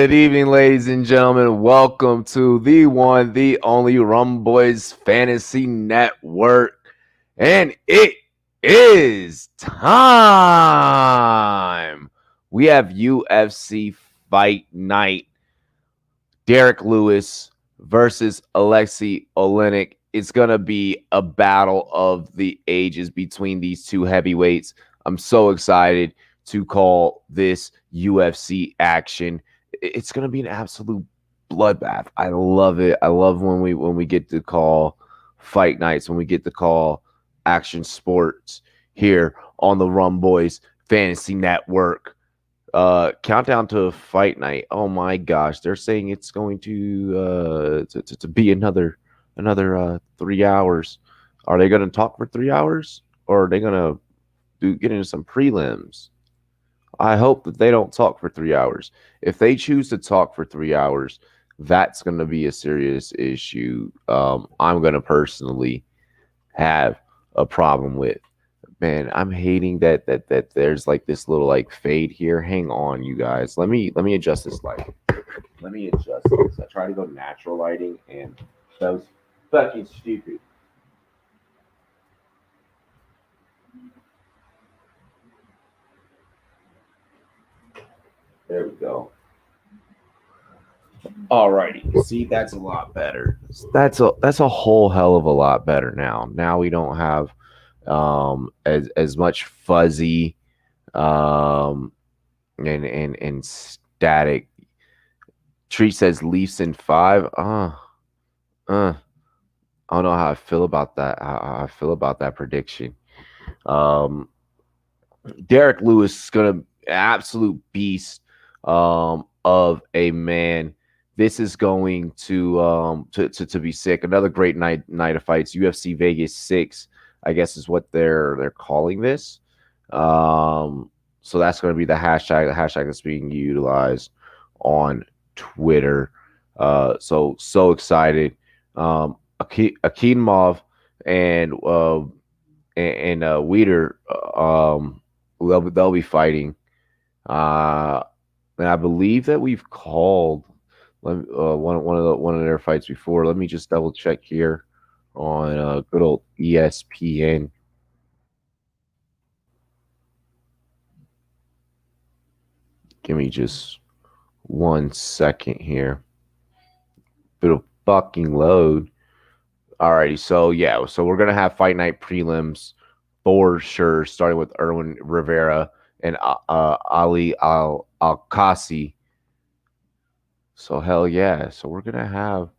Good evening, ladies and gentlemen. Welcome to the one, the only Rumboyz Fantasy Network. And it is time. We have UFC Fight Night. Derek Lewis versus Oleinik. It's going to be a battle of the ages between these two heavyweights. I'm so excited to call this UFC action. It's going to be an absolute bloodbath. I love it. I love when we get to call fight nights, when we get to call action sports here on the Rumboyz Fantasy Network. Countdown to fight night. Oh my gosh, they're saying it's going to be another 3 hours. Are they going to talk for 3 hours, or are they going to get into some prelims? I hope that they don't talk for 3 hours. If they choose to talk for 3 hours, that's going to be a serious issue. I'm going to personally have a problem with. Man, I'm hating that there's like this little like fade here. Hang on, you guys. Let me adjust this light. Let me adjust this. I try to go natural lighting, and that was fucking stupid. There we go. Alrighty. See, that's a lot better. That's a whole hell of a lot better now. Now we don't have as much fuzzy and static. Tree says Leafs in 5. I don't know how I feel about that. How I feel about that prediction. Derek Lewis is gonna absolute beast of a man. This is going to be sick. Another great night of fights. UFC Vegas 6, I guess, is what they're calling this. So that's going to be the hashtag that's being utilized on Twitter. So excited. Akinmov and Weeder, they'll be fighting. And I believe that we've called one of their fights before. Let me just double check here on good old ESPN. Give me just 1 second here. Bit of fucking load. Alrighty, so yeah, so we're gonna have fight night prelims for sure, starting with Erwin Rivera and Ali Al-Kasi. So hell yeah. So we're gonna have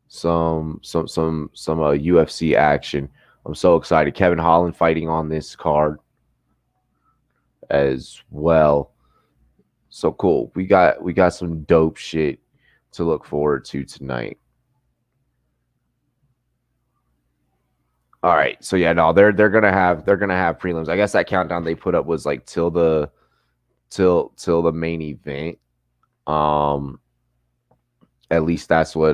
some UFC action. I'm so excited. Kevin Holland fighting on this card as well. So cool. We got some dope shit to look forward to tonight. All right. So yeah, no, they're gonna have prelims. I guess that countdown they put up was like till the main event. At least that's what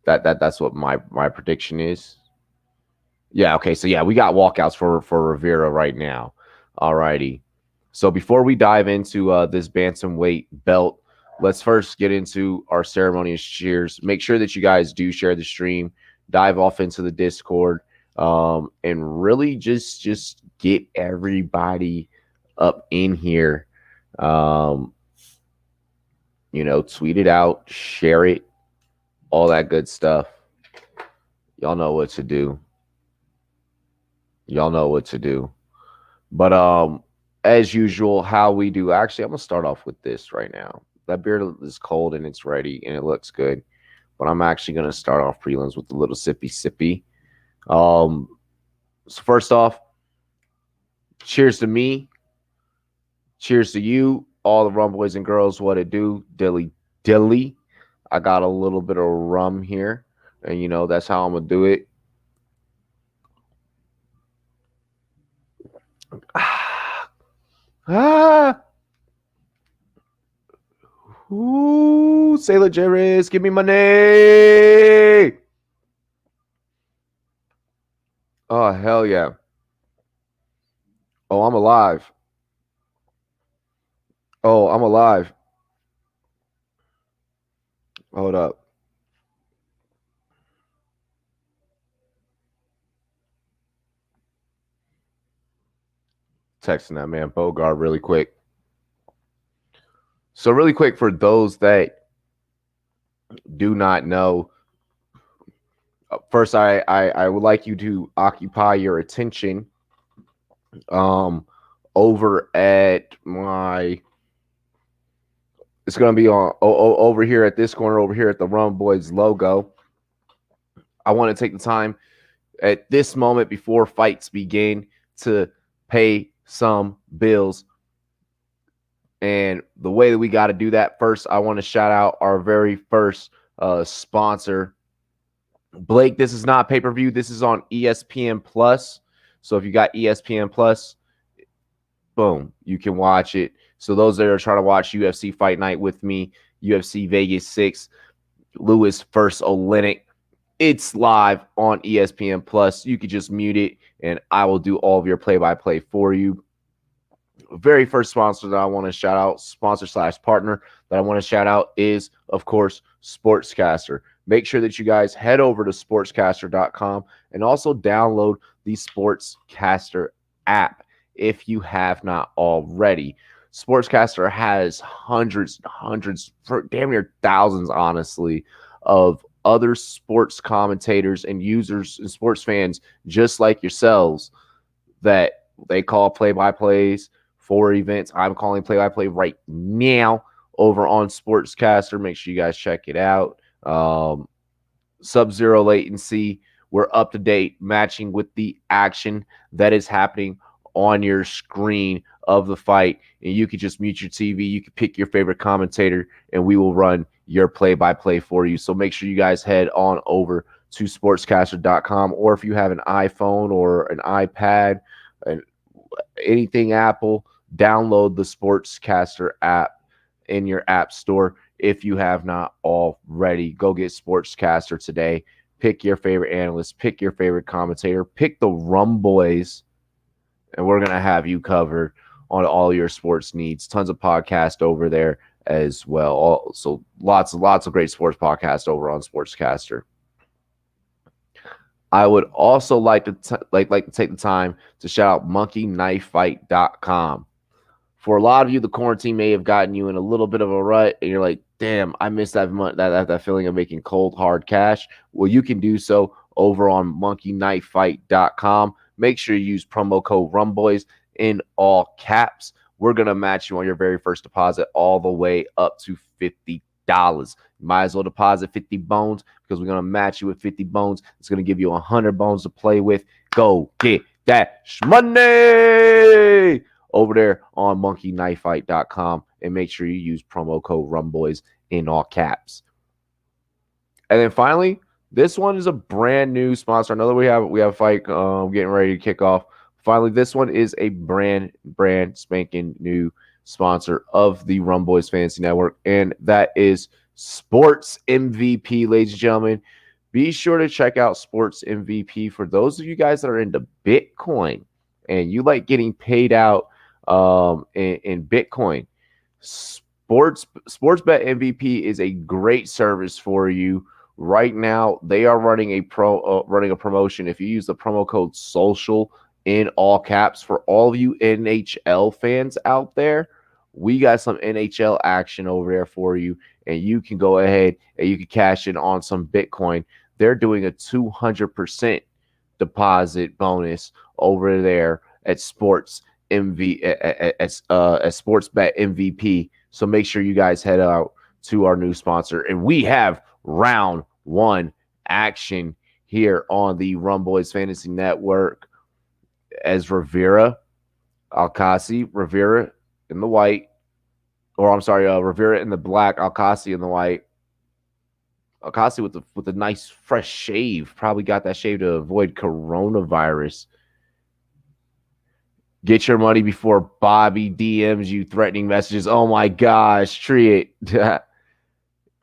that's what my prediction is. Yeah, okay. So yeah, we got walkouts for Rivera right now. Alrighty. So before we dive into this bantamweight belt, let's first get into our ceremonious cheers. Make sure that you guys do share the stream, dive off into the Discord, and really just get everybody up in here. Tweet it out, share it, all that good stuff. Y'all know what to do. But as usual, how we do. Actually, I'm gonna start off with this right now. That beer is cold and it's ready and it looks good. But I'm actually gonna start off prelims with a little sippy. So first off, cheers to me. Cheers to you, all the rum boys and girls. What it do, dilly. I got a little bit of rum here, and that's how I'm gonna do it. Ooh, Sailor Jerry's, give me money. Oh, hell yeah. Oh, I'm alive. Hold up. Texting that man Bogart really quick. So really quick for those that do not know, first I would like you to occupy your attention over at my, it's going to be on over here at this corner over here at the Rumboyz logo. I want to take the time at this moment before fights begin to pay some bills. And the way that we got to do that, first, I want to shout out our very first sponsor, Blake. This is not pay-per-view. This is on ESPN Plus. So if you got ESPN Plus, boom, you can watch it. So those that are trying to watch UFC Fight Night with me, UFC Vegas 6, Lewis versus Oleinik, it's live on ESPN Plus. You could just mute it, and I will do all of your play-by-play for you. Very first sponsor that I want to shout out, sponsor/partner that I want to shout out is, of course, Sportscaster. Make sure that you guys head over to sportscaster.com and also download the Sportscaster app if you have not already. Sportscaster has hundreds, damn near thousands, honestly, of other sports commentators and users and sports fans just like yourselves that they call play-by-plays for events. I'm calling play-by-play right now over on Sportscaster. Make sure you guys check it out. Sub-zero latency. We're up to date, matching with the action that is happening on your screen of the fight. And you can just mute your TV. You can pick your favorite commentator, and we will run your play-by-play for you. So make sure you guys head on over to sportscaster.com, or if you have an iPhone or an iPad, anything Apple, download the Sportscaster app in your app store if you have not already. Go get Sportscaster today. Pick your favorite analyst, pick your favorite commentator, pick the Rumboyz, and we're going to have you covered on all your sports needs. Tons of podcasts over there as well. So lots of great sports podcasts over on Sportscaster. I would also like to take the time to shout out monkeyknifefight.com. For a lot of you, the quarantine may have gotten you in a little bit of a rut, and you're like, damn, I miss that feeling of making cold, hard cash. Well, you can do so over on monkeyknifefight.com. Make sure you use promo code Rumboyz in all caps. We're going to match you on your very first deposit all the way up to $50. You might as well deposit 50 bones because we're going to match you with 50 bones. It's going to give you 100 bones to play with. Go get that money over there on monkeyknifefight.com, and make sure you use promo code Rumboyz in all caps. And then finally, this one is a brand new sponsor. I know that we have a fight getting ready to kick off. Finally, this one is a brand spanking new sponsor of the Rumboyz Fantasy Network, and that is Sports MVP, ladies and gentlemen. Be sure to check out Sports MVP for those of you guys that are into Bitcoin and you like getting paid out in Bitcoin. Sportsbet MVP is a great service for you. Right now, they are running a promotion. If you use the promo code SOCIAL in all caps, for all of you NHL fans out there, we got some NHL action over there for you, and you can go ahead and you can cash in on some Bitcoin. They're doing a 200% deposit bonus over there at Sportsbet MVP. So make sure you guys head out to our new sponsor, and we have round one action here on the Rumboyz Fantasy Network as Rivera in the white, or I'm sorry, Rivera in the black, Alcasi in the white. Alcasi with a nice fresh shave, probably got that shave to avoid coronavirus. Get your money before Bobby DMs you threatening messages. Oh my gosh, treat it.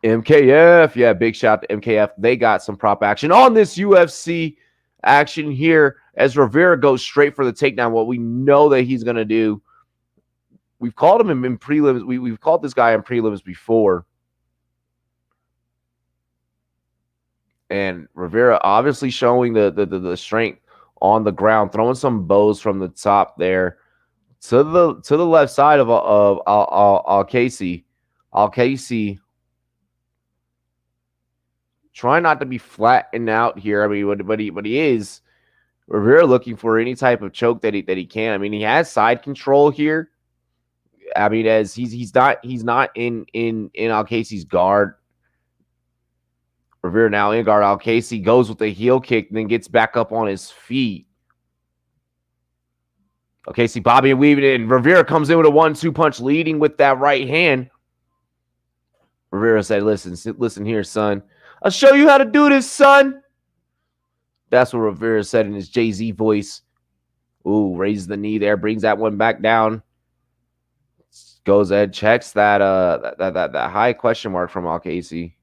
MKF, yeah, big shout to MKF. They got some prop action on this UFC action here as Rivera goes straight for the takedown. What we know that he's going to do. We've called him in prelims. We've called this guy in prelims before. And Rivera obviously showing the strength on the ground, throwing some bows from the top there to the left side of Al Casey. Al Casey trying not to be flattened out here. I mean, but he is. Rivera looking for any type of choke that he can. I mean, he has side control here. I mean, as he's not in Al Casey's guard. Rivera now in guard. Al Casey goes with the heel kick, and then gets back up on his feet. Al Casey Bobby and weaving it, and Rivera comes in with a 1-2 punch, leading with that right hand. Rivera said, listen here, son. I'll show you how to do this, son. That's what Rivera said in his Jay-Z voice. Ooh, raises the knee there, brings that one back down. Goes ahead, checks that high question mark from Al Casey.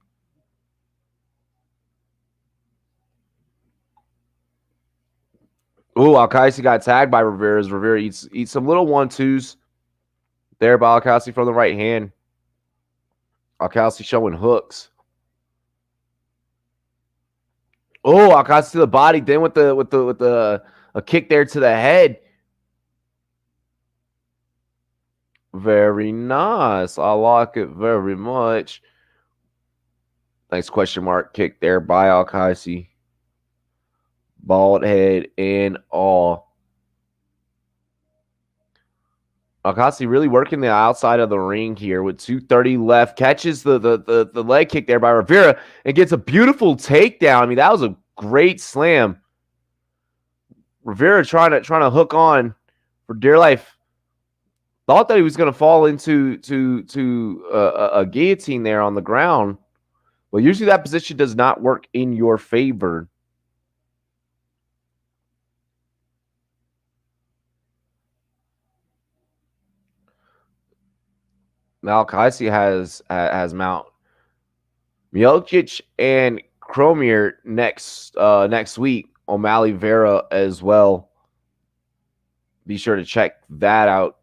Ooh, Al Casey got tagged by Rivera. Rivera eats some little 1-2s there by Al Casey from the right hand. Al Casey showing hooks. Oh, Al Casey to the body, then with a kick there to the head. Very nice. I like it very much. Nice question mark kick there by Al Casey. Bald head and all. Al Casey really working the outside of the ring here with 2:30 left. Catches the leg kick there by Rivera and gets a beautiful takedown. I mean, that was a great slam. Rivera trying to hook on for dear life. Thought that he was going to fall into a guillotine there on the ground. Well, usually that position does not work in your favor. Now Casey has Mount Miocic and Cromier next week. O'Malley Vera as well. Be sure to check that out.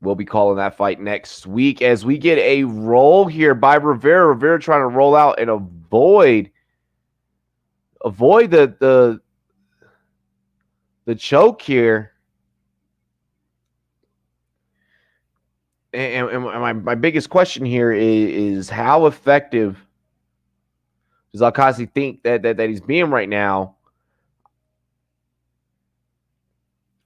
We'll be calling that fight next week as we get a roll here by Rivera. Rivera trying to roll out and avoid the choke here. And my biggest question here is how effective does Al Casey think that he's being right now?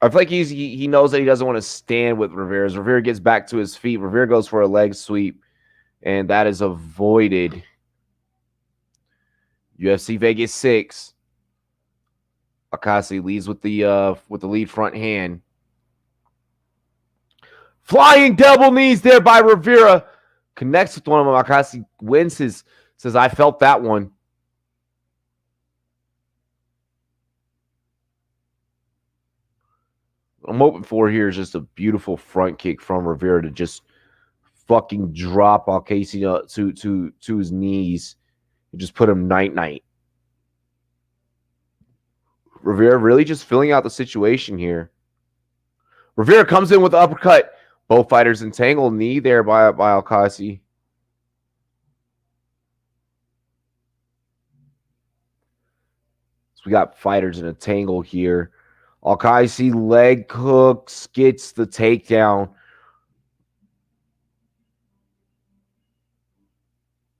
I feel like he knows that he doesn't want to stand with Rivera. As Rivera gets back to his feet, Rivera goes for a leg sweep, and that is avoided. UFC Vegas 6. Al Casey leads with the lead front hand. Flying double knees there by Rivera. Connects with one of them. Al Casey wins his, says, I felt that one. What I'm hoping for here is just a beautiful front kick from Rivera to just fucking drop Al Casey to his knees and just put him night-night. Rivera really just filling out the situation here. Rivera comes in with the uppercut. Both fighters entangled. Knee there by Al Casey. So we got fighters in a tangle here. Al Casey leg hooks, gets the takedown.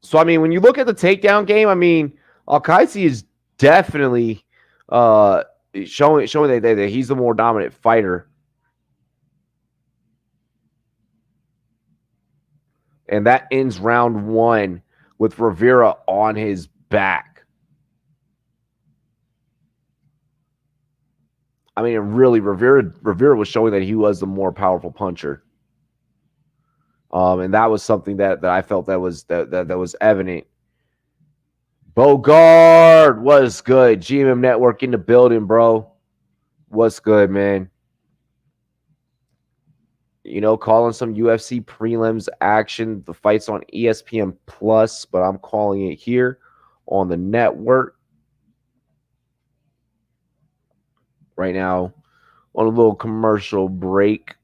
So, I mean, when you look at the takedown game, I mean, Al Casey is definitely showing that he's the more dominant fighter. And that ends round 1 with Rivera on his back. I mean, really, Rivera was showing that he was the more powerful puncher. And that was something that I felt that was evident. Bogard, what's good? GMM Network in the building, bro. What's good, man? You know, calling some UFC prelims action. The fight's on ESPN Plus, but I'm calling it here on the network. Right now, on a little commercial break.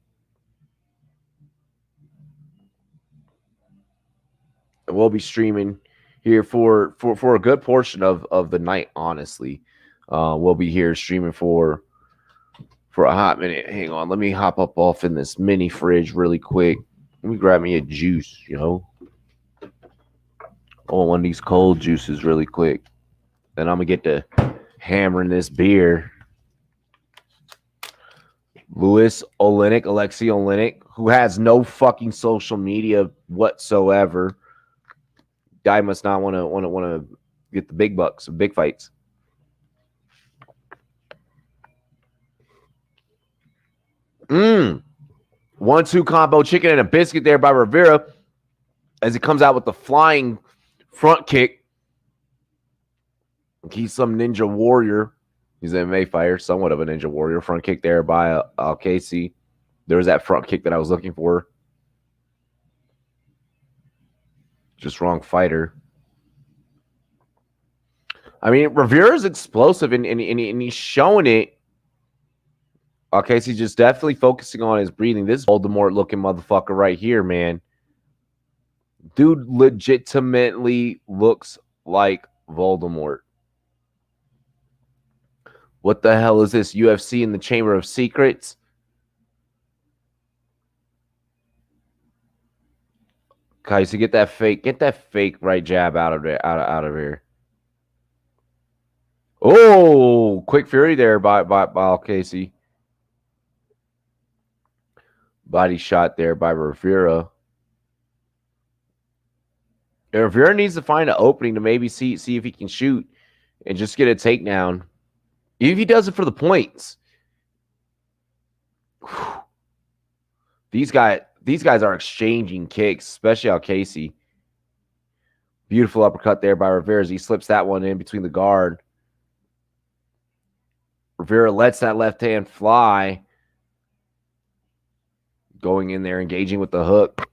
And we'll be streaming here for a good portion of the night. Honestly, we'll be here streaming for a hot minute. Hang on, let me hop up off in this mini fridge really quick. Let me grab me a juice. I want one of these cold juices really quick. Then I'm gonna get to hammering this beer. Oleinik, Alexei Oleinik, who has no fucking social media whatsoever. Guy must not want to get the big bucks, big fights. Mmm. 1-2 combo chicken and a biscuit there by Rivera as he comes out with the flying front kick. He's some ninja warrior. He's an MMA fighter, somewhat of a ninja warrior. Front kick there by Casey. There's that front kick that I was looking for. Just wrong fighter. I mean, Rivera's explosive and he's showing it. Casey's just definitely focusing on his breathing. This Voldemort-looking motherfucker right here, man. Dude legitimately looks like Voldemort. What the hell is this? UFC in the Chamber of Secrets? Casey, get that fake right jab out of there, out of here. Oh, quick fury there by Casey. Body shot there by Rivera. And Rivera needs to find an opening to maybe see if he can shoot and just get a takedown. Even if he does it for the points. Whew. These guys are exchanging kicks, especially Casey. Beautiful uppercut there by Rivera as he slips that one in between the guard. Rivera lets that left hand fly. Going in there, engaging with the hook.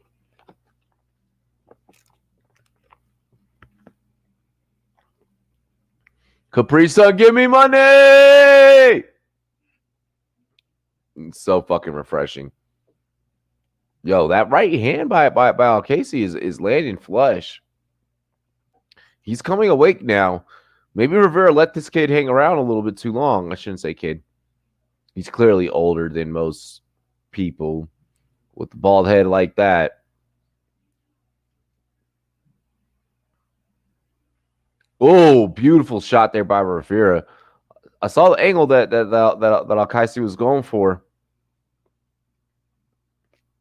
Capri-Sun, give me money! It's so fucking refreshing. Yo, that right hand by Casey is landing flush. He's coming awake now. Maybe Rivera let this kid hang around a little bit too long. I shouldn't say kid. He's clearly older than most people with the bald head like that. Oh, beautiful shot there by Rivera. I saw the angle that Alkaisi was going for.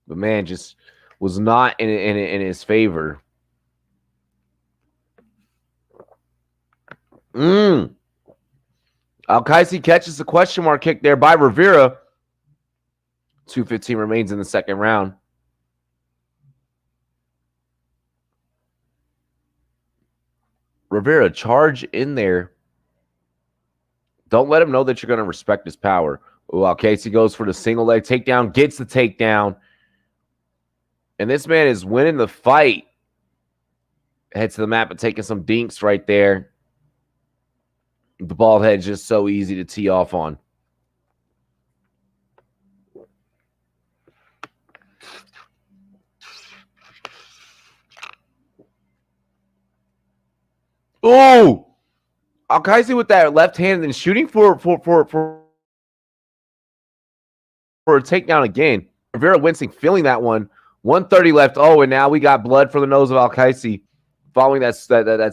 The man just was not in his favor. Alkaisi catches the question mark kick there by Rivera. 2:15 remains in the second round. Rivera, charge in there. Don't let him know that you're going to respect his power. Ooh, Casey goes for the single leg takedown, gets the takedown. And this man is winning the fight. Head to the mat, but taking some dinks right there. The bald head just so easy to tee off on. Oh! Alkaisi with that left hand and shooting for a takedown again. Rivera wincing, feeling that one. 130 left. Oh, and now we got blood from the nose of Alkaisi following that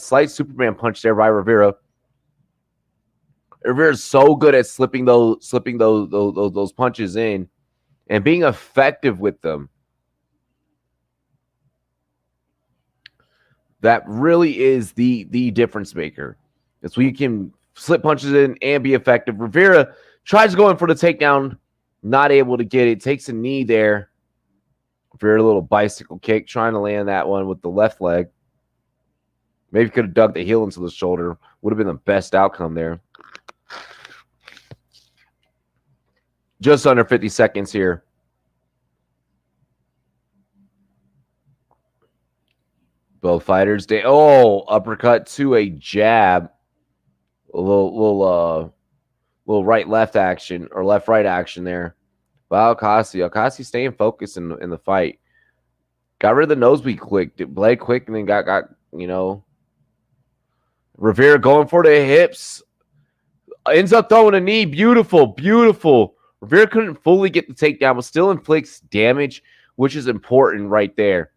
slight Superman punch there by Rivera. Rivera's so good at slipping those punches in and being effective with them. That really is the difference maker. It's when you can slip punches in and be effective. Rivera tries going for the takedown, not able to get it. Takes a knee there. Rivera, a little bicycle kick, trying to land that one with the left leg. Maybe could have dug the heel into the shoulder. Would have been the best outcome there. Just under 50 seconds here. Both fighters. Uppercut to a jab. A little right-left action or left-right action there. By Alkaisi staying focused in the fight. Got rid of the nosebleed quick. Bled quick and then got Rivera going for the hips. Ends up throwing a knee. Beautiful, beautiful. Rivera couldn't fully get the takedown, but still inflicts damage, which is important right there.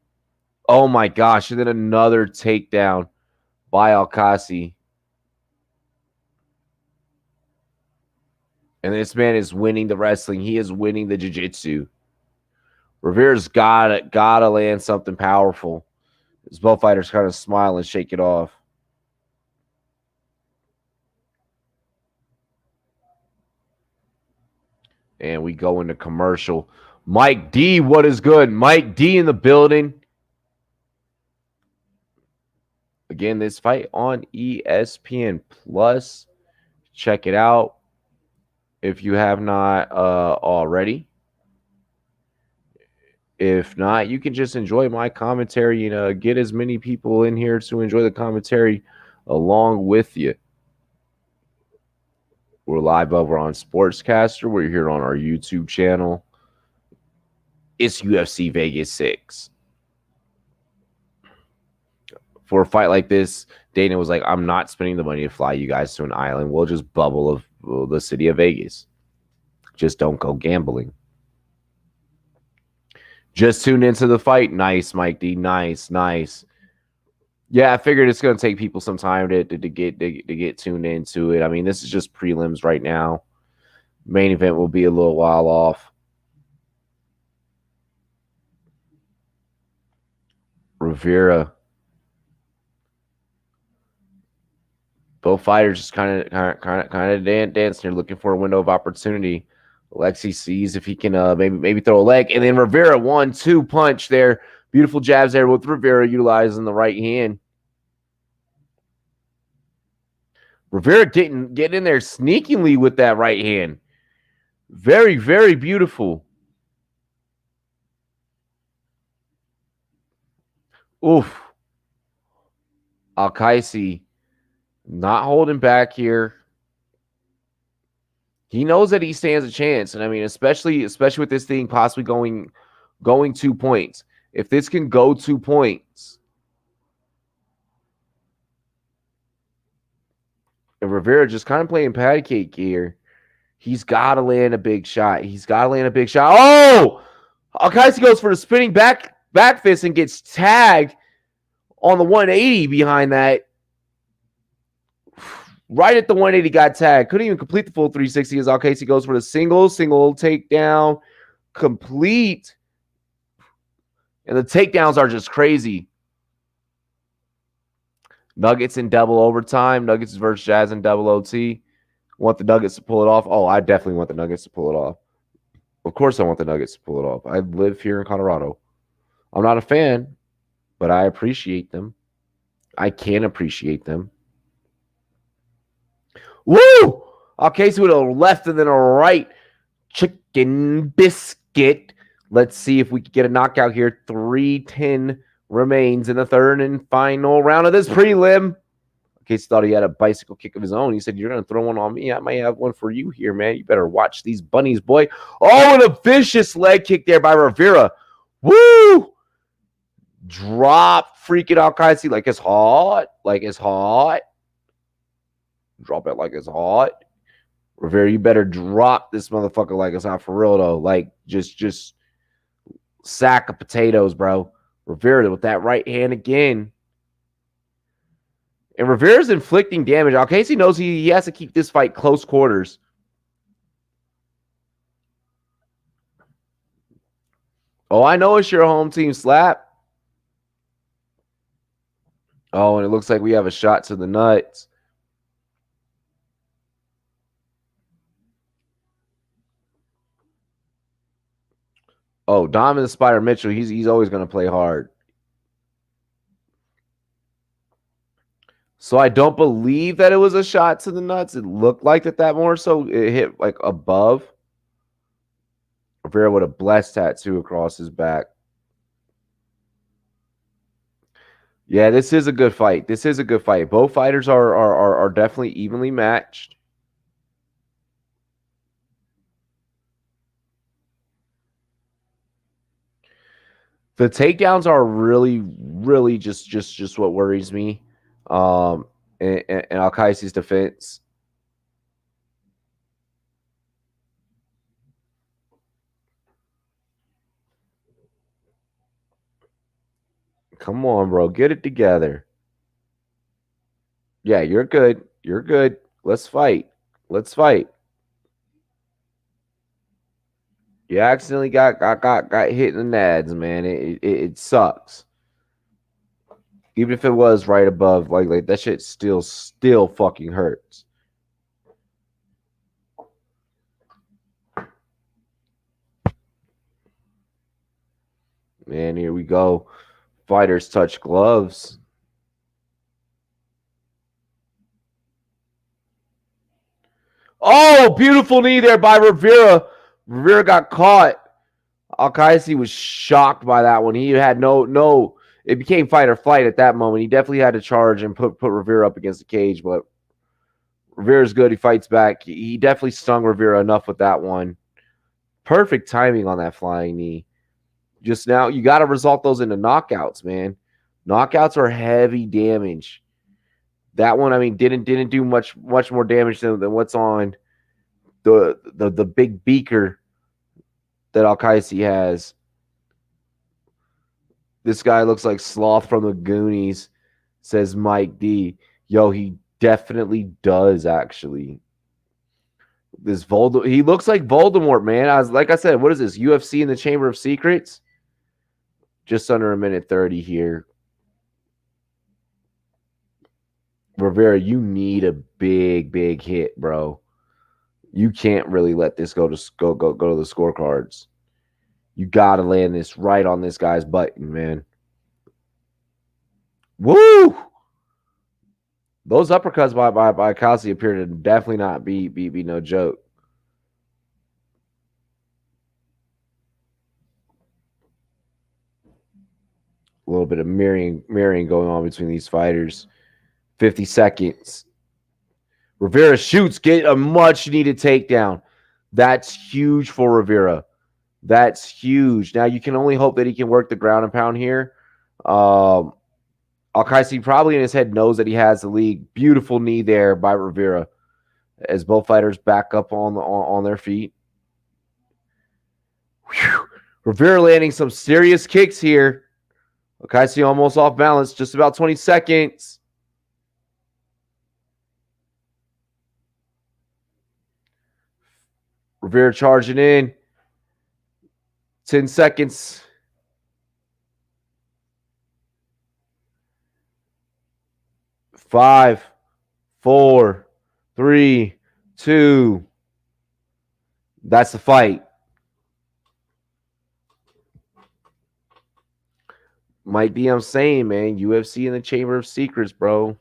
Oh my gosh. And then another takedown by Alcasi. And this man is winning the wrestling. He is winning the jiu-jitsu. Rivera's gotta land something powerful. As both fighters kind of smile and shake it off. And we go into commercial. Mike D, what is good? Mike D in the building. Again, this fight on ESPN Plus. Check it out if you have not already. If not, you can just enjoy my commentary and get as many people in here to enjoy the commentary along with you. We're live over on Sportscaster. We're here on our YouTube channel. It's UFC Vegas 6. For a fight like this, Dana was like, I'm not spending the money to fly you guys to an island. We'll just bubble of the city of Vegas. Just don't go gambling. Just tuned into the fight. Nice, Mike D. Nice, nice. Yeah, I figured it's going to take people some time to get tuned into it. I mean, this is just prelims right now. Main event will be a little while off. Rivera. Both fighters just kind of dancing. They're looking for a window of opportunity. Alexi sees if he can maybe throw a leg, and then Rivera 1-2 punch there. Beautiful jabs there with Rivera utilizing the right hand. Rivera getting in there sneakily with that right hand. Very, very beautiful. Oof. Alkaisi not holding back here. He knows that he stands a chance. And I mean, especially with this thing possibly going 2 points. If this can go 2 points, and Rivera just kind of playing patty cake here, he's got to land a big shot. He's got to land a big shot. Oh! Alkaisi goes for the spinning back fist and gets tagged on the 180 behind that. Right at the 180 got tagged. Couldn't even complete the full 360 as Alkaisi goes for the single takedown. Complete. And the takedowns are just crazy. Nuggets in double overtime. Nuggets versus Jazz in double OT. Want the Nuggets to pull it off? Oh, I definitely want the Nuggets to pull it off. Of course I want the Nuggets to pull it off. I live here in Colorado. I'm not a fan, but I appreciate them. I can appreciate them. Woo! Alkaisi with a left and then a right chicken biscuit. Let's see if we can get a knockout here. 3:10 remains in the third and final round of this prelim. Alkaisi thought he had a bicycle kick of his own. He said, you're going to throw one on me? I might have one for you here, man. You better watch these bunnies, boy. Oh, and a vicious leg kick there by Rivera. Woo! Drop freaking Alkaisi like it's hot. Like it's hot. Drop it like it's hot. Rivera, you better drop this motherfucker like it's hot for real, though. Like, just sack of potatoes, bro. Rivera with that right hand again. And Rivera's inflicting damage. Alkaisi knows he has to keep this fight close quarters. Oh, I know it's your home team slap. Oh, and it looks like we have a shot to the nuts. Oh, Dom and the Spider Mitchell, he's always going to play hard. So I don't believe that it was a shot to the nuts. It looked like that more so it hit like above. Rivera with a blessed tattoo across his back. Yeah, this is a good fight. This is a good fight. Both fighters are definitely evenly matched. The takedowns are really just what worries me. in Al-Qaisi's defense. Come on, bro. Get it together. Yeah, you're good. You're good. Let's fight. Let's fight. You accidentally got hit in the nads, man. It sucks. Even if it was right above, like that shit still fucking hurts. Man, here we go. Fighters touch gloves. Oh, beautiful knee there by Rivera. Rivera got caught. Al-Qaisi was shocked by that one. He had no. It became fight or flight at that moment. He definitely had to charge and put Rivera up against the cage, but Rivera's good. He fights back. He definitely stung Rivera enough with that one. Perfect timing on that flying knee. Just now, you got to result those into knockouts, man. Knockouts are heavy damage. That one, I mean, didn't do much more damage than what's on the big beaker that Al-Qaisi has. This guy looks like Sloth from the Goonies, says Mike D. Yo, he definitely does, actually. He looks like Voldemort, man. Like I said, what is this? UFC in the Chamber of Secrets? Just under a minute 30 here. Rivera, you need a big hit, bro. You can't really let this go to the scorecards. You got to land this right on this guy's button, man. Woo! Those uppercuts by Kelsey appear to definitely not be no joke. A little bit of mirroring going on between these fighters. 50 seconds. Rivera shoots, get a much needed takedown. That's huge for Rivera. That's huge. Now you can only hope that he can work the ground and pound here. Al-Qaisi probably in his head knows that he has the lead. Beautiful knee there by Rivera as both fighters back up on their feet. Whew. Rivera landing some serious kicks here. Al-Qaisi almost off balance. Just about 20 seconds. Rivera charging in. 10 seconds. 5, 4, 3, 2. That's the fight. Might be, I'm saying, man, UFC in the Chamber of Secrets, bro.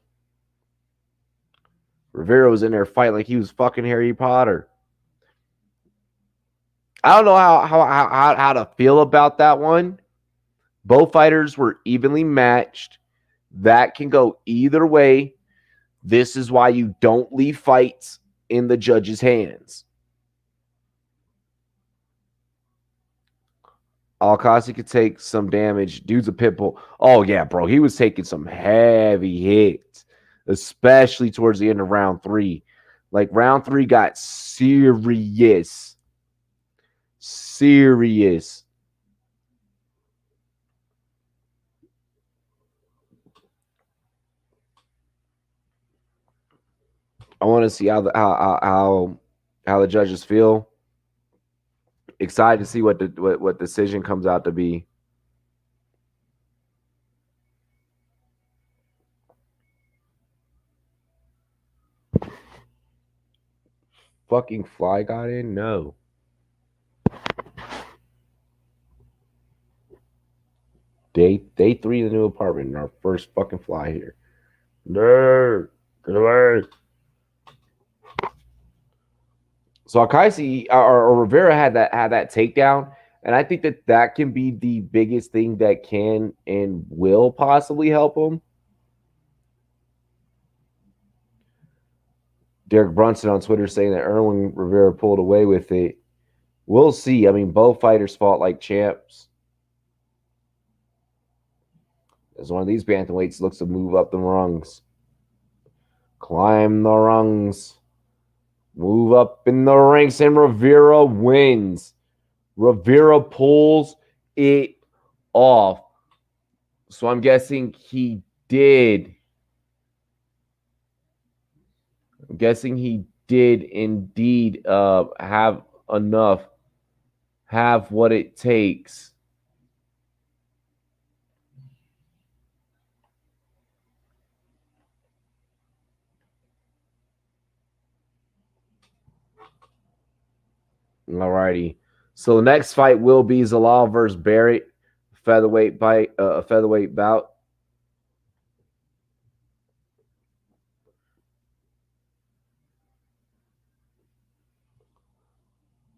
Rivera was in there fighting like he was fucking Harry Potter. I don't know how to feel about that one. Both fighters were evenly matched. That can go either way. This is why you don't leave fights in the judge's hands. Al-Qaisi could take some damage. Dude's a pit bull. Oh, yeah, bro. He was taking some heavy hits, especially towards the end of round 3. Like, round 3 got serious. Serious. I want to see how the judges feel. Excited to see what decision comes out to be. Fucking fly got in? No. Day 3 of the new apartment, and our first fucking fly here. Nerd. Get away. So Al-Qaisi or Rivera had that takedown, and I think that can be the biggest thing that can and will possibly help him. Derek Brunson on Twitter saying that Erwin Rivera pulled away with it. We'll see. I mean, both fighters fought like champs. As one of these bantamweights looks to move up the rungs. Climb the rungs. Move up in the ranks, and Rivera wins. Rivera pulls it off. So I'm guessing he did. I'm guessing he did indeed have enough, have what it takes. Alrighty. So the next fight will be Zalal versus Barrett, featherweight fight, a featherweight bout.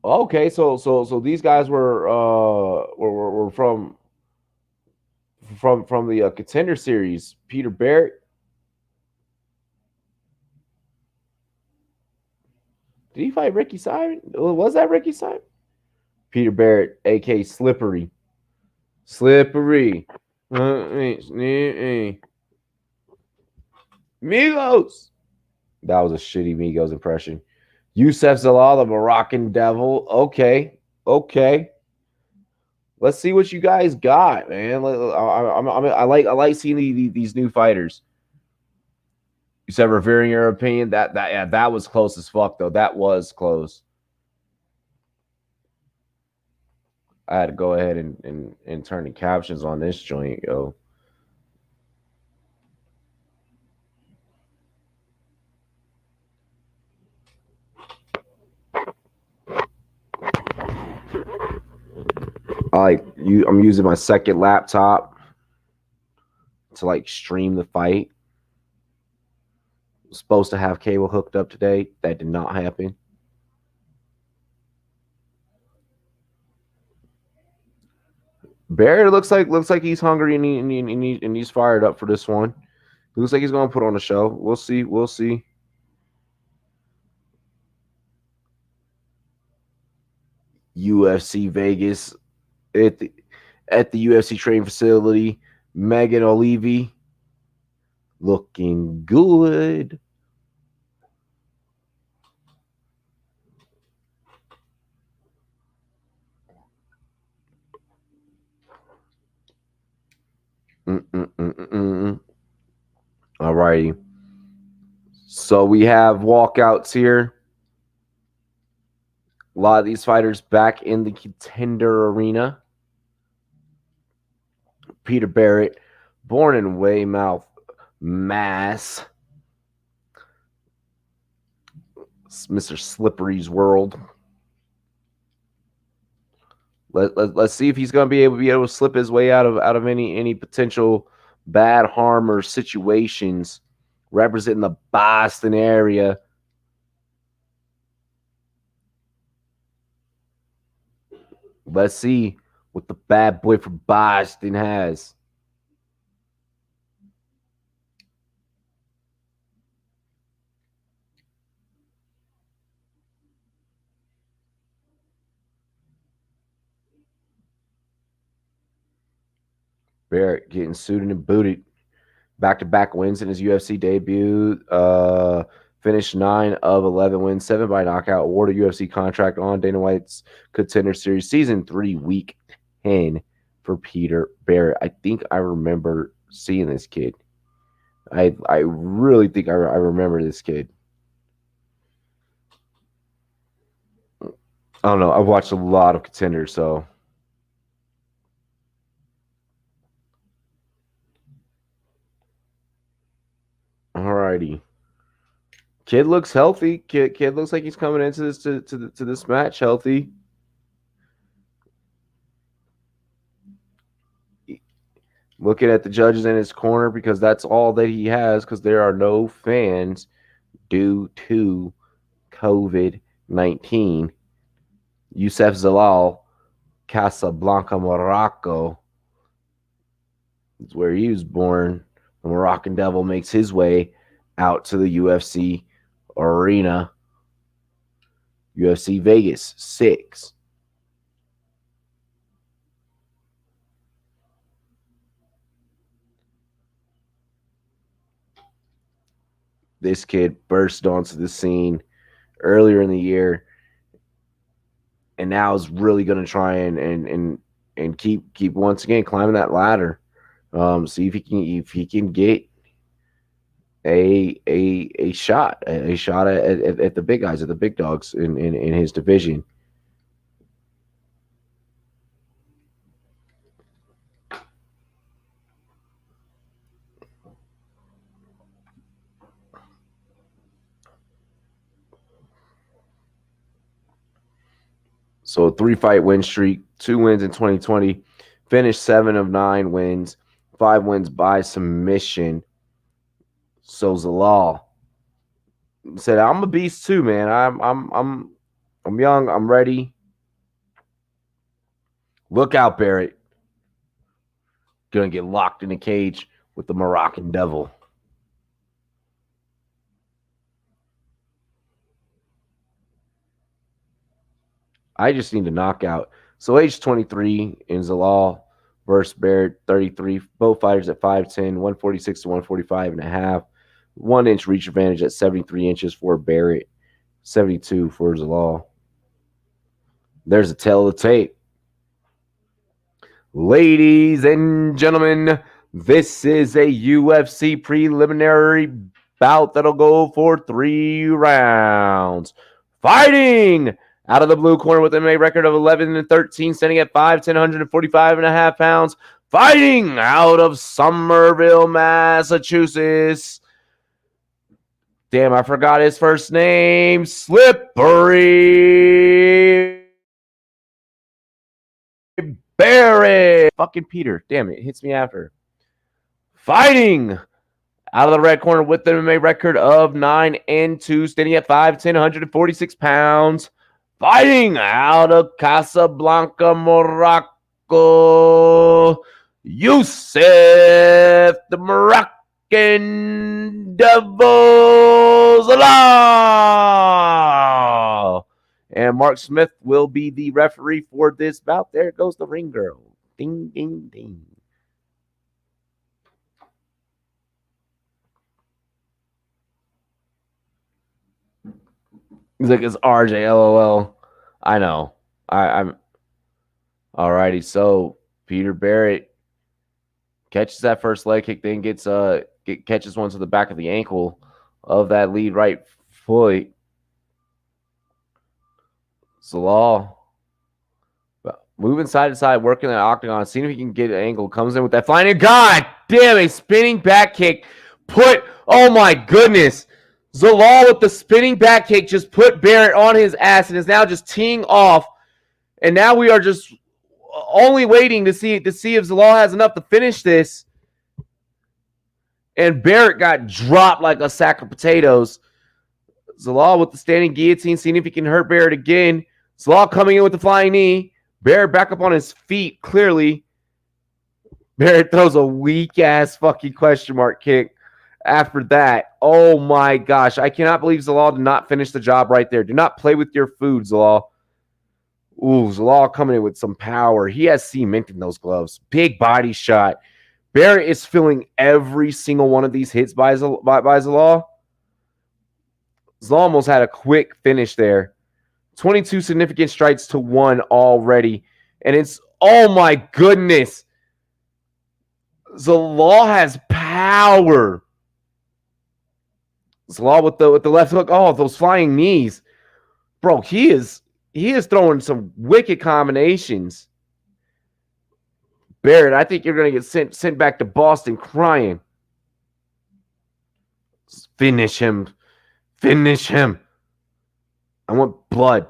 Okay, so these guys were from the Contender Series. Peter Barrett. Did he fight Ricky Simon? Was that Ricky Simon? Peter Barrett, aka Slippery. Slippery. Migos. That was a shitty Migos impression. Youssef Zalal, the Moroccan Devil. Okay. Okay. Let's see what you guys got, man. I like seeing these new fighters. You said revering your opinion. That was close as fuck though. That was close. I had to go ahead and turn the captions on this joint, yo. I'm using my second laptop to like stream the fight. Was supposed to have cable hooked up today. That did not happen. Barrett looks like he's hungry and he's fired up for this one. He looks like he's going to put on a show. We'll see. We'll see. UFC Vegas at the UFC training facility. Megan Olivi looking good. All righty. So we have walkouts here. A lot of these fighters back in the Contender Arena. Peter Barrett, born in Weymouth, Mass. Mr. Slippery's world. Let's see if he's going to be able to slip his way out of any potential bad harm or situations representing the Boston area. Let's see what the bad boy from Boston has. Barrett getting suited and booted. Back-to-back wins in his UFC debut. Finished 9 of 11 wins, 7 by knockout. Awarded UFC contract on Dana White's Contender Series Season 3, Week 10 for Peter Barrett. I think I remember seeing this kid. I really think I remember this kid. I don't know. I've watched a lot of Contenders, so. Alrighty. Kid looks healthy. Kid looks like he's coming into this to this match healthy. Looking at the judges in his corner because that's all that he has because there are no fans due to COVID-19. Youssef Zalal, Casablanca, Morocco, is where he was born. The Moroccan Devil makes his way out to the UFC arena. UFC Vegas 6. This kid burst onto the scene earlier in the year, and now is really going to try and keep once again climbing that ladder. See if he can get a shot at the big guys, at the big dogs in his division. So a 3-fight win streak, 2 wins in 2020, finished 7 of 9 wins, 5 wins by submission. So Zalal said, "I'm a beast too, man. I'm young. I'm ready. Look out, Barrett. Gonna get locked in a cage with the Moroccan Devil." I just need a knockout. So age 23 in Zalal versus Barrett, 33. Both fighters at 5'10", 146 to 145 and a half. 1 inch reach advantage at 73 inches for Barrett, 72 for Zalal. There's a tail of the tape. Ladies and gentlemen, this is a UFC preliminary bout that'll go for 3 rounds. Fighting out of the blue corner with an MMA record of 11-13, standing at 5'10", 145 and a half pounds. Fighting out of Somerville, Massachusetts. Damn, I forgot his first name. Slippery Barrett. Fucking Peter. Damn it. Hits me after. Fighting out of the red corner with an MMA record of 9-2, standing at 5'10", 146 pounds. Fighting out of Casablanca, Morocco, Youssef, the Moroccan Devils Allah. And Mark Smith will be the referee for this bout. There goes the ring girl. Ding, ding, ding. He's like, it's RJ, LOL. I know. I'm alrighty. So Peter Barrett catches that first leg kick, then catches one to the back of the ankle of that lead right foot. Zalal moving side to side, working that octagon, seeing if he can get an angle. Comes in with that flying. God damn, a spinning back kick. Oh my goodness. Zalal with the spinning back kick just put Barrett on his ass and is now just teeing off. And now we are just only waiting to see if Zalal has enough to finish this. And Barrett got dropped like a sack of potatoes. Zalal with the standing guillotine, seeing if he can hurt Barrett again. Zalal coming in with the flying knee. Barrett back up on his feet, clearly. Barrett throws a weak-ass fucking question mark kick after that. Oh, my gosh. I cannot believe Zalal did not finish the job right there. Do not play with your food, Zalal. Ooh, Zalal coming in with some power. He has cement in those gloves. Big body shot. Barrett is feeling every single one of these hits by Zalal. Zalal almost had a quick finish there. 22 significant strikes to 1 already. And it's, oh my goodness. Zalal has power. Zalal with the left hook. Oh, those flying knees. Bro, he is throwing some wicked combinations. Barrett, I think you're going to get sent back to Boston crying. Finish him. Finish him. I want blood.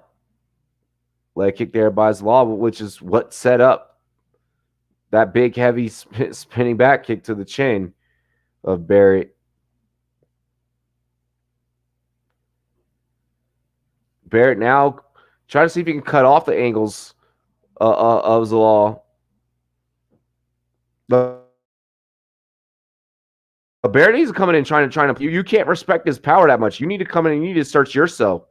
Leg kick there by Zalal, which is what set up that big, heavy spinning back kick to the chin of Barrett. Barrett now trying to see if he can cut off the angles of Zalal. Barrett needs to come in and trying to. You can't respect his power that much. You need to come in and you need to search yourself.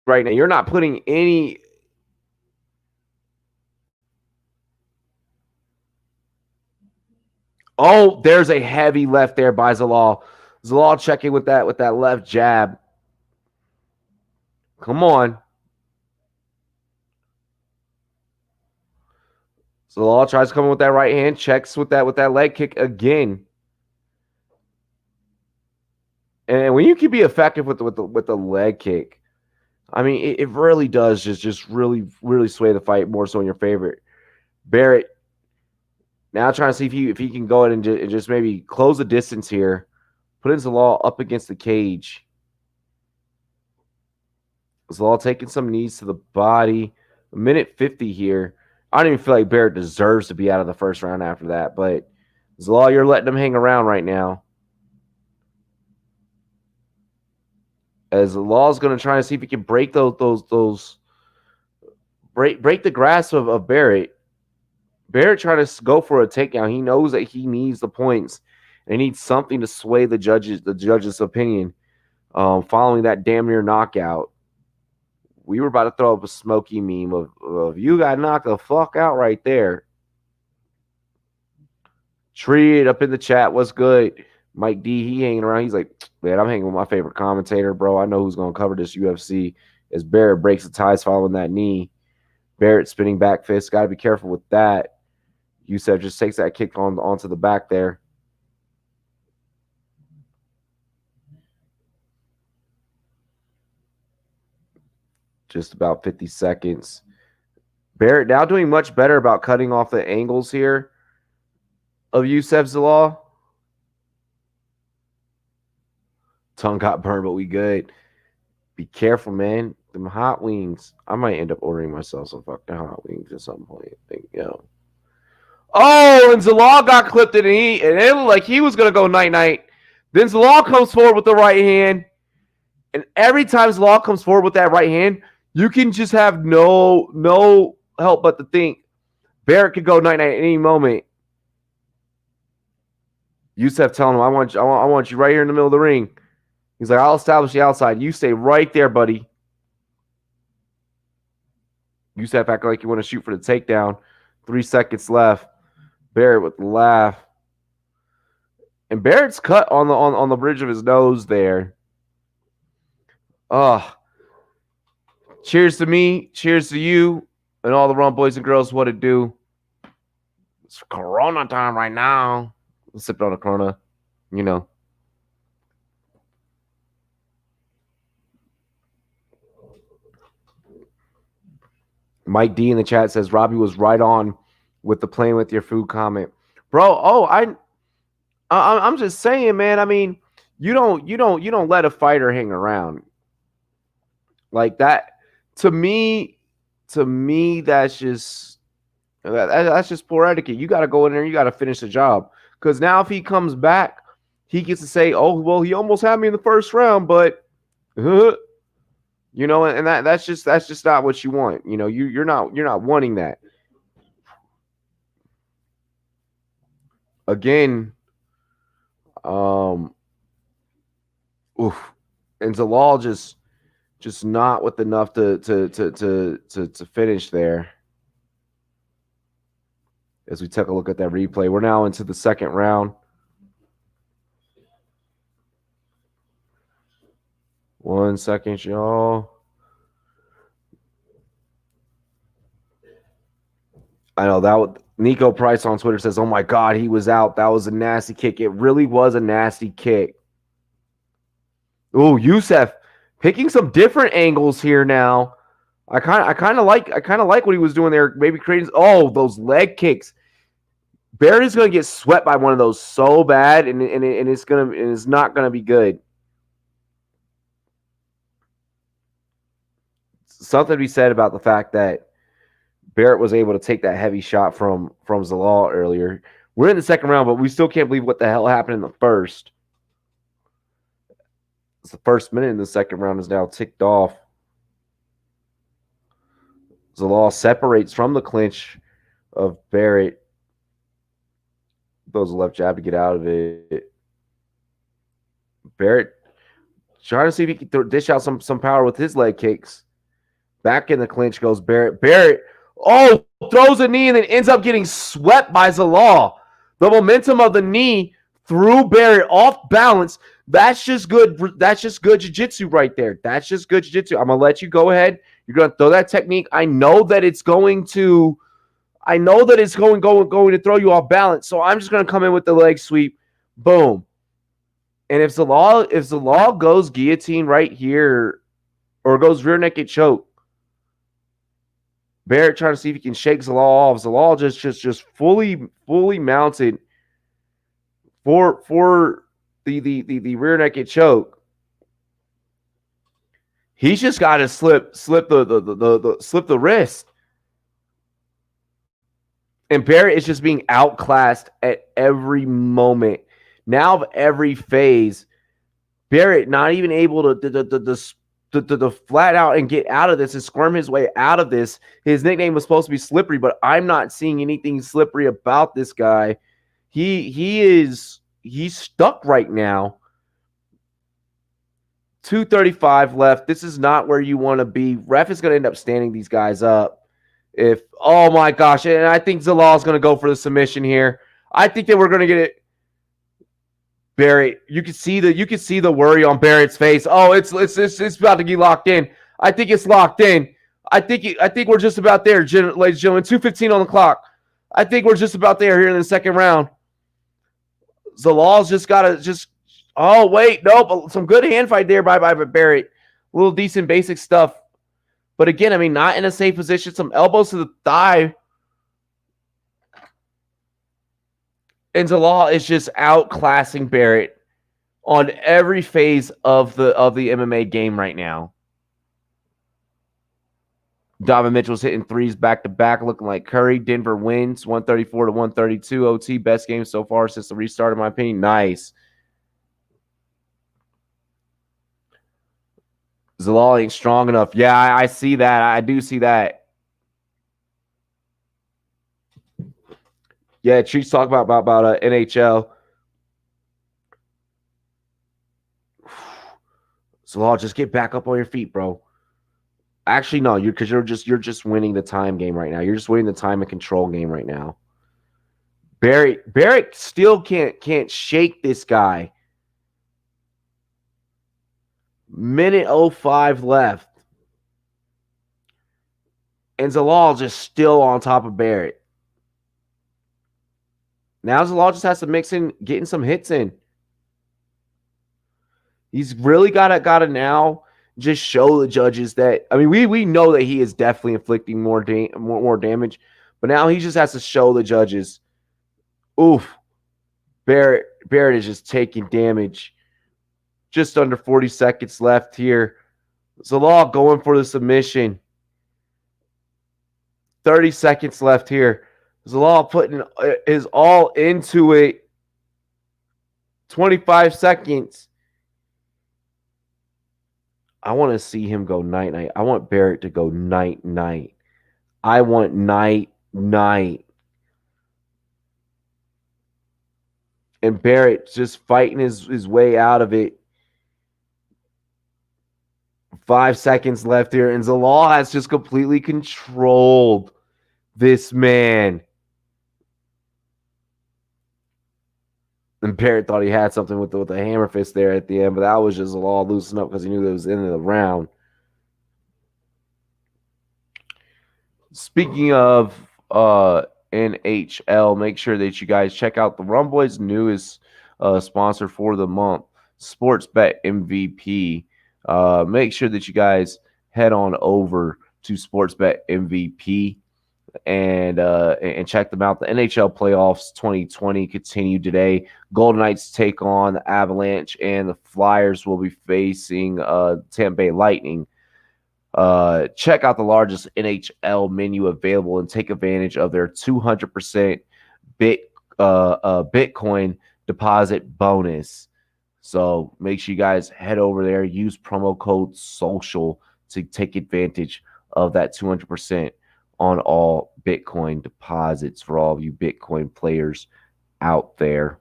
Right now, you're not putting any Oh, there's a heavy left there by Zalal. Zalal checking with that left jab. Come on. Zalal tries coming with that right hand, checks with that leg kick again. And when you can be effective with the leg kick, I mean, it really does just really sway the fight more so in your favor. Barrett now trying to see if he can go ahead and just maybe close the distance here, put in Zalal up against the cage. Zalal taking some knees to the body. A minute 50 here. I don't even feel like Barrett deserves to be out of the first round after that, but Zalal, you're letting him hang around right now. As Zalal's going to try to see if he can break those break the grasp of Barrett. Barrett trying to go for a takedown. He knows that he needs the points and he needs something to sway the judge's opinion. Following that damn near knockout, we were about to throw up a smoky meme of you got knocked the fuck out right there. Treat up in the chat. What's good? Mike D, he hanging around. He's like, man, I'm hanging with my favorite commentator, bro. I know who's going to cover this UFC. As Barrett breaks the ties following that knee. Barrett spinning back fist. Got to be careful with that. Youssef just takes that kick onto the back there. Just about 50 seconds. Barrett now doing much better about cutting off the angles here of Youssef Zalal. Tongue got burned, but we good. Be careful, man. Them hot wings. I might end up ordering myself some fucking hot wings at some point. I think, Oh, and Zalal got clipped and it looked like he was gonna go night-night. Then Zalal comes forward with the right hand. And every time Zalal comes forward with that right hand, you can just have no help but to think Barrett could go night-night at any moment. Youssef telling him, I want you right here in the middle of the ring. He's like, I'll establish the outside. You stay right there, buddy. Youssef acting like you want to shoot for the takedown. 3 seconds left. Barrett with the laugh. And Barrett's cut on the bridge of his nose there. Cheers to me. Cheers to you. And all the Rumboyz and girls. What it do? It's Corona time right now. Let's sip on a Corona. Mike D in the chat says Robbie was right on with the playing with your food comment, bro. I'm just saying, man. I mean, you don't let a fighter hang around like that. To me, that's just poor etiquette. You got to go in there. You got to finish the job because now if he comes back, he gets to say, "Oh, well, he almost had me in the first round, but." And that's just not what you want. You're not wanting that. Again, and Zalal just not with enough to finish there. As we take a look at that replay, we're now into the second round. 1 second, y'all. I know that Nico Price on Twitter says, "Oh my God, he was out. That was a nasty kick. It really was a nasty kick." Oh, Youssef picking some different angles here now. I kind of like what he was doing there. Maybe creating those leg kicks. Barrett's gonna get swept by one of those so bad, and it's not gonna be good. Something to be said about the fact that Barrett was able to take that heavy shot from Zalal earlier. We're in the second round, but we still can't believe what the hell happened in the first. It's the first minute in the second round is now ticked off. Zalal separates from the clinch of Barrett. Throws a left jab to get out of it. Barrett trying to see if he can dish out some power with his leg kicks. Back in the clinch goes Barrett. Barrett, throws a knee and then ends up getting swept by Zalal. The momentum of the knee threw Barrett off balance. That's just good. That's just good jiu-jitsu right there. That's just good jiu-jitsu. I'm gonna let you go ahead. You're gonna throw that technique. I know that it's going to throw you off balance. So I'm just gonna come in with the leg sweep. Boom. And if Zalal goes guillotine right here or goes rear naked choke, Barrett trying to see if he can shake Zalal off. Zalal just fully mounted for the rear naked choke. He's just got to slip the wrist. And Barrett is just being outclassed at every moment. Now of every phase, Barrett not even able to flat out and get out of this and squirm his way out of this. His nickname was supposed to be Slippery, but I'm not seeing anything slippery about this guy. He's stuck right now. 2:35 left. This is not where you want to be. Ref is going to end up standing these guys up. Oh my gosh, and I think Zalal is going to go for the submission here. I think that we're going to get it. Barrett, you can see the worry on Barrett's face. Oh, it's about to get locked in. I think it's locked in. I think we're just about there, ladies and gentlemen. 2:15 on the clock. I think we're just about there here in the second round. Zalal's just got to oh wait, nope, some good hand fight there by Barrett. A little decent basic stuff. But again, I mean, not in a safe position. Some elbows to the thigh. And Zalal is just outclassing Barrett on every phase of the MMA game right now. Donovan Mitchell's hitting threes back-to-back, looking like Curry. Denver wins 134-132. OT, best game so far since the restart, in my opinion. Nice. Zalal ain't strong enough. Yeah, I see that. I do see that. Yeah, Treats talk about NHL. Zalal, just get back up on your feet, bro. Actually, no, you're just winning the time game right now. You're just winning the time and control game right now. Barrett still can't shake this guy. Minute 05 left. And Zalal just still on top of Barrett. Now Zalal just has to mix in, getting some hits in. He's really gotta now just show the judges that, I mean, we know that he is definitely inflicting more damage, but now he just has to show the judges. Oof. Barrett is just taking damage. Just under 40 seconds left here. Zalal going for the submission. 30 seconds left here. Zalal putting his all into it. 25 seconds. I want to see him go night-night. I want Barrett to go night-night. I want night-night. And Barrett just fighting his way out of it. 5 seconds left here, and Zalal has just completely controlled this man. And Barrett thought he had something with the hammer fist there at the end, but that was just Zalal loosening up because he knew that it was the end of the round. Speaking of NHL, make sure that you guys check out the Rumboyz' newest sponsor for the month, Sportsbet MVP. Make sure that you guys head on over to Sportsbet MVP and check them out. The NHL playoffs 2020 continue today. Golden Knights take on the Avalanche, and the Flyers will be facing Tampa Bay Lightning. Check out the largest NHL menu available and take advantage of their 200% Bitcoin deposit bonus. So make sure you guys head over there, use promo code SOCIAL to take advantage of that 200% on all Bitcoin deposits for all of you Bitcoin players out there.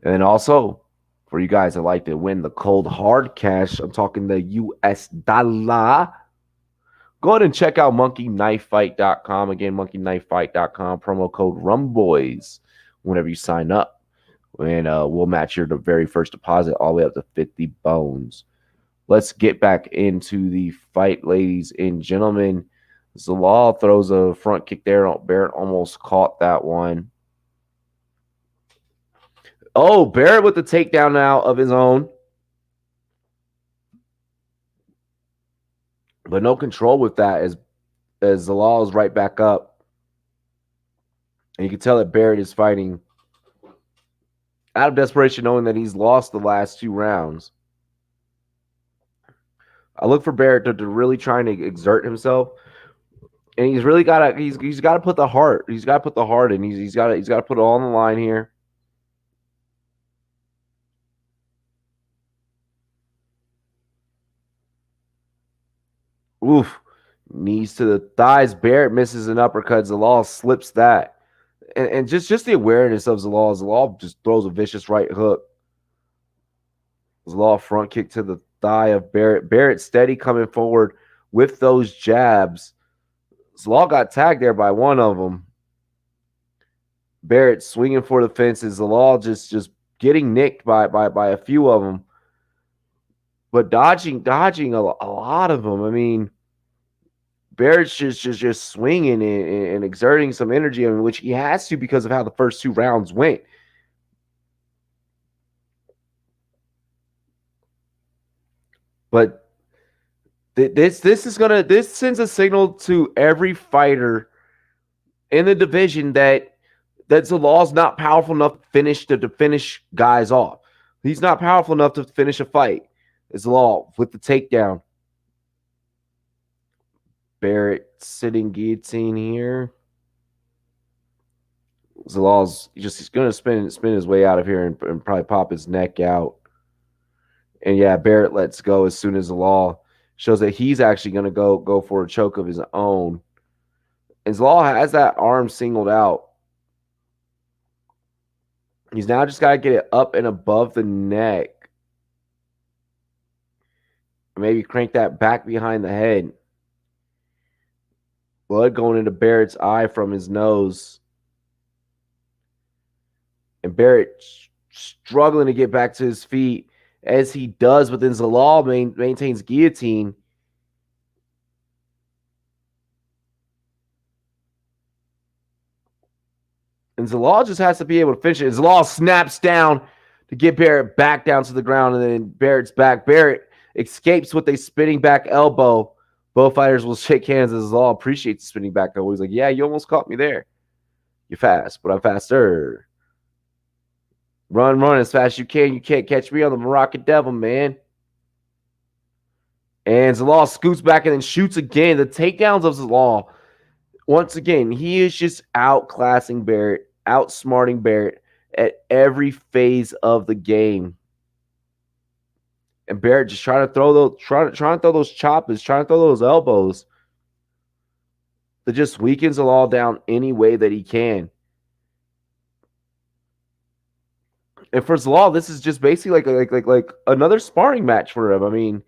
And then also, for you guys that like to win the cold hard cash, I'm talking the US dollar. Go ahead and check out monkeyknifefight.com. Again, monkeyknifefight.com. Promo code Rumboyz whenever you sign up. And we'll match your very first deposit all the way up to 50 bones. Let's get back into the fight, ladies and gentlemen. Zalal throws a front kick there. Barrett almost caught that one. Oh, Barrett with the takedown now of his own. But no control with that as Zalal is right back up. And you can tell that Barrett is fighting out of desperation, knowing that he's lost the last 2 rounds. I look for Barrett to really trying to exert himself. And he's really got to he's got to put the heart. He's got to put the heart in. He's got to put it all on the line here. Oof. Knees to the thighs. Barrett misses an uppercut. Zalal slips that. And just the awareness of Zalal. Zalal just throws a vicious right hook. Zalal front kick to the thigh of Barrett. Barrett steady coming forward with those jabs. Zalal got tagged there by one of them. Barrett swinging for the fences. Zalal just getting nicked by a few of them. But dodging a lot of them. I mean, Barrett's just swinging and exerting some energy, which he has to because of how the first 2 rounds went. But this sends a signal to every fighter in the division that Zalal's not powerful enough to finish guys off. He's not powerful enough to finish a fight. Zalal with the takedown. Barrett sitting guillotine here. Zalal's he's going to spin his way out of here and probably pop his neck out. And yeah, Barrett lets go as soon as Zalal shows that he's actually going to go for a choke of his own. And Zalal has that arm singled out. He's now just got to get it up and above the neck. Maybe crank that back behind the head. Blood going into Barrett's eye from his nose. And Barrett struggling to get back to his feet as he does, but then Zalal maintains guillotine. And Zalal just has to be able to finish it. Zalal snaps down to get Barrett back down to the ground, and then Barrett's back. Barrett escapes with a spinning back elbow. Both fighters will shake hands as Zalal appreciates the spinning back elbow. He's like, yeah, you almost caught me there. You're fast, but I'm faster. Run as fast as you can. You can't catch me on the Moroccan Devil, man. And Zalal scoots back and then shoots again. The takedowns of Zalal, once again, he is just outclassing Barrett, outsmarting Barrett at every phase of the game. And Barrett just trying to throw those choppers, trying to throw those elbows that just weakens Zalal down any way that he can. And for Zalal, this is just basically like another sparring match for him. I mean,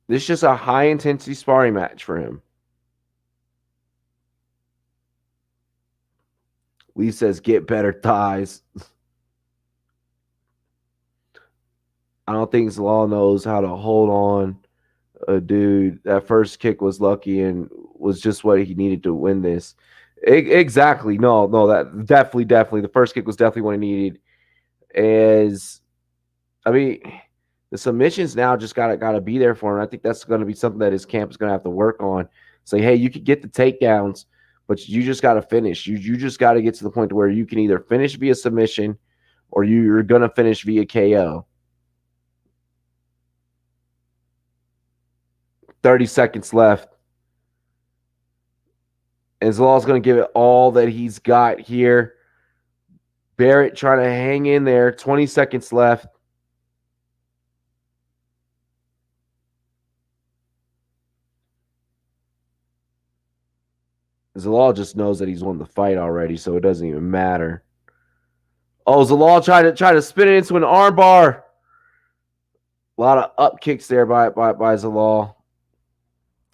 this is just a high intensity sparring match for him. Lee says, "Get better thighs." I don't think Zalal knows how to hold on. Dude, that first kick was lucky and was just what he needed to win this. Exactly. No, that definitely. The first kick was definitely what he needed. I mean, the submissions now just gotta be there for him. I think that's going to be something that his camp is going to have to work on. Say, hey, you could get the takedowns, but you just got to finish. You just got to get to the point where you can either finish via submission or you're going to finish via KO. 30 seconds left. And Zalal's going to give it all that he's got here. Barrett trying to hang in there. 20 seconds left. Zalal just knows that he's won the fight already, so it doesn't even matter. Oh, Zalal tried to spin it into an armbar. A lot of up kicks there by Zalal,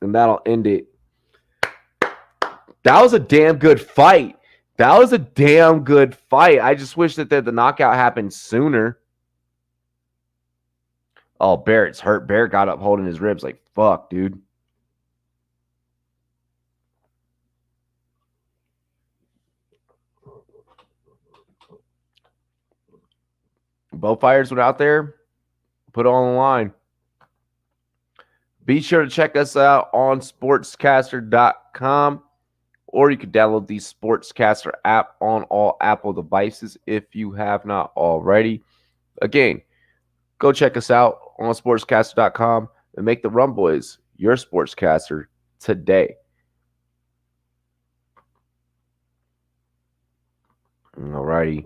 and that'll end it. That was a damn good fight. That was a damn good fight. I just wish that the knockout happened sooner. Oh, Barrett's hurt. Barrett got up holding his ribs like, fuck, dude. Both fighters went out there, put it on the line. Be sure to check us out on sportscaster.com, or you can download the Sportscaster app on all Apple devices if you have not already. Again, go check us out on sportscaster.com and make the Rumboyz your sportscaster today. Alrighty.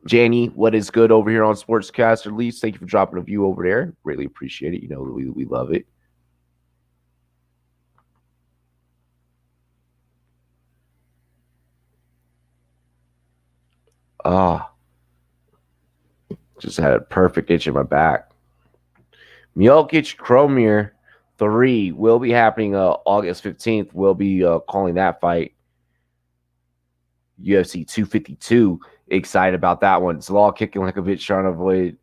Janie, what is good over here on Sportscaster Leafs? Thank you for dropping a view over there. Really appreciate it. You know, we love it. Just had a perfect itch in my back. Mjokic Kromir 3 will be happening August 15th. We'll be calling that fight. UFC 252. Excited about that one. Zalal kicking like a bitch, trying to avoid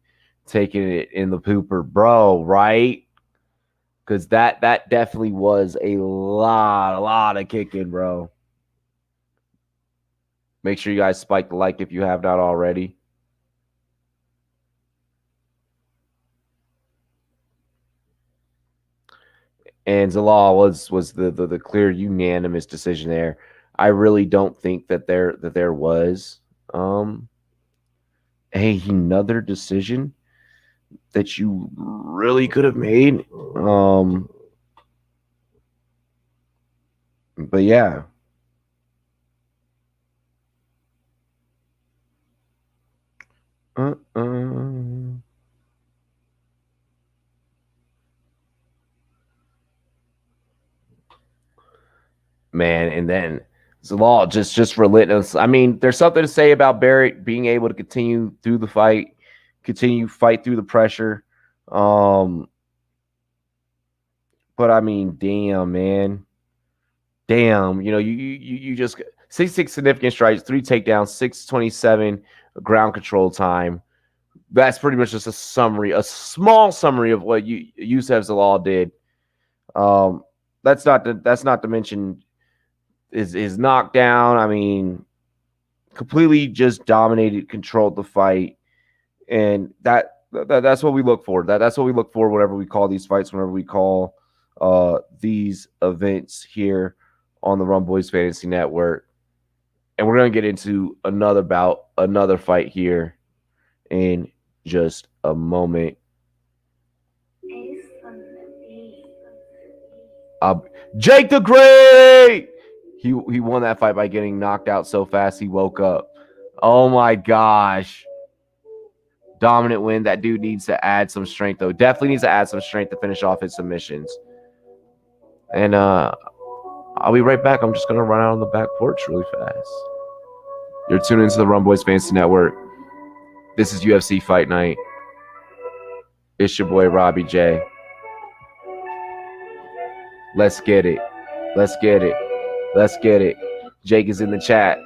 taking it in the pooper. Bro, right? Because that definitely was a lot of kicking, bro. Make sure you guys spike the like if you have not already. And Zalal was the clear unanimous decision there. I really don't think that there was another decision that you really could have made. But yeah. Man, and then Zalal just relentless. I mean, there's something to say about Barrett being able to continue through the fight, continue fight through the pressure. But I mean, damn, man. Damn, you know, you just 66 significant strikes, 3 takedowns, 627 ground control time. That's pretty much just a summary, a small summary of what Youssef Zalal did. That's not to mention his knockdown. I mean, completely just dominated, controlled the fight, and that's what we look for. That's what we look for whenever we call these fights, whenever we call these events here on the Rumboyz Fantasy Network. And we're gonna get into another fight here in just a moment. Jake the Great! He won that fight by getting knocked out so fast he woke up. Oh my gosh. Dominant win. That dude needs to add some strength, though. Definitely needs to add some strength to finish off his submissions. And I'll be right back. I'm just going to run out on the back porch really fast. You're tuned into the Rumboyz Fantasy Network. This is UFC Fight Night. It's your boy, Robbie J. Let's get it. Let's get it. Let's get it. Jake is in the chat.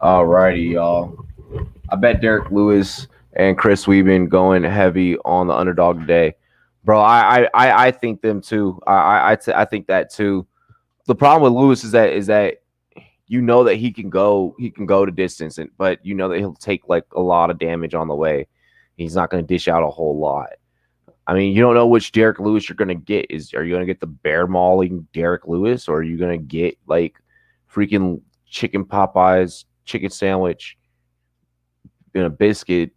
Alrighty, y'all. I bet Derek Lewis and Chris Weeben going heavy on the underdog today, bro. I think them too. I think that too. The problem with Lewis is that you know that he can go to distance, but you know that he'll take like a lot of damage on the way. He's not going to dish out a whole lot. I mean, you don't know which Derek Lewis you're going to get. Are you going to get the bear mauling Derek Lewis, or are you going to get like freaking chicken Popeyes chicken sandwich in a biscuit,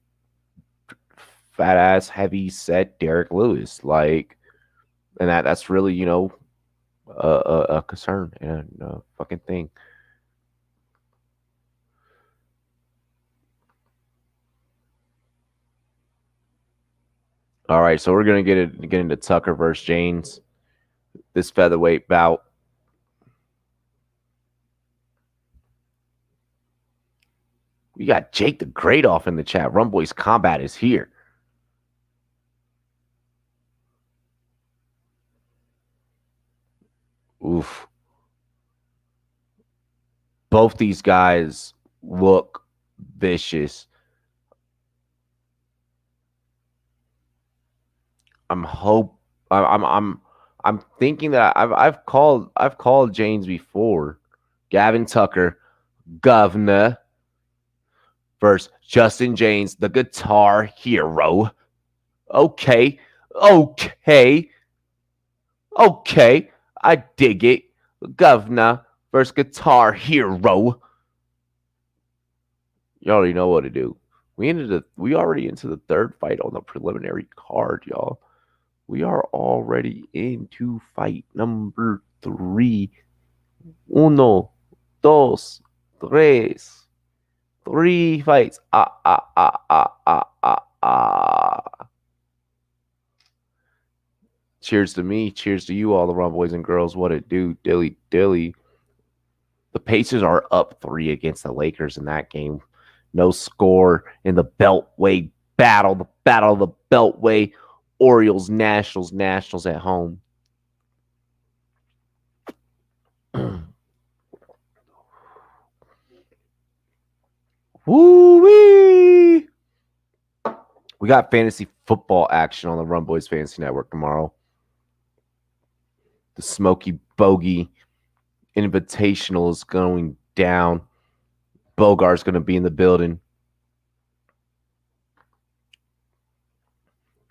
fat ass heavy set Derek Lewis? Like, and that's really a concern and a fucking thing. All right, so we're gonna get into Tucker versus James, this featherweight bout. We got Jake the Great off in the chat. Rumboyz Combat is here. Oof. Both these guys look vicious. I'm thinking that I've called James before. Gavin Tucker, Governor versus Justin James, the guitar hero. Okay. I dig it. Governor versus guitar hero. You already know what to do. We already into the third fight on the preliminary card, y'all. We are already into fight number 3. Uno, dos, tres. 3 fights. Cheers to me. Cheers to you, all the Rumboyz and girls. What it do? Dilly, dilly. The Pacers are up 3 against the Lakers in that game. No score in the Beltway battle. The battle of the Beltway. Orioles, Nationals at home. Woo-wee! We got fantasy football action on the Rumboyz Fantasy Network tomorrow. The Smoky Bogey Invitational is going down. Bogart's going to be in the building.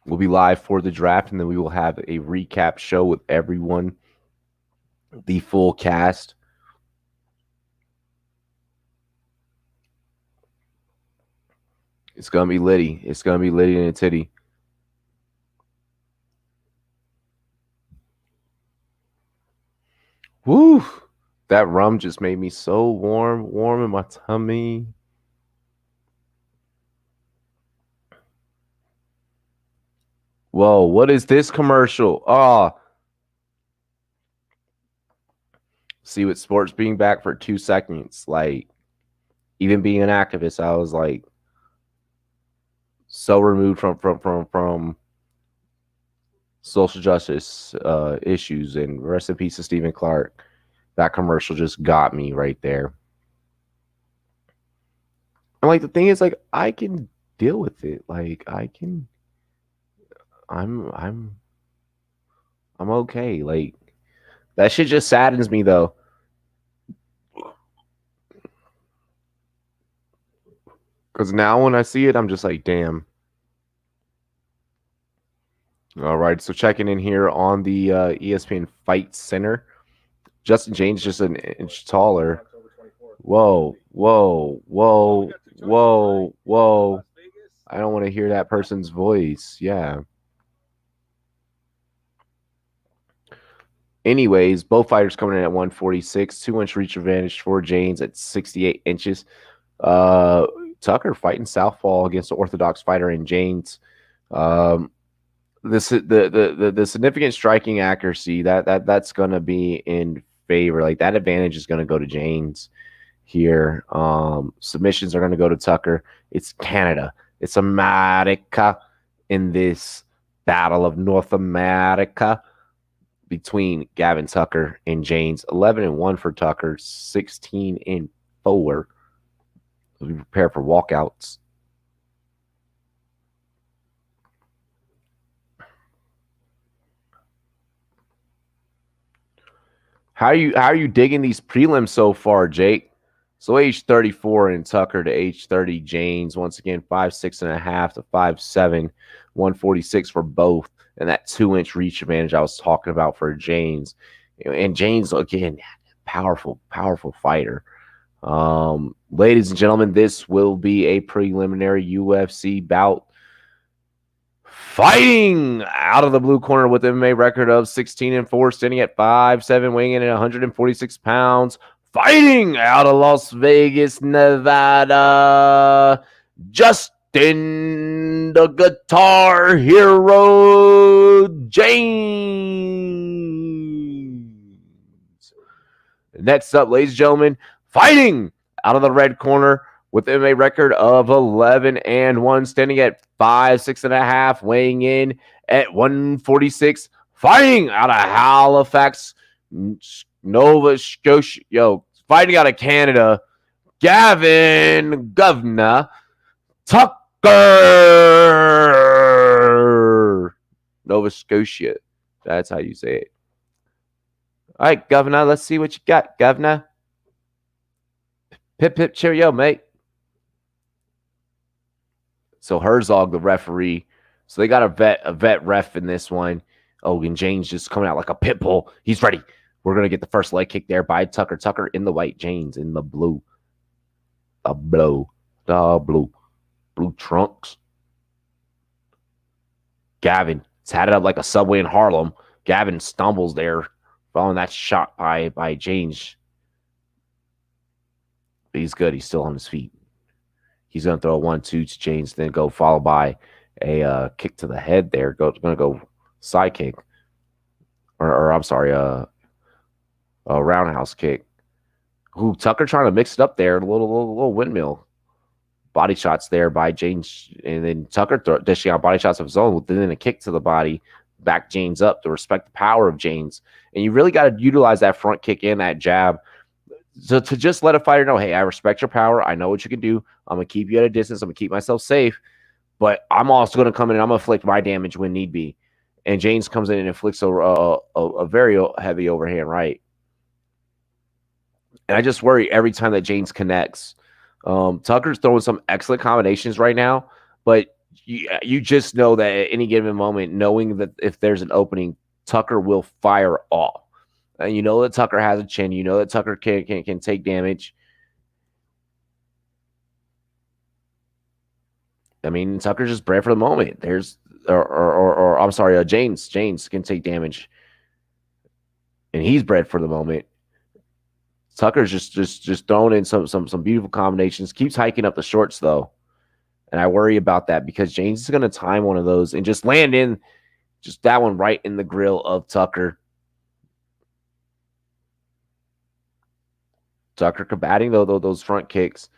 We'll be live for the draft, and then we will have a recap show with everyone, the full cast. It's going to be litty. It's going to be litty in a titty. Woo! That rum just made me so warm in my tummy. Whoa, what is this commercial? Oh, see, with sports being back for 2 seconds, like even being an activist, I was like so removed from social justice issues. And rest in peace to Stephen Clark. That commercial just got me right there. And like the thing is, like I can deal with it. Like I can, I'm okay. Like that shit just saddens me though. Because now when I see it, I'm just like, damn. All right, so checking in here on the ESPN Fight Center. Justin James just an inch taller. Whoa, whoa, whoa, whoa, whoa. I don't want to hear that person's voice. Yeah. Anyways, both fighters coming in at 146, 2-inch reach advantage for James at 68 inches. Tucker fighting southpaw against the orthodox fighter in James. The significant striking accuracy that's going to be in favor. Like that advantage is going to go to James here. Submissions are going to go to Tucker. It's Canada. It's America in this battle of North America between Gavin Tucker and James. 11-1 for Tucker, 16-4. We prepare for walkouts. How are you digging these prelims so far, Jake? So age 34 in Tucker to age 30 James. Once again, 5'6.5" to 5'7", 146 for both, and that 2-inch reach advantage I was talking about for James. And James again, powerful fighter. Ladies and gentlemen, this will be a preliminary UFC bout. Fighting out of the blue corner with an MMA record of 16-4, standing at 5'7", weighing in at 146 pounds. Fighting out of Las Vegas, Nevada, Justin the Guitar Hero James. Next up, ladies and gentlemen, fighting out of the red corner with a record of 11-1, standing at 5'6.5", weighing in at 146, fighting out of Halifax, Nova Scotia, fighting out of Canada, Gavin Governor Tucker, Nova Scotia. That's how you say it. All right, Governor, let's see what you got, Governor. Pip, pip, cheerio, mate. So Herzog, the referee. So they got a vet ref in this one. Oh, and James just coming out like a pit bull. He's ready. We're going to get the first leg kick there by Tucker. Tucker in the white, James in the blue. Blue trunks. Gavin, it's had it up like a subway in Harlem. Gavin stumbles there, following that shot by James. But he's good. He's still on his feet. He's going to throw a 1-2 to James, then go followed by a kick to the head there. Going to go side kick. Or I'm sorry, a roundhouse kick. Ooh, Tucker trying to mix it up there. A little windmill. Body shots there by James. And then Tucker dishing out body shots of his own. Then a kick to the body. Back James up to respect the power of James. And you really got to utilize that front kick and that jab. So to just let a fighter know, hey, I respect your power. I know what you can do. I'm going to keep you at a distance. I'm going to keep myself safe. But I'm also going to come in and I'm going to inflict my damage when need be. And James comes in and inflicts a very heavy overhand right. And I just worry every time that James connects. Tucker's throwing some excellent combinations right now. But you just know that at any given moment, knowing that if there's an opening, Tucker will fire off. And you know that Tucker has a chin. You know that Tucker can take damage. I mean, Tucker's just bred for the moment. There's, or I'm sorry, James can take damage, and he's bred for the moment. Tucker's just throwing in some beautiful combinations. Keeps hiking up the shorts though, and I worry about that because James is going to time one of those and just land in. Just that one right in the grill of Tucker. Tucker combating those front kicks.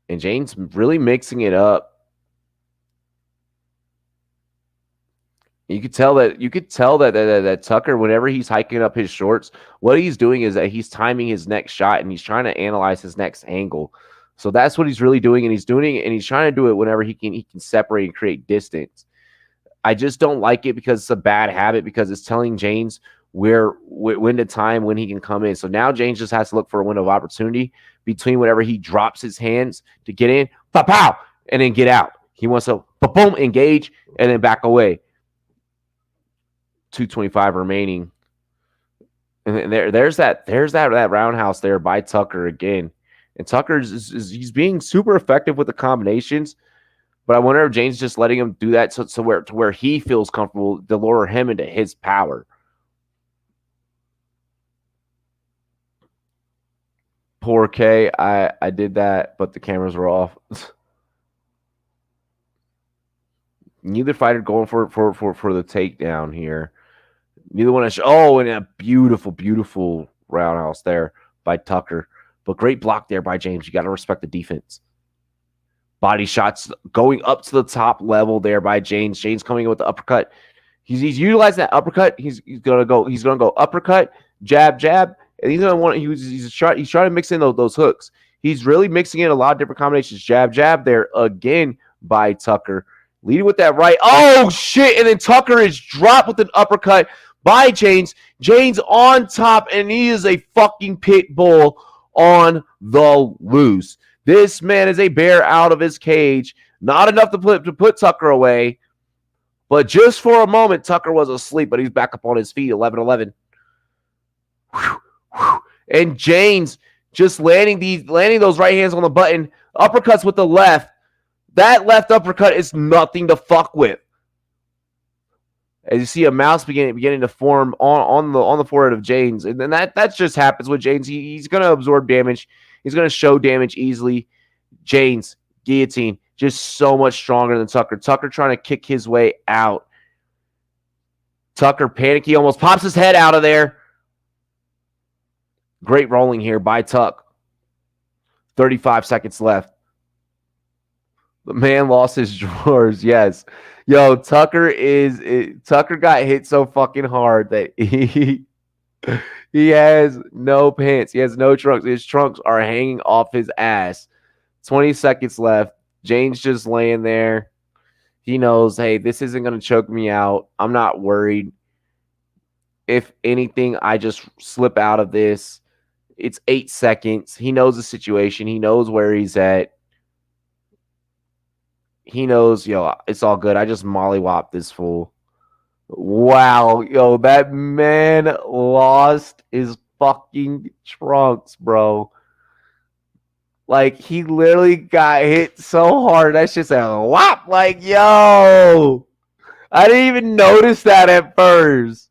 And James really mixing it up. You could tell that Tucker, whenever he's hiking up his shorts, what he's doing is that he's timing his next shot and he's trying to analyze his next angle. So that's what he's really doing, and he's doing it, and he's trying to do it whenever he can separate and create distance. I just don't like it because it's a bad habit, because it's telling James when to time when he can come in. So now James just has to look for a window of opportunity between whenever he drops his hands to get in, pow, and then get out. He wants to boom, engage, and then back away. 2:25 remaining. And there's that roundhouse there by Tucker again. And Tucker he's being super effective with the combinations. But I wonder if James is just letting him do that to where he feels comfortable to lure him into his power. Poor K. I did that, but the cameras were off. Neither fighter going for the takedown here. Neither one. And a beautiful roundhouse there by Tucker. But great block there by James. You got to respect the defense. Body shots going up to the top level there by James. James coming in with the uppercut. He's utilizing that uppercut. He's gonna go uppercut, jab, and he's gonna want. He's trying to mix in those hooks. He's really mixing in a lot of different combinations. Jab there again by Tucker. Leading with that right. Oh shit! And then Tucker is dropped with an uppercut by James. James on top, and he is a fucking pit bull on the loose. This man is a bear out of his cage. Not enough to put Tucker away. But just for a moment, Tucker was asleep, but he's back up on his feet, 11-11. And James just landing those right hands on the button. Uppercuts with the left. That left uppercut is nothing to fuck with. As you see a mouse beginning to form on the forehead of James. And then that just happens with James. He's going to absorb damage. He's going to show damage easily. James, guillotine, just so much stronger than Tucker. Tucker trying to kick his way out. Tucker panicky, almost pops his head out of there. Great rolling here by Tuck. 35 seconds left. The man lost his drawers, yes. Yo, Tucker got hit so fucking hard that he has no pants. He has no trunks. His trunks are hanging off his ass. 20 seconds left. James just laying there. He knows, hey, this isn't going to choke me out. I'm not worried. If anything, I just slip out of this. It's 8 seconds. He knows the situation. He knows where he's at. He knows, it's all good. I just mollywopped this fool. Wow, that man lost his fucking trunks, bro. Like, he literally got hit so hard. That's just a whop. Like, yo. I didn't even notice that at first.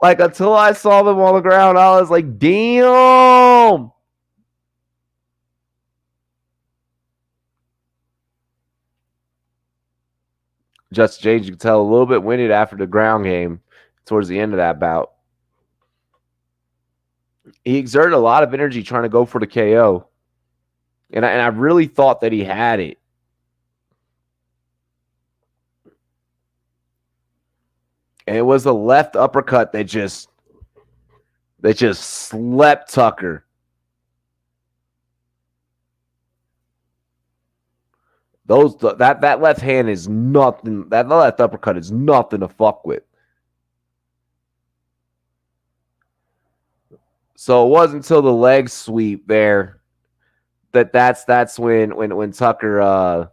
Like, until I saw them on the ground, I was like, damn. Just James, you can tell, a little bit winded after the ground game towards the end of that bout. He exerted a lot of energy trying to go for the KO. And I really thought that he had it. And it was the left uppercut that just slept Tucker. That left hand is nothing. That left uppercut is nothing to fuck with. So it wasn't until the leg sweep there that's when Tucker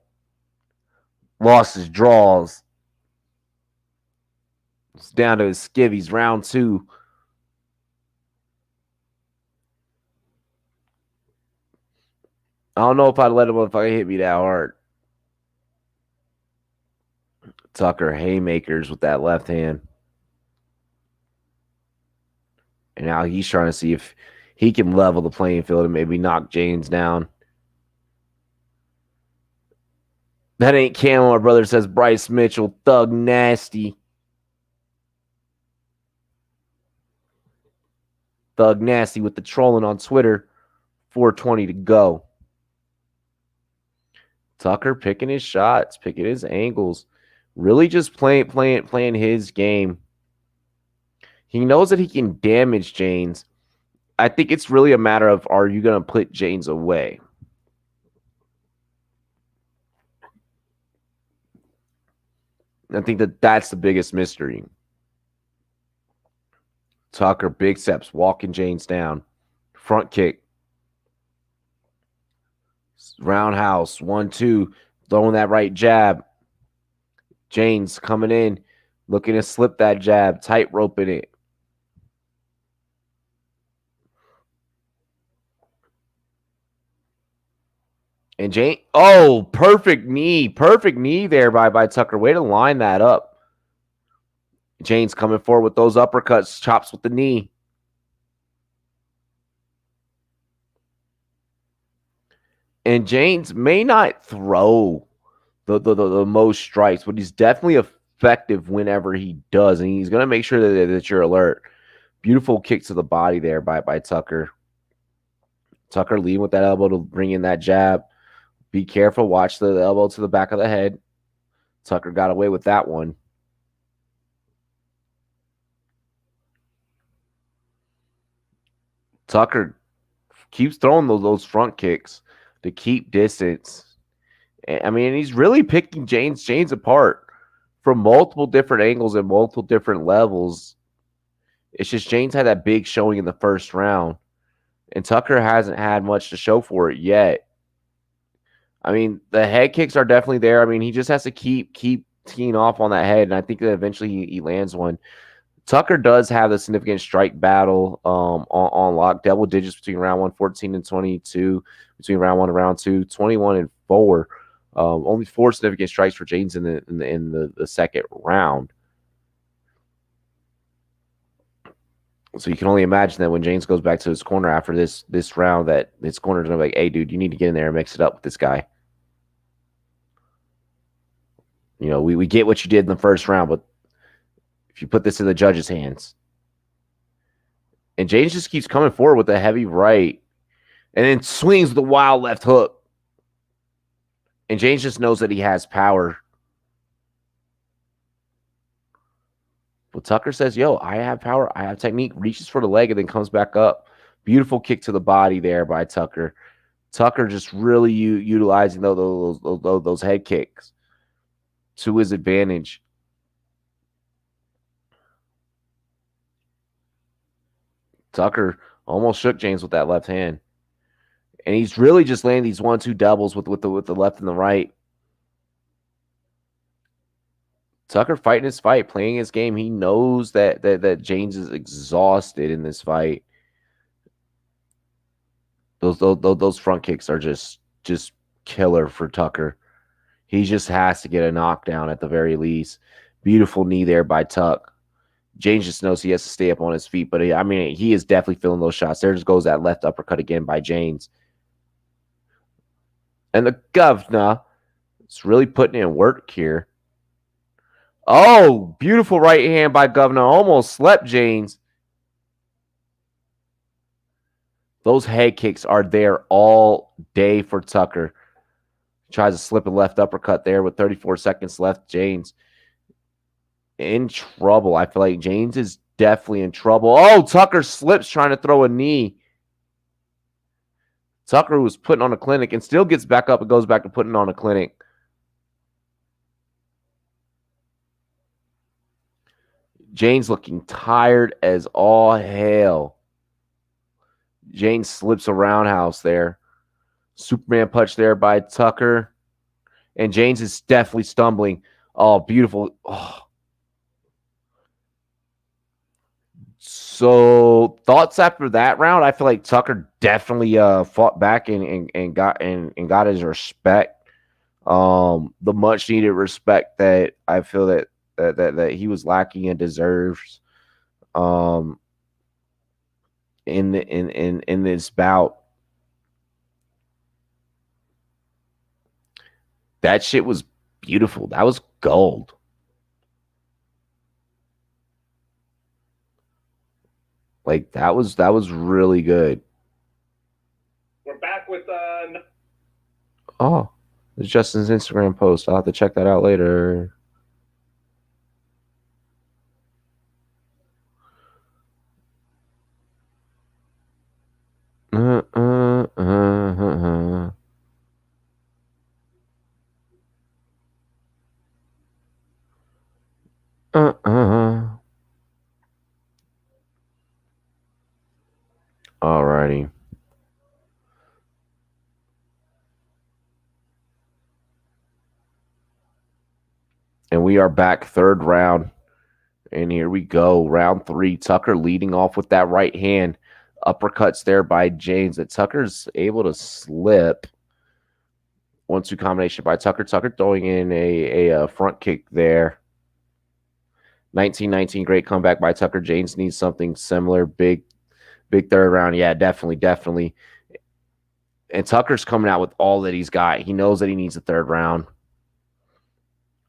lost his draws. It's down to his skivvies, round 2. I don't know if I'd let him motherfucker hit me that hard. Tucker haymakers with that left hand. And now he's trying to see if he can level the playing field and maybe knock James down. That ain't Camo, my brother, says Bryce Mitchell. Thug nasty. Thug nasty with the trolling on Twitter. 420 to go. Tucker picking his shots, picking his angles. Really just playing his game. He knows that he can damage James. I think it's really a matter of, are you going to put James away? I think that's the biggest mystery. Tucker, big steps, walking James down. Front kick. Roundhouse, 1-2. Throwing that right jab. James coming in, looking to slip that jab, tight roping it. And James, oh, perfect knee there by Tucker. Way to line that up. James coming forward with those uppercuts, chops with the knee. And James may not throw the most strikes, but he's definitely effective whenever he does, and he's going to make sure that you're alert. Beautiful kick to the body there by Tucker. Tucker leading with that elbow to bring in that jab. Be careful. Watch the elbow to the back of the head. Tucker got away with that one. Tucker keeps throwing those front kicks to keep distance. I mean, he's really picking James apart from multiple different angles and multiple different levels. It's just James had that big showing in the first round, and Tucker hasn't had much to show for it yet. I mean, the head kicks are definitely there. I mean, he just has to keep teeing off on that head, and I think that eventually he lands one. Tucker does have a significant strike battle on lock, double digits between round 1, 14 and 22, between round 1 and round 2, 21 and 4. Only 4 significant strikes for James in the second round. So you can only imagine that when James goes back to his corner after this round, that his corner's gonna be like, "Hey, dude, you need to get in there and mix it up with this guy." You know, we get what you did in the first round, but if you put this in the judges' hands. And James just keeps coming forward with a heavy right and then swings with a wild left hook. And James just knows that he has power. But Tucker says, yo, I have power. I have technique. Reaches for the leg and then comes back up. Beautiful kick to the body there by Tucker. Tucker just really utilizing those head kicks to his advantage. Tucker almost shook James with that left hand. And he's really just landing these 1-2 doubles with the left and the right. Tucker fighting his fight, playing his game. He knows that James is exhausted in this fight. Those front kicks are just killer for Tucker. He just has to get a knockdown at the very least. Beautiful knee there by Tuck. James just knows he has to stay up on his feet, but I mean, he is definitely feeling those shots. There just goes that left uppercut again by James. And the governor is really putting in work here. Oh, beautiful right hand by Governor. Almost slept James. Those head kicks are there all day for Tucker. Tries to slip a left uppercut there with 34 seconds left. James in trouble. I feel like James is definitely in trouble. Oh, Tucker slips trying to throw a knee. Tucker was putting on a clinic and still gets back up and goes back to putting on a clinic. James looking tired as all hell. James slips a roundhouse there. Superman punch there by Tucker. And James is definitely stumbling. Oh, beautiful. Oh. So thoughts after that round? I feel like Tucker definitely fought back and got his respect. The much needed respect that I feel that he was lacking and deserves in this bout. That shit was beautiful. That was gold. Like that was really good. We're back with Oh, it's Justin's Instagram post. I'll have to check that out later. Uh, uh, uh, uh, uh, uh. Alrighty. And we are back, third round. And here we go. Round 3. Tucker leading off with that right hand. Uppercuts there by James. That Tucker's able to slip. 1-2 combination by Tucker. Tucker throwing in a front kick there. 19-19. Great comeback by Tucker. James needs something similar. Big third round. Yeah, definitely. And Tucker's coming out with all that he's got. He knows that he needs a third round.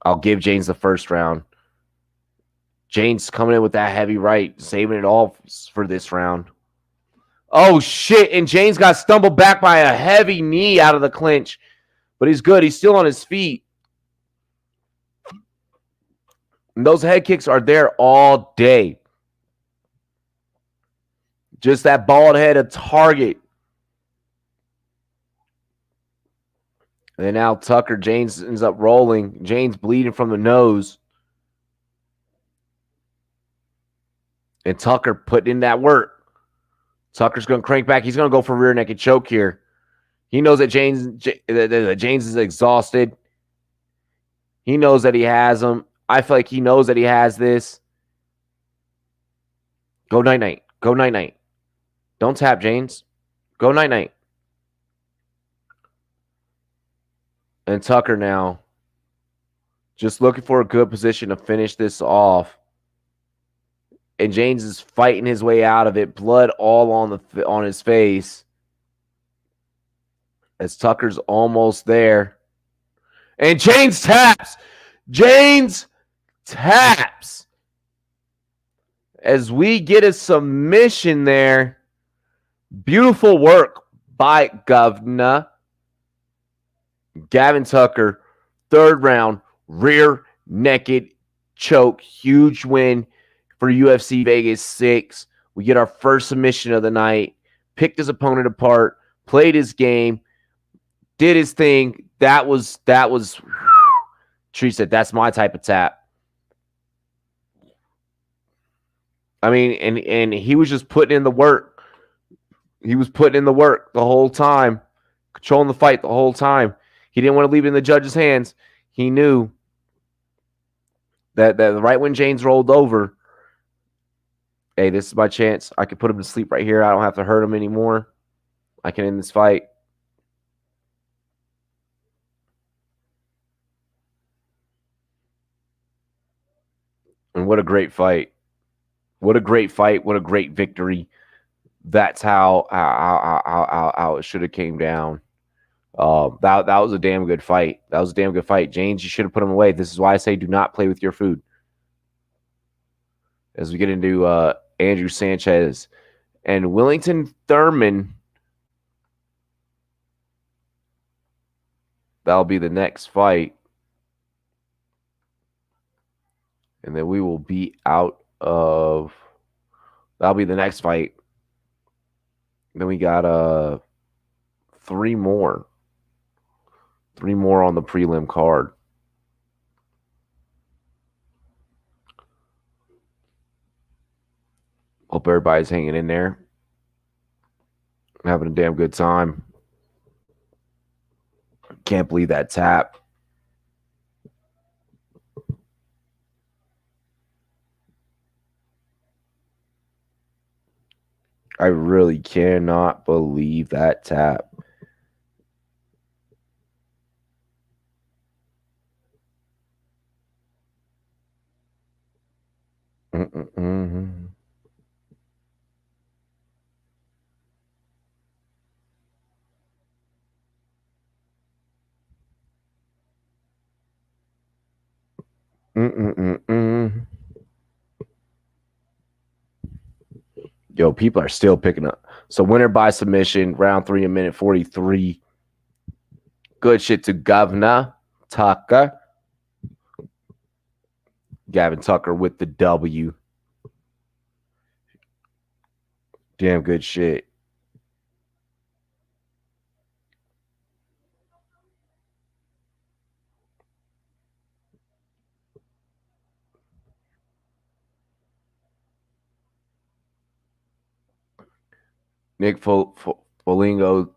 I'll give James the first round. James coming in with that heavy right, saving it all for this round. Oh, shit. And James got stumbled back by a heavy knee out of the clinch. But he's good. He's still on his feet. And those head kicks are there all day. Just that bald head, a target. And then now Tucker, James ends up rolling. James bleeding from the nose. And Tucker putting in that work. Tucker's going to crank back. He's going to go for rear naked choke here. He knows that James is exhausted. He knows that he has him. I feel like he knows that he has this. Go night-night. Go night-night. Don't tap, James. Go night-night. And Tucker now just looking for a good position to finish this off. And James is fighting his way out of it. Blood all on his face. As Tucker's almost there. And James taps. James taps. As we get a submission there. Beautiful work by Governor. Gavin Tucker, third round, rear naked choke. Huge win for UFC Vegas 6. We get our first submission of the night. Picked his opponent apart. Played his game. Did his thing. That was Tree said, that's my type of tap. I mean, and he was just putting in the work. He was putting in the work the whole time. Controlling the fight the whole time. He didn't want to leave it in the judge's hands. He knew that right when James rolled over, hey, this is my chance. I can put him to sleep right here. I don't have to hurt him anymore. I can end this fight. And what a great fight. What a great fight. What a great victory. That's how it should have came down. That was a damn good fight. That was a damn good fight. James, you should have put him away. This is why I say do not play with your food. As we get into Andrew Sanchez and Willington Thurman. That'll be the next fight. And then we will be out of... That'll be the next fight. Then we got three more. 3 more on the prelim card. Hope everybody's hanging in there. Having a damn good time. Can't believe that tap. I really cannot believe that tap. Mm-mm-mm-mm. Yo, people are still picking up. So winner by submission, round 3, a minute 43. Good shit to Governor Tucker. Gavin Tucker with the W. Damn good shit. Nick Foligno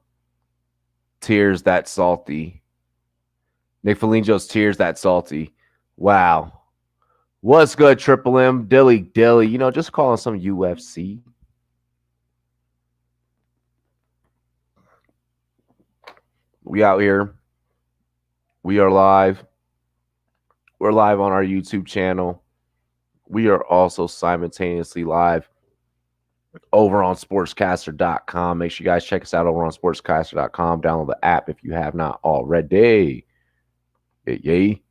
tears that salty. Nick Foligno's tears that salty. Wow. What's good, Triple M? Dilly Dilly. You know, just calling some UFC. We out here. We are live. We're live on our YouTube channel. We are also simultaneously live over on sportscaster.com. Make sure you guys check us out over on sportscaster.com. Download the app if you have not already. Yay.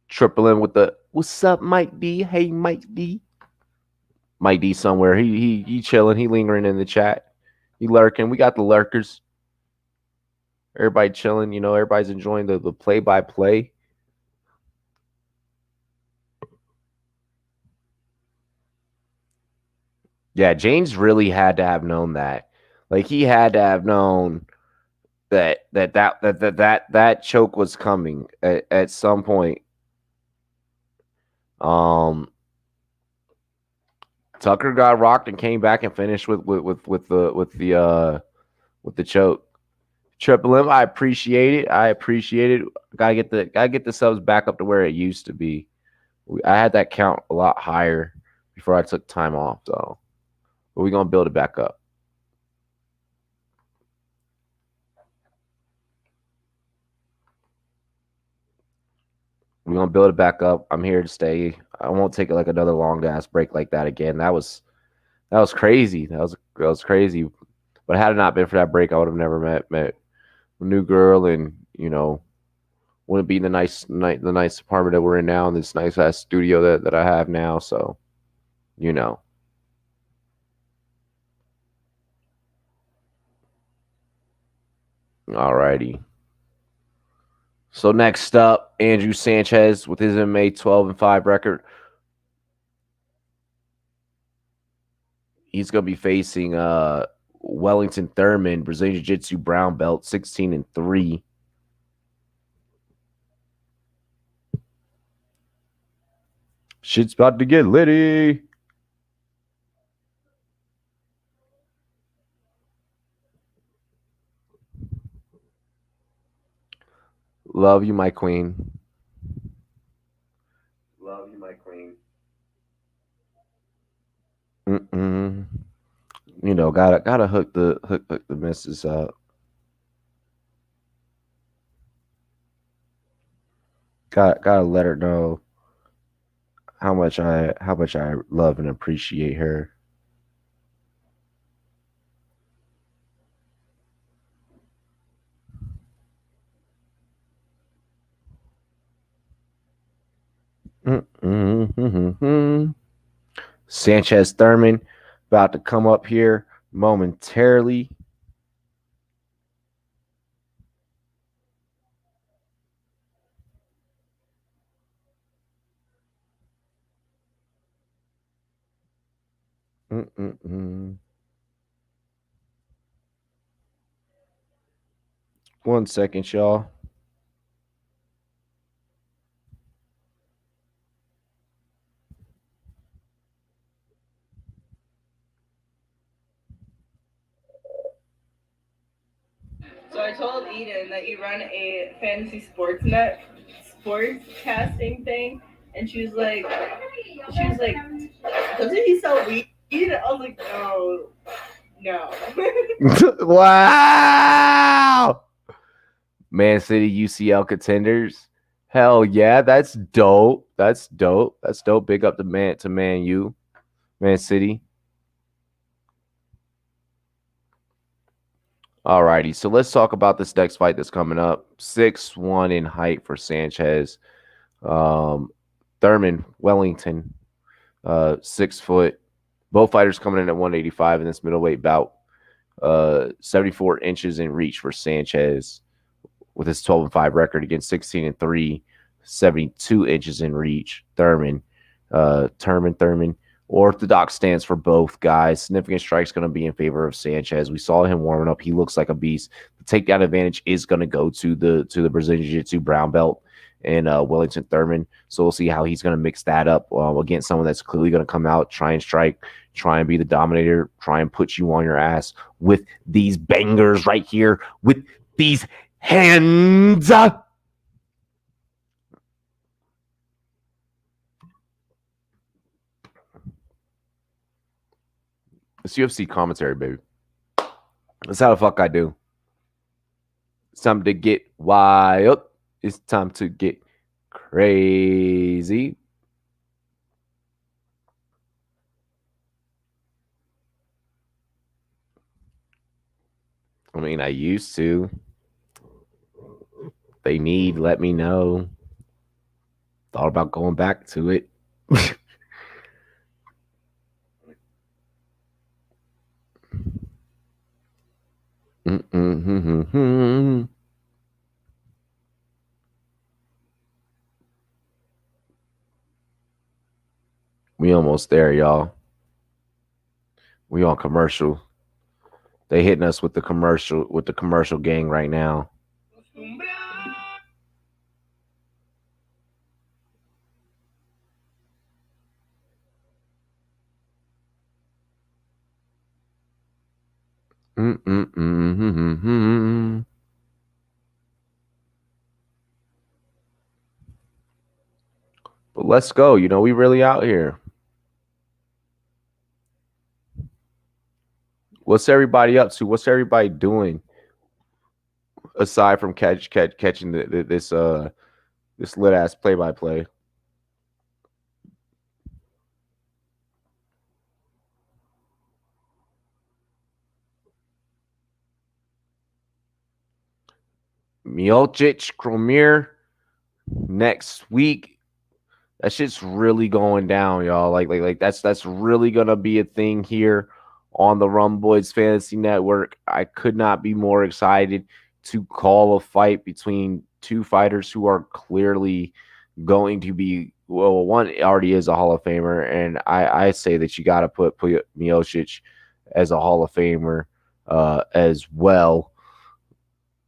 Triple M with the what's up, Mike D? Hey, Mike D. Mike D somewhere. He chilling. He lingering in the chat. He lurking. We got the lurkers. Everybody chilling. You know, everybody's enjoying the play-by-play. Yeah, James really had to have known that. Like he had to have known that choke was coming at some point. Tucker got rocked and came back and finished with the choke. Triple M, I appreciate it. Gotta get the subs back up to where it used to be. I had that count a lot higher before I took time off, so but we're gonna build it back up. We're gonna build it back up. I'm here to stay. I won't take like another long ass break like that again. That was crazy. That was crazy. But had it not been for that break, I would have never met a new girl, and you know, wouldn't be in the nice apartment that we're in now, and this nice ass studio that I have now. So, you know. Alrighty. So next up, Andrew Sanchez with his MMA 12-5 record. He's gonna be facing Wellington Thurman, Brazilian Jiu-Jitsu brown belt, 16-3. Shit's about to get litty. Love you, my queen. Love you, my queen. You know, gotta hook the missus up. Gotta let her know how much I love and appreciate her. Sanchez Thurman about to come up here momentarily. One second, y'all. So I told Eden that you run a fantasy sports casting thing, and she was like, doesn't he sell weed? I was like, no. Wow. Man City UCL contenders. Hell yeah, that's dope. That's dope. Big up to Man U. Man City. Alrighty, so let's talk about this next fight that's coming up. 6'1" in height for Sanchez. Thurman, Wellington, 6 foot. Both fighters coming in at 185 in this middleweight bout. 74 inches in reach for Sanchez with his 12-5 record against 16-3. 72 inches in reach. Thurman. Orthodox stance for both guys. Significant strikes going to be in favor of Sanchez. We saw him warming up. He looks like a beast. The takedown advantage is going to go to the Brazilian Jiu-Jitsu brown belt and Wellington Thurman. So we'll see how he's going to mix that up against someone that's clearly going to come out, try and strike, try and be the dominator, try and put you on your ass with these bangers right here, with these hands. It's UFC commentary, baby. That's how the fuck I do. It's time to get wild. It's time to get crazy. I mean, I used to. If they need, let me know. Thought about going back to it. We almost there, y'all. We on commercial. They hitting us with the commercial gang right now. But let's go. You know, we really out here. What's everybody up to? What's everybody doing aside from catching this lit ass play-by-play? Miocic, Cromir next week. That shit's really going down, y'all. Like that's really gonna be a thing here on the Rumboyz Fantasy Network. I could not be more excited to call a fight between two fighters who are clearly going to be, well, one already is a Hall of Famer, and I say that you got to put Miocic as a Hall of Famer as well.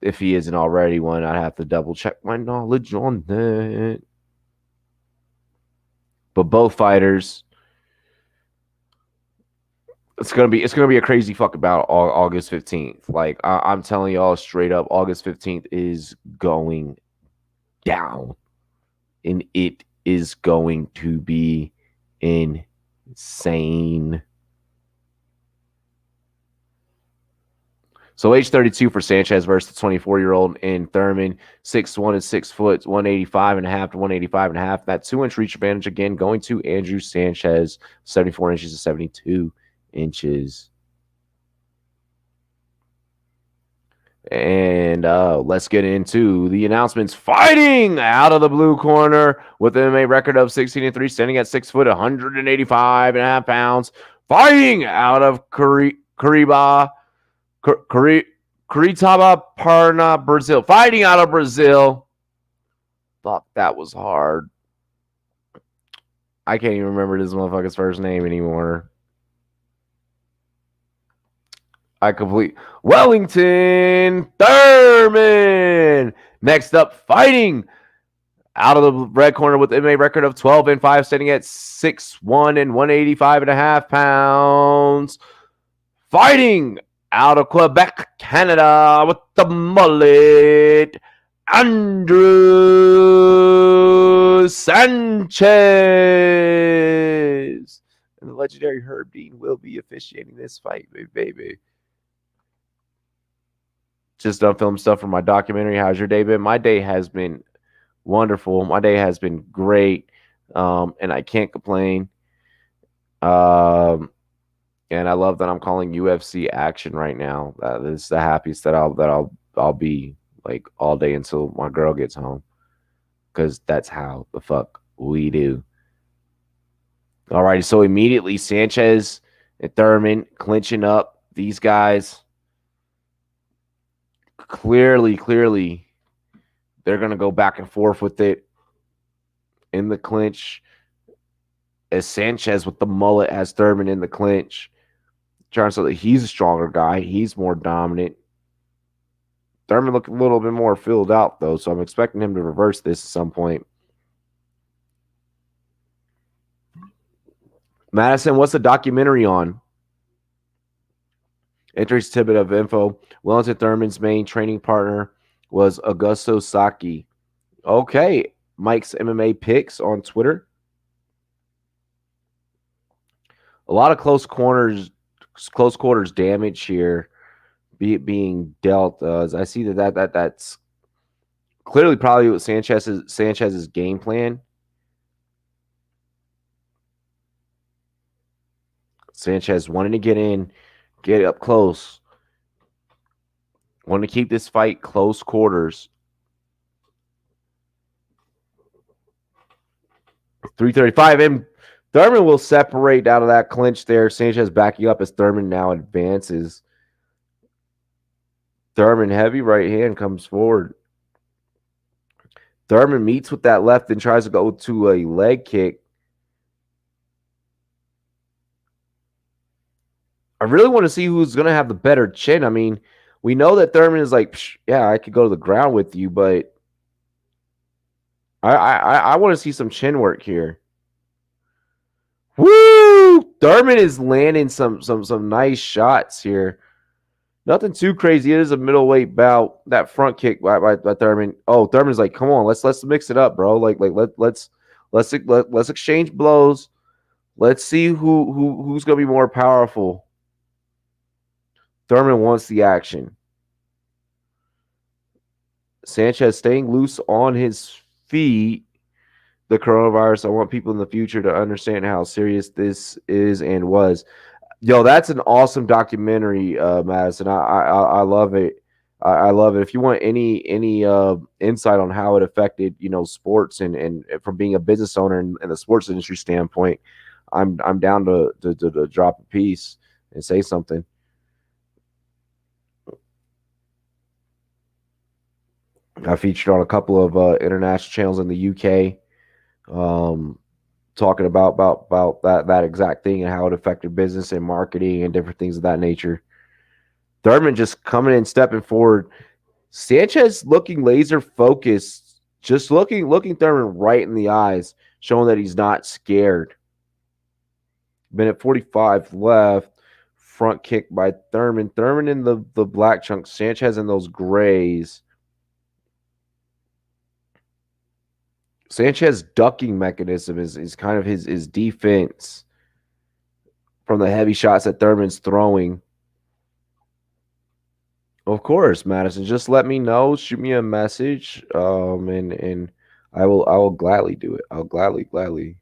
If he isn't already one, I'd have to double check my knowledge on that. But both fighters, it's gonna be a crazy fuck about August 15th. Like I'm telling y'all straight up, August 15th is going down, and it is going to be insane. So age 32 for Sanchez versus the 24-year-old in Thurman, 6'1" and 6 foot, 185.5 to 185.5. That 2-inch reach advantage again going to Andrew Sanchez, 74 inches to 72 inches. And let's get into the announcements. Fighting out of the blue corner with an MMA record of 16-3, standing at 6 foot, 185.5 pounds. Fighting out of Curitiba, Parna, Brazil. Fighting out of Brazil. Fuck, that was hard. I can't even remember this motherfucker's first name anymore. Wellington Thurman. Next up, fighting out of the red corner with an MMA record of 12-5, standing at 6'1" and 185.5 pounds. Fighting out of Quebec, Canada, with the mullet, Andrew Sanchez. And the legendary Herb Dean will be officiating this fight, baby. Just done film stuff for my documentary. How's your day been? My day has been wonderful. My day has been great, and I can't complain. And I love that I'm calling UFC action right now. This is the happiest that I'll be like all day until my girl gets home, because that's how the fuck we do. All right, so immediately Sanchez and Thurman clinching up. These guys clearly they're gonna go back and forth with it in the clinch. As Sanchez with the mullet has Thurman in the clinch, trying to show that he's a stronger guy. He's more dominant. Thurman looked a little bit more filled out, though, so I'm expecting him to reverse this at some point. Madison, what's the documentary on? Entries tidbit of info. Wellington Thurman's main training partner was Augusto Saki. Okay. Mike's MMA picks on Twitter. A lot of close quarters damage here being dealt. I see that's clearly probably what Sanchez's game plan. Sanchez wanting to get in, get up close, wanting to keep this fight close quarters. 335, and Thurman will separate out of that clinch there. Sanchez backing up as Thurman now advances. Thurman, heavy right hand, comes forward. Thurman meets with that left and tries to go to a leg kick. I really want to see who's going to have the better chin. I mean, we know that Thurman is like, yeah, I could go to the ground with you, but I want to see some chin work here. Woo! Thurman is landing some nice shots here. Nothing too crazy. It is a middleweight bout. That front kick by Thurman. Oh, Thurman's like, come on, let's mix it up, bro. Let's exchange blows. Let's see who's gonna be more powerful. Thurman wants the action. Sanchez staying loose on his feet. The coronavirus. I want people in the future to understand how serious this is and was. Yo, that's an awesome documentary, Madison. I love it. I love it. If you want any insight on how it affected, sports and from being a business owner and the sports industry standpoint, I'm down to drop a piece and say something. I featured on a couple of international channels in the UK, talking about that exact thing and how it affected business and marketing and different things of that nature. Thurman just coming in, stepping forward. Sanchez looking laser focused, just looking Thurman right in the eyes, showing that he's not scared. Minute 45 left. Front kick by Thurman. Thurman in the black chunks. Sanchez in those grays. Sanchez ducking mechanism is kind of his defense from the heavy shots that Thurman's throwing. Of course, Madison. Just let me know. Shoot me a message. And I will gladly do it. I'll gladly.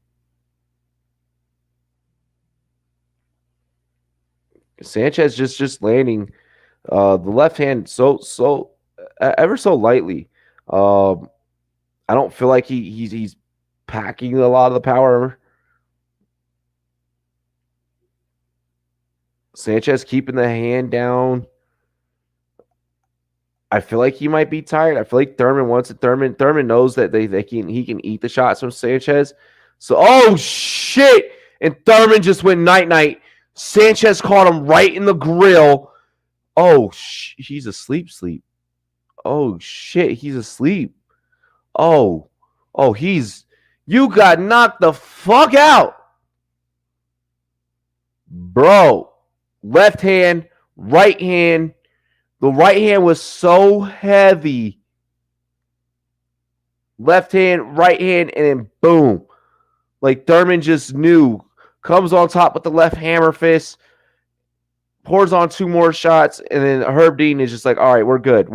Sanchez just landing the left hand so ever so lightly. I don't feel like he's packing a lot of the power. Sanchez keeping the hand down. I feel like he might be tired. I feel like Thurman wants it. Thurman knows that he can eat the shots from Sanchez. So, oh shit! And Thurman just went night. Sanchez caught him right in the grill. Oh, he's asleep. Oh shit, he's asleep. Oh, you got knocked the fuck out. Bro, left hand, right hand. The right hand was so heavy. Left hand, right hand, and then boom. Like Thurman just knew. Comes on top with the left hammer fist. Pours on two more shots. And then Herb Dean is just like, all right, we're good.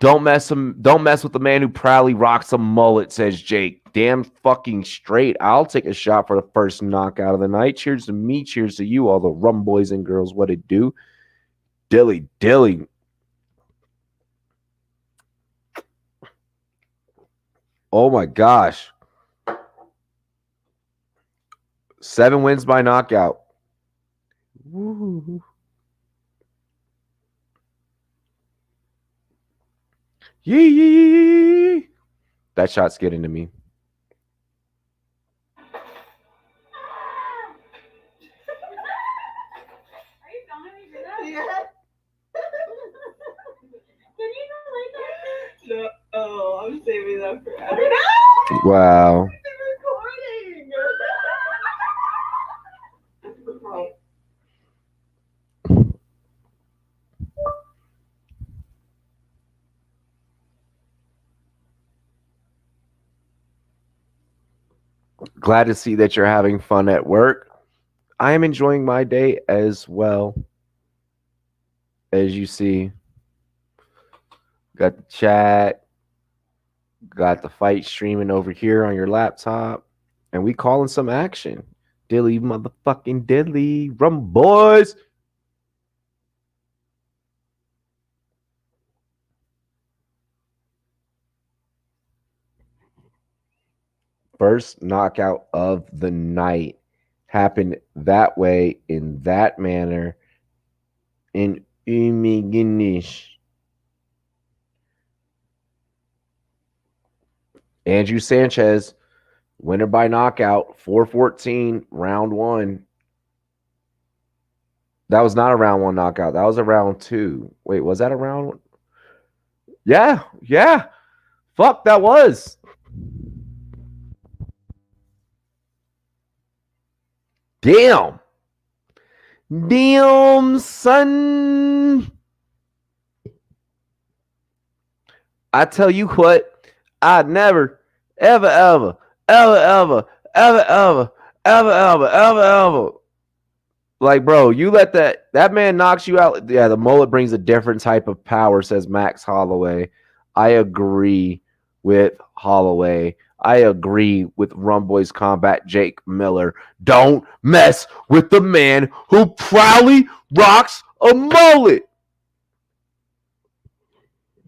Don't mess with the man who proudly rocks a mullet, says Jake. Damn fucking straight. I'll take a shot for the first knockout of the night. Cheers to me. Cheers to you, all the Rumboyz and girls. What it do? Dilly. Oh my gosh. 7 wins by knockout. Woo. Yee. That shot's getting to me. Are you filming me for that? Yeah. Can you not like that? No. Oh, I'm saving that forever. Wow. Recording. Glad to see that you're having fun at work. I am enjoying my day as well. As you see, got the chat, got the fight streaming over here on your laptop, and we calling some action. Dilly motherfucking Dilly. Rumboyz. First knockout of the night happened that way, in that manner, in Umiginish. Andrew Sanchez, winner by knockout, 4-14, round 1. That was not a round 1 knockout. That was a round 2. Wait, was that a round 1? Yeah. Fuck, that was. Damn, son. I tell you what, I'd never, ever. Like, bro, you let that man knocks you out. Yeah, the mullet brings a different type of power, says Max Holloway. I agree with Holloway. I agree with Rumboyz Combat Jake Miller. Don't mess with the man who proudly rocks a mullet.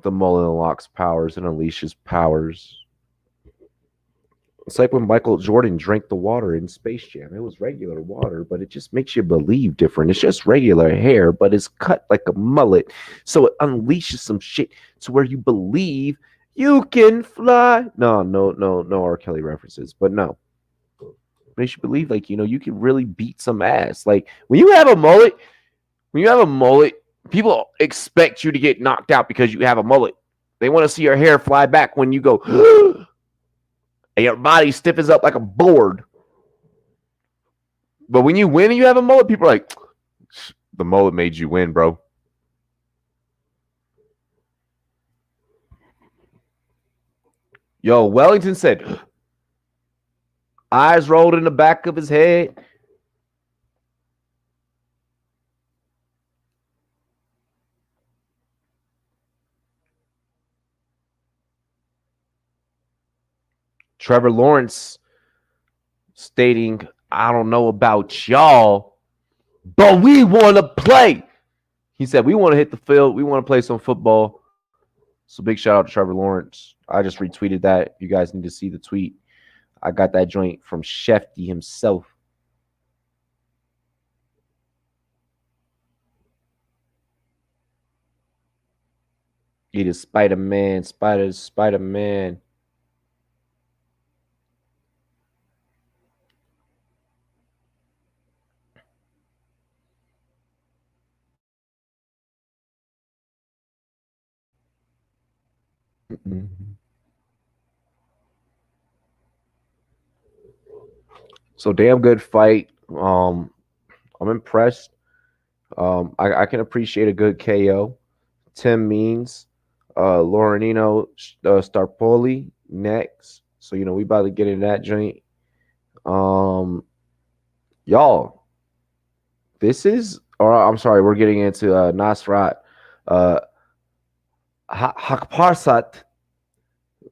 The mullet unlocks powers and unleashes powers. It's like when Michael Jordan drank the water in Space Jam. It was regular water, but it just makes you believe different. It's just regular hair, but it's cut like a mullet. So it unleashes some shit to where you believe you can fly. No R. Kelly references, but no. It makes you believe, like, you can really beat some ass. Like, when you have a mullet, people expect you to get knocked out because you have a mullet. They want to see your hair fly back when you go and your body stiffens up like a board. But when you win and you have a mullet, people are like, the mullet made you win, bro. Yo, Wellington said, eyes rolled in the back of his head. Trevor Lawrence stating, I don't know about y'all, but we want to play. He said, we want to hit the field. We want to play some football. So big shout out to Trevor Lawrence. I just retweeted that. You guys need to see the tweet. I got that joint from Shefty himself. It is Spider-Man. Spider-Man. So damn good fight. I'm impressed. I can appreciate a good KO. Tim Means, Laurenino Starpoli next. So we about to get in that joint. Y'all, this is, or I'm sorry, we're getting into Nasrat Hakparsat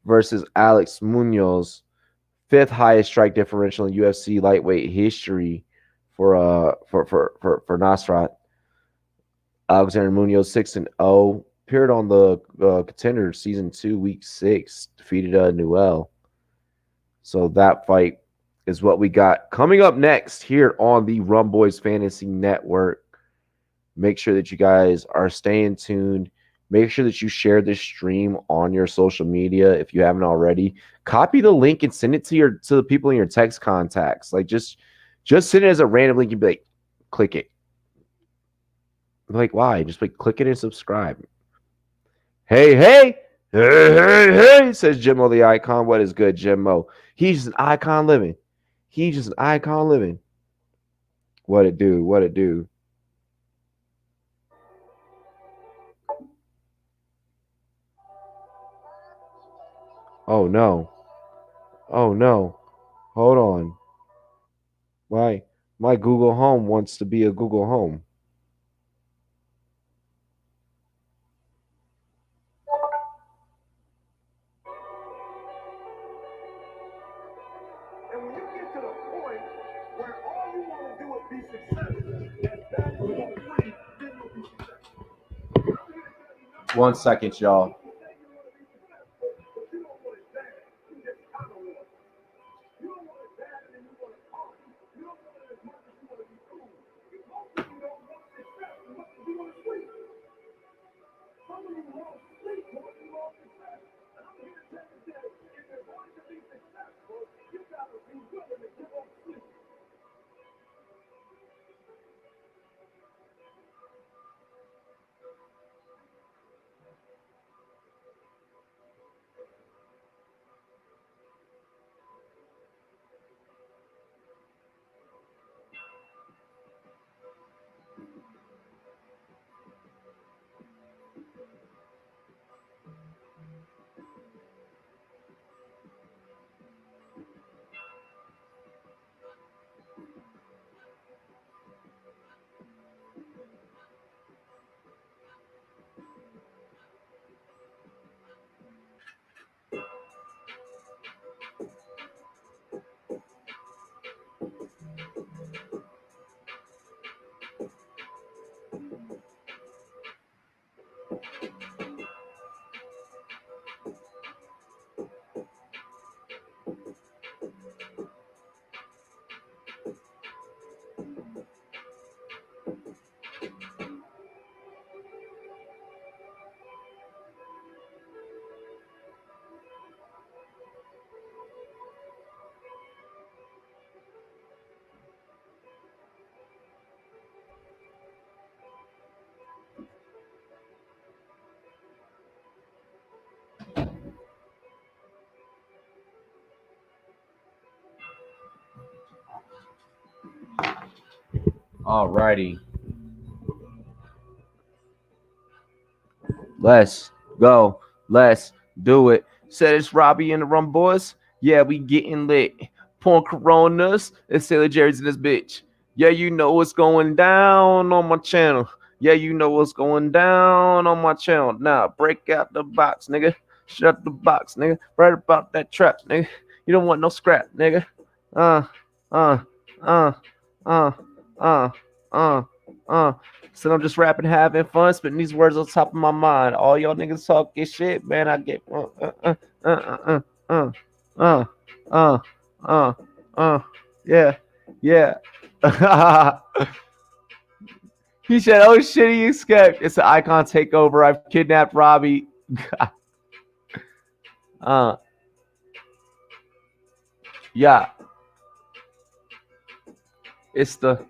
versus Alex Munoz, fifth highest strike differential in UFC lightweight history for Nasrat. Alexander Munoz 6-0, appeared on the Contender season 2, week 6, defeated Newell. So that fight is what we got coming up next here on the Rumboyz Fantasy Network. Make sure that you guys are staying tuned. Make sure that you share this stream on your social media if you haven't already. Copy the link and send it to the people in your text contacts. Like just send it as a random link and be like, click it. Like, why? Just like click it and subscribe. Hey, says Jimmo the icon. What is good, Jimmo? He's just an icon living. He's just an icon living. What it do? What it do? Oh no. Oh no. Hold on. Why? My Google Home wants to be a Google Home. And when you get to the point where all you want to do is be successful, and that's complete, then you'll be successful. 1 second, y'all. Alrighty. Let's go. Let's do it. Said it's Robbie and the Rumboyz. Yeah, we getting lit. Pouring Coronas and Sailor Jerry's in this bitch. Yeah, you know what's going down on my channel. Yeah, you know what's going down on my channel. Now, break out the box, nigga. Shut the box, nigga. Right about that trap, nigga. You don't want no scrap, nigga. Uh, uh, uh, uh, uh, uh. So I'm just rapping, having fun, spitting these words on top of my mind. All y'all niggas talking shit, man. I get yeah. He said, "Oh shit, he escaped. It's an icon takeover. I've kidnapped Robbie." Yeah. It's the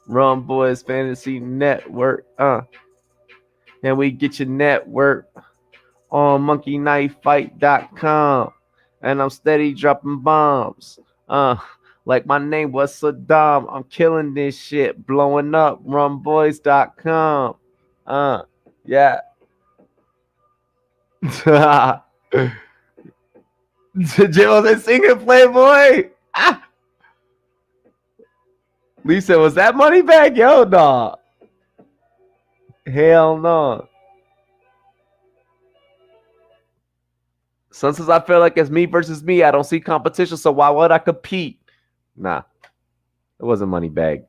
Rumboyz Fantasy Network. And we get your network on monkeyknifefight.com. And I'm steady dropping bombs. Like my name was Saddam. I'm killing this shit. Blowing up rumboys.com. Yeah. Jim was singing Playboy. Lisa, was that money back? Yo, dog. Hell no. Since I feel like it's me versus me, I don't see competition, so why would I compete? Nah, it wasn't money bag.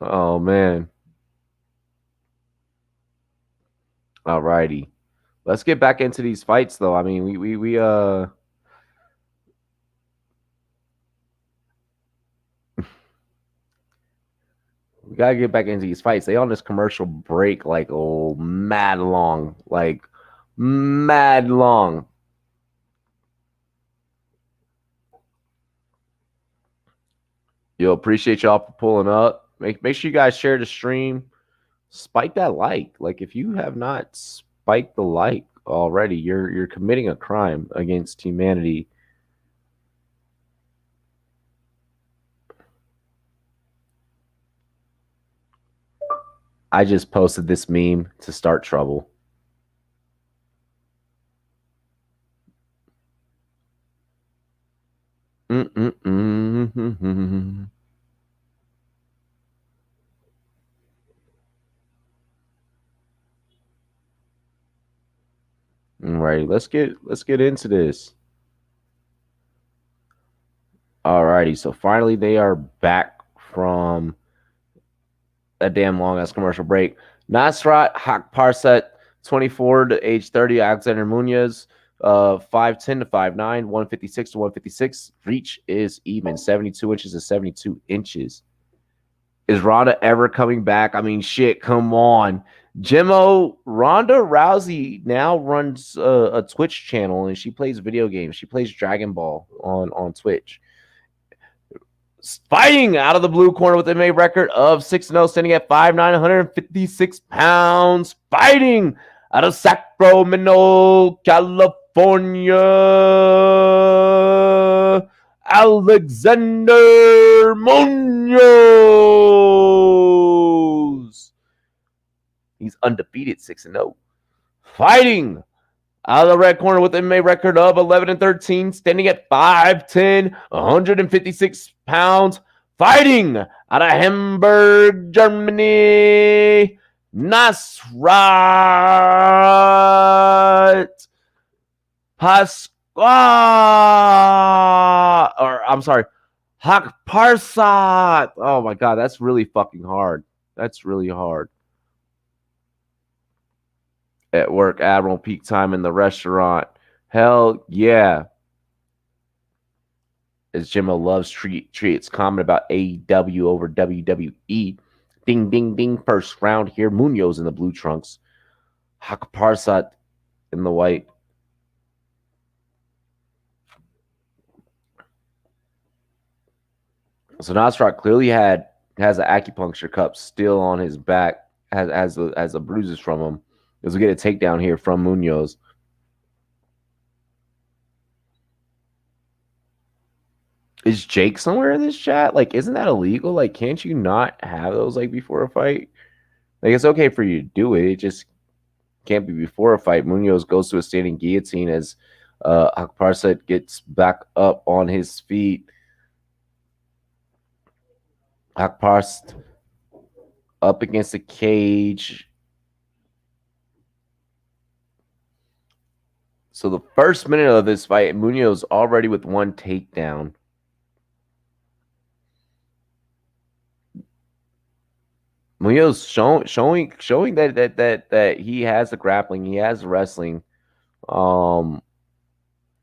Oh man. Alrighty. Let's get back into these fights though. I mean, we we gotta get back into these fights. They on this commercial break like oh mad long. Like mad long. Yo, appreciate y'all for pulling up. Make sure you guys share the stream. Spike that like. Like if you have not spiked the like already, you're committing a crime against humanity. I just posted this meme to start trouble. Mm-mm-mm. All right, let's get into this. Alrighty, so finally they are back from a damn long ass commercial break. Nasrat Hakparsat, 24 to age 30, Alexander Munoz, 5'10 to 5'9, 156 to 156. Reach is even, 72 inches to 72 inches. Is Ronda ever coming back? I mean, shit, come on. Jimmo, Ronda Rousey now runs a Twitch channel and she plays video games. She plays Dragon Ball on Twitch. Fighting out of the blue corner with a MMA record of 6-0, standing at 5'9", 156 pounds. Fighting out of Sacramento, California, Alexander Munoz. He's undefeated, 6-0. Fighting out of the red corner with an MMA record of 11-13, standing at 5'10", 156 pounds. Fighting out of Hamburg, Germany, Nasrat Hakparsat. Oh my god, that's really fucking hard. That's really hard. At work, Admiral peak time in the restaurant. Hell yeah. As Jimmo loves treats, comment about AEW over WWE. Ding, ding, ding. First round here. Munoz in the blue trunks. Hakparsat in the white. So Nasrat clearly has an acupuncture cup still on his back, has the bruises from him. As we get a takedown here from Munoz. Is Jake somewhere in this chat? Like, isn't that illegal? Like, can't you not have those like before a fight? Like, it's okay for you to do it. It just can't be before a fight. Munoz goes to a standing guillotine as Hakparsat gets back up on his feet. Hakparsat up against the cage. So the first minute of this fight, Munoz already with one takedown. Munoz showing that he has the grappling, he has the wrestling.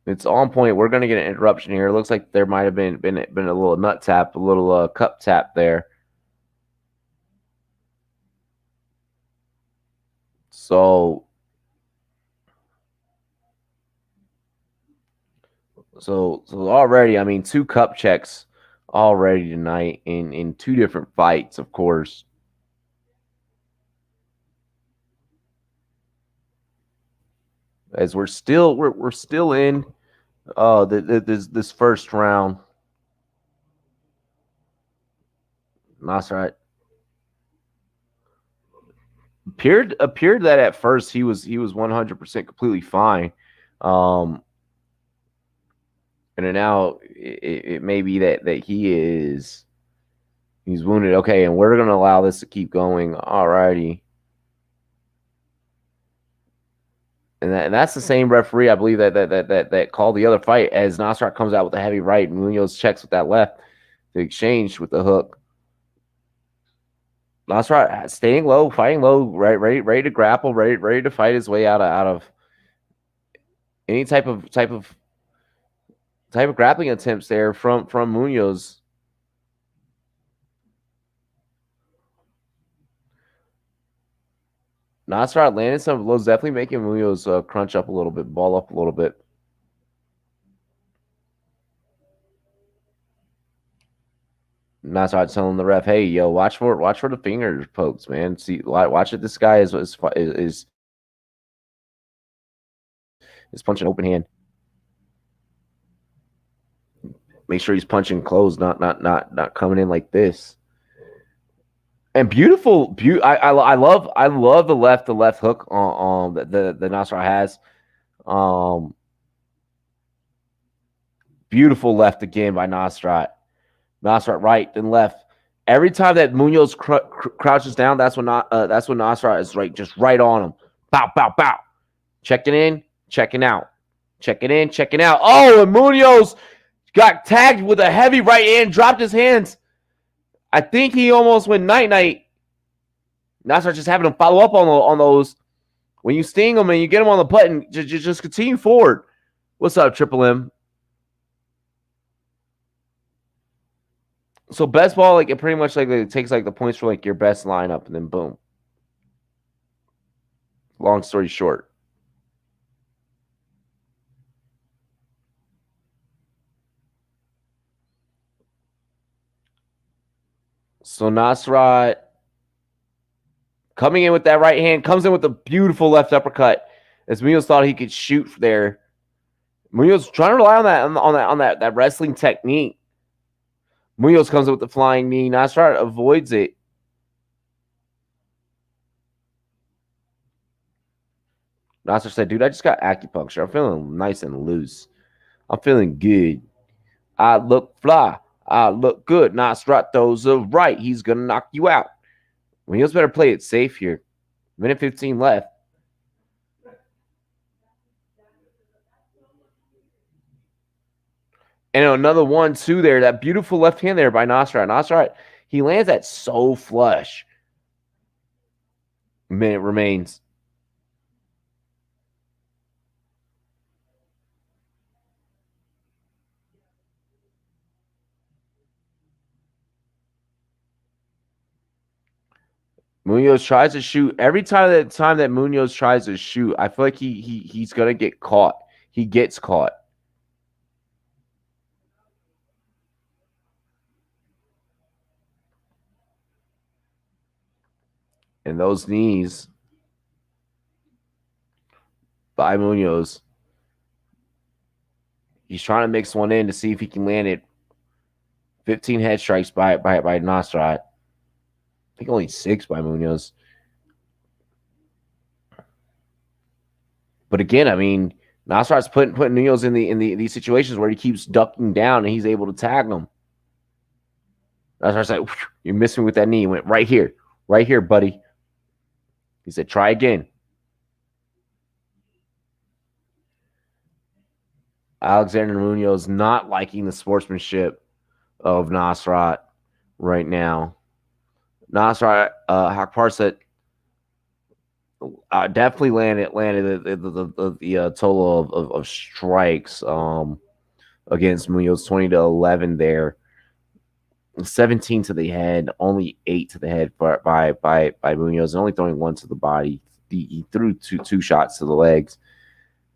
It's on point. We're gonna get an interruption here. It looks like there might have been a little nut tap, a little cup tap there. So already, I mean, 2 cup checks already tonight in 2 different fights, of course. As we're still in this first round. Nasrat appeared that at first he was 100% completely fine. And now it may be that he is He's wounded. Okay, and we're gonna allow this to keep going. Alrighty. And that's the same referee, I believe, that called the other fight as Nasrat comes out with a heavy right and Munoz checks with that left. The exchange with the hook. Nasrat staying low, fighting low, ready to grapple, ready to fight his way out of any type of grappling attempts there from Munoz. Nasrat landing some blows, definitely making Munoz crunch up a little bit, ball up a little bit. Nasrat telling the ref, "Hey, yo, watch for the finger pokes, man. See, watch it. This guy is punching open hand. Make sure he's punching closed, not coming in like this." And beautiful. I love the left hook on the Nasrat has. Beautiful left again by Nasrat. Nasrat right and left. Every time that Munoz crouches down, that's when Nasrat is just right on him. Bow, bow, bow. Checking in, checking out. Checking in, checking out. Oh, and Munoz got tagged with a heavy right hand, dropped his hands. I think he almost went night-night. Nasrat just having him follow up on those. When you sting them and you get them on the button, just continue forward. What's up, Triple M? So best ball, it pretty much it takes the points for your best lineup, and then boom. Long story short. So Nasrat coming in with that right hand, comes in with a beautiful left uppercut. As Munoz thought he could shoot there. Munoz trying to rely on that wrestling technique. Munoz comes in with the flying knee. Nasrat avoids it. Nasrat said, "Dude, I just got acupuncture. I'm feeling nice and loose. I'm feeling good. I look fly. I look good." Nasrat throws a right. He's going to knock you out. Munoz better play it safe here. Minute 15 left. And another 1-2 there. That beautiful left hand there by Nasrat. Nasrat, he lands that so flush. Minute remains. Munoz tries to shoot. Every time that Munoz tries to shoot, I feel like he's gonna get caught. He gets caught. And those knees by Munoz. He's trying to mix one in to see if he can land it. 15 head strikes by Nasrat. I think only 6 by Munoz. But again, I mean, Nasrat's putting Munoz in these situations where he keeps ducking down and he's able to tag him. Nasrat's like, "You missed me with that knee." He went right here, buddy. He said, "Try again." Alexander Munoz not liking the sportsmanship of Nasrat right now. Nasrat Hakparsat definitely landed the total of strikes against Munoz, 20-11 there. 17 to the head, only 8 to the head by Munoz, and only throwing 1 to the body. He threw two shots to the legs.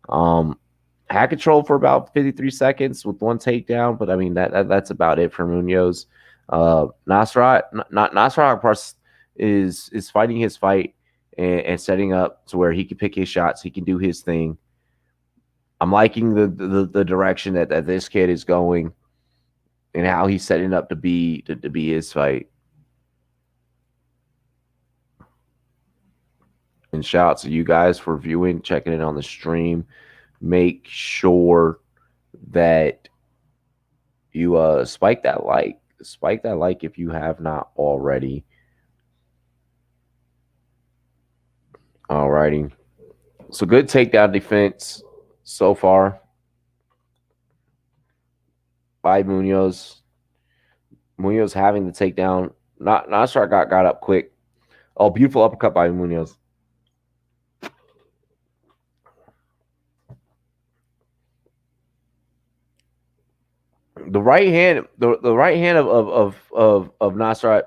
Had control for about 53 seconds with 1 takedown, but I mean that's about it for Munoz. Nasrat Akbar is fighting his fight and setting up to where he can pick his shots. He can do his thing. I'm liking the direction that this kid is going and how he's setting up to be his fight. And shout out to you guys for viewing, checking in on the stream. Make sure that you spike that like, Spike that like if you have not already. Alrighty. So good takedown defense so far by Munoz. Munoz having the takedown. Not sure I got up quick. Oh, beautiful uppercut by Munoz. The right hand, the right hand of Nasrat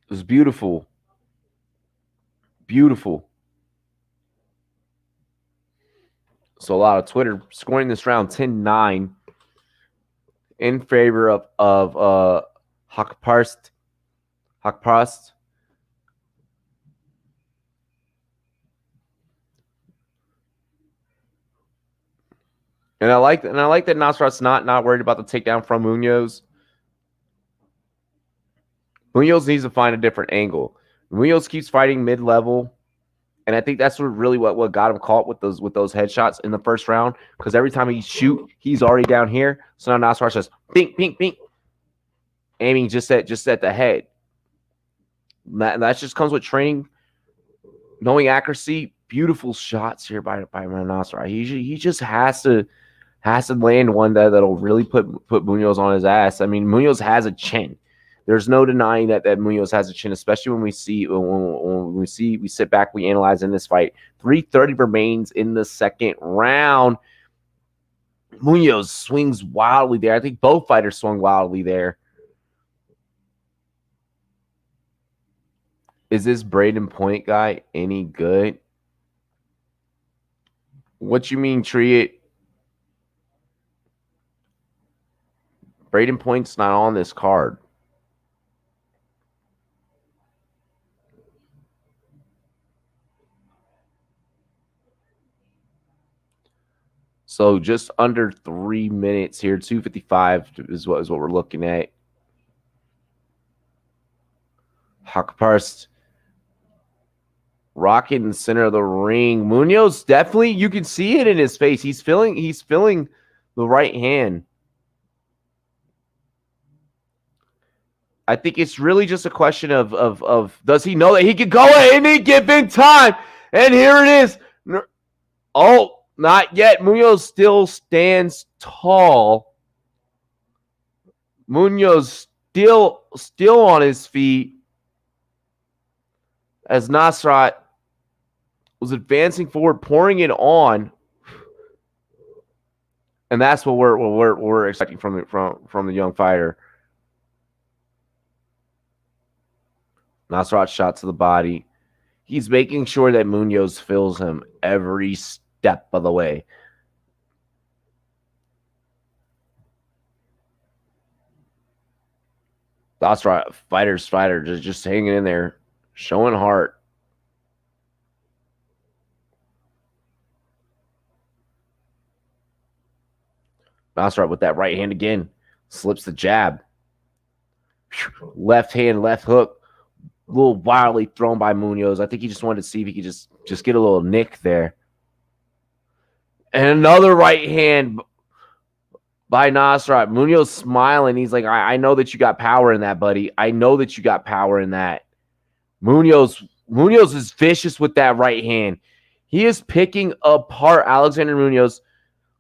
was beautiful. Beautiful. So a lot of Twitter scoring this round 10-9 in favor of Hakparst. And I like that Nasrat's not worried about the takedown from Munoz. Munoz needs to find a different angle. Munoz keeps fighting mid-level, and I think that's what got him caught with those headshots in the first round. Because every time he shoot, he's already down here. So now Nasrat says, "Pink, pink, pink," aiming just at the head. That just comes with training, knowing accuracy. Beautiful shots here by Nasrat. He just has to land one that'll really put Munoz on his ass. I mean, Munoz has a chin. There's no denying that Munoz has a chin, especially when we sit back, we analyze in this fight. 3:30 remains in the second round. Munoz swings wildly there. I think both fighters swung wildly there. Is this Braden Point guy any good? What you mean, Triet? Braden Point's not on this card. So just under 3 minutes here. 2:55 is what we're looking at. Hakparst rocking in the center of the ring. Munoz definitely, you can see it in his face. He's feeling the right hand. I think it's really just a question of does he know that he can go at any given time? And here it is. Oh, not yet. Munoz still stands tall. Munoz still on his feet as Nasrat was advancing forward, pouring it on, and that's what we're expecting from the young fighter. Nasrat shot to the body. He's making sure that Munoz feels him every step of the way. Nasrat, fighter, just hanging in there, showing heart. Nasrat with that right hand again, slips the jab. Left hand, left hook. A little wildly thrown by Munoz. I think he just wanted to see if he could just get a little nick there. And another right hand by Nasrat. Munoz smiling. He's like, I know that you got power in that, buddy. I know that you got power in that. Munoz is vicious with that right hand. He is picking apart Alexander Munoz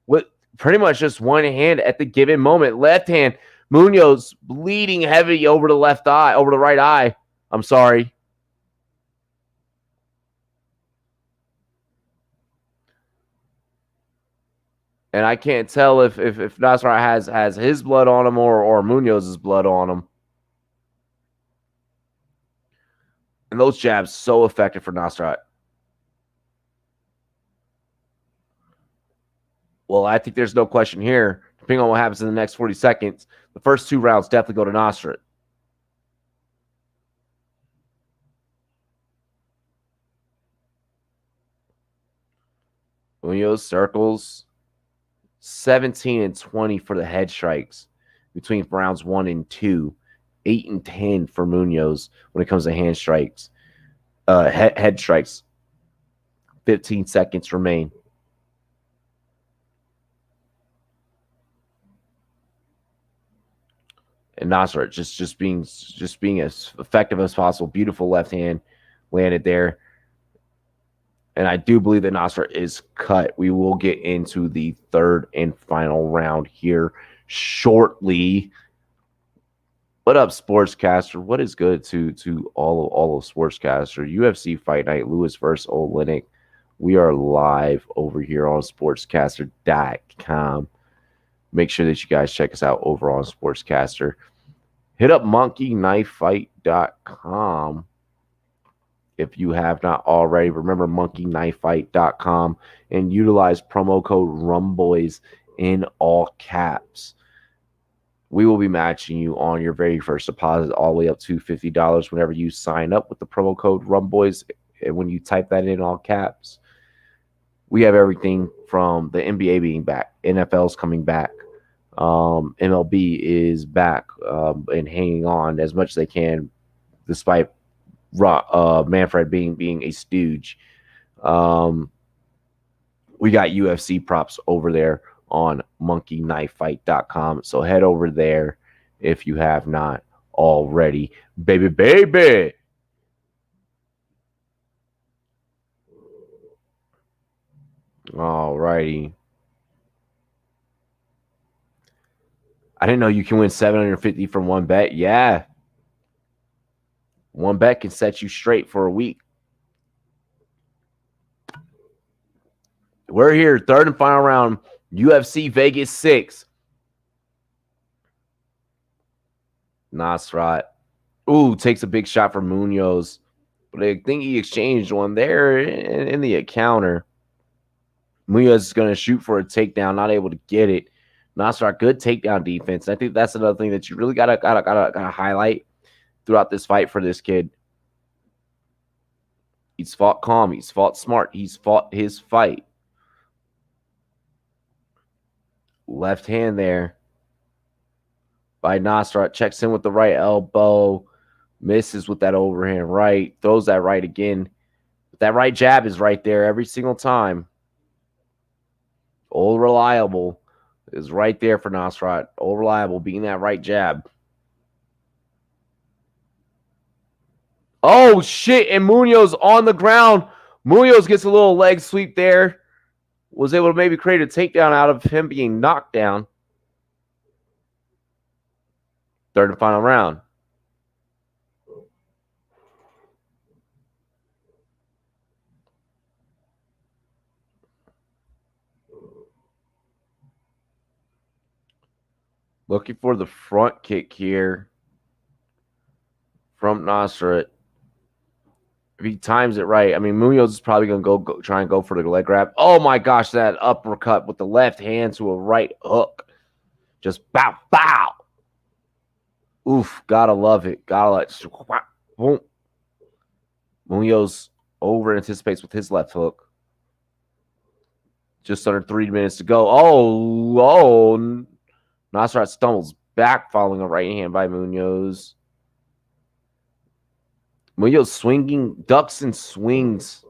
with pretty much just one hand at the given moment. Left hand. Munoz bleeding heavy over the left eye, over the right eye. I'm sorry. And I can't tell if Nasrat has his blood on him or Munoz's blood on him. And those jabs so effective for Nasrat. Well, I think there's no question here. Depending on what happens in the next 40 seconds, the first 2 rounds definitely go to Nasrat. Munoz circles 17 and 20 for the head strikes between rounds 1 and 2. 8 and 10 for Munoz when it comes to hand strikes. Head strikes. 15 seconds remain. And Nasrat just being as effective as possible. Beautiful left hand landed there. And I do believe that Nasrat is cut. We will get into the third and final round here shortly. What up, Sportscaster? What is good to all of Sportscaster? UFC Fight Night, Lewis versus Oleinik. We are live over here on sportscaster.com. Make sure that you guys check us out over on Sportscaster. Hit up monkeyknifefight.com if you have not already. Remember monkeyknifefight.com and utilize promo code Rumboyz in all caps. We will be matching you on your very first deposit all the way up to $50 whenever you sign up with the promo code Rumboyz. And when you type that in all caps, we have everything from the NBA being back, NFL's coming back, MLB is back and hanging on as much as they can, despite Manfred being a stooge. We got UFC props over there on monkeyknifefight.com. So head over there if you have not already. Baby. All righty. I didn't know you can win $750 from one bet. Yeah. One bet can set you straight for a week. We're here, third and final round, UFC Vegas 6. Nasrat. Ooh, takes a big shot from Munoz. But I think he exchanged one there in the counter. Munoz is going to shoot for a takedown, not able to get it. Nasrat, good takedown defense. I think that's another thing that you really gotta highlight throughout this fight for this kid. He's fought calm. He's fought smart. He's fought his fight. Left hand there by Nasrat. Checks in with the right elbow. Misses with that overhand right. Throws that right again. That right jab is right there every single time. Old Reliable is right there for Nasrat. Old Reliable being that right jab. Oh, shit. And Munoz on the ground. Munoz gets a little leg sweep there. Was able to maybe create a takedown out of him being knocked down. Third and final round. Looking for the front kick here from Nasrat. If he times it right, I mean, Munoz is probably going to go try and go for the leg grab. Oh, my gosh, that uppercut with the left hand to a right hook. Just bow. Oof, gotta love it. Boom. Munoz over anticipates with his left hook. Just under 3 minutes to go. Oh. Nasrat stumbles back following a right hand by Munoz. Munoz swinging, ducks and swings.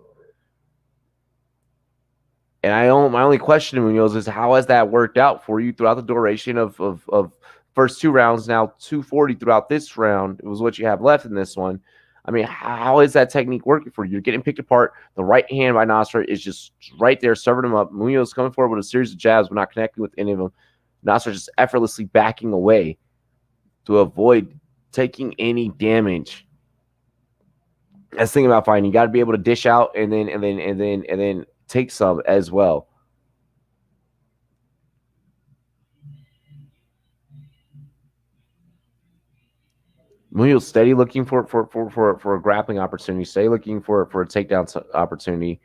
And my only question to Munoz is, how has that worked out for you throughout the duration of first two rounds, now 240 throughout this round? It was what you have left in this one. I mean, how is that technique working for you? You're getting picked apart. The right hand by Nasrat is just right there, serving him up. Munoz coming forward with a series of jabs, but not connecting with any of them. Nasrat just effortlessly backing away to avoid taking any damage. That's the thing about fighting. You got to be able to dish out and then take some as well. Munoz steady looking for a grappling opportunity. Steady looking for a takedown opportunity.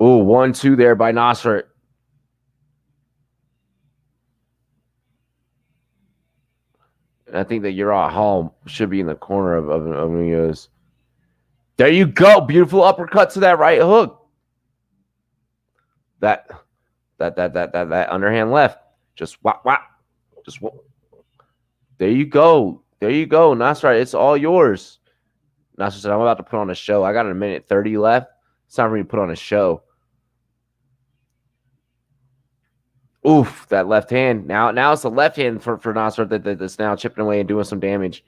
Oh, 1-2 there by Nasrat. I think that Uriah Hall should be in the corner of Munoz. There you go. Beautiful uppercut to that right hook. That underhand left. Just whap. Just whap. There you go. Nasrat, it's all yours. Nasrat said, I'm about to put on a show. I got a minute 30 left. It's time for me to put on a show. Oof, that left hand. Now it's the left hand for Nasrat that's now chipping away and doing some damage.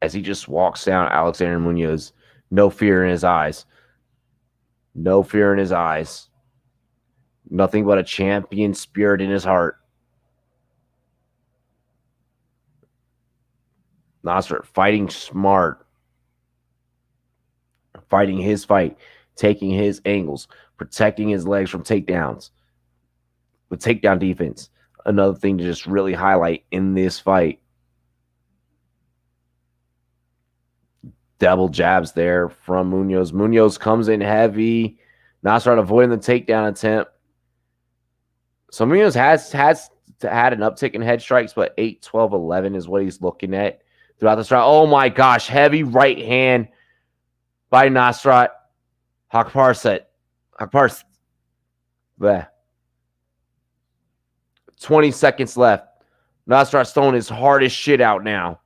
As he just walks down Alexander Munoz. No fear in his eyes. No fear in his eyes. Nothing but a champion spirit in his heart. Nasrat fighting smart. Fighting his fight. Taking his angles. Protecting his legs from takedowns. The takedown defense. Another thing to just really highlight in this fight. Double jabs there from Munoz. Munoz comes in heavy. Nasrat avoiding the takedown attempt. So Munoz has had an uptick in head strikes, but 8, 12, 11 is what he's looking at throughout this round. Oh my gosh, heavy right hand by Nasrat. Hakparset. 20 seconds left. Nasrat throwing his hardest shit out now.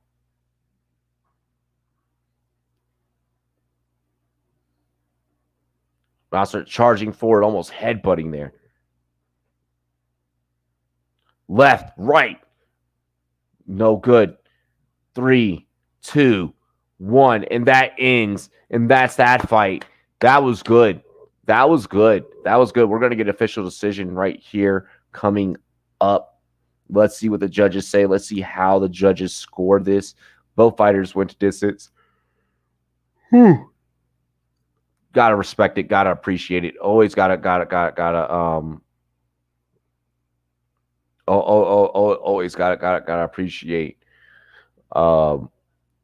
Nasrat charging forward, almost headbutting there. Left, right. No good. 3, 2, 1. And that ends. And that's that fight. That was good. That was good. That was good. We're going to get an official decision right here coming up. Let's see what the judges say. Let's see how the judges scored this. Both fighters went to distance. Gotta respect it. Gotta appreciate it. Always gotta always gotta appreciate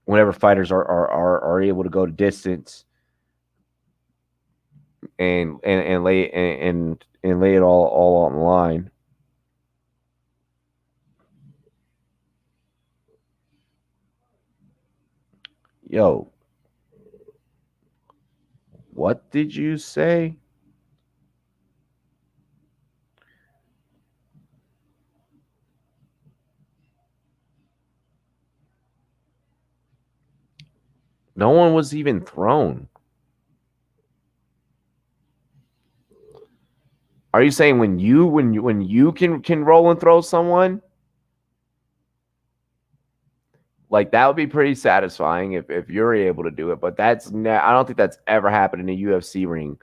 whenever fighters are able to go to distance and lay it all on the line. Yo, what did you say? No one was even thrown. Are you saying when you can roll and throw someone? Like that would be pretty satisfying if you're able to do it, but I don't think that's ever happened in a UFC ring.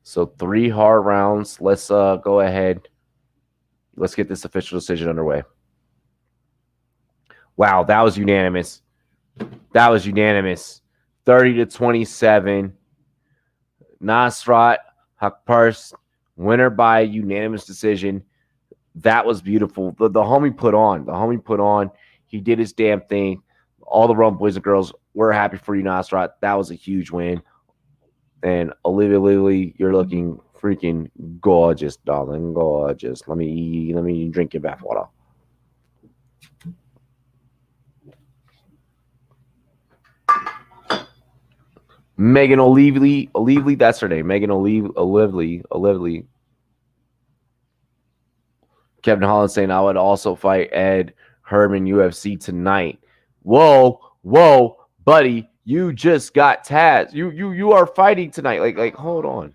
So 3 hard rounds. Let's go ahead. Let's get this official decision underway. Wow, that was unanimous. That was unanimous. 30-27. Nasrat Hakpars, winner by unanimous decision. That was beautiful. The homie put on. The homie put on. He did his damn thing. All the Rumboyz and girls, we're happy for you, Nasrat. That was a huge win. And Olivia Lily, you're looking freaking gorgeous, darling. Gorgeous. Let me drink your bathwater. Megan Olively, that's her name. Megan Olively. Kevin Holland saying I would also fight Ed Herman UFC tonight. Whoa, buddy, you just got tagged. You are fighting tonight. Like hold on. Is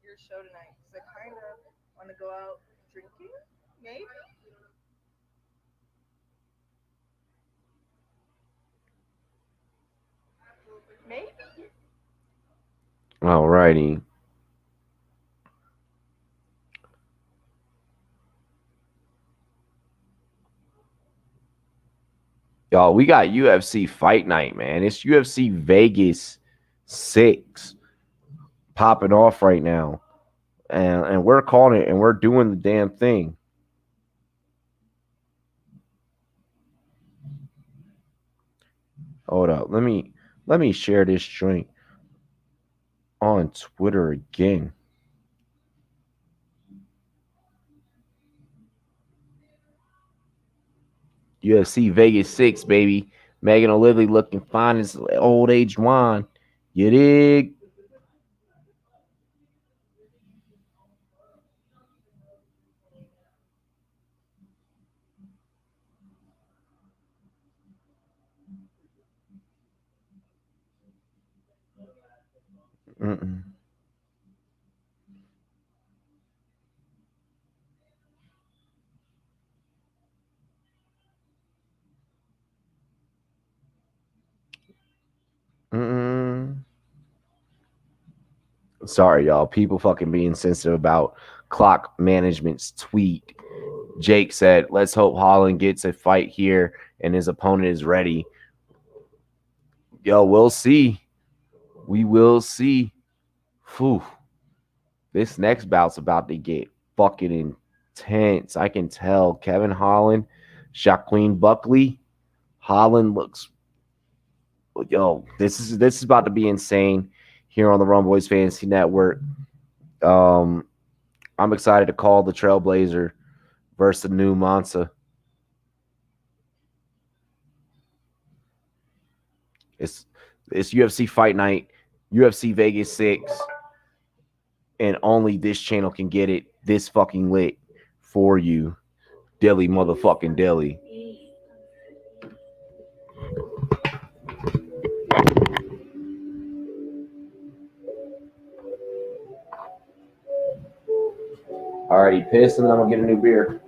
your show tonight? Because I kind of want to go out drinking, maybe. Maybe. Alrighty. Y'all, we got UFC Fight Night, man. It's UFC Vegas 6 popping off right now. And we're calling it and we're doing the damn thing. Hold up. Let me share this joint on Twitter again. UFC Vegas 6, baby. Megan Olively looking fine as old age wine. You dig? Mm-mm. Mm-mm. Sorry, y'all. People fucking being sensitive about clock management's tweet. Jake said, let's hope Holland gets a fight here and his opponent is ready. Yo, we'll see. We will see. Whew. This next bout's about to get fucking intense. I can tell. Kevin Holland, Shaquille Buckley. Holland looks. Yo, this is about to be insane here on the Rumboyz Fantasy Network. I'm excited to call the Trailblazer versus the new Mansa. It's UFC Fight Night, UFC Vegas 6, and only this channel can get it this fucking lit for you. Dilly motherfucking Dilly. Alrighty, pissed, and then I'm gonna get a new beer.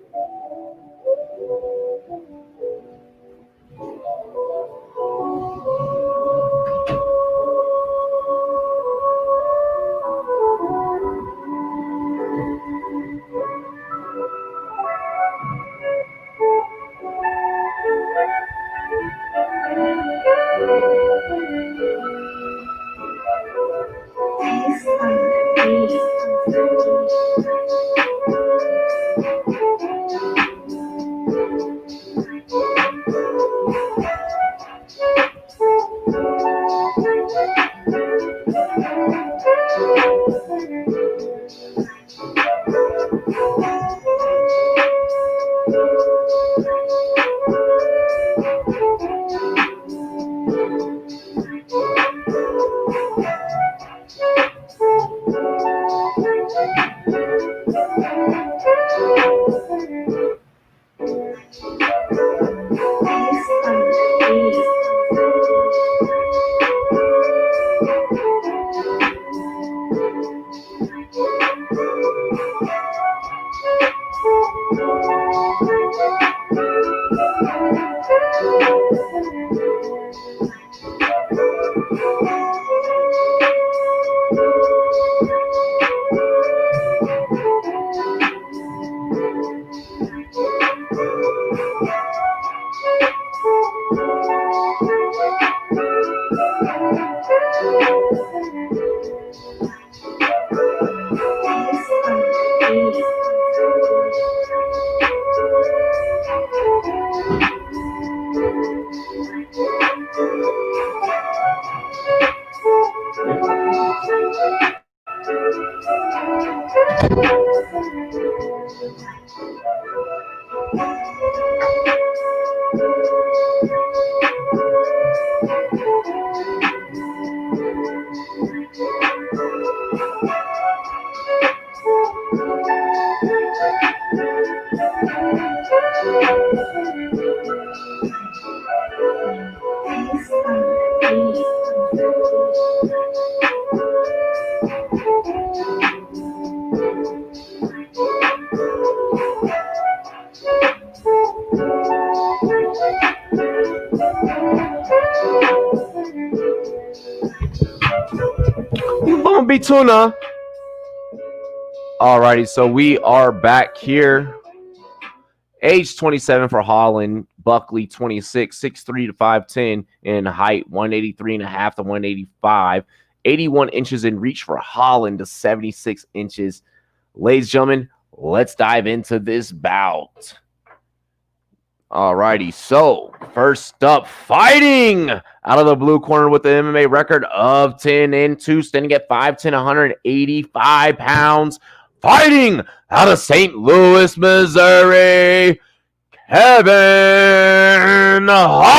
Bumpy Tuna. Alrighty, so we are back here. Age 27 for Holland, Buckley 26, 6'3 to 5'10 in height, 183.5 to 185, 81 inches in reach for Holland to 76 inches. Ladies and gentlemen, let's dive into this bout. Alrighty, so first up, fighting out of the blue corner with the MMA record of 10-2, standing at 5'10", 185 pounds. Fighting out of St. Louis, Missouri, Kevin Holland.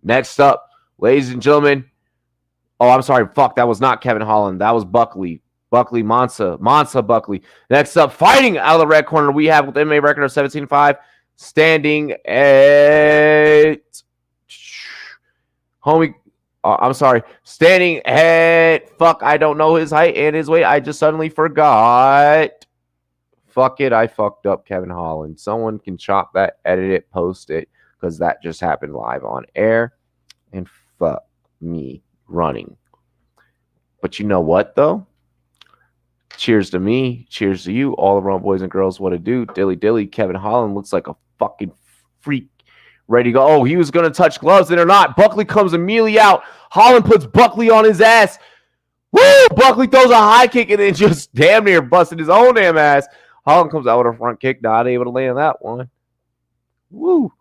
Next up, ladies and gentlemen. Oh, I'm sorry. Fuck, that was not Kevin Holland. That was Buckley. Mansa Buckley. Next up, fighting out of the red corner, we have with MMA record of 17-5, standing at homie. I'm sorry, standing at fuck. I don't know his height and his weight. I just suddenly forgot. Fuck it, I fucked up Kevin Holland. Someone can chop that, edit it, post it, because that just happened live on air. And fuck me running. But you know what, though? Cheers to me. Cheers to you. All around boys and girls, what to do. Dilly dilly. Kevin Holland looks like a fucking freak. Ready to go. Oh, he was going to touch gloves. Then or not. Buckley comes immediately out. Holland puts Buckley on his ass. Woo! Buckley throws a high kick and then just damn near busted his own damn ass. Holland comes out with a front kick. Not able to land that one. Woo.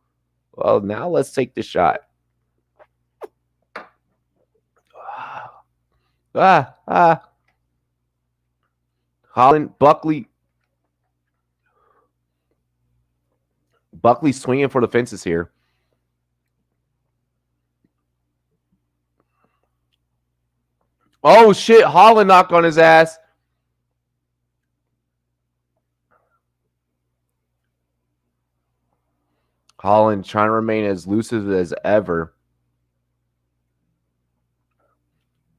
Well, now let's take the shot. Holland, Buckley swinging for the fences here. Oh, shit. Holland knocked on his ass. Holland trying to remain as elusive as ever.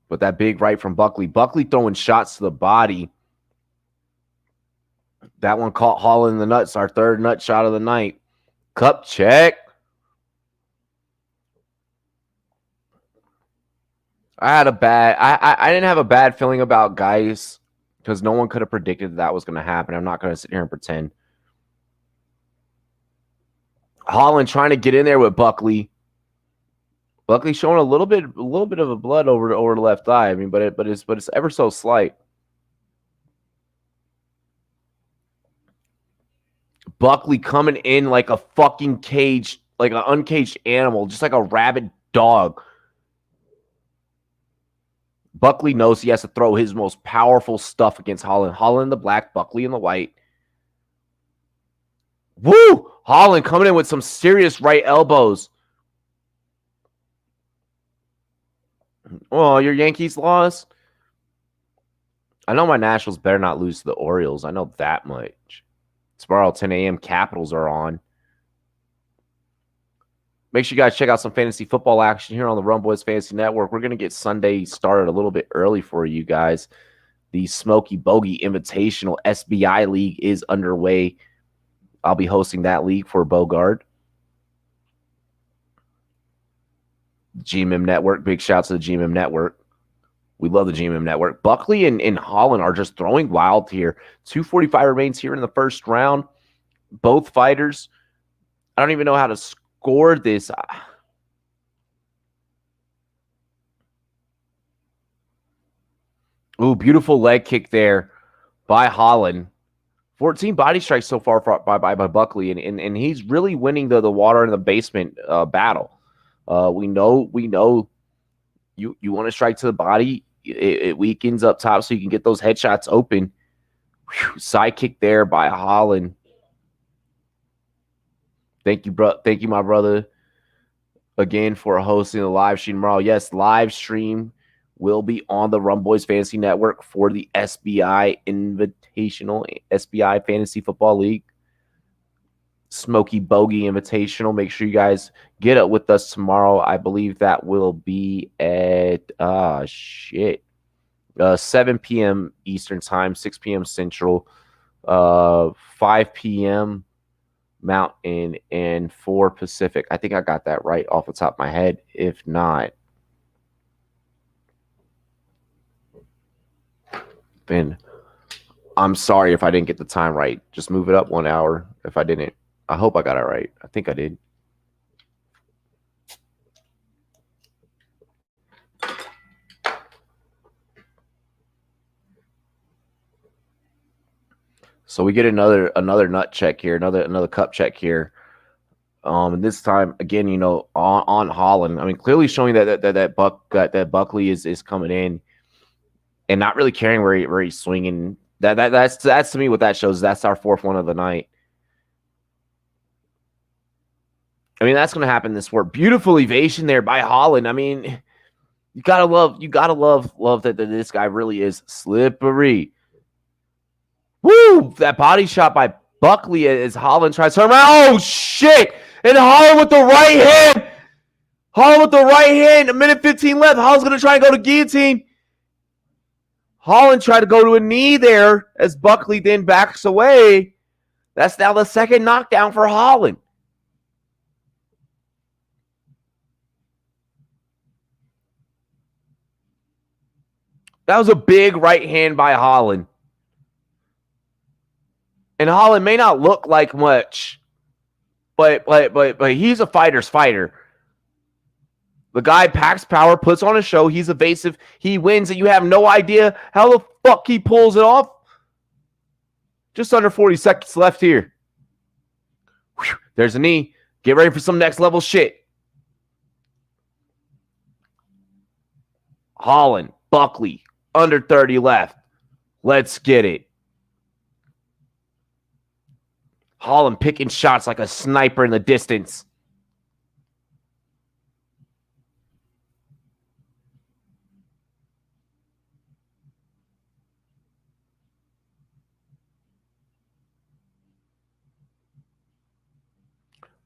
But that big right from Buckley. Buckley throwing shots to the body. That one caught Holland in the nuts. Our third nut shot of the night. Cup check. I didn't have a bad feeling about guys because no one could have predicted that was going to happen. I'm not going to sit here and pretend. Holland trying to get in there with Buckley. Buckley showing a little bit of a blood over the left eye. I mean, but it's ever so slight. Buckley coming in like a fucking cage, like an uncaged animal, just like a rabid dog. Buckley knows he has to throw his most powerful stuff against Holland. Holland in the black, Buckley in the white. Woo! Holland coming in with some serious right elbows. Oh, your Yankees lost? I know my Nationals better not lose to the Orioles. I know that much. Tomorrow, 10 a.m., Capitals are on. Make sure you guys check out some fantasy football action here on the Rumboyz Fantasy Network. We're going to get Sunday started a little bit early for you guys. The Smoky Bogey Invitational SBI League is underway. I'll be hosting that league for Bogard. GMM Network. Big shouts to the GMM Network. We love the GMM Network. Buckley and Holland are just throwing wild here. 2:45 remains here in the first round. Both fighters. I don't even know how to score this. Ooh, beautiful leg kick there by Holland. 14 body strikes so far by Buckley, and he's really winning the water in the basement battle. We know you want to strike to the body. It weakens up top so you can get those headshots open. Whew, side kick there by Holland. Thank you, bro. Thank you, my brother, again for hosting the live stream tomorrow. Yes, live stream will be on the Rumboyz Fantasy Network for the SBI Invitational, SBI Fantasy Football League, Smoky Bogey Invitational. Make sure you guys get up with us tomorrow. I believe that will be at 7 p.m. Eastern Time, 6 p.m. Central, 5 p.m. Mountain, and 4 Pacific. I think I got that right off the top of my head. If not, then I'm sorry if I didn't get the time right. Just move it up 1 hour if I didn't. I hope I got it right. I think I did. So we get another nut check here, another cup check here. And this time again, on Holland. I mean, clearly showing that Buckley is coming in and not really caring where he's swinging. That's to me what that shows. That's our fourth one of the night. I mean, that's going to happen this sport. Beautiful evasion there by Holland. I mean, you gotta love that this guy really is slippery. Woo! That body shot by Buckley as Holland tries to turn around. Oh, shit. And Holland with the right hand. Holland with the right hand. A minute 15 left. Holland's going to try and go to guillotine. Holland tried to go to a knee there as Buckley then backs away. That's now the second knockdown for Holland. That was a big right hand by Holland. And Holland may not look like much, but he's a fighter's fighter. The guy packs power, puts on a show. He's evasive. He wins, and you have no idea how the fuck he pulls it off. Just under 40 seconds left here. Whew, there's a knee. Get ready for some next level shit. Holland, Buckley, under 30 left. Let's get it. Holland picking shots like a sniper in the distance.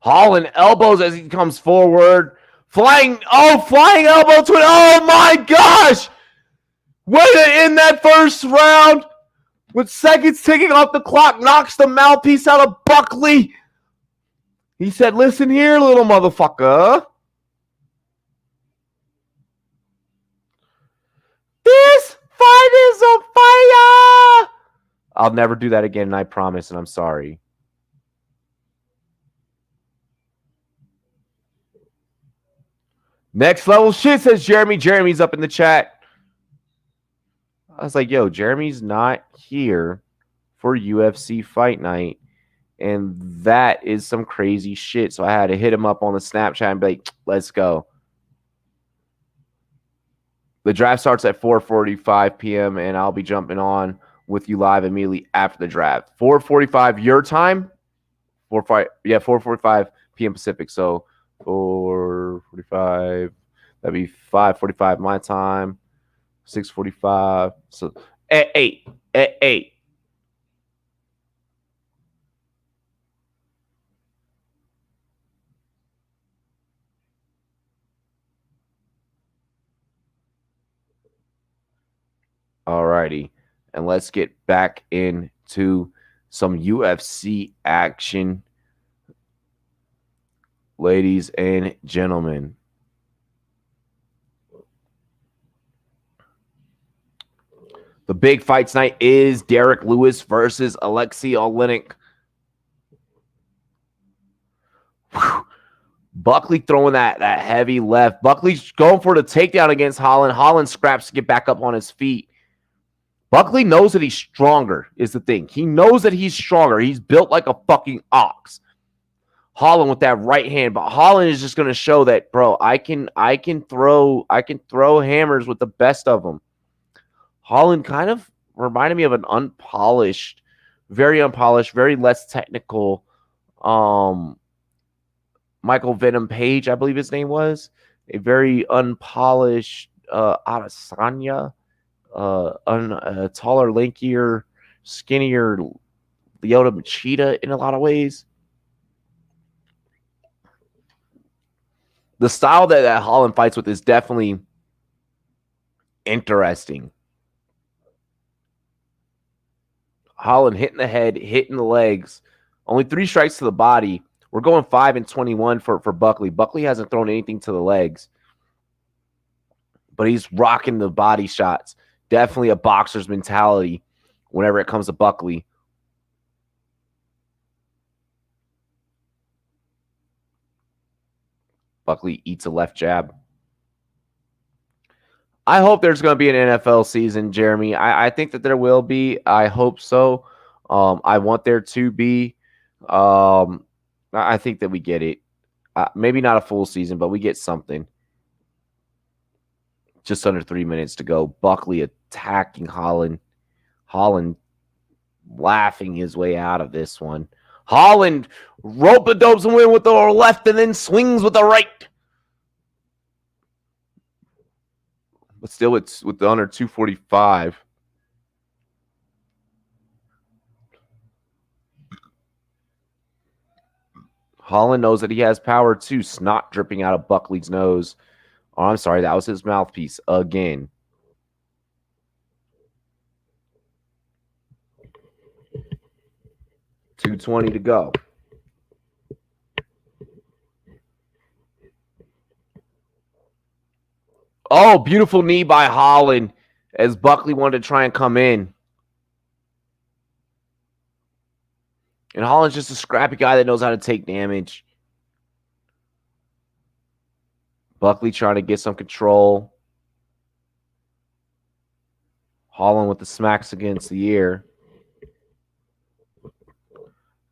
Holland elbows as he comes forward. Flying elbow to it. Oh my gosh! Way to end that first round. With seconds ticking off the clock, knocks the mouthpiece out of Buckley. He said, listen here, little motherfucker. This fight is on fire! I'll never do that again, and I promise, and I'm sorry. Next level shit, says Jeremy. Jeremy's up in the chat. I was like, yo, Jeremy's not here for UFC Fight Night. And that is some crazy shit. So I had to hit him up on the Snapchat and be like, let's go. The draft starts at 4:45 p.m. and I'll be jumping on with you live immediately after the draft. 4:45 your time? 4:45 p.m. Pacific. So 4:45. That'd be 5:45 my time. 6:45. So at 8. At 8. Alrighty. And let's get back into some UFC action. Ladies and gentlemen. The big fight tonight is Derek Lewis versus Alexei Oleinik. Whew. Buckley throwing that heavy left. Buckley's going for the takedown against Holland. Holland scraps to get back up on his feet. Buckley knows that he's stronger, is the thing. He knows that he's stronger. He's built like a fucking ox. Holland with that right hand, but Holland is just going to show that, bro, I can throw hammers with the best of them. Holland kind of reminded me of an unpolished, very less technical Michael Venom Page, I believe his name was. A very unpolished Adesanya, a taller, lankier, skinnier Lyoto Machida in a lot of ways. The style that Holland fights with is definitely interesting. Holland hitting the head, hitting the legs. Only 3 strikes to the body. We're going 5-21 for Buckley. Buckley hasn't thrown anything to the legs. But he's rocking the body shots. Definitely a boxer's mentality whenever it comes to Buckley. Buckley eats a left jab. I hope there's going to be an NFL season, Jeremy. I think that there will be. I hope so. I want there to be. I think that we get it. Maybe not a full season, but we get something. Just under 3 minutes to go. Buckley attacking Holland. Holland laughing his way out of this one. Holland rope-a-dopes and win with the left and then swings with the right. But still, it's with the under 245. Holland knows that he has power too. Snot dripping out of Buckley's nose. Oh, I'm sorry. That was his mouthpiece again. $220 to go. Oh, beautiful knee by Holland as Buckley wanted to try and come in. And Holland's just a scrappy guy that knows how to take damage. Buckley trying to get some control. Holland with the smacks against the ear.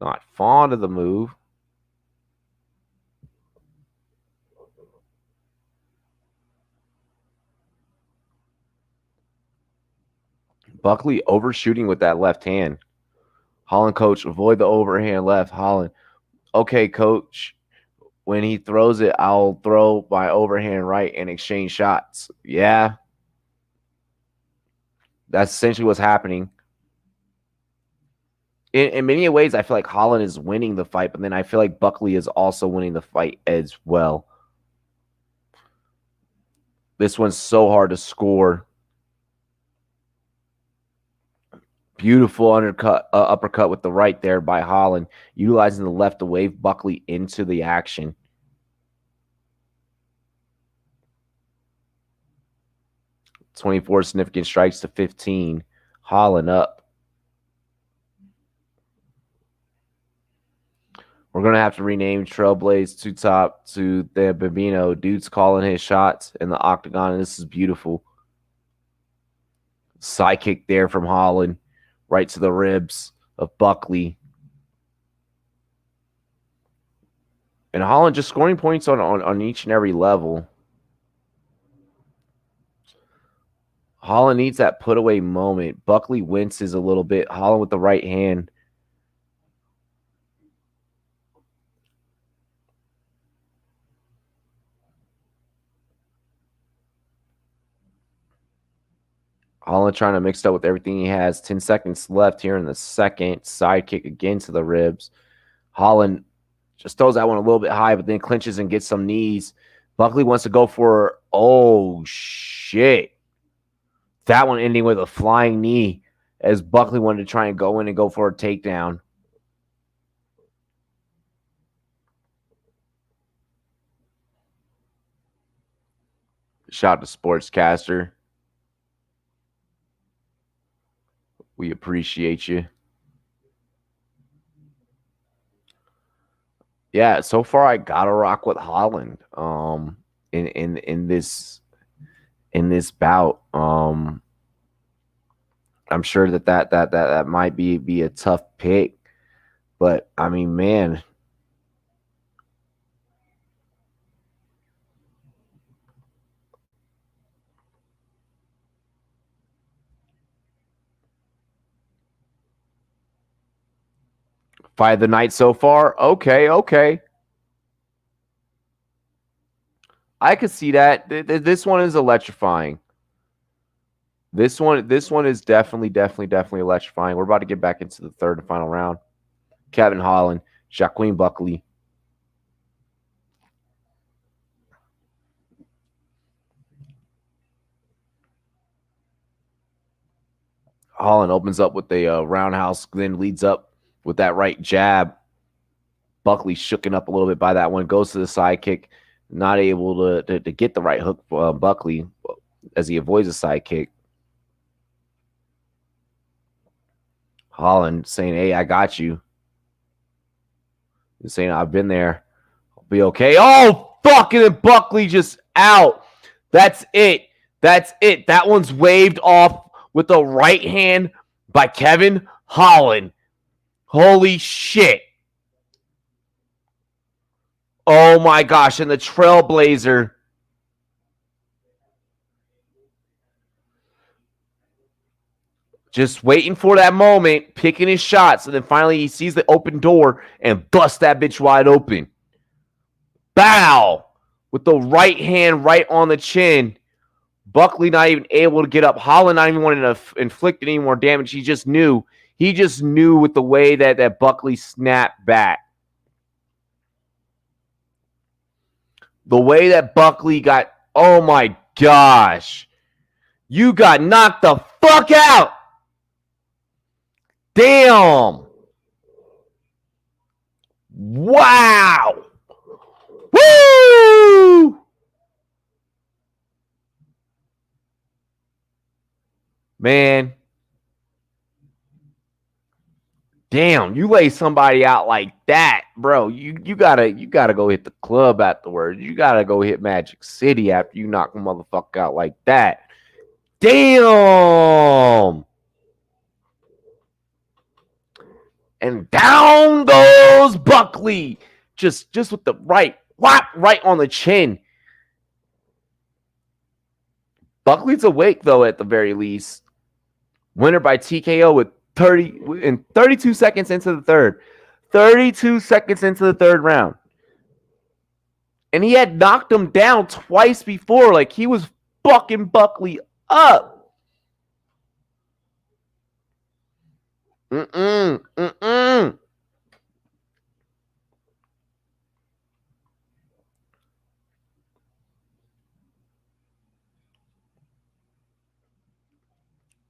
Not fond of the move. Buckley overshooting with that left hand. Holland, coach, avoid the overhand left. Holland, okay, coach. When he throws it, I'll throw my overhand right and exchange shots. Yeah. That's essentially what's happening. In many ways, I feel like Holland is winning the fight, but then I feel like Buckley is also winning the fight as well. This one's so hard to score. Beautiful uppercut with the right there by Holland, utilizing the left to wave Buckley into the action. $24 significant strikes to 15. Holland up. We're going to have to rename Trailblaze to top to the Bambino. Dude's calling his shots in the octagon, and this is beautiful. Side kick there from Holland, right to the ribs of Buckley. And Holland just scoring points on each and every level. Holland needs that put-away moment. Buckley winces a little bit. Holland with the right hand. Holland trying to mix it up with everything he has. 10 seconds left here in the second. Side kick again to the ribs. Holland just throws that one a little bit high, but then clinches and gets some knees. Buckley wants to go for, oh, shit. That one ending with a flying knee as Buckley wanted to try and go in and go for a takedown. Shout out to Sportscaster. We appreciate you. Yeah, so far I gotta rock with Holland. In this bout. I'm sure that might be a tough pick, but I mean, man. Fight of the night so far. Okay. I could see that. This one is electrifying. This one is definitely electrifying. We're about to get back into the third and final round. Kevin Holland, Jacqueline Buckley. Holland opens up with a roundhouse, then leads up with that right jab. Buckley shooken up a little bit by that one. Goes to the side kick. Not able to get the right hook for Buckley as he avoids a side kick. Holland saying, hey, I got you. He's saying, I've been there. I'll be okay. Oh, fucking and Buckley just out. That's it. That one's waved off with the right hand by Kevin Holland. Holy shit. Oh my gosh. And the Trailblazer. Just waiting for that moment, picking his shots, and then finally he sees the open door and busts that bitch wide open. Bow! With the right hand right on the chin. Buckley not even able to get up. Holland not even wanting to inflict any more damage. He just knew. He just knew with the way that Buckley snapped back. The way that Buckley got, oh my gosh. You got knocked the fuck out. Damn. Wow. Woo! Man. Damn, you lay somebody out like that, bro. You gotta go hit the club afterwards. You gotta go hit Magic City after you knock a motherfucker out like that. Damn. And down goes Buckley. Just with the right on the chin. Buckley's awake though at the very least. Winner by TKO with 32 seconds into the third. 32 seconds into the third round. And he had knocked him down twice before. Like, he was fucking Buckley up.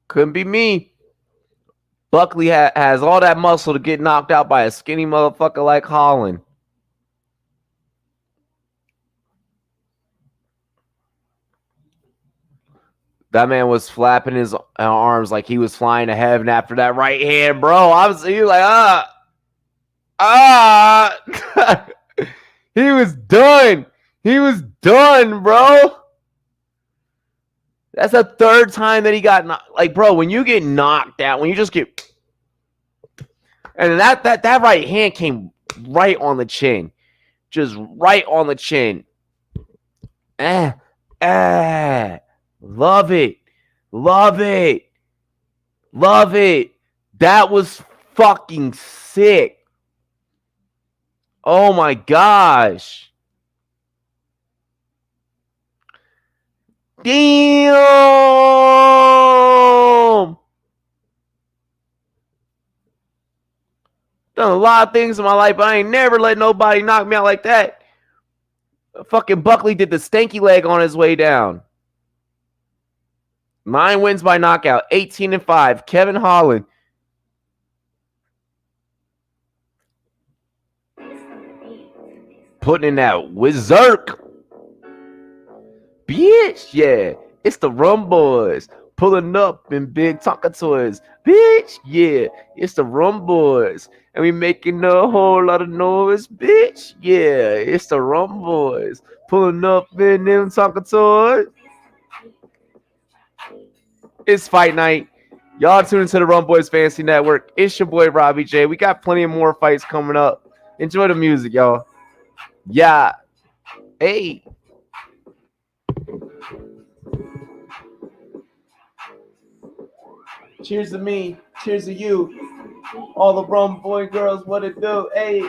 Couldn't be me. Buckley has all that muscle to get knocked out by a skinny motherfucker like Holland. That man was flapping his arms like he was flying to heaven after that right hand, bro. He was like, he was done. He was done, bro. That's the third time that he got knocked. Like, bro, when you get knocked out, when you just get, and that right hand came right on the chin, just right on the chin. Love it. Love it. Love it. That was fucking sick. Oh my gosh. Damn. Done a lot of things in my life, but I ain't never let nobody knock me out like that. Fucking Buckley did the stanky leg on his way down. 9 wins by knockout, 18-5. Kevin Holland. Putting in that wizark. Bitch, yeah. It's the Rumboyz. Pulling up in big Tonka toys. Bitch, yeah. It's the Rumboyz. And we making a whole lot of noise. Bitch, yeah. It's the Rumboyz. Pulling up in them Tonka toys. It's fight night. Y'all tune into the Rumboyz Fantasy Network. It's your boy Robbie J. We got plenty of more fights coming up. Enjoy the music, y'all. Yeah. Hey. Cheers to me. Cheers to you. All the Rumboy girls, what it do? Hey.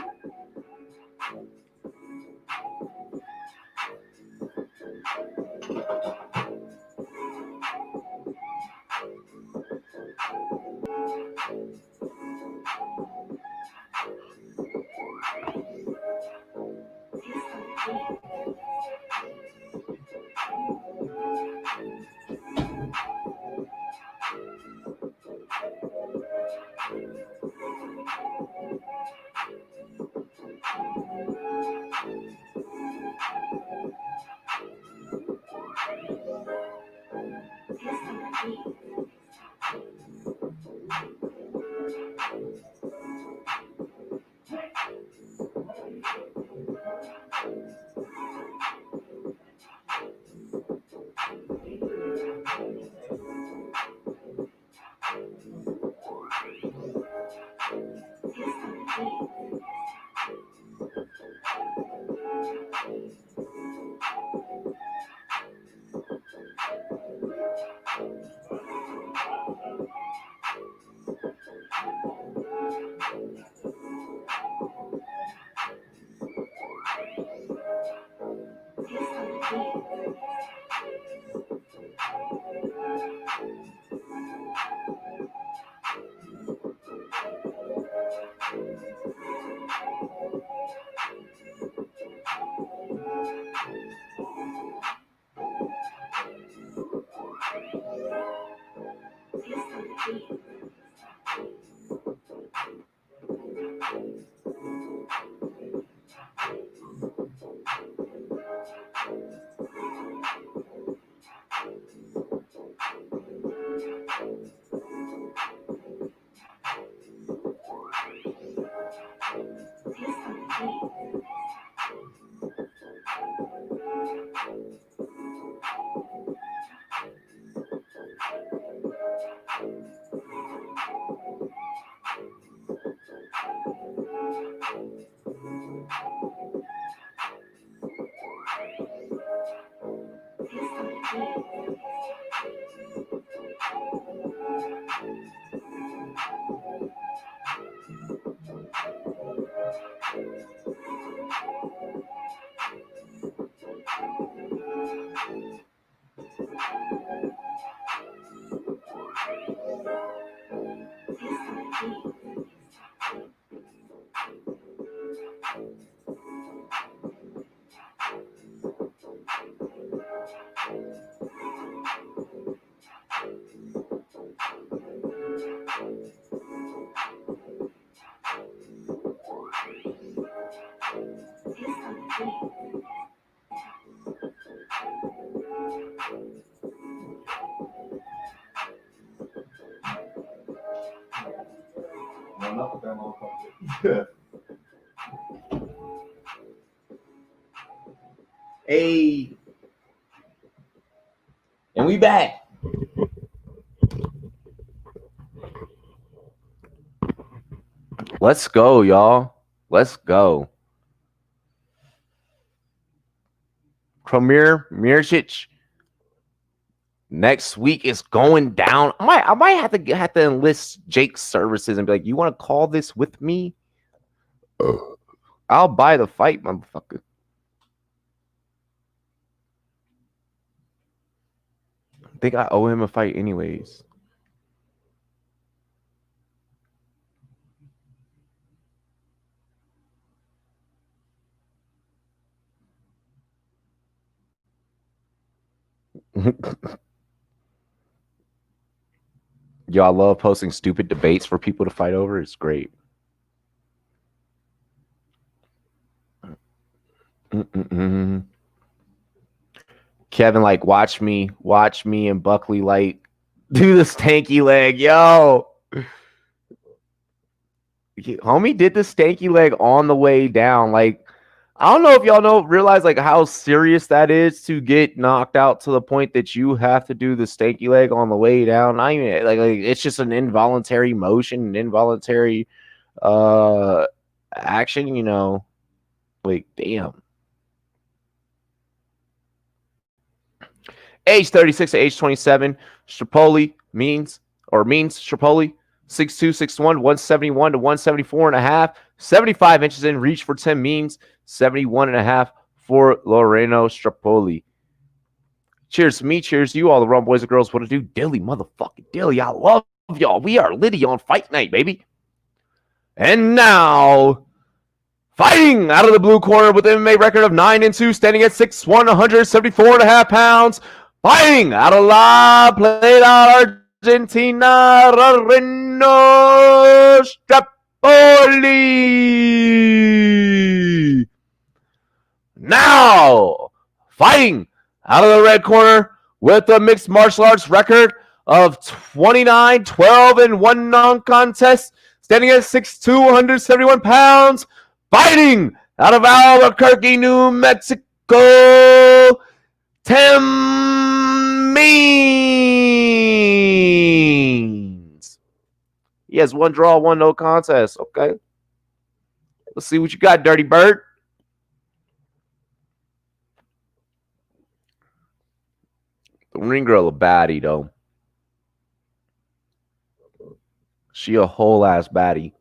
No, not the Venmo company. Hey. And we back. Let's go, y'all. Let's go. Premier Mircic next week is going down. I might have to enlist Jake's services and be like, you want to call this with me? I'll buy the fight, motherfucker. I think I owe him a fight anyways. Yo, I love posting stupid debates for people to fight over. It's great. Kevin, like, watch me and Buckley, like, do the stanky leg. Yo. Homie did the stanky leg on the way down. Like, I don't know if y'all realize like how serious that is to get knocked out to the point that you have to do the stanky leg on the way down. Not even like it's just an involuntary motion, an involuntary action, you know. Like, damn. Age 36 to age 27. Strapoli means Strapoli 6'2", 6'1", 171 to 174 and a half. 75 inches in reach for Tim Means. 71 and a half for Loreno Strapoli. Cheers to me. Cheers to you, all the Rumboyz and girls. What to do? Dilly, motherfucking Dilly. I love y'all. We are Liddy on Fight Night, baby. And now, fighting out of the blue corner with an MMA record of 9-2, standing at 6'1", 174 and a half pounds. Fighting out of La Plata, Argentina, Loreno Strapoli. Now, fighting out of the red corner with a mixed martial arts record of 29-12-1 non-contest, standing at 6'2", 171 pounds. Fighting out of Albuquerque, New Mexico, Tim Means. He has one draw, one no contest. Okay. Let's see what you got, Dirty Bird. The ring girl a baddie, though. She a whole ass baddie.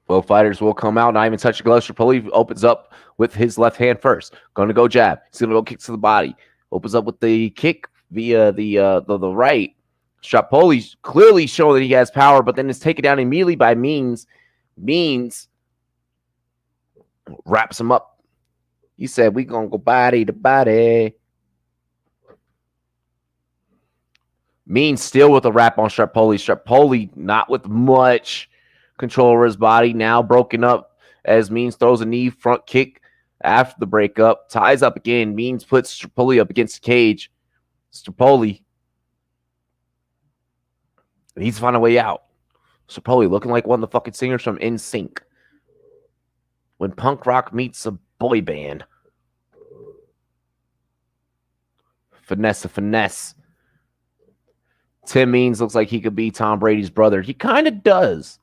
Both fighters will come out, not even touch the gloves. Strapoli opens up with his left hand first. Going to go jab. He's going to go kick to the body. Opens up with the kick via the right. Strapoli's clearly showing that he has power, but then is taken down immediately by Means. Means wraps him up. He said, we going to go body to body. Means still with a wrap on Strapoli. Strapoli not with much control over his body. Now broken up as Means throws a knee front kick after the breakup. Ties up again. Means puts Strapoli up against the cage. Strapoli needs to find a way out. Strapoli looking like one of the fucking singers from NSYNC. When punk rock meets a boy band. Finesse. Tim Means looks like he could be Tom Brady's brother. He kind of does.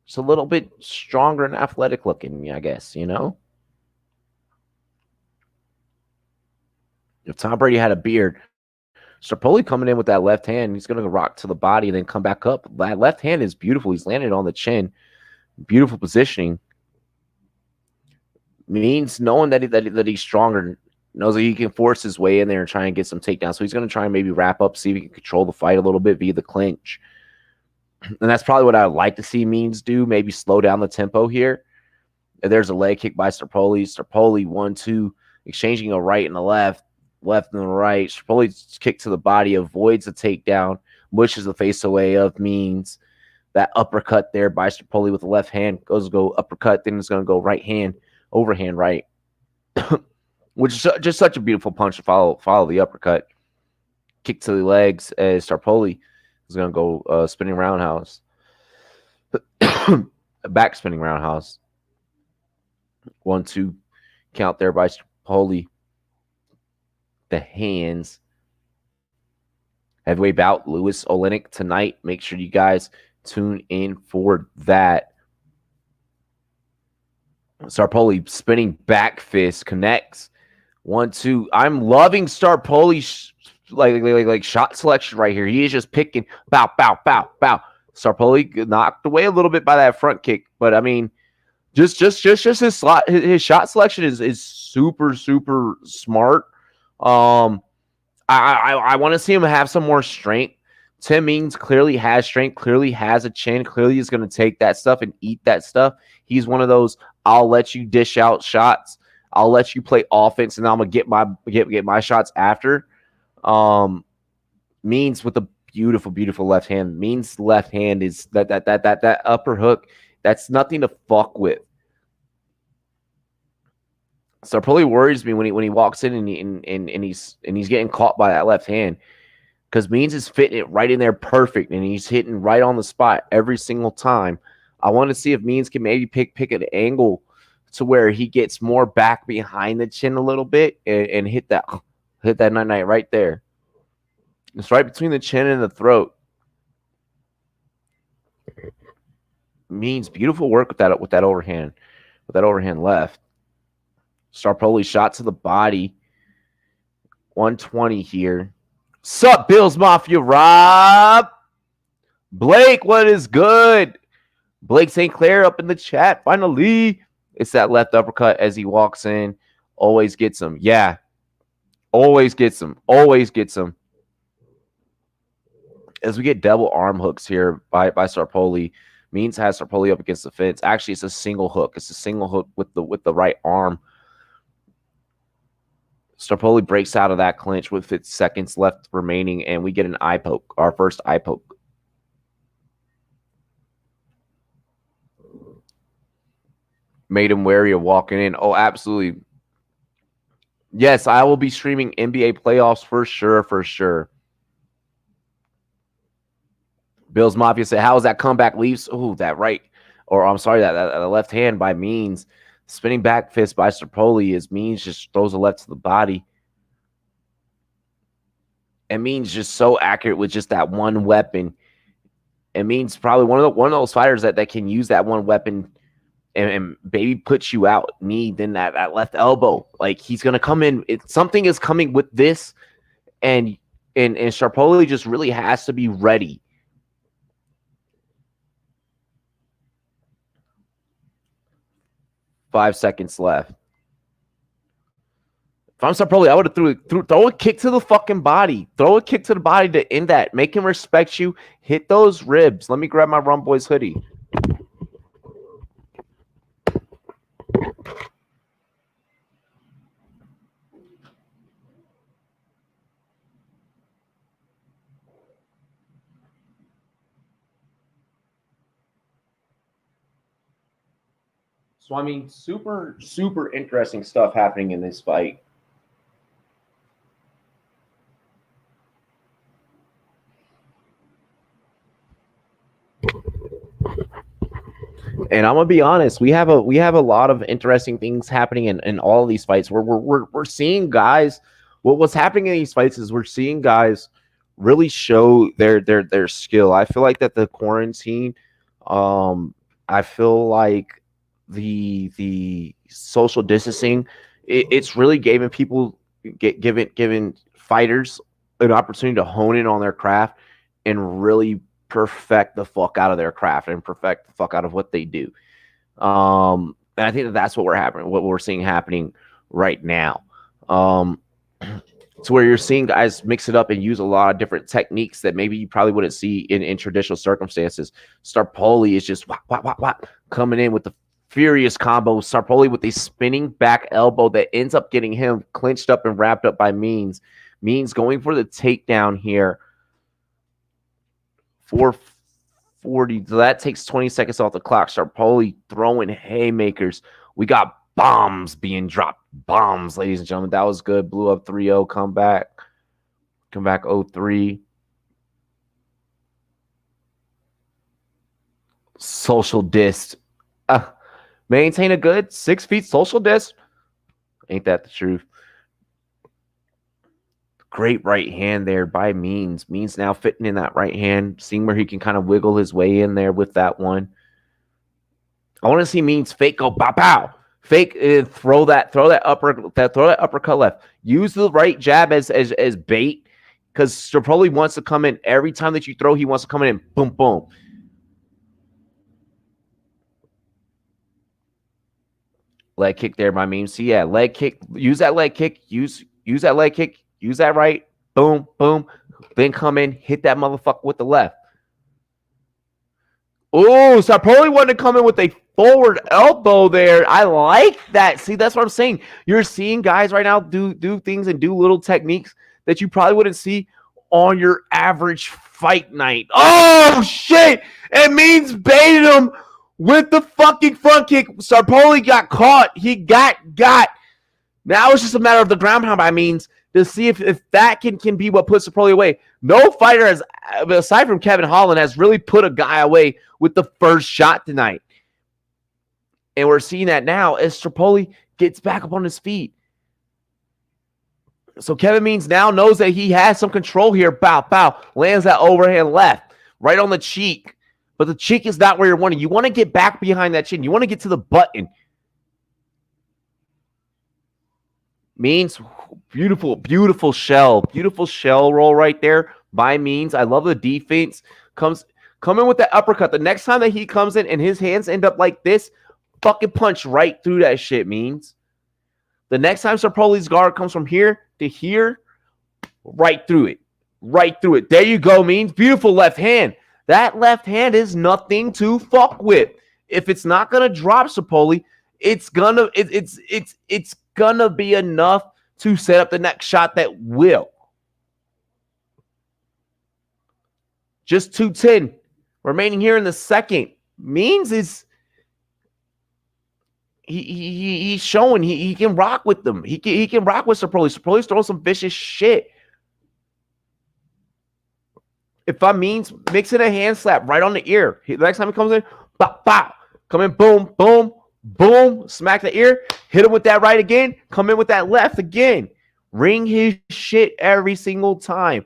Just a little bit stronger and athletic looking, I guess, you know? If Tom Brady had a beard, Starpoli coming in with that left hand. He's going to rock to the body and then come back up. That left hand is beautiful. He's landed on the chin. Beautiful positioning. Means knowing that he's stronger, knows that he can force his way in there and try and get some takedowns. So he's going to try and maybe wrap up, see if he can control the fight a little bit via the clinch. And that's probably what I would like to see Means do. Maybe slow down the tempo here. There's a leg kick by Starpoli. Starpoli 1-2, exchanging a right and a left and a right. Starpoli's kick to the body, avoids the takedown, pushes the face away of Means. That uppercut there by Starpoli with the left hand goes to go uppercut, then it's going to go right hand, overhand right, which is just such a beautiful punch to follow the uppercut. Kick to the legs as Starpoli is going to go spinning roundhouse. Back spinning roundhouse. 1-2 count there by Starpoli. The hands. Heavyweight bout, Lewis Oleinik tonight. Make sure you guys tune in for that. Starpoli spinning back fist connects. 1-2. I'm loving Starpoli's like shot selection right here. He is just picking bow. Starpoli knocked away a little bit by that front kick, but I mean, just his shot selection is super smart. I want to see him have some more strength. Tim Means clearly has strength, clearly has a chin, clearly is going to take that stuff and eat that stuff. He's one of those, I'll let you dish out shots. I'll let you play offense, and I'm going to get my shots after. Means with a beautiful left hand. Means left hand is that upper hook. That's nothing to fuck with. So it probably worries me when he walks in and he's getting caught by that left hand. Because Means is fitting it right in there perfect, and he's hitting right on the spot every single time. I want to see if Means can maybe pick an angle to where he gets more back behind the chin a little bit and hit that night right there. It's right between the chin and the throat. Means beautiful work with that overhand left. Starpoli shot to the body. 120 here. Sup, Bills Mafia, Rob? Blake, what is good? Blake St. Clair up in the chat. Finally, it's that left uppercut as he walks in. Always gets him. Yeah. Always gets him. As we get double arm hooks here by Starpoli. Means has Starpoli up against the fence. Actually, it's a single hook. It's a single hook with the right arm. Starpoli breaks out of that clinch with 50 seconds left remaining, and we get an eye poke, our first eye poke. Made him wary of walking in. Oh, absolutely. Yes, I will be streaming NBA playoffs for sure. Bills Mafia said, how was that comeback, Leafs? Oh, that right. Or I'm sorry, that left hand by Means. Spinning back fist by Starpoli as Means just throws a left to the body. And Means just so accurate with just that one weapon. And Means probably one of those fighters that can use that one weapon and baby puts you out. Then that left elbow. Like, he's gonna come in. Something is coming with this, and Starpoli just really has to be ready. Five seconds left. If I'm Starpoli, I would have throw a kick to the fucking body. Throw a kick to the body to end that. Make him respect you. Hit those ribs. Let me grab my Rumboyz hoodie. So, I mean, super interesting stuff happening in this fight. And I'm gonna be honest, we have a lot of interesting things happening in all of these fights. We're seeing guys. What's happening in these fights is we're seeing guys really show their skill. I feel like that the quarantine, I feel like the social distancing, it's really given fighters an opportunity to hone in on their craft and really perfect the fuck out of their craft and perfect the fuck out of what they do. And I think that's what we're seeing happening right now. To where you're seeing guys mix it up and use a lot of different techniques that maybe you probably wouldn't see in traditional circumstances. Starpoli is just coming in with the furious combo. Starpoli with a spinning back elbow that ends up getting him clinched up and wrapped up by Means. Means going for the takedown here. 440. So that takes 20 seconds off the clock. Starpoli throwing haymakers. We got bombs being dropped. Bombs, ladies and gentlemen. That was good. Blew up 3-0. Come back 0-3. Social dist. Maintain a good 6 feet social dist. Ain't that the truth? Great right hand there by Means. Means now fitting in that right hand, seeing where he can kind of wiggle his way in there with that one. I want to see Means fake go pow pow. Fake throw that uppercut left. Use the right jab as bait, because Starpoli wants to come in every time that you throw. He wants to come in and boom boom. Leg kick there by Memes. So yeah, leg kick. Use that leg kick. Use that leg kick. Use that right. Boom boom. Then come in, hit that motherfucker with the left. Oh, Starpoli wanted to come in with a forward elbow there. I like that. See, that's what I'm saying. You're seeing guys right now do things and do little techniques that you probably wouldn't see on your average fight night. Oh, shit. It means baited him with the fucking front kick. Starpoli got caught. He got. Now it's just a matter of the ground pound by Means to see if that can be what puts Starpoli away. No fighter has, aside from Kevin Holland, has really put a guy away with the first shot tonight. And we're seeing that now as Starpoli gets back up on his feet. So Kevin Means now knows that he has some control here. Bow, bow. Lands that overhand left. Right on the cheek. But the cheek is not where you're wanting. You want to get back behind that chin. You want to get to the button. Means, beautiful shell. Beautiful shell roll right there by Means. I love the defense. Come in with that uppercut. The next time that he comes in and his hands end up like this, fucking punch right through that shit, Means. The next time Starpoli's guard comes from here to here, right through it. Right through it. There you go, Means. Beautiful left hand. That left hand is nothing to fuck with. If it's not gonna drop Starpoli, it's gonna be enough to set up the next shot that will. Just 2:10 remaining here in the second. Means is he's showing he can rock with them. He can rock with Starpoli. Starpoli's throwing some vicious shit. If I Means mixing a hand slap right on the ear. The next time he comes in, bop, bop. Come in, boom, boom, boom. Smack the ear. Hit him with that right again. Come in with that left again. Ring his shit every single time.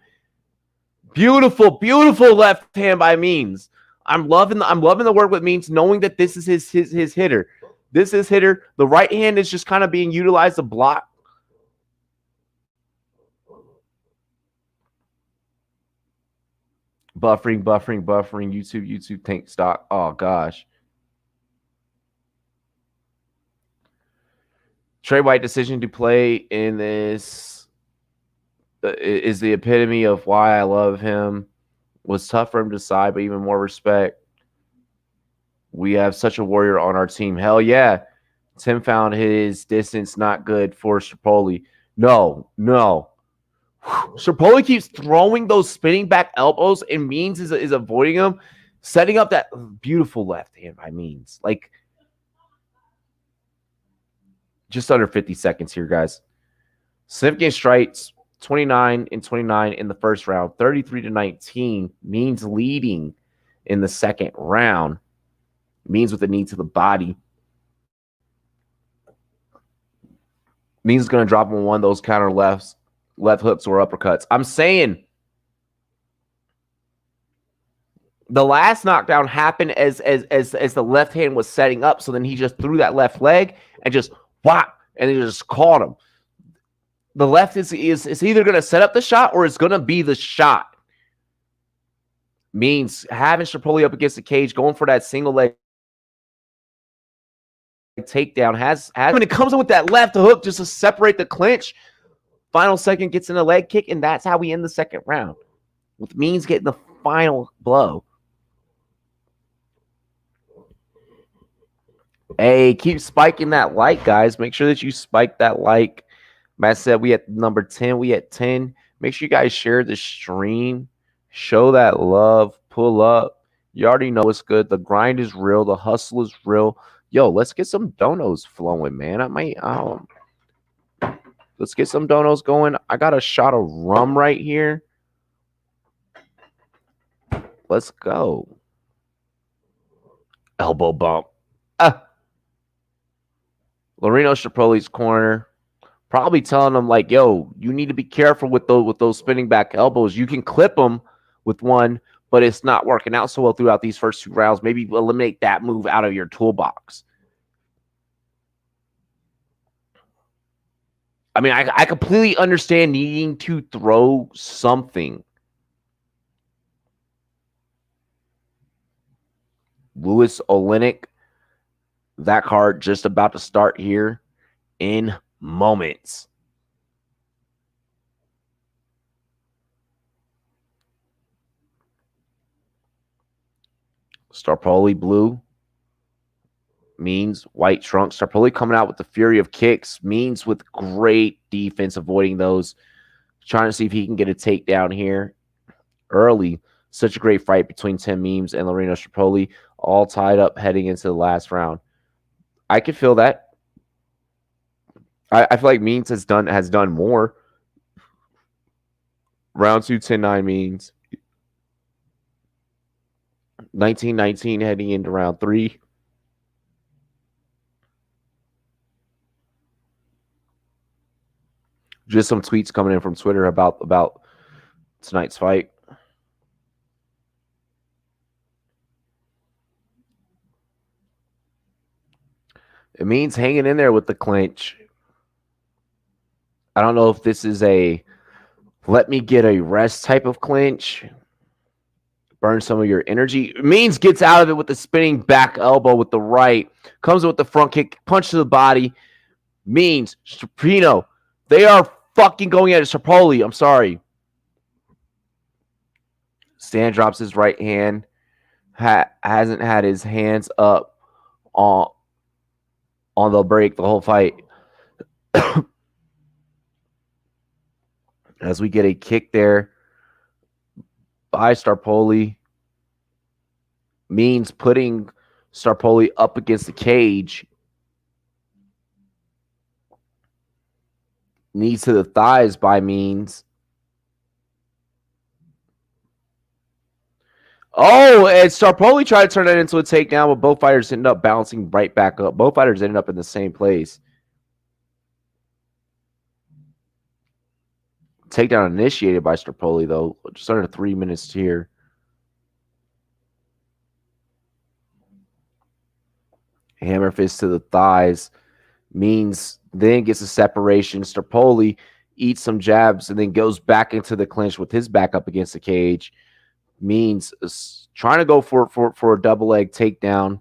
Beautiful left hand by Means. I'm loving the work with Means, knowing that this is his hitter. This is hitter. The right hand is just kind of being utilized to block. Buffering. YouTube tank stock. Oh gosh. Trey White decision to play in this is the epitome of why I love him. Was tough for him to decide, but even more respect. We have such a warrior on our team. Hell yeah. Tim found his distance not good for Starpoli. No. Starpoli keeps throwing those spinning back elbows, and Means is avoiding them, setting up that beautiful left hand by Means. Like, just under 50 seconds here, guys. Significant strikes, 29 and 29 in the first round, 33-19. Means leading in the second round. Means with the knee to the body. Means is going to drop him one of those counter left hooks or uppercuts. I'm saying the last knockdown happened as the left hand was setting up. So then he just threw that left leg and just whop, and he just caught him. the left is either going to set up the shot or it's going to be the shot. Means having Strapoli up against the cage, going for that single leg takedown has when it comes in with that left hook just to separate the clinch. Final second gets in a leg kick, and that's how we end the second round, with Means getting the final blow. Hey, keep spiking that like, guys. Make sure that you spike that like. Matt said we at number 10. We at 10. Make sure you guys share the stream. Show that love. Pull up. You already know it's good. The grind is real. The hustle is real. Yo, let's get some donos flowing, man. Let's get some donos going. I got a shot of rum right here. Let's go. Elbow bump. Loreno Strapoli's corner, probably telling him like, yo, you need to be careful with those spinning back elbows. You can clip them with one, but it's not working out so well throughout these first 2 rounds. Maybe eliminate that move out of your toolbox. I mean, I completely understand needing to throw something. Lewis Oleinik, that card just about to start here in moments. Strapoli blue means white trunks. Strapoli coming out with the fury of kicks, means with great defense, avoiding those. Trying to see if he can get a takedown here early. Such a great fight between Tim Means and Loreno Strapoli, all tied up heading into the last round. I could feel that. I feel like Means has done more. Round 2, 10-9 Means. 19-19 heading into round 3. Just some tweets coming in from Twitter about tonight's fight. It means hanging in there with the clinch. I don't know if this is a let me get a rest type of clinch. Burn some of your energy. Means gets out of it with the spinning back elbow with the right. Comes with the front kick. Punch to the body. Means, Strapino, they are fucking going at it. Strapoli, I'm sorry. Stan drops his right hand. Hasn't had his hands up on the break the whole fight. As we get a kick there by Strapoli. Means putting Strapoli up against the cage. Knees to the thighs by Means. Oh, and Strapoli tried to turn that into a takedown, but both fighters ended up bouncing right back up. Both fighters ended up in the same place. Takedown initiated by Strapoli, though. Just under 3 minutes here. Hammer fist to the thighs. Means then gets a separation. Strapoli eats some jabs and then goes back into the clinch with his back up against the cage. Means trying to go for a double leg takedown.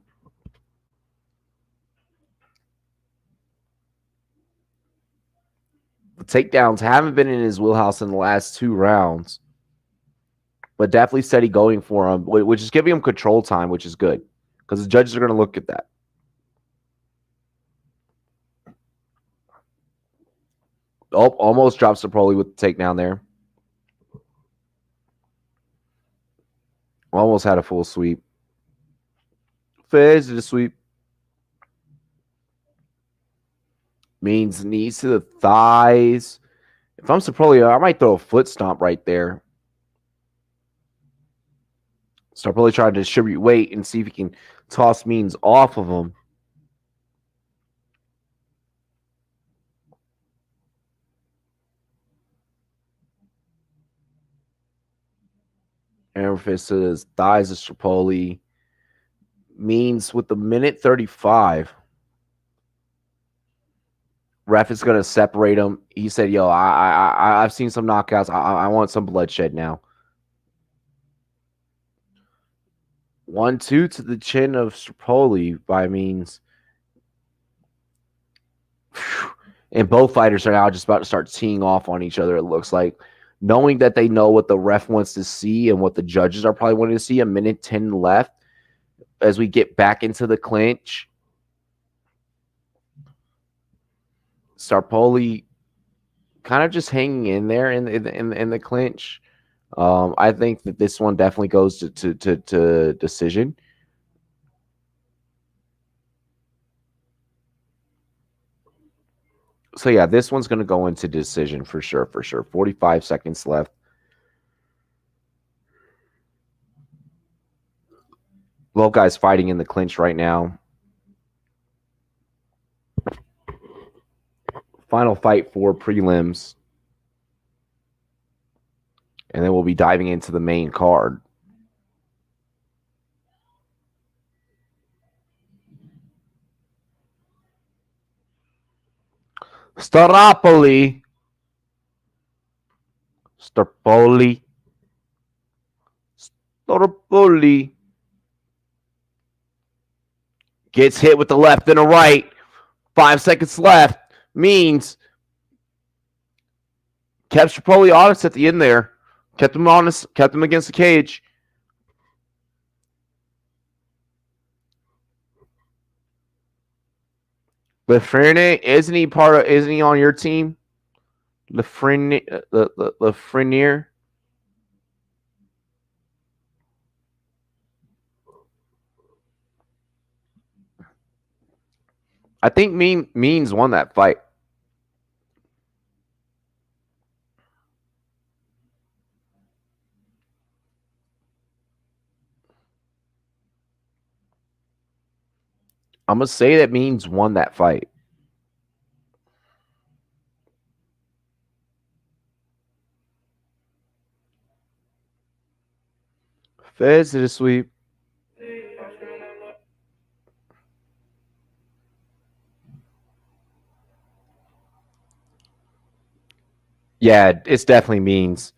The takedowns haven't been in his wheelhouse in the last 2 rounds, but definitely steady going for him, which is giving him control time, which is good because the judges are going to look at that. Oh, almost drops Strapoli with the takedown there. Almost had a full sweep. Phase to the sweep. Means knees to the thighs. If I'm Strapoli, I might throw a foot stomp right there. Strapoli trying to distribute weight and see if he can toss Means off of him. Hammer fist to his thighs of Strapoli. Means with the minute 35. Ref is going to separate them. He said, yo, I've seen some knockouts. I want some bloodshed now. 1-2 to the chin of Strapoli by means. And both fighters are now just about to start teeing off on each other, it looks like. Knowing that they know what the ref wants to see and what the judges are probably wanting to see. 1:10 left as we get back into the clinch. Strapoli kind of just hanging in there in the clinch. I think that this one definitely goes to decision. So, yeah, this one's going to go into decision for sure. 45 seconds left. Both guys fighting in the clinch right now. Final fight for prelims. And then we'll be diving into the main card. Strapoli gets hit with the left and a right. 5 seconds left. Means kept Strapoli honest at the end there. Kept him honest. Kept him against the cage. Lafreniere, isn't he on your team? Lafreniere. I think Means won that fight. I'm going to say that Means won that fight. Fez did a sweep. Yeah, it's definitely Means.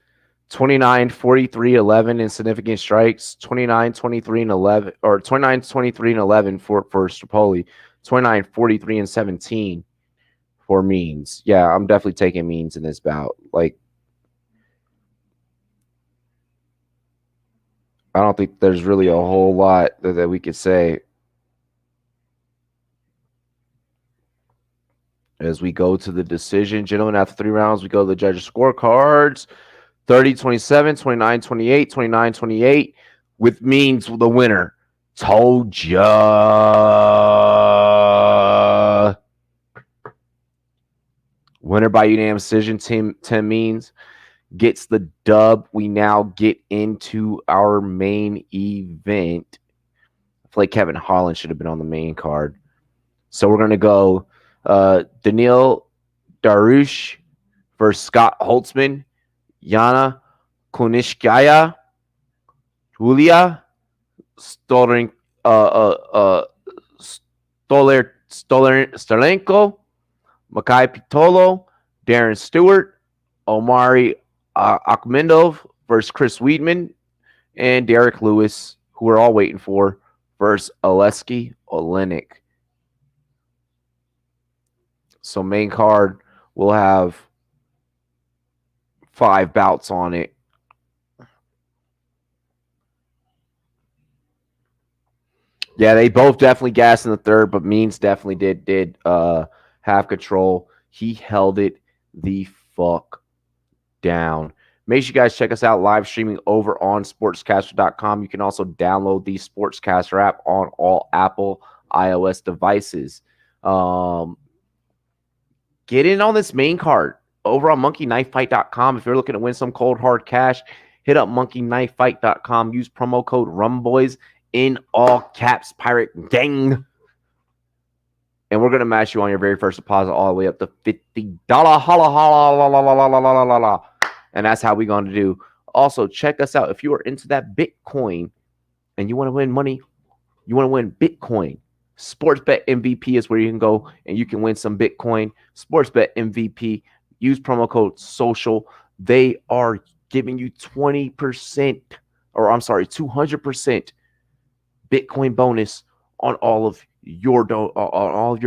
29, 43, 11 in significant strikes. 29, 23, and 11, or 29, 23, and 11 for Strapoli. 29, 43, and 17 for Means. Yeah, I'm definitely taking Means in this bout. Like, I don't think there's really a whole lot that we could say as we go to the decision. Gentlemen, after 3 rounds, we go to the judges' scorecards. 30-27, 29-28, 29-28, with Means the winner. Told ya. Winner by unanimous decision, Tim Means gets the dub. We now get into our main event. I feel like Kevin Holland should have been on the main card. So we're going to go Daniil Darush versus Scott Holtzman. Yana Kunishkaya, Julia Stolenko, Makai Pitolo, Darren Stewart, Omari Akhmedov versus Chris Weidman, and Derek Lewis, who we're all waiting for, versus Oleinik. So main card will have 5 bouts on it. Yeah, they both definitely gassed in the third, but Means definitely did have control. He held it the fuck down. Make sure you guys check us out live streaming over on sportscaster.com. You can also download the Sportscaster app on all Apple iOS devices. Get in on this main card over on monkeyknifefight.com. If you're looking to win some cold hard cash, hit up monkeyknifefight.com. Use promo code Rumboyz in all caps, Pirate Gang. And we're going to match you on your very first deposit all the way up to $50. Holla, holla, holla, holla, holla, holla. And that's how we're going to do. Also, check us out. If you are into that Bitcoin and you want to win money, you want to win Bitcoin, Sportsbet MVP is where you can go and you can win some Bitcoin. Sportsbet MVP. Use promo code social. They are giving you 20%, or I'm sorry, 200% Bitcoin bonus on all of your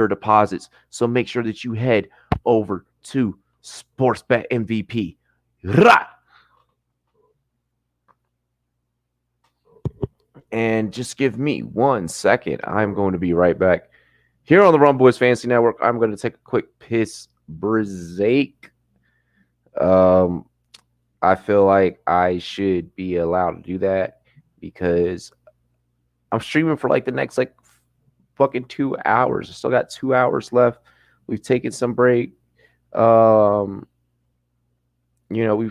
deposits. So make sure that you head over to Sportsbet MVP. Rah! And just give me 1 second. I'm going to be right back. Here on the Rumboyz Fantasy Network, I'm going to take a quick piss break. I feel like I should be allowed to do that because I'm streaming for like the next like fucking 2 hours. I still got 2 hours left. We've taken some break. We've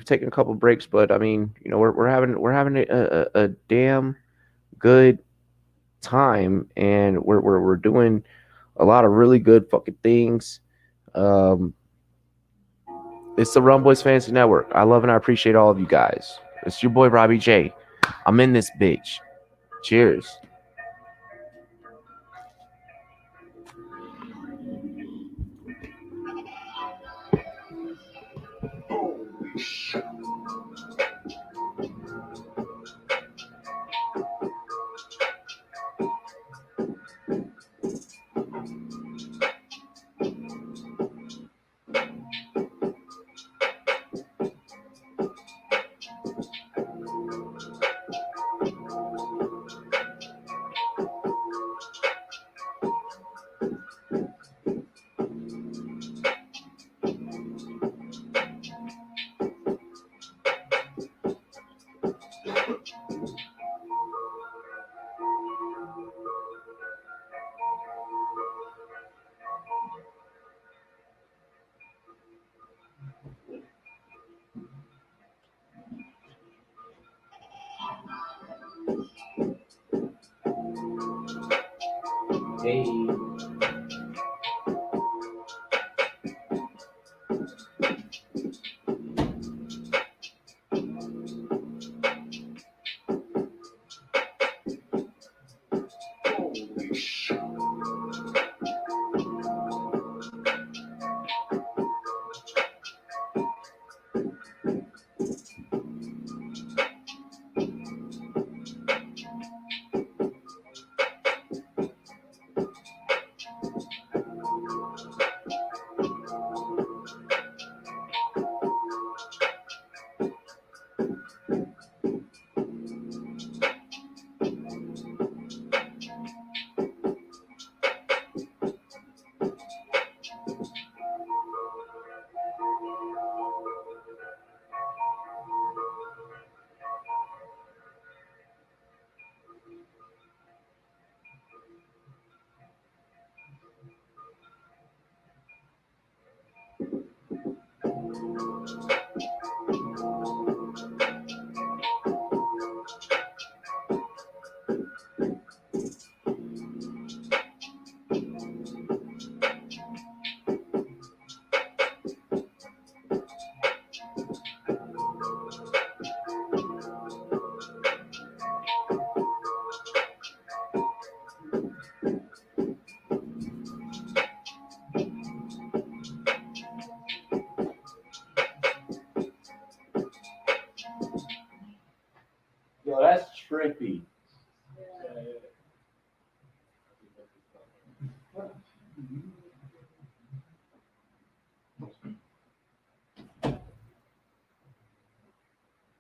taken a couple breaks, but I mean, we're having a damn good time, and we're doing a lot of really good fucking things. It's the Rumboyz Fantasy Network. I love and I appreciate all of you guys. It's your boy Robbie J. I'm in this bitch. Cheers. Hey. Yo, that's trippy.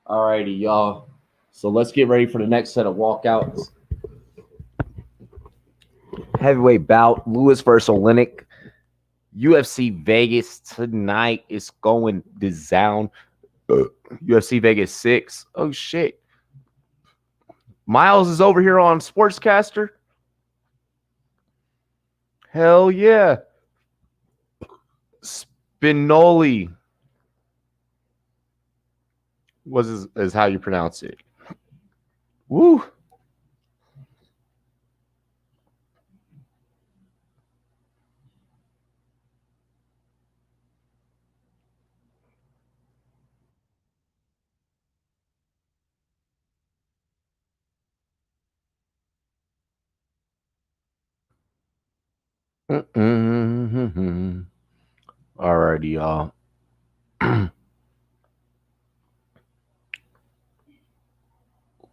Alrighty, y'all. So let's get ready for the next set of walkouts. Heavyweight bout, Lewis versus Oleinik. UFC Vegas tonight is going down. UFC Vegas 6. Oh, shit. Miles is over here on Sportscaster. Hell yeah. Spinoli is how you pronounce it. Woo. Mm-mm-hmm. Alrighty, y'all.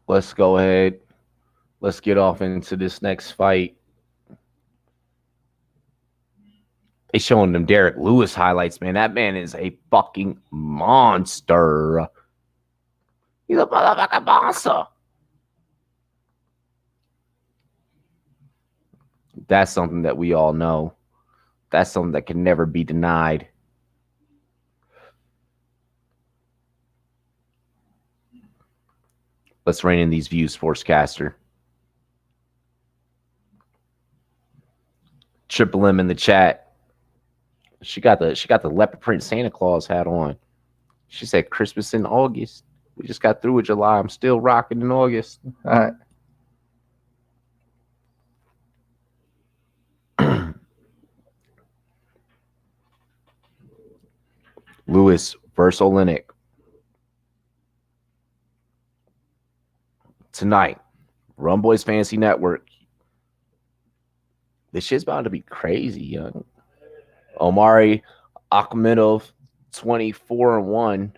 Let's go ahead. Let's get off into this next fight. They showing them Derek Lewis highlights, man. That man is a fucking monster. He's a motherfucking monster. That's something that we all know. That's something that can never be denied. Let's rein in these views, Sportscaster. Triple M in the chat. She got the leopard print Santa Claus hat on. She said Christmas in August. We just got through with July. I'm still rocking in August. All right. Lewis versus Oleinik. Tonight, Rumboyz Fantasy Network. This shit's about to be crazy, young. Omari Akhmedov, 24-1.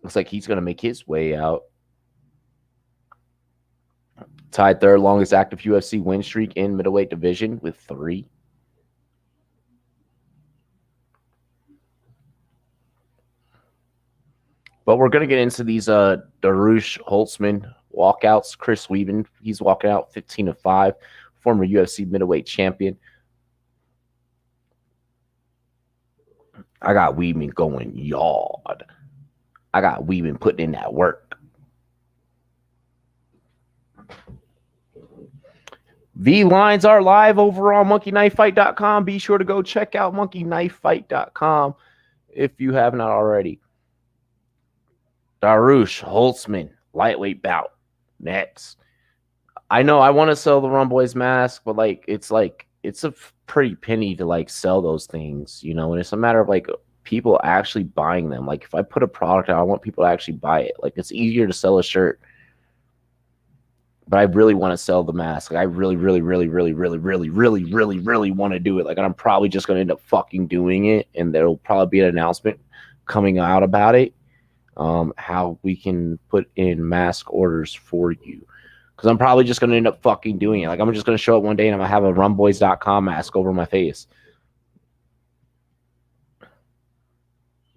Looks like he's going to make his way out. Tied third longest active UFC win streak in middleweight division with 3. But we're going to get into these Darush Holtzman walkouts. Chris Weeben, he's walking out 15-5, former UFC middleweight champion. I got Weeben going yard. I got Weeben putting in that work. The lines are live over on monkeyknifefight.com. Be sure to go check out monkeyknifefight.com if you have not already. Darush Holtzman, lightweight bout. Next. I know I want to sell the Rumboyz mask, but it's a pretty penny to sell those things, and it's a matter of people actually buying them. If I put a product out, I want people to actually buy it. It's easier to sell a shirt, but I really want to sell the mask. I really want to do it. And I'm probably just going to end up fucking doing it, and there'll probably be an announcement coming out about it. How we can put in mask orders for you. Because I'm probably just going to end up fucking doing it. I'm just going to show up one day and I'm going to have a rumboyz.com mask over my face.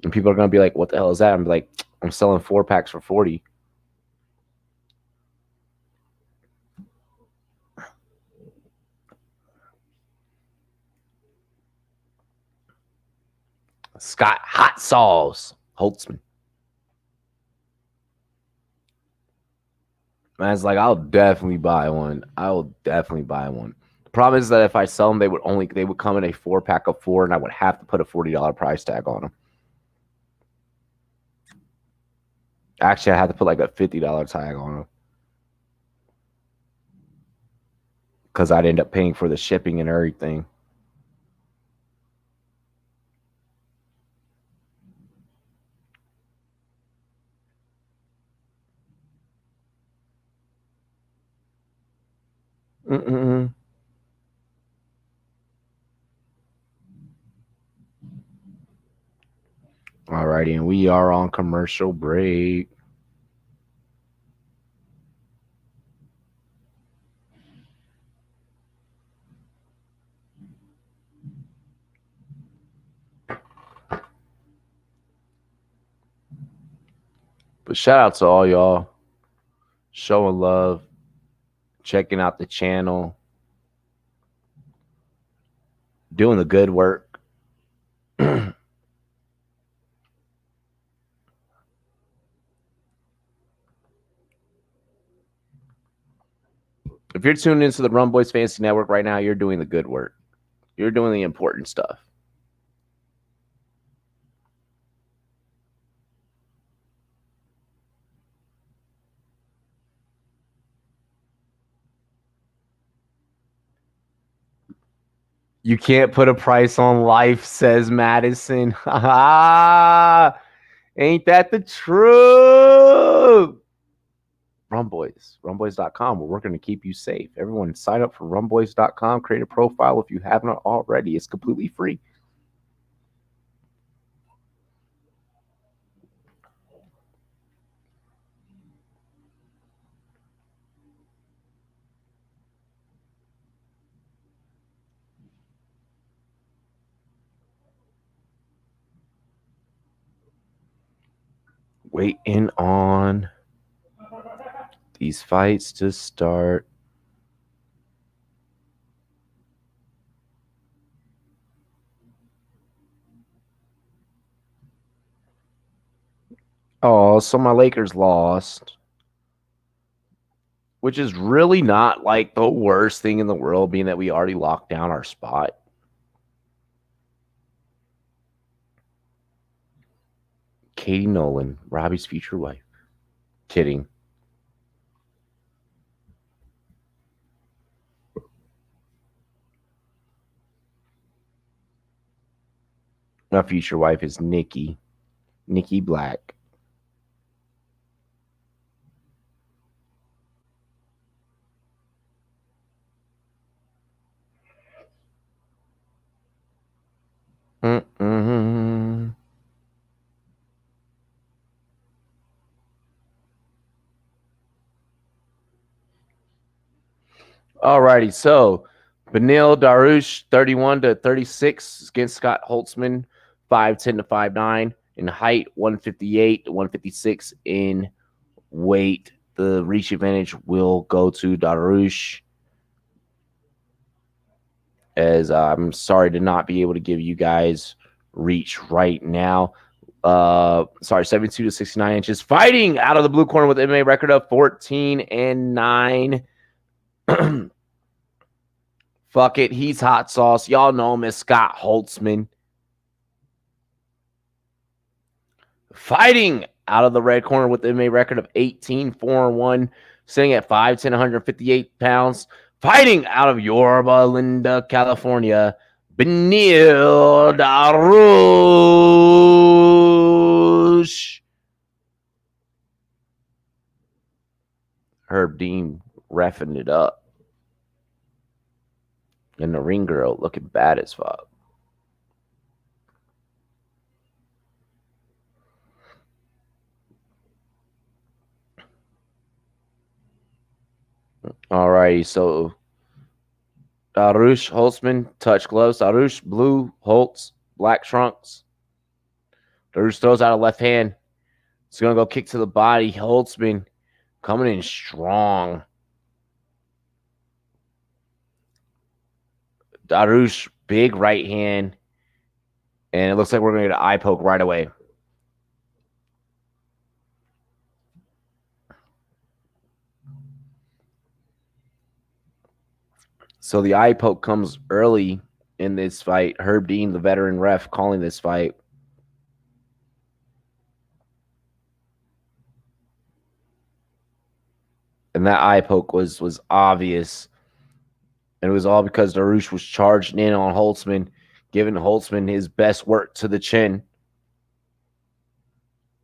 And people are going to be like, what the hell is that? I'm like, I'm selling 4-packs for 40. Scott Hot Sauce Holtzman. Man's I'll definitely buy one. I will definitely buy one. The problem is that if I sell them, they would come in a 4-pack of 4, and I would have to put a $40 price tag on them. Actually, I had to put a $50 tag on them because I'd end up paying for the shipping and everything. All righty, and we are on commercial break. But shout out to all y'all showing love, checking out the channel, doing the good work. If you're tuned into the Rumboyz Fantasy Network right now, you're doing the good work. You're doing the important stuff. You can't put a price on life, says Madison. Ain't that the truth? Rumboyz, rumboyz.com. We're working to keep you safe. Everyone sign up for rumboyz.com, create a profile if you haven't already. It's completely free. Waiting on these fights to start. Oh, so my Lakers lost, which is really not like the worst thing in the world, being that we already locked down our spot. Katie Nolan, Robbie's future wife. Kidding. My future wife is Nikki Black. Mm-mm. Alrighty, so Benil Darush, 31-36 against Scott Holtzman, 5'10" to 5'9" in height, 158 to 156 in weight. The reach advantage will go to Darush, as I'm sorry to not be able to give you guys reach right now. 72 to 69 inches. Fighting out of the blue corner with an MMA record of 14-9. Fuck it. He's hot sauce. Y'all know him as Scott Holtzman. Fighting out of the red corner with an MMA record of 18-4-1. Sitting at 5'10", 158 pounds. Fighting out of Yorba Linda, California. Benil Darush. Herb Dean reffing it up. And the ring girl looking bad as fuck. Alrighty, so Darush, Holtzman, touch gloves. Darush, blue, Holtz, black trunks. Darush throws out a left hand. He's going to go kick to the body. Holtzman coming in strong. Darush, big right hand. And it looks like we're going to get an eye poke right away. So the eye poke comes early in this fight. Herb Dean, the veteran ref, calling this fight. And that eye poke was obvious. And it was all because Darush was charging in on Holtzman, giving Holtzman his best work to the chin.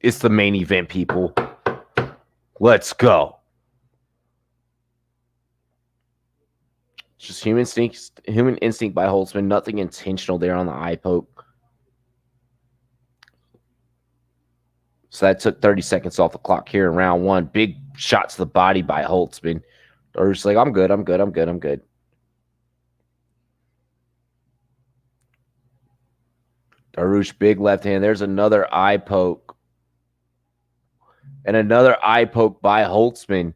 It's the main event, people. Let's go. Just human instinct by Holtzman. Nothing intentional there on the eye poke. So that took 30 seconds off the clock here in round one. Big shot to the body by Holtzman. Darush's like, I'm good. Darush, big left hand. There's another eye poke. And another eye poke by Holtzman.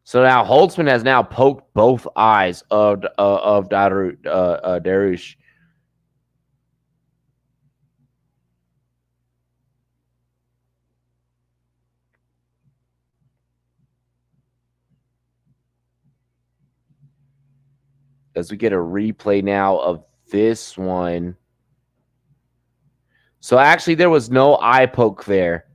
So now Holtzman has now poked both eyes of Darush. As we get a replay now of this one. So actually, there was no eye poke there.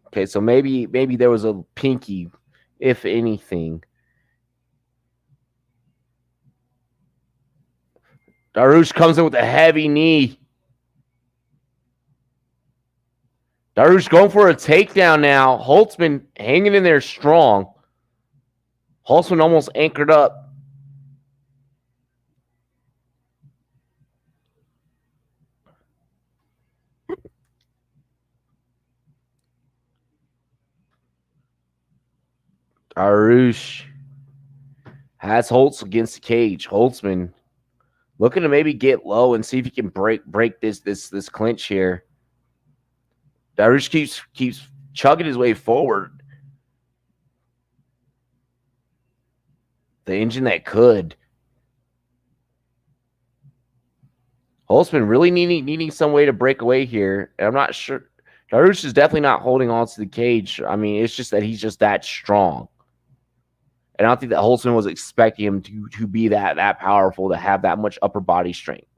Okay, so maybe there was a pinky, if anything. Darush comes in with a heavy knee. Darush going for a takedown now. Holtzman hanging in there strong. Holtzman almost anchored up. Darush has Holtz against the cage. Holtzman looking to maybe get low and see if he can break this clinch here. Darush keeps chugging his way forward. The engine that could. Holtzman really needing some way to break away here. And I'm not sure. Darush is definitely not holding on to the cage. I mean, it's just that he's just that strong. And I don't think that Holtzman was expecting him to be that powerful, to have that much upper body strength.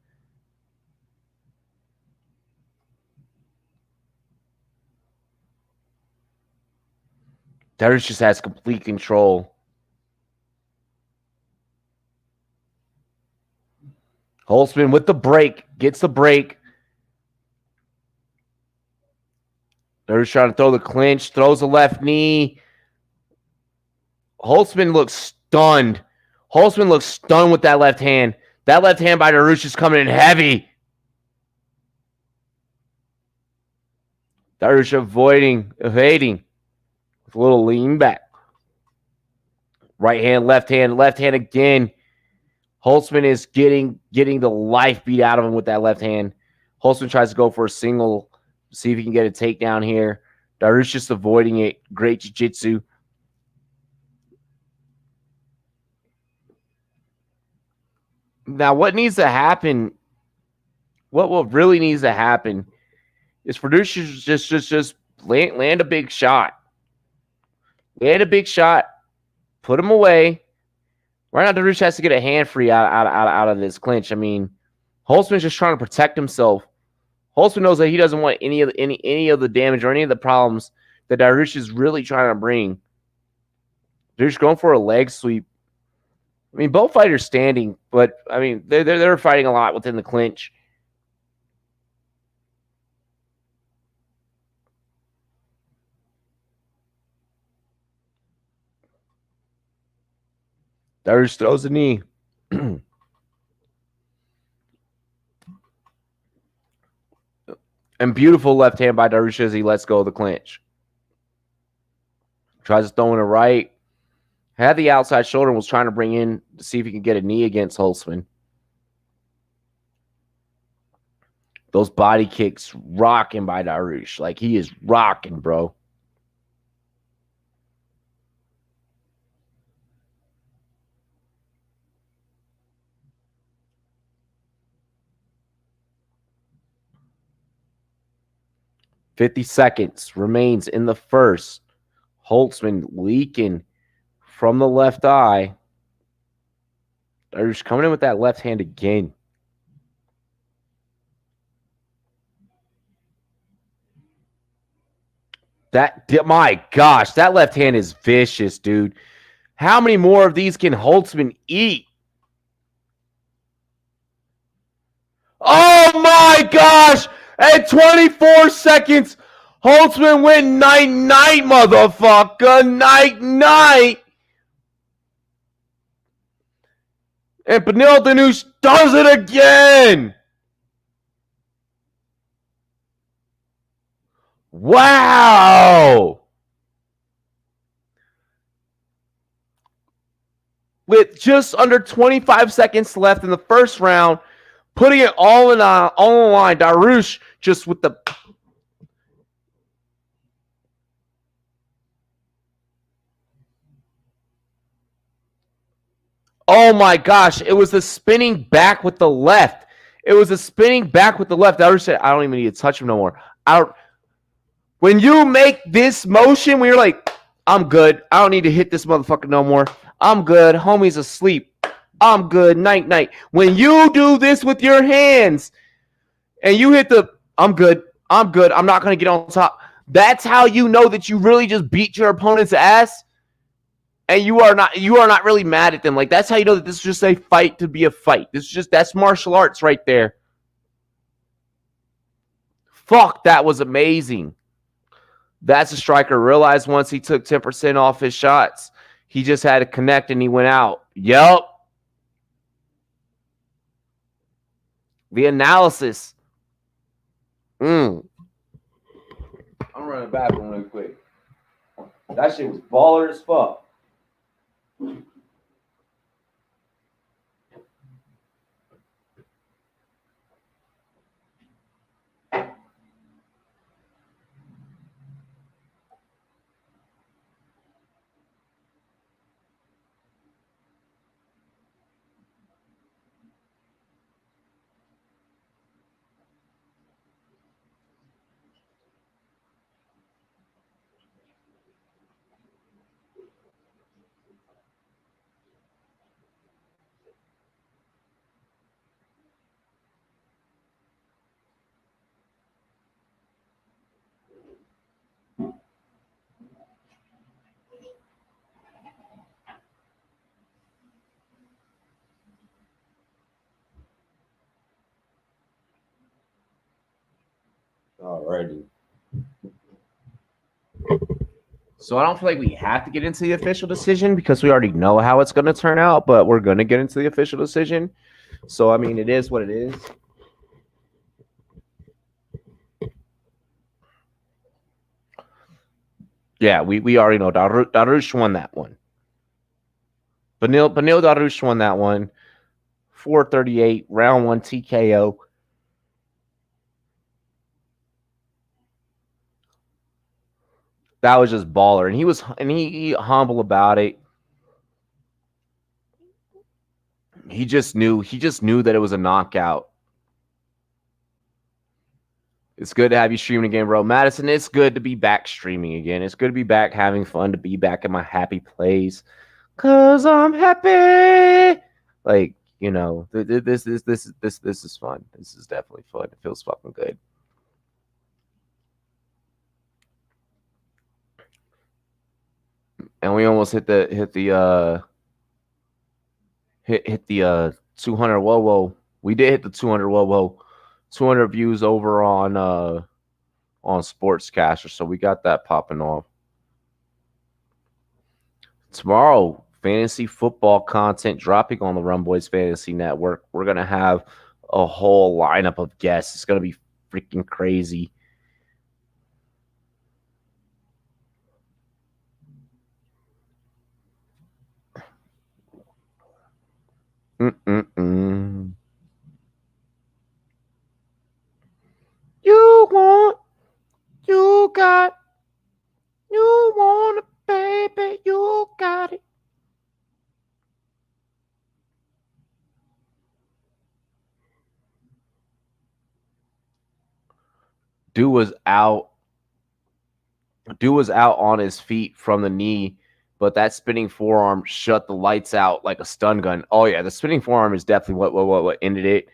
Darush just has complete control. Holtzman with the break, gets the break. Darush trying to throw the clinch, throws the left knee. Holtzman looks stunned. Holtzman looks stunned with that left hand. That left hand by Darush is coming in heavy. Darush evading with a little lean back. Right hand, left hand again. Holtzman is getting the life beat out of him with that left hand. Holtzman tries to go for a single, see if he can get a takedown here. Darush just avoiding it. Great jiu-jitsu. Now, what needs to happen, what really needs to happen is for Darush just land a big shot. Land a big shot. Put him away. Right now, Darush has to get a hand free out of this clinch. I mean, Holtzman's just trying to protect himself. Holtzman knows that he doesn't want any of the damage or any of the problems that Darush is really trying to bring. Darush going for a leg sweep. I mean, both fighters standing, but I mean, they're fighting a lot within the clinch. Darush throws a knee. And beautiful left hand by Darush as he lets go of the clinch. Tries to throw in a right. Had the outside shoulder and was trying to bring in to see if he could get a knee against Holtzman. Those body kicks rocking by Darush. Like, he is rocking, bro. $50 seconds remains in the first. Holtzman leaking from the left eye. Darush coming in with that left hand again. My gosh, that left hand is vicious, dude. How many more of these can Holtzman eat? Oh my gosh! At 24 seconds, Holtzman win night-night, motherfucker. Night-night. And Beneil Dariush does it again. Wow. With just under 25 seconds left in the first round, putting it all on the line. Darush just with the... Oh my gosh. It was the spinning back with the left. Darush said, I don't even need to touch him no more. When you make this motion, when you're like, I'm good. I don't need to hit this motherfucker no more. I'm good. Homie's asleep. I'm good. Night-night. When you do this with your hands and you hit the, I'm good. I'm not going to get on top. That's how you know that you really just beat your opponent's ass. And you are not really mad at them. Like, that's how you know that this is just a fight to be a fight. That's martial arts right there. Fuck, that was amazing. That's a striker. Realized once he took 10% off his shots, he just had to connect and he went out. Yup. The analysis. I'm running back one real quick. That shit was baller as fuck. Alrighty. So I don't feel like we have to get into the official decision because we already know how it's going to turn out, but we're going to get into the official decision. So, I mean, it is what it is. Yeah, we already know. Darush won that one. Benil Darush won that one. 438, round 1 TKO. That was just baller, and he humble about it. He just knew that it was a knockout. It's good to have you streaming again, bro. Madison, it's good to be back streaming again. It's good to be back having fun, to be back in my happy place. Cause I'm happy. Like, you know, this is fun. This is definitely fun. It feels fucking good. And we almost hit the 200. Whoa. We did hit the 200. Whoa. 200 views over on Sportscaster, so we got that popping off. Tomorrow, fantasy football content dropping on the Rumboyz Fantasy Network. We're gonna have a whole lineup of guests. It's gonna be freaking crazy. You want, you got, you want it, baby, you got it. Dude was out on his feet from the knee, but that spinning forearm shut the lights out like a stun gun. Oh yeah, the spinning forearm is definitely what ended it.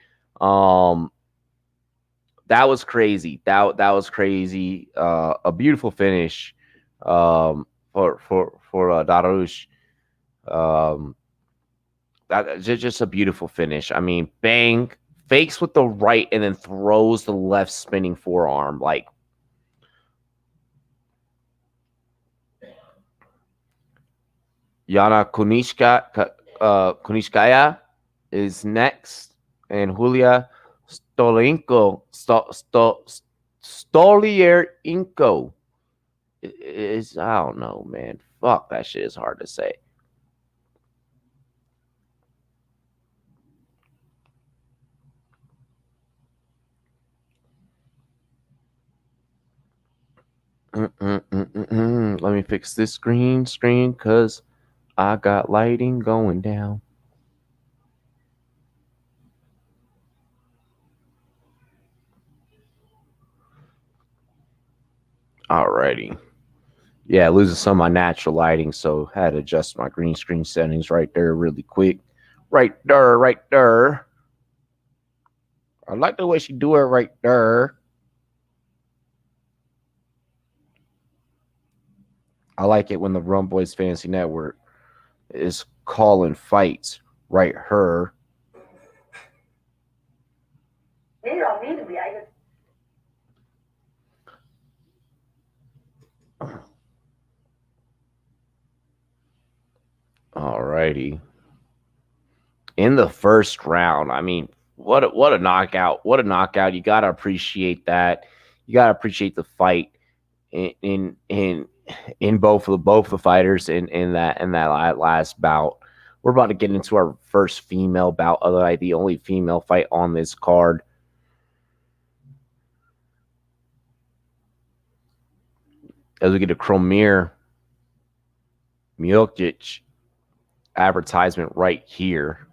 That was crazy. That was crazy. A beautiful finish for Darush. That just a beautiful finish. I mean, bang, fakes with the right and then throws the left spinning forearm. Like, Yana Kunishkaya is next, and Julia Stolierinko is, I don't know, man. Fuck, that shit is hard to say. Let me fix this screen because I got lighting going down. Alrighty. Yeah, losing some of my natural lighting, so had to adjust my green screen settings right there really quick. Right there. I like the way she do it right there. I like it when the Rumboyz Fantasy Network is calling fights right here. You don't need to be. I just Alrighty. In the first round, I mean, what a knockout! What a knockout! You gotta appreciate that. You gotta appreciate the fight in both of the fighters in that last bout. We're about to get into our first female bout, other the only female fight on this card. As we get a Kromir Mjokic advertisement right here.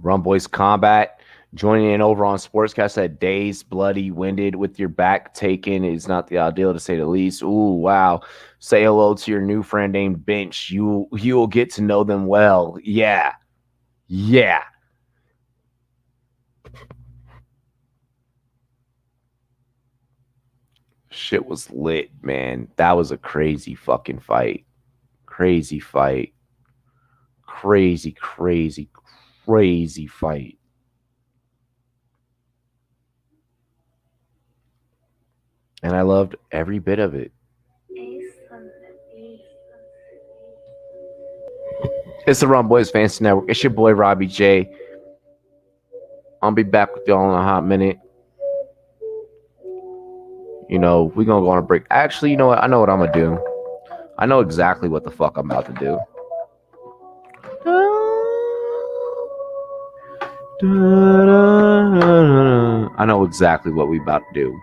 Rumboyz Combat joining in over on Sportscast. Said dazed, bloody, winded, with your back taken is not the ideal, to say the least. Ooh, wow. Say hello to your new friend named Bench. You will get to know them well. Yeah. Yeah. Shit was lit, man. That was a crazy fucking fight. Crazy fight. Crazy fight. And I loved every bit of it. It's the Rumboyz Fantasy Network. It's your boy Robbie J. I'll be back with y'all in a hot minute. You know, we're going to go on a break. Actually, you know what? I know what I'm going to do. I know exactly what the fuck I'm about to do. I know exactly what we about to do.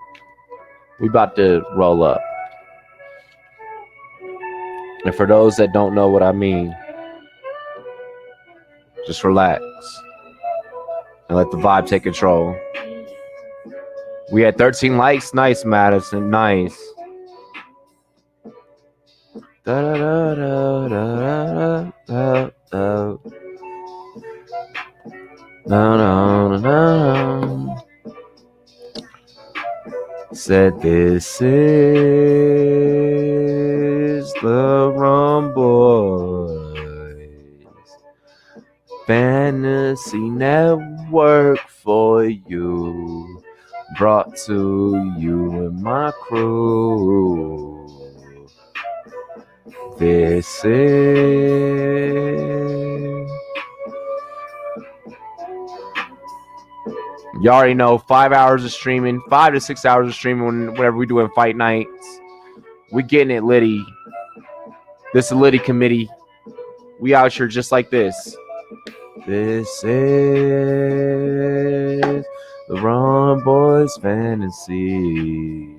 We about to roll up. And for those that don't know what I mean, just relax and let the vibe take control. We had 13 likes. Nice, Madison. Nice. No. Said this is the Rumboyz Fantasy Network for you, brought to you and my crew. This is, you already know, 5 hours of streaming, 5 to 6 hours of streaming whenever we doing fight nights. We getting it litty. This is a litty committee. We out here just like this. This is the Rumboyz Fantasy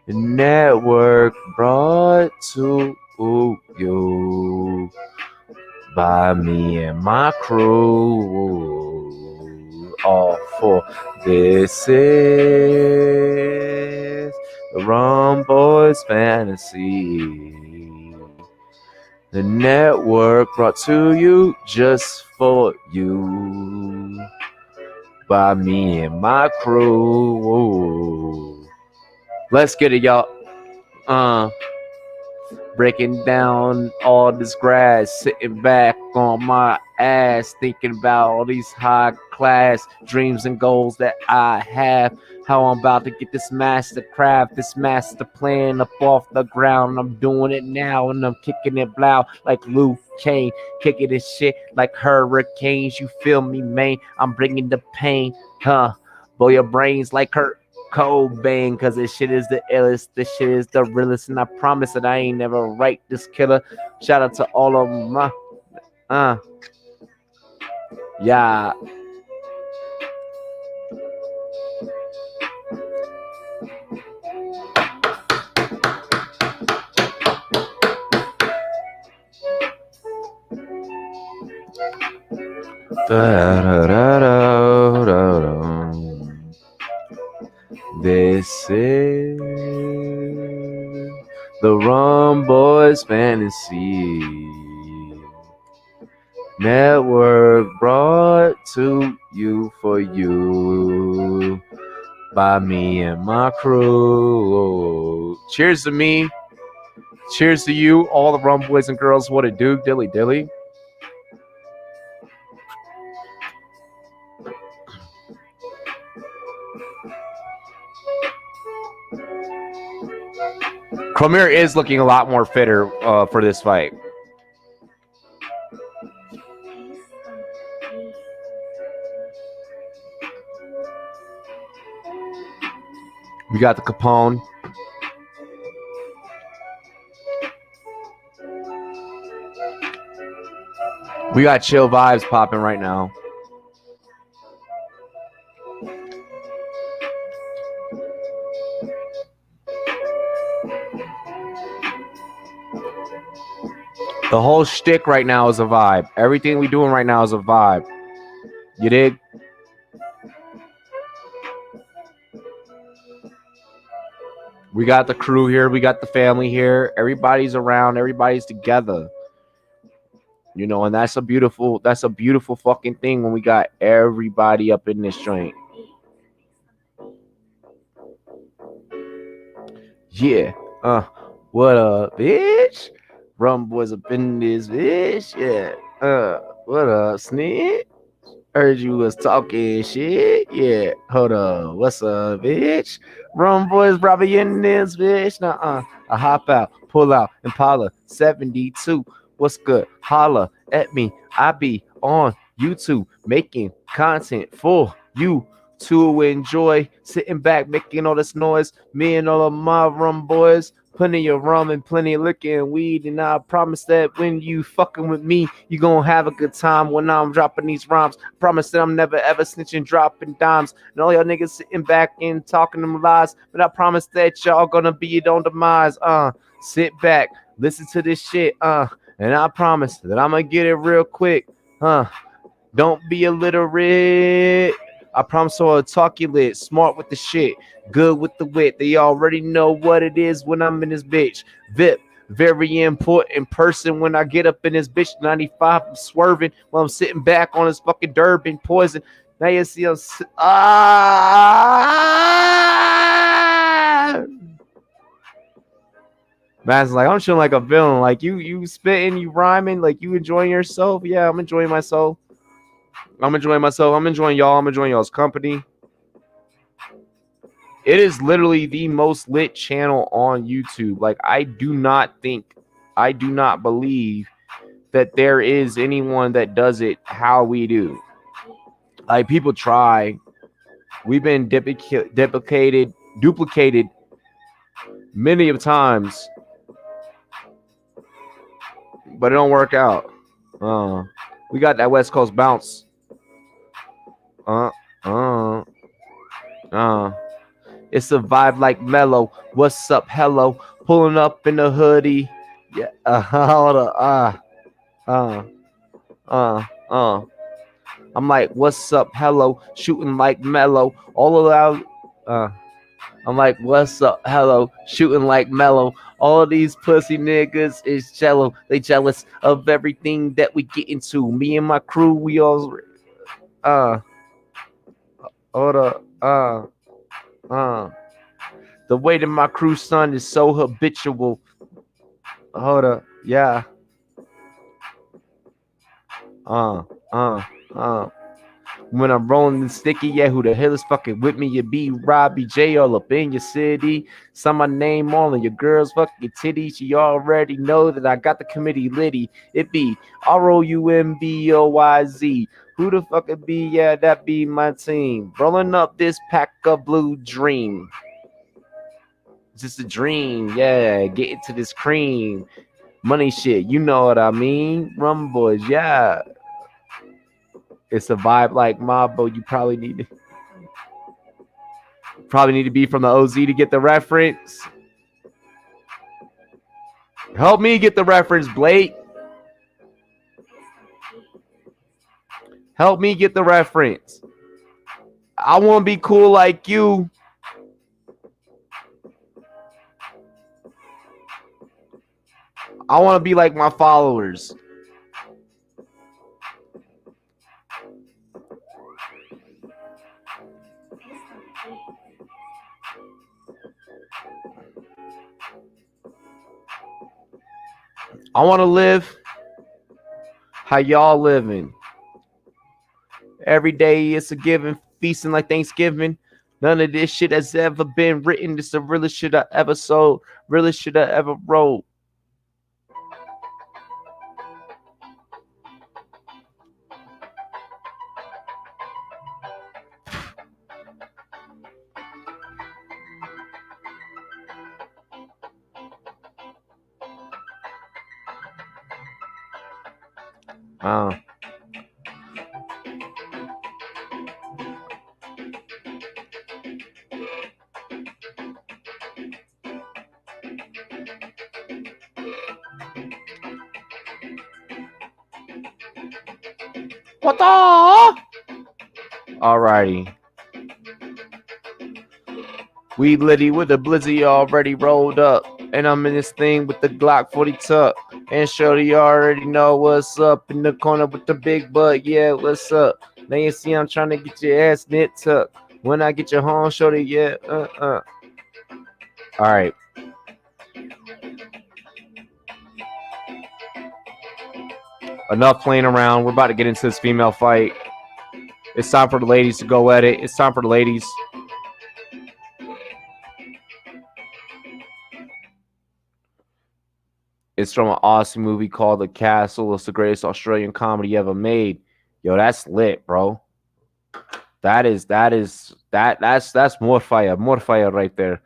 Network, brought to you by me and my crew. All for this is the Rumboyz Fantasy, the network brought to you just for you by me and my crew. Let's get it, y'all. Breaking down all this grass, sitting back on my ass, thinking about all these high class dreams and goals that I have. How I'm about to get this master craft, this master plan up off the ground. I'm doing it now and I'm kicking it loud like Luke Kane, kicking this shit like hurricanes. You feel me, man? I'm bringing the pain, blow your brains like Kurt Cobain, cause this shit is the illest, this shit is the realest, and I promise that I ain't never write this killer. Shout out to all of my yeah. This is the Rumboyz Fantasy Network, brought to you for you by me and my crew. Cheers to me. Cheers to you, all the Rumboyz and girls. What it do, dilly dilly. Cromir is looking a lot more fitter for this fight. We got the Capone. We got chill vibes popping right now. The whole shtick right now is a vibe. Everything we doing right now is a vibe. You dig? We got the crew here. We got the family here. Everybody's around. Everybody's together. You know, and that's a beautiful fucking thing when we got everybody up in this joint. Yeah. What up, bitch? Rumboyz up in this bitch. Yeah. What up, snitch? Heard you was talking shit. Yeah. Hold on. What's up, bitch? Rumboyz probably in this bitch. Nuh-uh. I hop out, pull out, Impala 72. What's good? Holla at me. I be on YouTube making content for you to enjoy. Sitting back, making all this noise. Me and all of my Rumboyz. Plenty of rum and plenty of liquor and weed. And I promise that when you fucking with me, you gonna have a good time when I'm dropping these rhymes. I promise that I'm never ever snitching, dropping dimes. And all y'all niggas sitting back and talking them lies. But I promise that y'all gonna be it on demise. Sit back, listen to this shit. And I promise that I'm gonna get it real quick. Don't be illiterate. I promise I'll talk you lit, smart with the shit, good with the wit. They already know what it is when I'm in this bitch. VIP, very important person when I get up in this bitch. 95, I'm swerving while I'm sitting back on this fucking Durban poison. Now you see I'm Man's like, I'm chilling like a villain. Like you spitting, you rhyming, like you enjoying yourself. Yeah, I'm enjoying myself. I'm enjoying myself. I'm enjoying y'all. I'm enjoying y'all's company. It is literally the most lit channel on YouTube. Like, I do not believe that there is anyone that does it how we do. Like, people try. We've been duplicated many of times, but it don't work out. We got that West Coast bounce. It's a vibe like mellow. What's up, hello? Pulling up in the hoodie. Yeah. Hold up. I'm like, what's up, hello? Shooting like mellow. All around. I'm like, what's up, hello? Shooting like mellow. All of these pussy niggas is jello. They jealous of everything that we get into. Me and my crew, we all hold up. The way that my crew son is so habitual. Hold up. Yeah. When I'm rolling the sticky, yeah, who the hell is fucking with me? You be Robbie J all up in your city. Sign my name all in your girl's fucking titties. You already know that I got the committee litty. It be ROUMBOYZ. Who the fuck it be? Yeah, that be my team. Rolling up this pack of blue dream. Just a dream, yeah. Get into this cream. Money shit, you know what I mean. Rumboyz, yeah. It's a vibe like Mabo. You probably need to be from the OZ to get the reference. Help me get the reference, Blake. Help me get the reference. I want to be cool like you. I want to be like my followers. I want to live how y'all living. Every day it's a giving, feasting like Thanksgiving. None of this shit has ever been written. This the realest shit I ever sold, realest shit I ever wrote. Uh, what the? Alrighty. We litty with the blizzy already rolled up. And I'm in this thing with the Glock 40 tuck. And Shorty already know what's up in the corner with the big butt. Yeah, what's up? Now you see I'm trying to get your ass knit tucked. When I get you home, Shorty, yeah, All right. Enough playing around. We're about to get into this female fight. It's time for the ladies to go at it. It's time for the ladies. It's from an awesome movie called The Castle. It's the greatest Australian comedy ever made. Yo, that's lit, bro. That's more fire right there.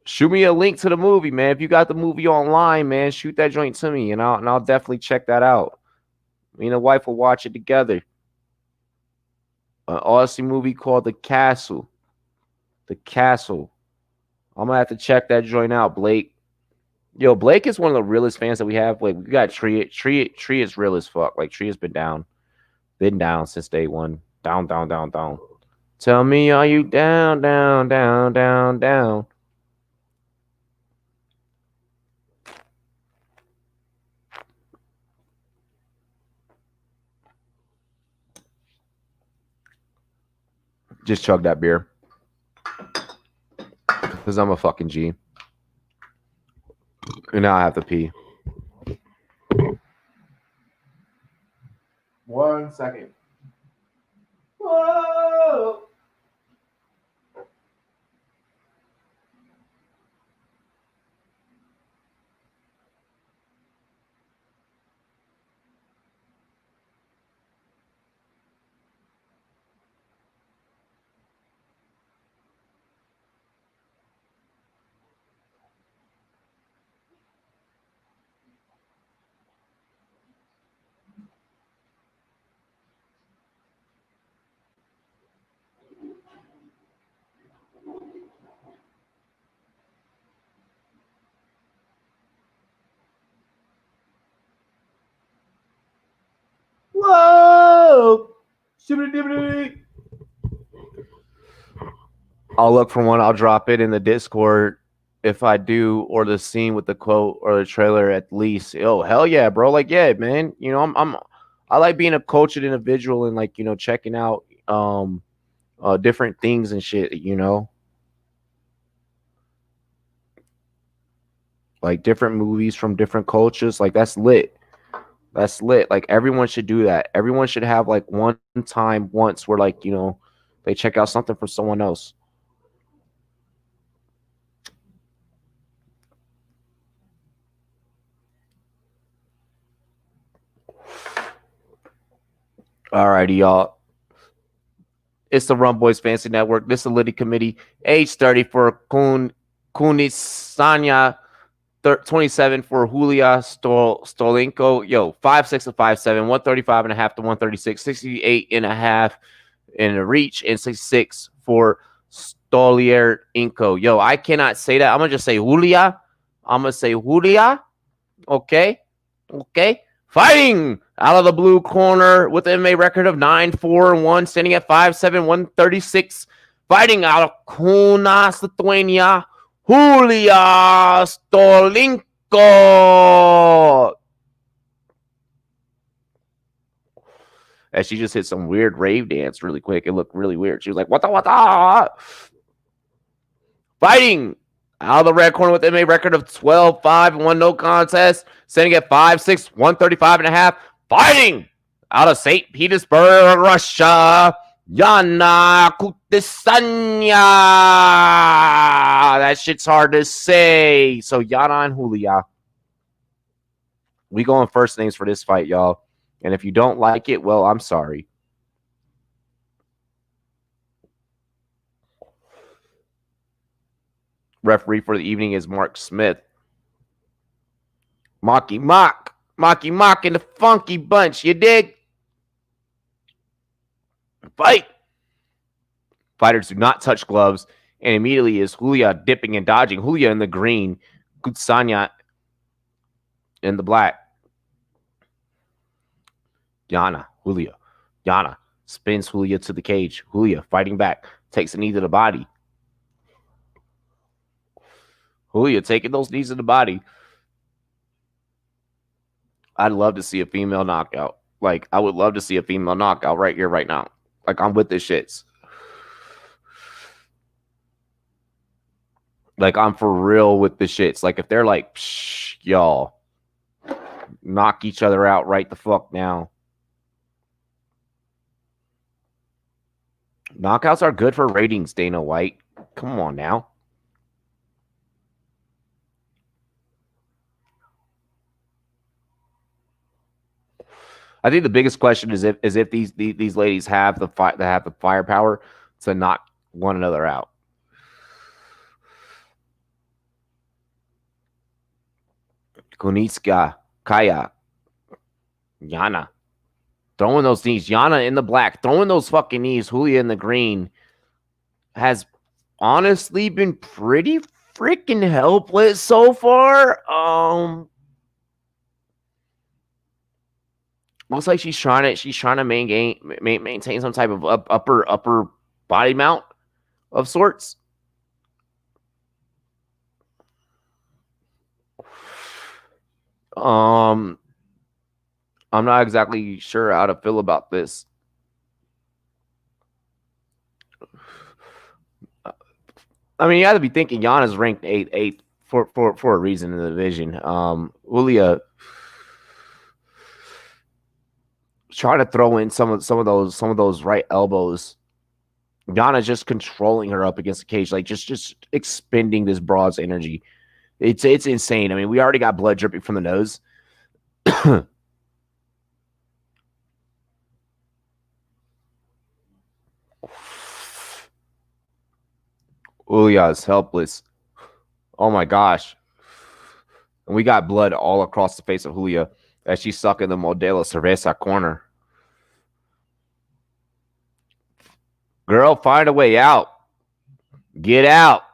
Shoot me a link to the movie, man. If you got the movie online, man, shoot that joint to me, and I'll definitely check that out. Me and the wife will watch it together. An awesome movie called The Castle. The Castle. I'm gonna have to check that joint out, Blake. Yo, Blake is one of the realest fans that we have. Like, we got Tree. Tree is real as fuck. Like, Tree has been down since day one. Down. Tell me, are you down? Just chug that beer. Because I'm a fucking G. And now I have to pee. 1 second. Whoa! Whoa! I'll look for one. I'll drop it in the Discord if I do, or the scene with the quote or the trailer at least. Oh, hell yeah, bro! Like, yeah, man. You know, I like being a cultured individual and, like, you know, checking out different things and shit. You know, like different movies from different cultures. Like, that's lit. That's lit. Like, everyone should do that. Everyone should have like one time once where, like, you know, they check out something from someone else. Alrighty, y'all. It's the Rumboyz Fancy Network. This is the Liddy Committee. Age 30 for Kunisanya. 27 for Julia Stolenko. Yo, 5'6" to 5'7", 135 and a half to 136, 68 and a half in a reach, and 66 for Stolier Inco. Yo, I cannot say that. I'm gonna just say Julia. Okay. Fighting out of the blue corner with an MMA record of 9-4-1, standing at 5'7", 136. Fighting out of Kunas, Lithuania, Julia Stolenko. And she just hit some weird rave dance really quick. It looked really weird. She was like, what the? Fighting Out of the red corner with a record of 12-5 and 1 no contest. Standing at 5'6", 135 and a half. Fighting out of St. Petersburg, Russia. Yana Kutisanya. That shit's hard to say. So Yana and Julia. We going first names for this fight, y'all. And if you don't like it, well, I'm sorry. Referee for the evening is Mark Smith. Mocky Mock and the Funky Bunch. You dig? Fight. Fighters do not touch gloves. And immediately is Julia dipping and dodging. Julia in the green. Kutsanya in the black. Julia. Yana spins Julia to the cage. Julia fighting back. Takes a knee to the body. Julia taking those knees to the body. I'd love to see a female knockout. Like, I would love to see a female knockout right here, right now. Like, I'm with this shits. Like, I'm for real with the shits. Like, if they're like, psh, y'all, knock each other out right the fuck now. Knockouts are good for ratings, Dana White. Come on now. I think the biggest question is if these ladies have the firepower to knock one another out. Kunitska, Kaya, Yana. Throwing those knees. Yana in the black. Throwing those fucking knees. Julia in the green. Has honestly been pretty freaking helpless so far. Looks like she's trying to maintain some type of upper body mount of sorts. I'm not exactly sure how to feel about this. I mean, you have to be thinking Yana's ranked 8th for a reason in the division. Julia trying to throw in some of those right elbows. Yana's just controlling her up against the cage, like just expending this broad's energy. It's insane. I mean, we already got blood dripping from the nose. Julia is helpless. Oh my gosh. And we got blood all across the face of Julia as she's sucking the Modelo Cerveza corner. Girl, find a way out. Get out.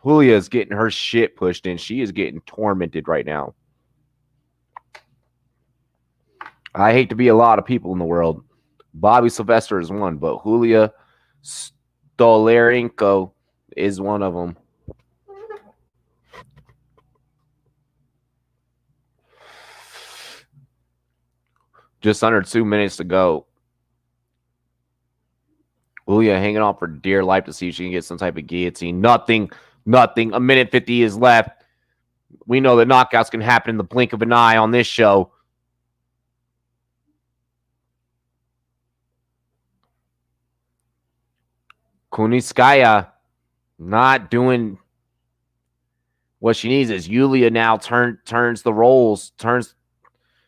Julia is getting her shit pushed in. She is getting tormented right now. I hate to be a lot of people in the world. Bobby Sylvester is one, but Julia Stolarenko is one of them. Just under 2 minutes to go. Julia hanging on for dear life to see if she can get some type of guillotine. Nothing. A minute 50 is left. We know that knockouts can happen in the blink of an eye on this show. Kunitskaya not doing what she needs. As Yulia now turns the roles, turns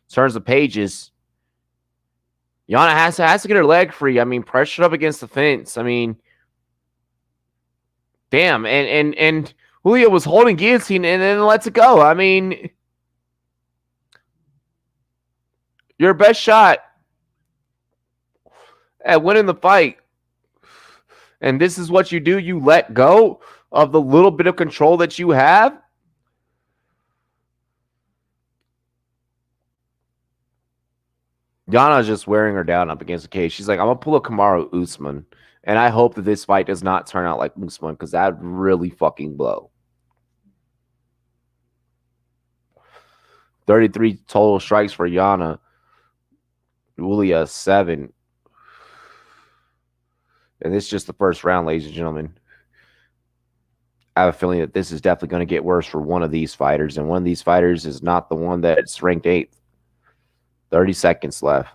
the pages. Yana has to get her leg free. I mean, pressured up against the fence. I mean, damn. And Julia was holding guillotine and then lets it go. I mean, your best shot at winning the fight. And this is what you do. You let go of the little bit of control that you have. Yana's just wearing her down up against the cage. She's like, I'm going to pull a Kamaru Usman. And I hope that this fight does not turn out like Usman because that would really fucking blow. 33 total strikes for Yana. Julia, 7. And this is just the first round, ladies and gentlemen. I have a feeling that this is definitely going to get worse for one of these fighters, and one of these fighters is not the one that's ranked 8th. 30 seconds left.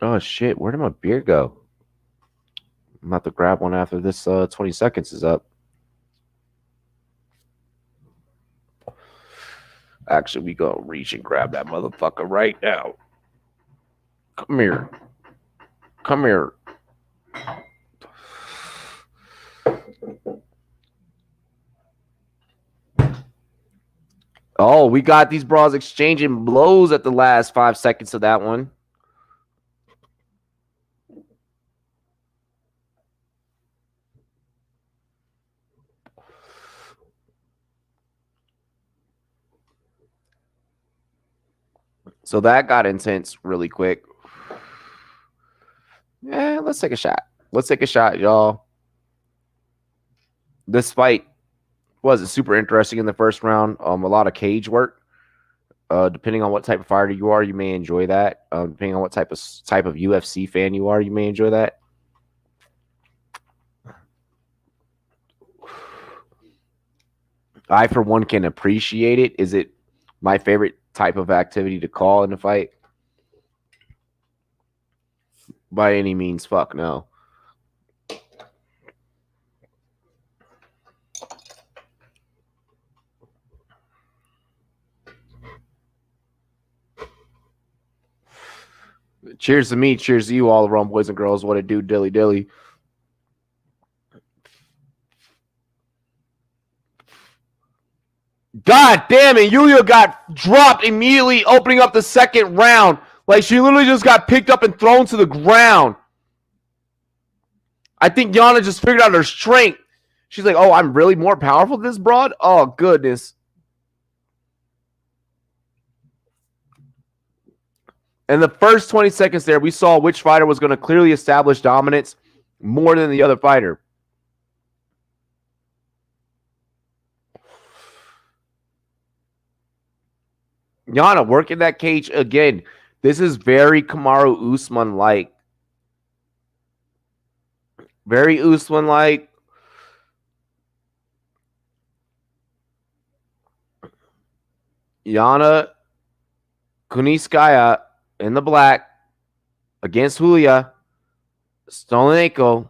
Oh, shit. Where did my beer go? I'm about to grab one after this 20 seconds is up. Actually, we gonna reach and grab that motherfucker right now. Come here. Come here. Oh, we got these brawls exchanging blows at the last 5 seconds of that one. So that got intense really quick. Yeah, let's take a shot. Let's take a shot, y'all. This fight was super interesting in the first round. A lot of cage work. Depending on what type of fighter you are, you may enjoy that. Depending on what type of UFC fan you are, you may enjoy that. I, for one, can appreciate it. Is it my favorite type of activity to call in a fight? By any means, fuck no. Cheers to me. Cheers to you, all the Rumboyz and girls. What it do, dilly dilly. God damn it. Yulia got dropped immediately opening up the second round. Like, she literally just got picked up and thrown to the ground. I think Yana just figured out her strength. She's like, oh, I'm really more powerful than this broad? Oh, goodness. In the first 20 seconds there, we saw which fighter was going to clearly establish dominance more than the other fighter. Yana working that cage again. This is very Kamaru Usman-like. Very Usman-like. Yana Kuniskaya in the black against Julia Oleinik,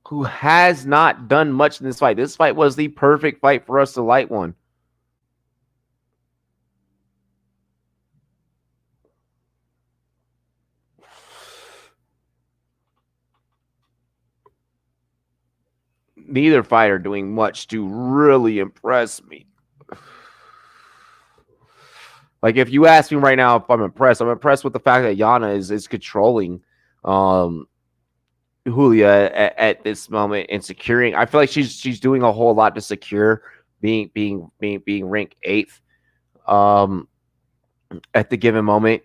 who has not done much in this fight. This fight was the perfect fight for us to light one. Neither fighter doing much to really impress me. Like, if you ask me right now if I'm impressed with the fact that Yana is controlling Julia at this moment and securing. I feel like she's doing a whole lot to secure being ranked 8th at the given moment.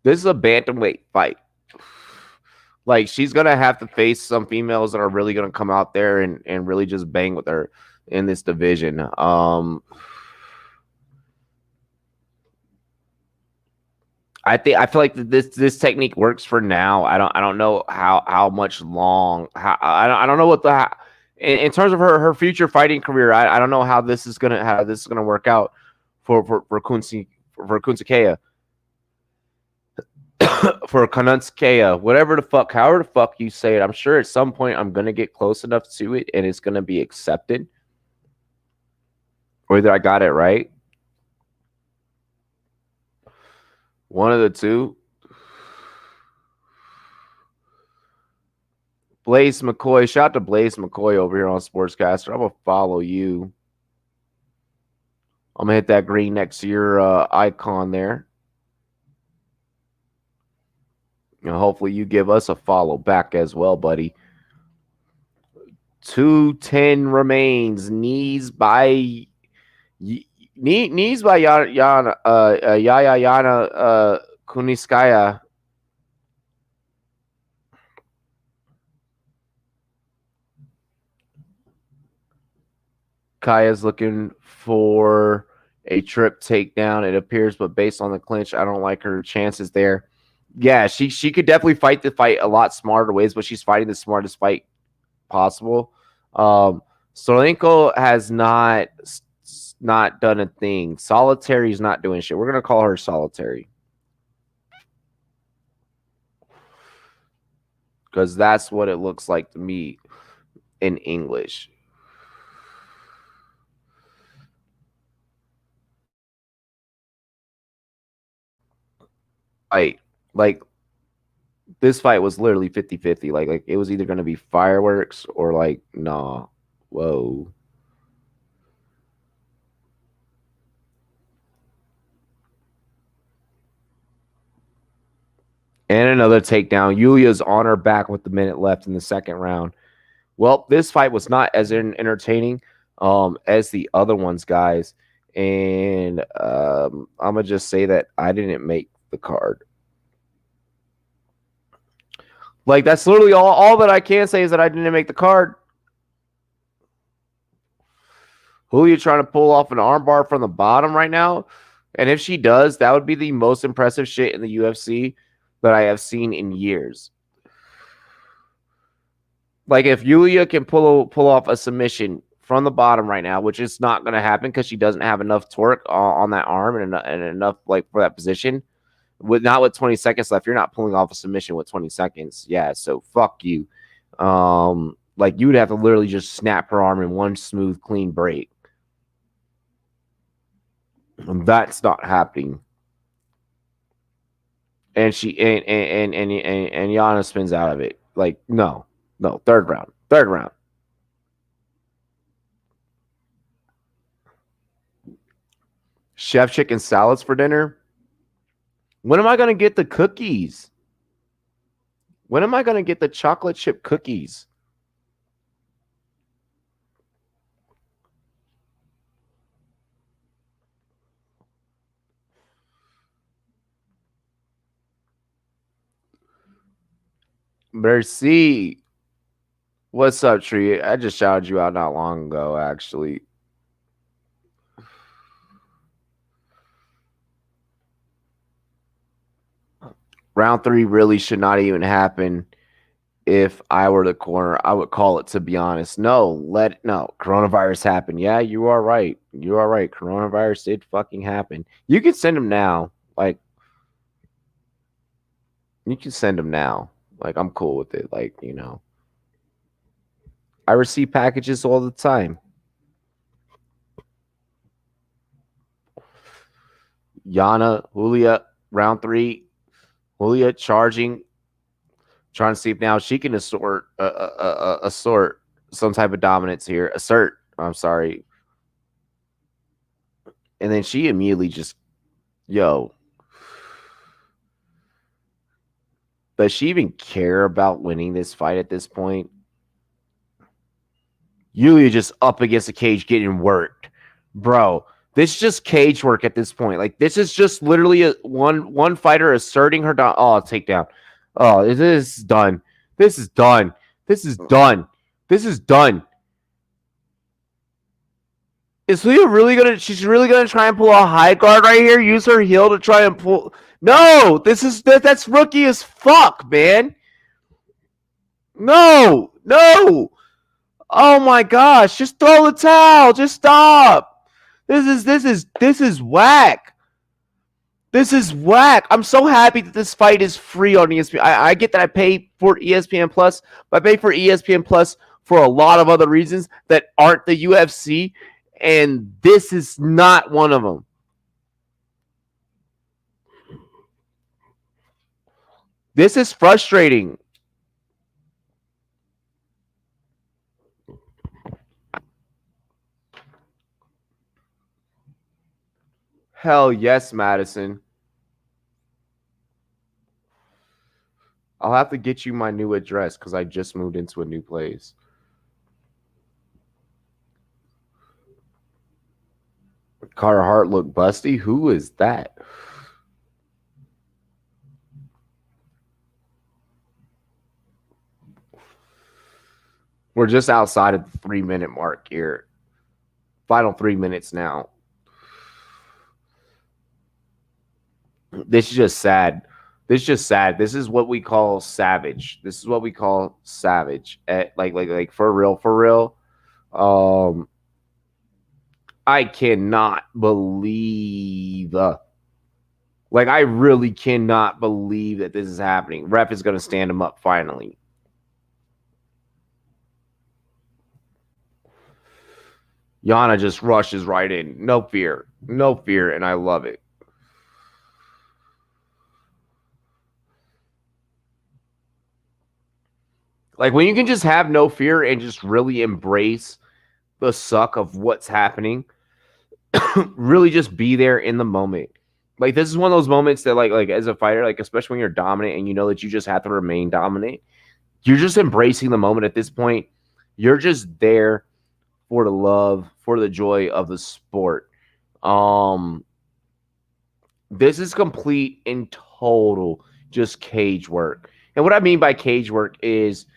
This is a bantamweight fight. Like, she's gonna have to face some females that are really gonna come out there and really just bang with her in this division. I feel like this technique works for now. I don't know how much long. I don't know what in terms of her future fighting career. I don't know how this is gonna work out for Kunsikaya. For Kanunskaya, however the fuck you say it. I'm sure at some point I'm gonna get close enough to it and it's gonna be accepted. Or either I got it right. One of the two. Blaze McCoy. Shout out to Blaze McCoy over here on Sportscaster. I'm gonna follow you. I'm gonna hit that green next to your icon there. And hopefully you give us a follow back as well, buddy. 2:10 remains. Knees by Yana Kuniskaya. Kaya's looking for a trip takedown, it appears, but based on the clinch, I don't like her chances there. Yeah, she could definitely fight the fight a lot smarter ways, but she's fighting the smartest fight possible. Solenko has not done a thing. Solitary's not doing shit. We're gonna call her Solitary because that's what it looks like to me in English. Like this fight was literally 50-50. Like it was either going to be fireworks or like nah. Whoa. And another takedown. Yulia's on her back with the minute left in the second round. Well, this fight was not as entertaining as the other ones, guys. And I'm gonna just say that I didn't make the card. Like that's literally all that I can say is that I didn't make the card. Julia trying to pull off an armbar from the bottom right now. And if she does, that would be the most impressive shit in the UFC that I have seen in years. Like if Yulia can pull off a submission from the bottom right now, which is not going to happen because she doesn't have enough torque on that arm and enough like for that position. Not with 20 seconds left, you're not pulling off a submission with 20 seconds. Yeah, so fuck you. Like you would have to literally just snap her arm in one smooth, clean break. And that's not happening. And she and Yana spins out of it. Like, no, third round. Chef chicken salads for dinner. When am I gonna get the cookies? When am I gonna get the chocolate chip cookies? Merci. What's up, Tree? I just shouted you out not long ago, actually. Round 3 really should not even happen. If I were the corner, I would call it, to be honest. No, coronavirus happened. Yeah, you are right. Coronavirus did fucking happen. You can send them now. Like, you can send them now. Like, I'm cool with it. Like, you know, I receive packages all the time. Yana, Julia, round 3. Julia charging, trying to see if now she can assert some type of dominance here. I'm sorry. And then she immediately just, yo. Does she even care about winning this fight at this point? Yulia just up against the cage getting worked. Bro, this is just cage work at this point. Like, this is just literally one fighter asserting her down. Oh, takedown. Oh, this is done. This is done. Is Julia really gonna? She's really gonna try and pull a high guard right here. Use her heel to try and pull. No, that's rookie as fuck, man. No. Oh my gosh! Just throw the towel. Just stop. This is whack. This is whack. I'm so happy that this fight is free on ESPN. I get that I pay for ESPN Plus, but I pay for ESPN Plus for a lot of other reasons that aren't the UFC, and this is not one of them. This is frustrating. Hell yes, Madison. I'll have to get you my new address because I just moved into a new place. Carter Hart look busty. Who is that? We're just outside of the 3-minute mark here. Final 3 minutes now. This is just sad. This is just sad. This is what we call savage. This is what we call savage. Like for real, for real. Um, I cannot believe. Like I really cannot believe that this is happening. Ref is going to stand him up finally. Yana just rushes right in. No fear. No fear, and I love it. Like when you can just have no fear and just really embrace the suck of what's happening, really just be there in the moment. Like this is one of those moments that like as a fighter, like especially when you're dominant and you know that you just have to remain dominant, you're just embracing the moment at this point. You're just there for the love, for the joy of the sport. This is complete and total just cage work. And what I mean by cage work is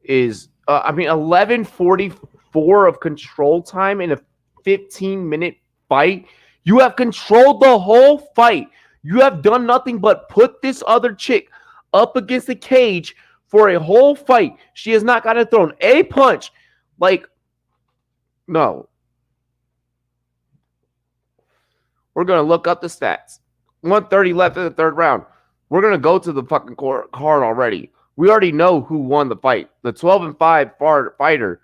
11:44 of control time in a 15-minute fight. You have controlled the whole fight. You have done nothing but put this other chick up against the cage for a whole fight. She has not gotten thrown a punch. Like, no. We're going to look up the stats. 1:30 left in the third round. We're going to go to the fucking card already. We already know who won the fight. The 12-5 fighter,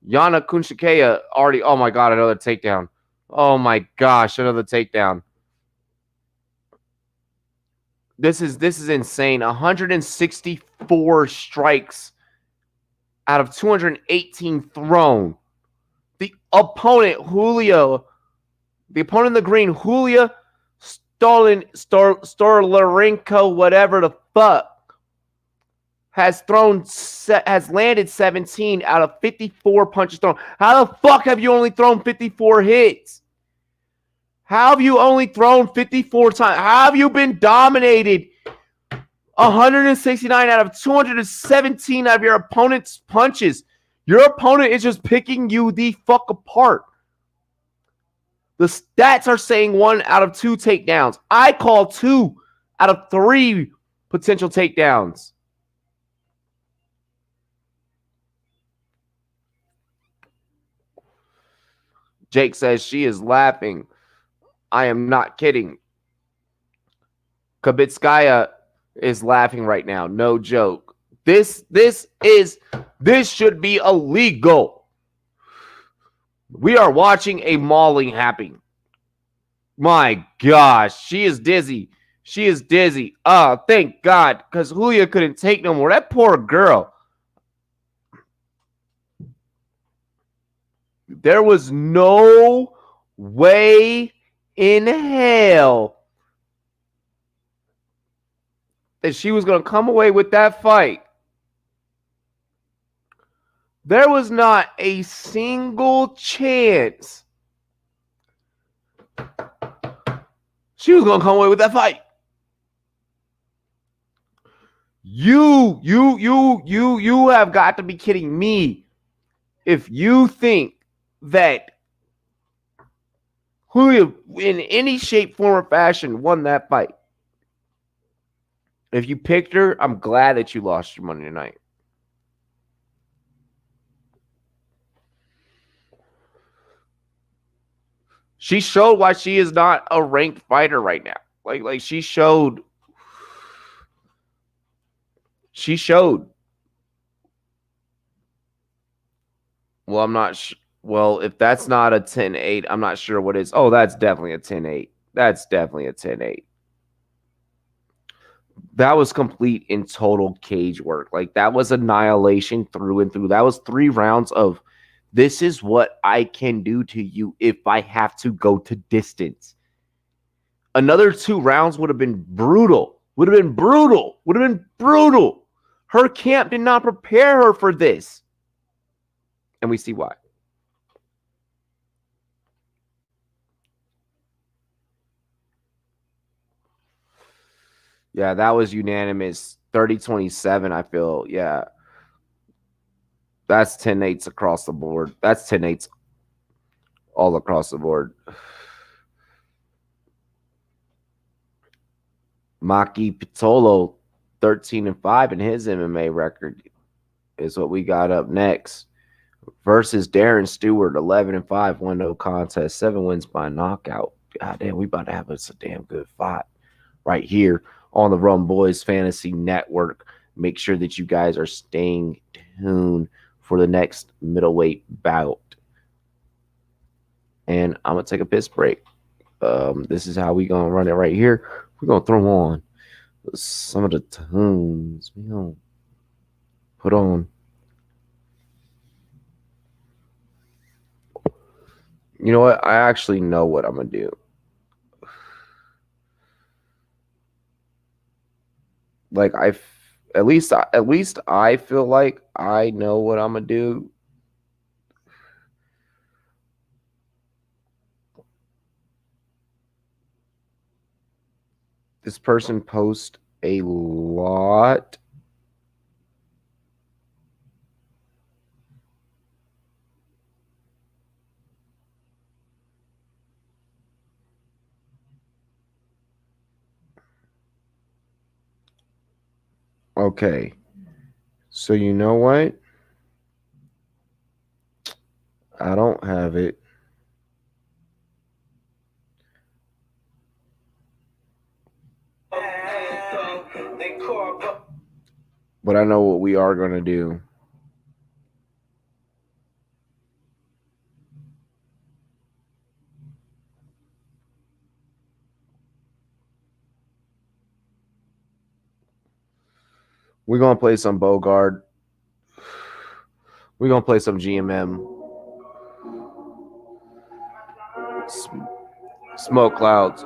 Yana Kunshikaya, already. Oh my God, another takedown. Oh my gosh, another takedown. This is insane. 164 strikes out of 218 thrown. The opponent, the opponent in the green, Julia Stolarenko, whatever the fuck, has landed 17 out of 54 punches thrown. How the fuck have you only thrown 54 hits? How have you only thrown 54 times? How have you been dominated 169 out of 217 of your opponent's punches? Your opponent is just picking you the fuck apart. The stats are saying 1 out of 2 takedowns. I call 2 out of 3 potential takedowns. Jake says she is laughing. I am not kidding. Kabitskaya is laughing right now. No joke. This should be illegal. We are watching a mauling happen. My gosh, she is dizzy. She is dizzy. Oh, thank God, because Julia couldn't take no more. That poor girl. There was no way in hell that she was going to come away with that fight. There was not a single chance she was going to come away with that fight. You have got to be kidding me if you think that Julia, in any shape, form, or fashion, won that fight. If you picked her, I'm glad that you lost your money tonight. She showed why she is not a ranked fighter right now. Like she showed. She showed. Well, I'm not well, if that's not a 10-8, I'm not sure what is. Oh, that's definitely a 10-8. That's definitely a 10-8. That was complete and total cage work. Like that was annihilation through and through. That was 3 rounds of this is what I can do to you if I have to go to distance. Another 2 rounds would have been brutal. Would have been brutal. Would have been brutal. Her camp did not prepare her for this. And we see why. Yeah, that was unanimous. 30-27, I feel. Yeah. That's 10-8s across the board. That's 10-8s all across the board. Maki Pitolo, 13-5 in his MMA record, is what we got up next. Versus Darren Stewart, 11-5, 1-0 contest, 7 wins by knockout. God damn, we about to have us a damn good fight right here on the Rumboyz Fantasy Network. Make sure that you guys are staying tuned for the next middleweight bout. And I'm gonna take a piss break. This is how we gonna run it right here. We're gonna throw on some of the tunes. We gonna put on. You know what? I actually know what I'm gonna do. Like at least I feel like I know what I'm gonna do. This person posts a lot. Okay. So you know what? I don't have it. But I know what we are going to do. We're going to play some Bogard. We're going to play some GMM. Smoke Clouds.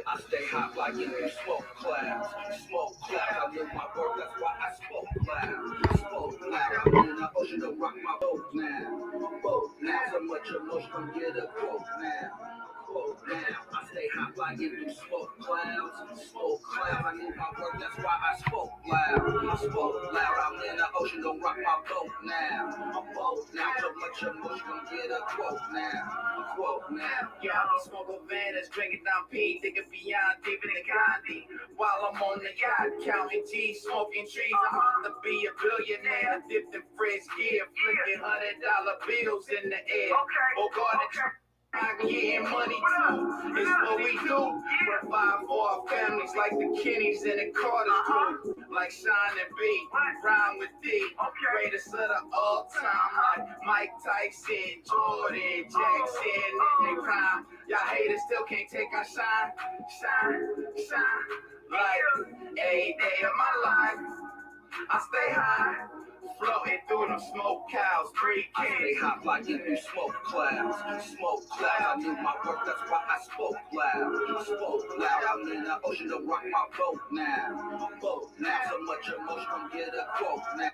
I stay hot like in the smoke clouds. Smoke clouds, I live my work, that's why I smoke loud. Smoke loud, I'm in the ocean to rock my boat now. Boat now, so much emotion, come get a quote now. Quote now, I stay hot like in the smoke clouds. Smoke clouds, I live my work, that's why I smoke loud. I smoke loud, I'm in the ocean to rock my boat now. A boat now, so much emotion, come get a quote now. Quote now. Yeah, I be smoking Vannas, drinking down P, thinking beyond David and Gandhi. While I'm on the yacht, counting G's, smoking trees. I'm about to be a billionaire, dipped in French gear, flicking $100 bills in the air. Oh God, I'm getting money too. It's what we do. We're five for our families like the Kennys and the Carters do. Like Sean and B, rhyme with D. Greatest of the all time, like Mike Tyson, Jordan, Jackson, in their prime. Y'all haters still can't take our shine, shine, shine. Like every day of my life, I stay high. Floating through them smoke cows, 3K. I stay hot like in them smoke clouds. Smoke clouds, I do my work, that's why I spoke loud. Spoke loud, I'm in the ocean to rock my boat now. Boat now, so much emotion, come get a quote now.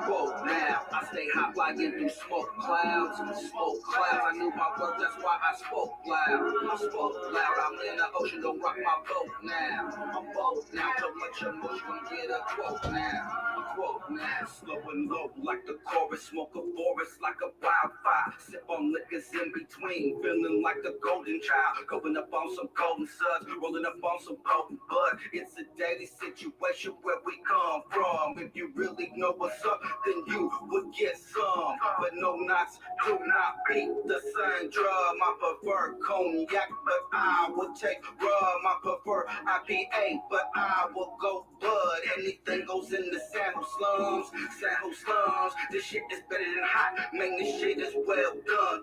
Quote now, I stay hot like in them smoke clouds. Smoke clouds, I knew my work, that's why I spoke loud. I spoke loud, I'm in the ocean, don't rock my boat now. A boat now, so much emotion, come get a quote now. Quote now, slow and low like the chorus, smoke a forest like a wildfire. Sip on liquors in between, feeling like a golden child. Going up on some golden suds, rolling up on some potent bud. It's a daily situation where we come from. If you really know what's up, then you would get some. But no knots do not beat the sun drum. I prefer cognac, but I would take rum. I prefer IPA, but I will go bud. Anything goes in the San Jose slums. San Jose slums. This shit is better than hot. Man, this shit is well done.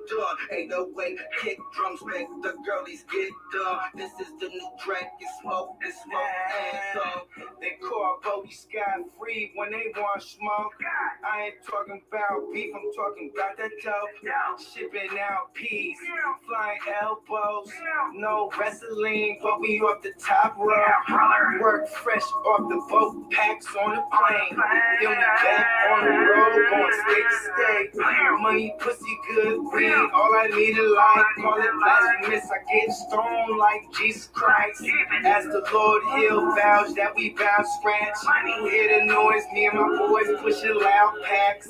808 kick drums make the girlies get done. This is the new drink. It's smoke anthem. They call Bodie Scott free when they want smoke. I ain't talking about beef, I'm talking about that dope. Shipping out peas, flying elbows. No wrestling, but we off the top rope. Work fresh off the boat, Packs on the plane, then we back on the road, going state to state. Money, pussy, good weed, all I need is life. Call it blasphemous, I get stoned like Jesus Christ. As the Lord heal vows that we vow scratch. You hear the noise, me and my boys pushing loud packs.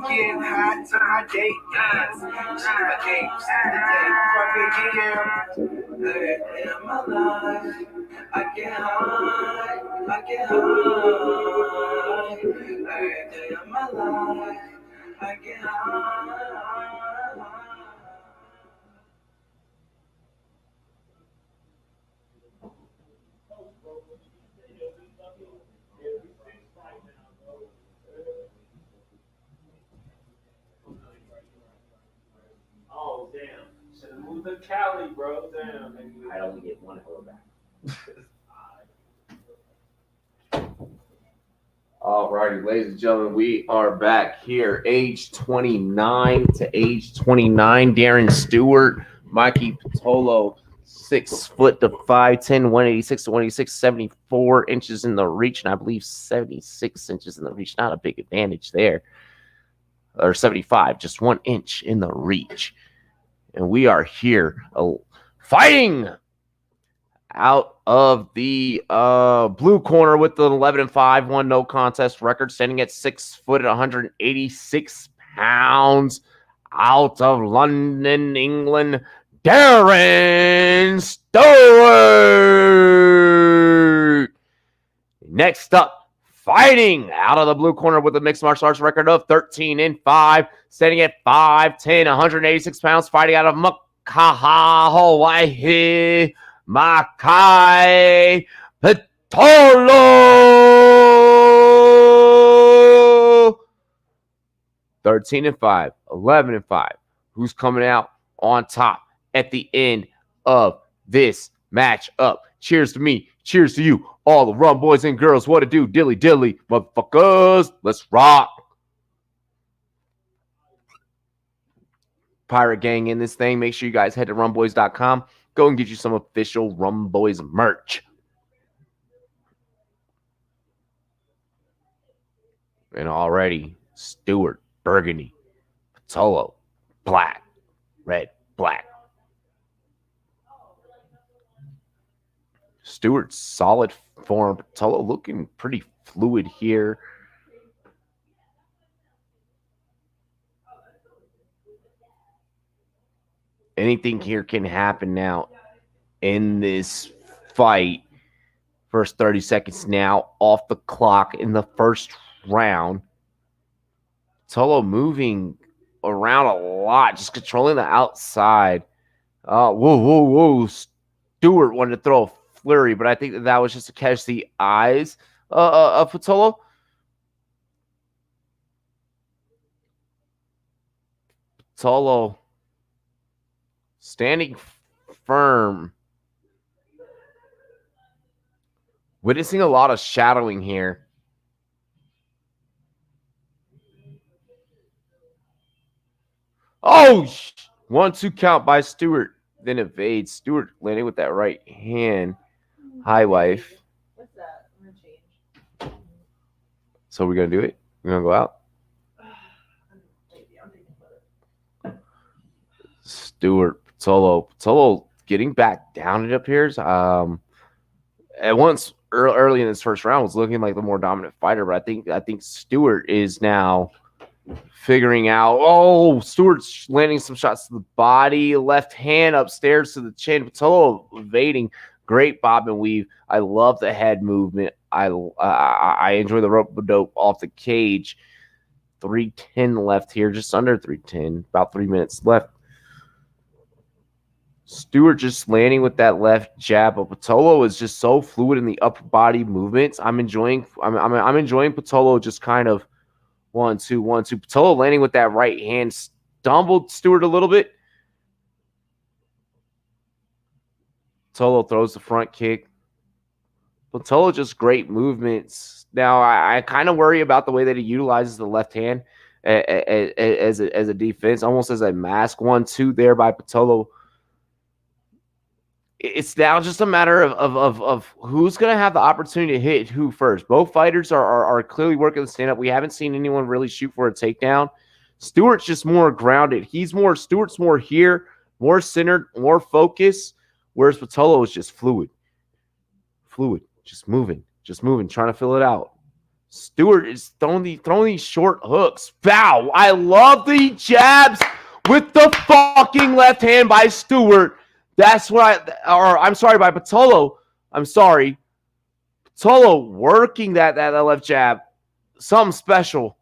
Getting hot to my date dance. Shiva apes, today, perfect year. In my life, I get high, I get high. Every day of my life, I get high. Oh, damn. Should have moved to Cali, bro. Damn. I only get one hello back. Alrighty, ladies and gentlemen, we are back here, age 29 to age 29. Darren Stewart, Mikey Patolo, 6 foot to 5'10", 186 to 186, 74 inches in the reach, and I believe 76 inches in the reach. Not a big advantage there. Or 75, just 1 inch in the reach. And we are here fighting out of the blue corner with the 11-5, 1 no contest record, standing at 6 foot at 186 pounds, out of London, England, Darren Stewart. Next up, fighting out of the blue corner with a mixed martial arts record of 13-5, standing at 5'10", 186 pounds, fighting out of Makaha, Hawaii, Makai Patolo. 13-5, 11-5. Who's coming out on top at the end of this matchup? Cheers to me. Cheers to you. All the Rumboyz and girls. What to do? Dilly dilly. Motherfuckers. Let's rock. Pirate Gang in this thing. Make sure you guys head to rumboyz.com. Go and get you some official Rumboyz merch. And already, Stewart, burgundy, Patolo, black, red, black. Stewart's solid form. Patolo looking pretty fluid here. Anything here can happen now in this fight. First 30 seconds now off the clock in the first round. Patolo moving around a lot, just controlling the outside. Whoa. Stewart wanted to throw a flurry, but I think that was just to catch the eyes of Patolo. Patolo standing firm. Witnessing a lot of shadowing here. Oh, 1-2 count by Stewart. Then evades. Stewart landing with that right hand. Hi, wife. What's that? I'm gonna change. So we're going to do it? We're going to go out? Maybe I'm thinking about it. Stewart, Patolo getting back down, it appears. At once early in this first round was looking like the more dominant fighter, but I think Stewart is now figuring out. Oh, Stewart's landing some shots to the body, left hand upstairs to the chin. Patolo evading. Great bob and weave. I love the head movement. I enjoy the rope dope off the cage. 3:10 left here, just under 3:10. About 3 minutes left. Stewart just landing with that left jab, but Patolo is just so fluid in the upper body movements. I'm enjoying Patolo just kind of 1-2, 1-2. Patolo landing with that right hand, stumbled Stewart a little bit. Patolo throws the front kick. Patolo just great movements. Now I kind of worry about the way that he utilizes the left hand as a defense, almost as a mask. 1-2 there by Patolo. it's now just a matter of who's going to have the opportunity to hit who first. Both fighters are clearly working the stand up. We haven't seen anyone really shoot for a takedown. Stewart's just more grounded. Stewart's more here, more centered, more focused, whereas Patolo is just fluid, just moving, trying to fill it out. Stewart is throwing these short hooks. Bow. I love the jabs with the fucking left hand by Stewart. That's what I'm sorry, by Patolo. I'm sorry. Patolo working that left jab. Something special.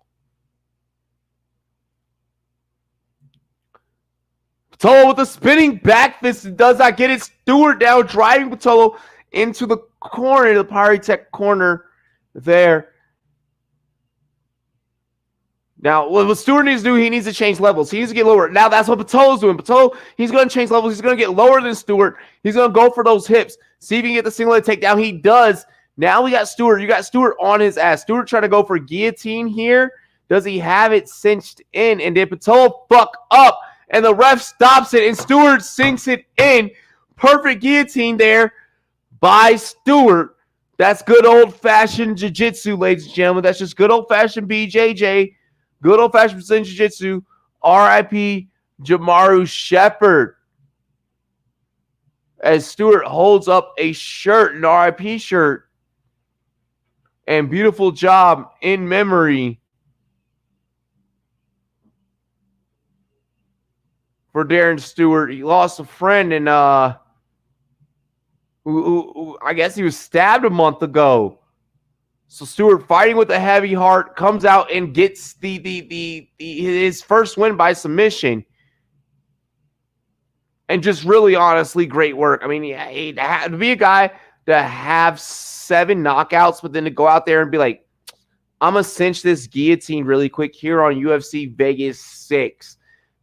Patolo with a spinning back fist does not get it. Stewart now driving Patolo into the corner, the Pyritech corner there. Now, what Stewart needs to do, he needs to change levels. He needs to get lower. Now, that's what Patolo's doing. Patolo, he's going to change levels. He's going to get lower than Stewart. He's going to go for those hips. See if he can get the single leg takedown. He does. Now we got Stewart. You got Stewart on his ass. Stewart trying to go for guillotine here. Does he have it cinched in? And did Patolo fuck up? And the ref stops it, and Stewart sinks it in. Perfect guillotine there by Stewart. That's good old-fashioned jiu-jitsu, ladies and gentlemen. That's just good old-fashioned BJJ. Good old-fashioned Brazilian Jiu-Jitsu. R.I.P. Jamaru Shepard. As Stewart holds up a shirt, an R.I.P. shirt. And beautiful job in memory for Darren Stewart. He lost a friend and who I guess he was stabbed a month ago. So Stewart, fighting with a heavy heart, comes out and gets his first win by submission. And just really, honestly, great work. I mean, to be a guy to have 7 knockouts, but then to go out there and be like, I'm going to cinch this guillotine really quick here on UFC Vegas 6.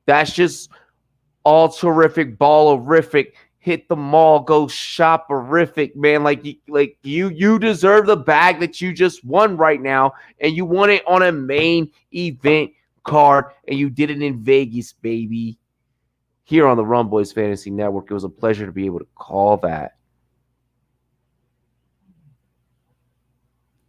That's just all terrific, ball-orific. Hit the mall, go shop-orific, man. Like you deserve the bag that you just won right now, and you won it on a main event card, and you did it in Vegas, baby. Here on the Rumboyz Fantasy Network, it was a pleasure to be able to call that.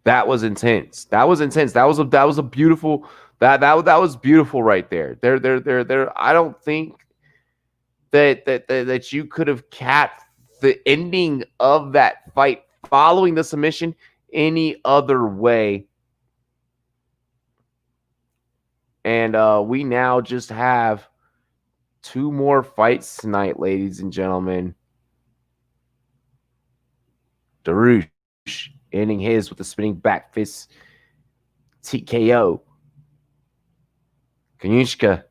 That was intense. That was intense. That was a beautiful. That was beautiful right there. There. I don't think that you could have capped the ending of that fight following the submission any other way. And we now just have 2 more fights tonight, ladies and gentlemen. Darush ending his with a spinning back fist TKO. Kanyushka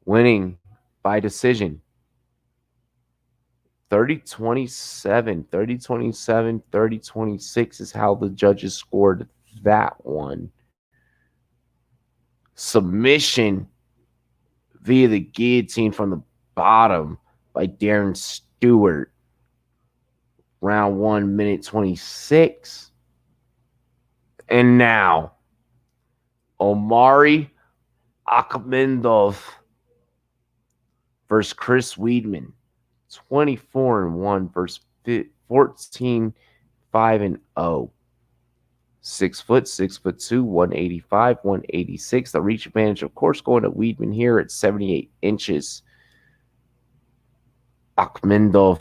winning by decision. 30-27, 30-27, 30-26 is how the judges scored that one. Submission via the guillotine from the bottom by Darren Stewart. Round 1, minute 26. And now, Omari Akhmedov versus Chris Weidman. 24-1 versus 14-5-0. 6 foot, 6'2", 185, 186. The reach advantage, of course, going to Weidman here at 78 inches. Akhmedov,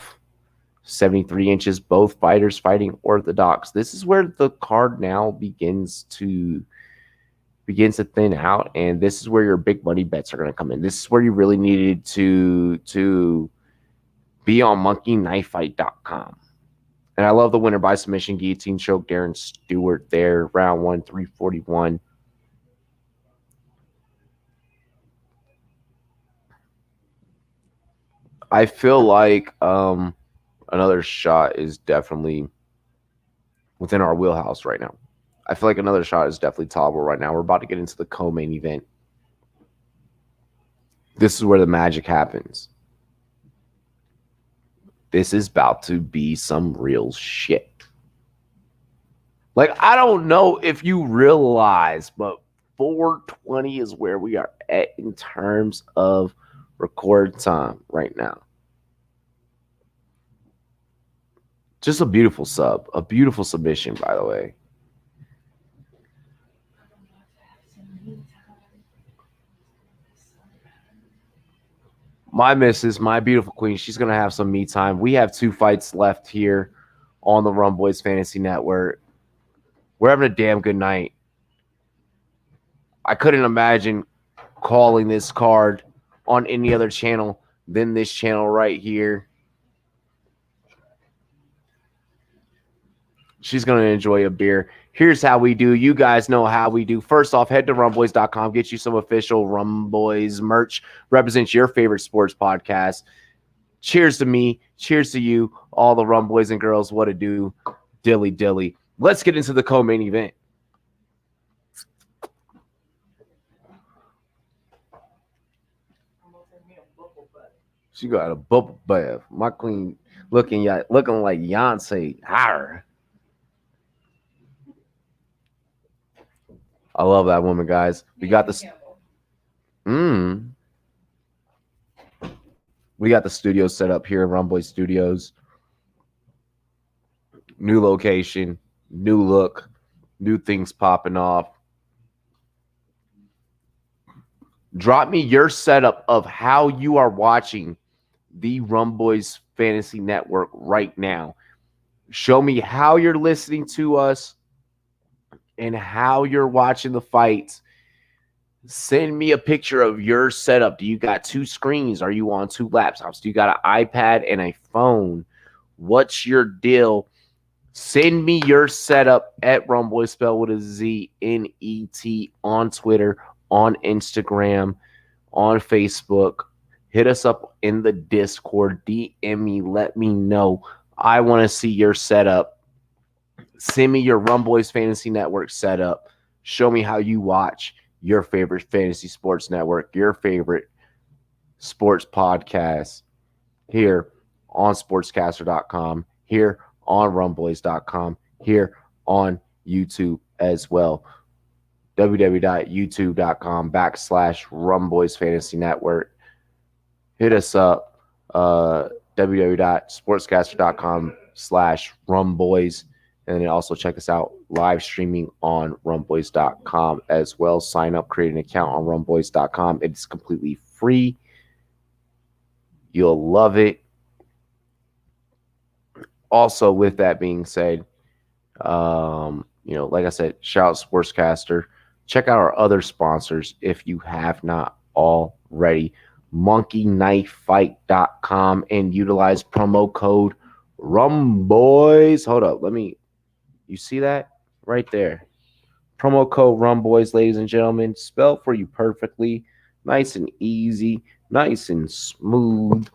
73 inches. Both fighters fighting orthodox. This is where the card now begins to thin out, and this is where your big money bets are going to come in. This is where you really needed to be on monkeyknifefight.com. And I love the winner by submission, guillotine choke, Darren Stewart there, round 1, 341. I feel like another shot is definitely within our wheelhouse right now. I feel like another shot is definitely tolerable right now. We're about to get into the co-main event. This is where the magic happens. This is about to be some real shit. Like, I don't know if you realize, but 4:20 is where we are at in terms of record time right now. Just a beautiful sub. A beautiful submission, by the way. My missus, my beautiful queen, she's going to have some me time. We have 2 fights left here on the Rumboyz Fantasy Network. We're having a damn good night. I couldn't imagine calling this card on any other channel than this channel right here. She's going to enjoy a beer. Here's how we do. You guys know how we do. First off, head to rumboyz.com. Get you some official Rumboyz merch. Represents your favorite sports podcast. Cheers to me. Cheers to you, all the Rumboyz and girls. What to do. Dilly dilly. Let's get into the co-main event. She got a bubble bath. My queen looking like Beyonce. Arr. I love that woman, guys. We got this. We got the studio set up here, Rumboyz Studios. New location, new look, new things popping off. Drop me your setup of how you are watching the Rumboyz Fantasy Network right now. Show me how you're listening to us and how you're watching the fights. Send me a picture of your setup. Do you got 2 screens? Are you on 2 laptops? Do you got an iPad and a phone? What's your deal? Send me your setup at Rumboyz, spelled with a Z-N-E-T, on Twitter, on Instagram, on Facebook. Hit us up in the Discord. DM me. Let me know. I want to see your setup. Send me your Rumboyz Fantasy Network setup. Show me how you watch your favorite fantasy sports network, your favorite sports podcast here on sportscaster.com, here on rumboyz.com, here on YouTube as well. www.youtube.com/Rumboyz Fantasy Network. Hit us up. www.sportscaster.com/Rumboyz. And then also check us out live streaming on rumboyz.com as well. Sign up, create an account on rumboyz.com. It's completely free. You'll love it. Also, with that being said, like I said, shout out Sportscaster. Check out our other sponsors if you have not already. monkeyknifefight.com and utilize promo code Rumboyz. Hold up, you see that right there? Promo code Rumboyz, ladies and gentlemen, spelled for you perfectly, nice and easy, nice and smooth.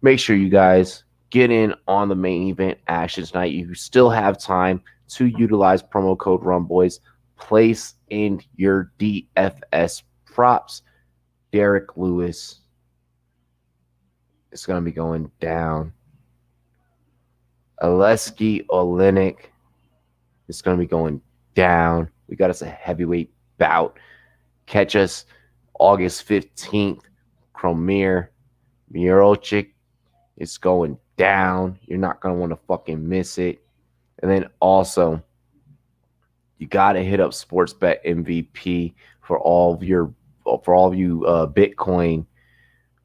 Make sure you guys get in on the main event action tonight. You still have time to utilize promo code Rumboyz. Place in your DFS props. Derek Lewis is going to be going down. Oleinik is going to be going down. We got us a heavyweight bout. Catch us August 15th. Kromir Mirochik is going down. You're not going to want to fucking miss it. And then also, you got to hit up Sportsbet MVP for all of you Bitcoin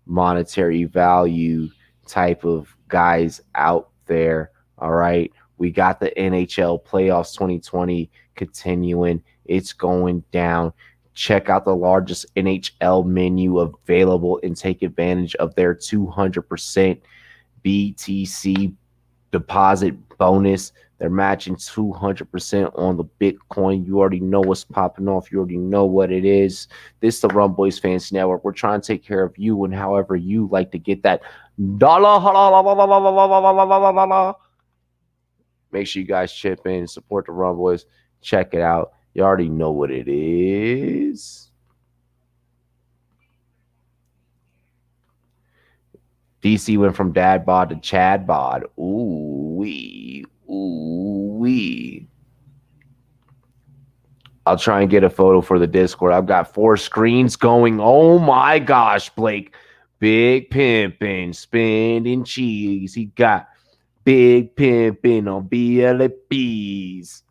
monetary value type of guys out there. All right. We got the NHL playoffs 2020 continuing. It's going down. Check out the largest NHL menu available and take advantage of their 200% BTC deposit bonus. They're matching 200% on the Bitcoin. You already know what's popping off. You already know what it is. This is the Rumboyz Fantasy Network. We're trying to take care of you and however you like to get that dollar. Make sure you guys chip in, support the Rumboyz. Check it out. You already know what it is. DC went from dad bod to Chad bod. Ooh-wee. Ooh-wee. I'll try and get a photo for the Discord. I've got 4 screens going. Oh my gosh, Blake. Big pimpin', spending cheese. He got Big pimpin' on BLABs.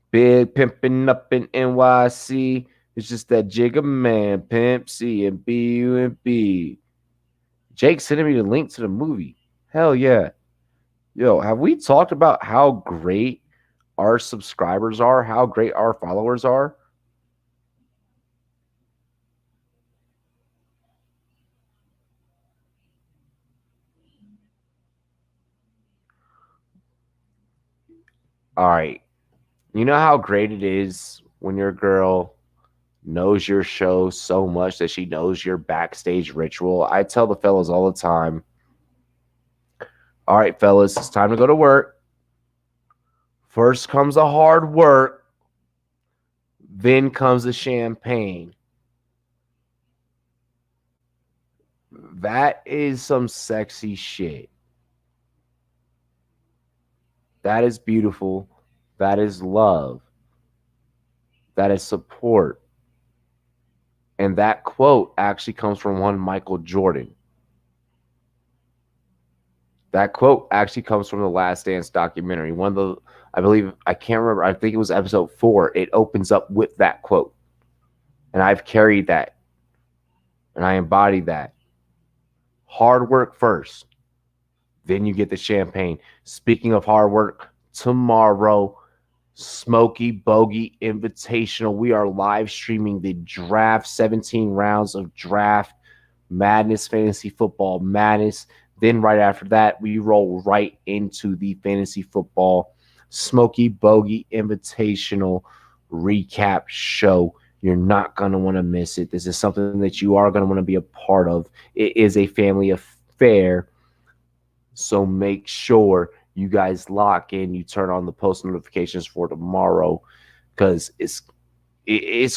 Big pimpin' up in NYC. It's just that Jigga Man, Pimp C, and BUNB. Jake sending me the link to the movie. Hell yeah. Yo, have we talked about how great our subscribers are? How great our followers are? All right. You know how great it is when your girl knows your show so much that she knows your backstage ritual? I tell the fellas all the time, all right, fellas, it's time to go to work. First comes the hard work, then comes the champagne. That is some sexy shit. That is beautiful. That is love. That is support. And that quote actually comes from one Michael Jordan. That quote actually comes from the Last Dance documentary. One of the, I believe, I can't remember, I think it was episode 4. It opens up with that quote. And I've carried that. And I embody that. Hard work first. Then you get the champagne. Speaking of hard work, tomorrow, Smoky Bogey Invitational. We are live streaming the draft, 17 rounds of draft madness, fantasy football madness. Then right after that, we roll right into the fantasy football Smoky Bogey Invitational recap show. You're not going to want to miss it. This is something that you are going to want to be a part of. It is a family affair. So make sure you guys lock in. You turn on the post notifications for tomorrow because it's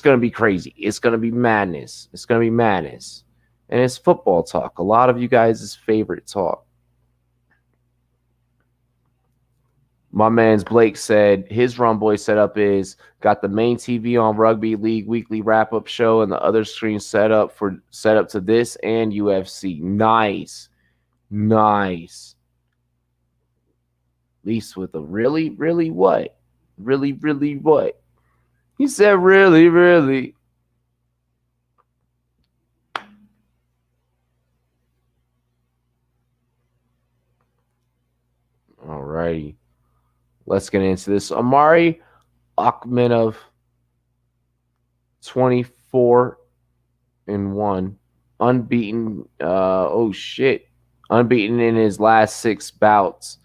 going to be crazy. It's going to be madness. It's going to be madness. And it's football talk. A lot of you guys' favorite talk. My man's Blake said his Rumboyz setup is got the main TV on Rugby League weekly wrap-up show and the other screen set up to this and UFC. Nice. Nice. At least with a really, really what? Really, really what? He said really, really. All righty. Let's get into this. Amari Akhmenov, 24-1, unbeaten. Unbeaten in his last 6 bouts.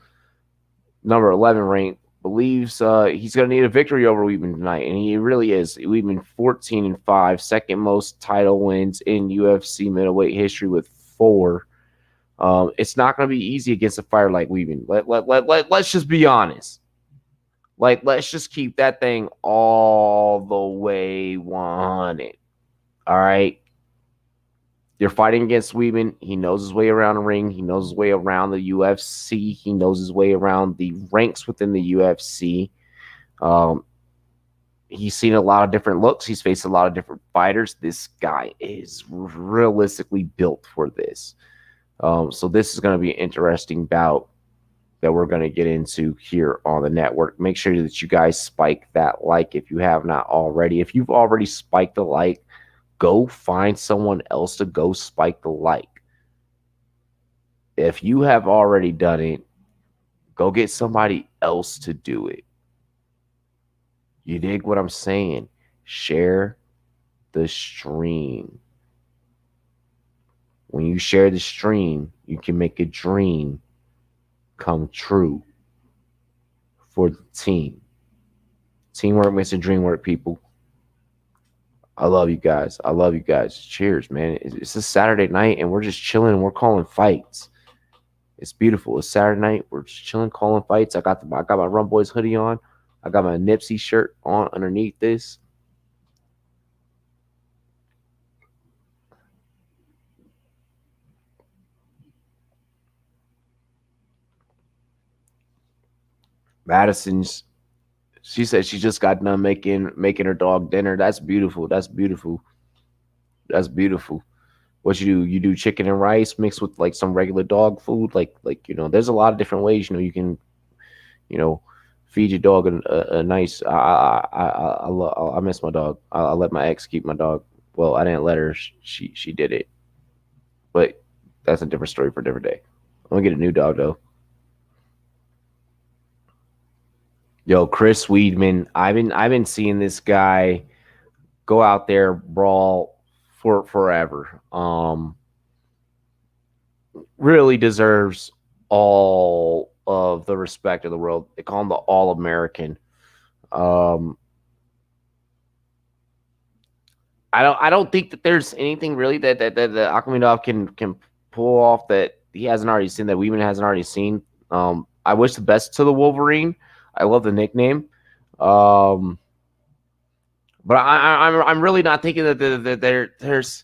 Number 11 ranked. Believes he's going to need a victory over Weidman tonight, and he really is. Weidman 14-5, second most title wins in UFC middleweight history with 4. It's not going to be easy against a fighter like Weidman. Let's just be honest. Let's just keep that thing all the way 100. All right? You're fighting against Weidman. He knows his way around the ring. He knows his way around the UFC. He knows his way around the ranks within the UFC. He's seen a lot of different looks. He's faced a lot of different fighters. This guy is realistically built for this. So this is going to be an interesting bout that we're going to get into here on the network. Make sure that you guys spike that like if you have not already. If you've already spiked the like, go find someone else to go spike the like. If you have already done it, go get somebody else to do it. You dig what I'm saying? Share the stream. When you share the stream, you can make a dream come true for the team. Teamwork makes the dream work, people. I love you guys. I love you guys. Cheers, man. It's a Saturday night, and we're just chilling, and we're calling fights. It's beautiful. It's Saturday night. We're just chilling, calling fights. I got my Rumboyz hoodie on. I got my Nipsey shirt on underneath this. Madison's. She said she just got done making her dog dinner. That's beautiful. That's beautiful. That's beautiful. What you do? You do chicken and rice mixed with like some regular dog food. There's a lot of different ways. You can you know feed your dog a nice. I miss my dog. I let my ex keep my dog. Well, I didn't let her. She did it, but that's a different story for a different day. I'm gonna get a new dog though. Yo, Chris Weidman. I've been seeing this guy go out there brawl for forever. Really deserves all of the respect of the world. They call him the All American. Um, I don't think that there's anything really that Akhmedov can pull off that he hasn't already seen, that Weidman hasn't already seen. I wish the best to the Wolverine. I love the nickname. Um, but I'm really not thinking that there's.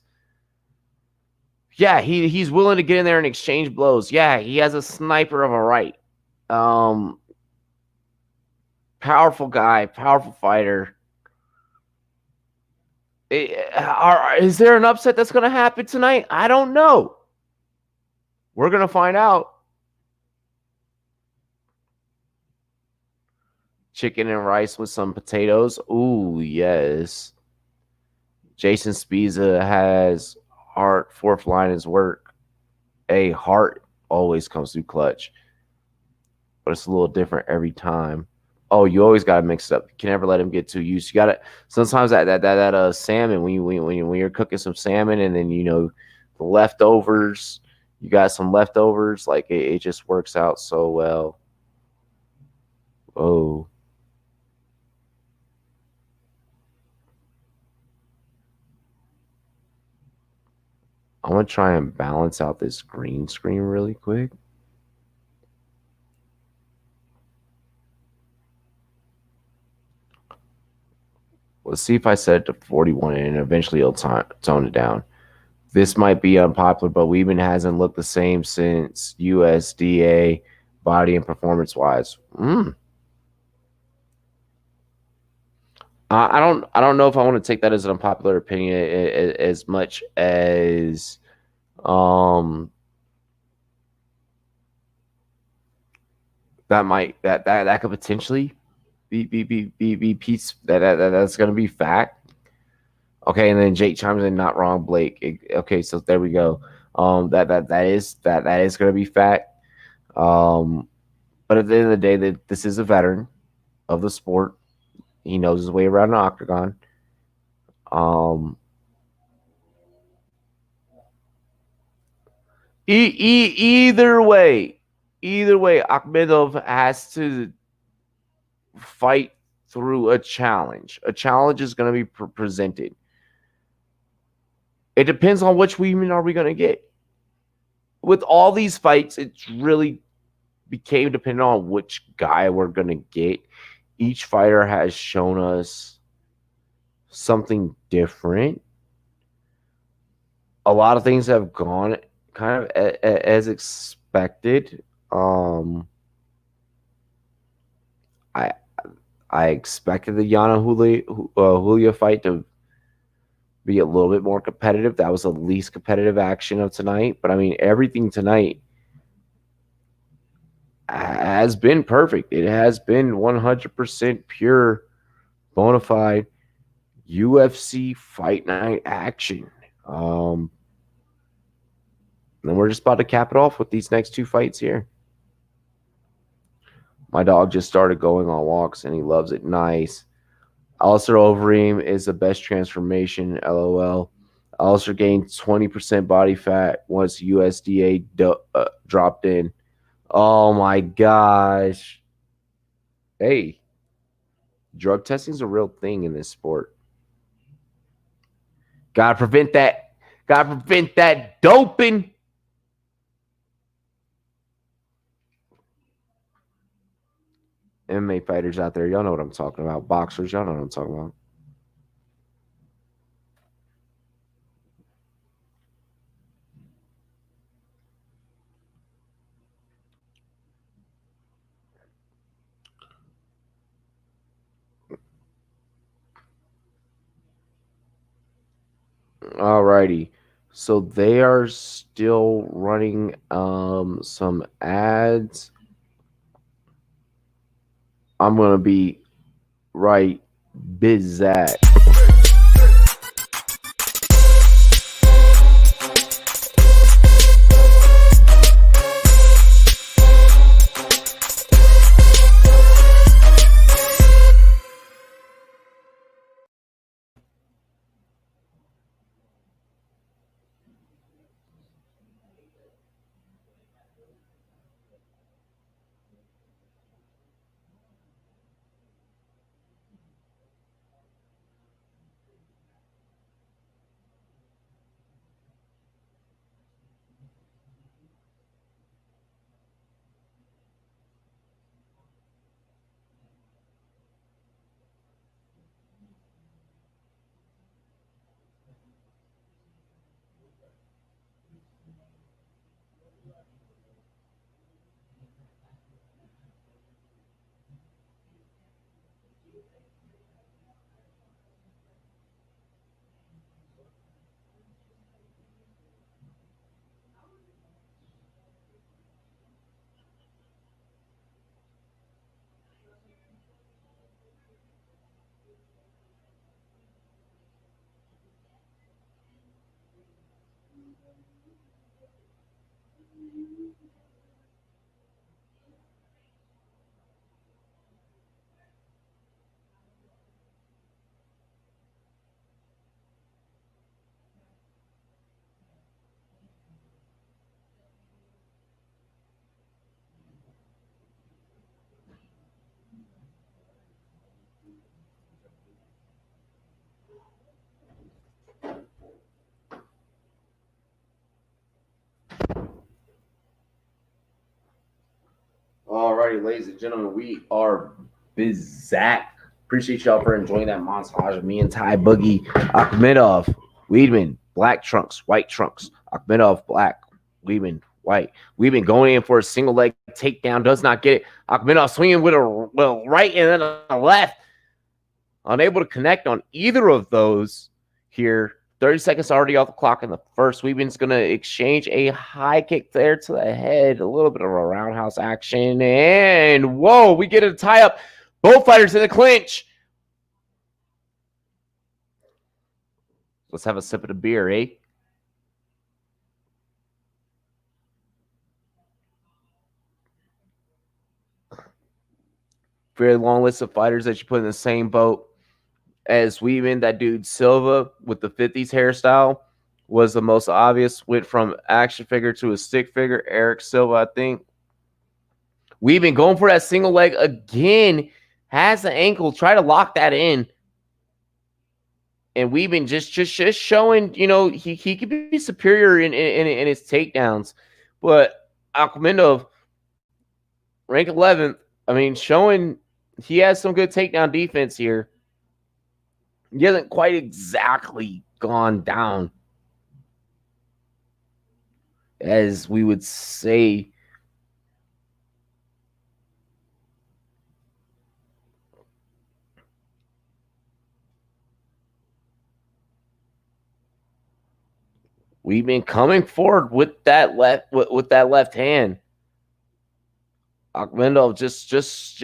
Yeah, he's willing to get in there and exchange blows. Yeah, he has a sniper of a right. Um, Powerful guy, powerful fighter. Is there an upset that's going to happen tonight? I don't know. We're going to find out. Chicken and rice with some potatoes. Ooh, yes. Jason Spiza has heart, fourth line is work. A heart always comes through clutch, but it's a little different every time. Oh, you always got to mix it up. You can never let him get too used. You got to sometimes that salmon when you're cooking some salmon and then the leftovers. You got some leftovers. Like it just works out so well. Oh. I'm going to try and balance out this green screen really quick. Let's see if I set it to 41 and eventually it'll tone it down. This might be unpopular, but Weidman hasn't looked the same since USDA body and performance wise. I don't know if I want to take that as an unpopular opinion as much as that could potentially be piece that's going to be fact. Okay, and then Jake chimes in, not wrong, Blake. Okay, so there we go. That is going to be fact. But at the end of the day, that this is a veteran of the sport. He knows his way around the octagon. Either way, Akhmedov has to fight through a challenge. A challenge is going to be presented. It depends on which Weidman are we going to get. With all these fights, it's really became dependent on which guy we're going to get. Each fighter has shown us something different. A lot of things have gone kind of as expected. I expected the Yana Julia fight to be a little bit more competitive. That was the least competitive action of tonight. But I mean, everything tonight has been perfect. It has been 100% pure, bona fide UFC Fight Night action. And we're just about to cap it off with these next two fights here. My dog just started going on walks and he loves it. Nice. Alistair Overeem is the best transformation. LOL. Alistair gained 20% body fat once USDA dropped in. Oh my gosh. Hey, drug testing is a real thing in this sport. Gotta prevent that. Gotta prevent that doping. MMA fighters out there, y'all know what I'm talking about. Boxers, y'all know what I'm talking about. Alrighty. So they are still running some ads. I'm gonna be right bizak. Alrighty, ladies and gentlemen, we are bizak. Appreciate y'all for enjoying that montage of me and Ty Boogie, Akhmedov, Weedman, black trunks, white trunks, Akhmedov, black, Weedman, white. Weedman going in for a single leg takedown, does not get it. Akhmedov swinging with a right and then a left. Unable to connect on either of those here. 30 seconds already off the clock in the first. Weedman's going to exchange a high kick there to the head. A little bit of a roundhouse action. And, whoa, we get a tie-up. Both fighters in the clinch. Let's have a sip of the beer, eh? Very long list of fighters that you put in the same boat as Weedman. That dude Silva with the 50s hairstyle was the most obvious. Went from action figure to a stick figure. Eric Silva, I think. Weedman going for that single leg again. Has the ankle. Try to lock that in. And Weedman just showing, you know, he could be superior in his takedowns. But Akhmedov, rank 11th, I mean, showing he has some good takedown defense here. He hasn't quite exactly gone down, as we would say. We've been coming forward with that left hand. Akhmedov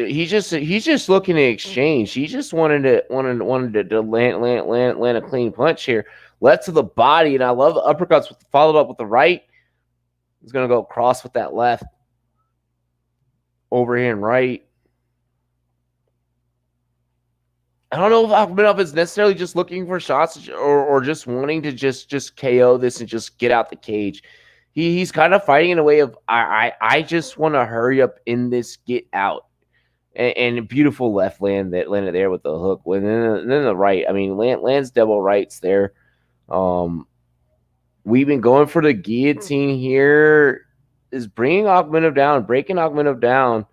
he's just looking to exchange. He just wanted to land a clean punch here. Left to the body, and I love the uppercuts followed up with the right. He's gonna go cross with that left. Overhand right. I don't know if Akhmedov is necessarily just looking for shots or just wanting to just KO this and just get out the cage. He's kind of fighting in a way of I just want to hurry up in this, get out. And a beautiful left land that landed there with the hook. And then the right. I mean, lands double rights there. We've been going for the guillotine here. Is bringing Akhmedov down, breaking Akhmedov down.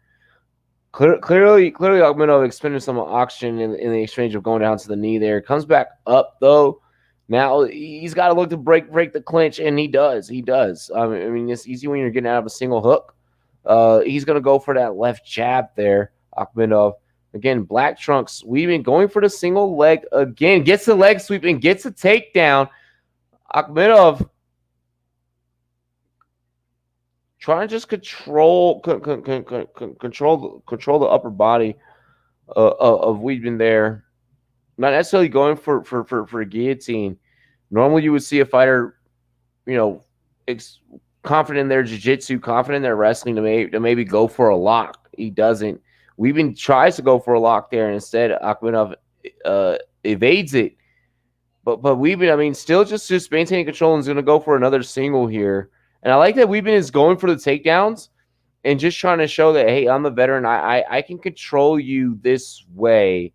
Clearly, Akhmedov expended some oxygen in the exchange of going down to the knee there. Comes back up, though. Now he's got to look to break the clinch, and he does. He does. I mean, it's easy when you're getting out of a single hook. He's going to go for that left jab there, Akhmedov. Again, black trunks. We've been going for the single leg again. Gets the leg sweep and gets a takedown. Akhmedov trying to just control the upper body of Weidman there. Not necessarily going for a guillotine. Normally, you would see a fighter, confident in their jiu-jitsu, confident in their wrestling to maybe go for a lock. He doesn't. Weidman tries to go for a lock there, and instead Akhmedov evades it. But Weidman, still just maintaining control and is going to go for another single here. And I like that Weidman is going for the takedowns and just trying to show that, hey, I'm a veteran. I can control you this way.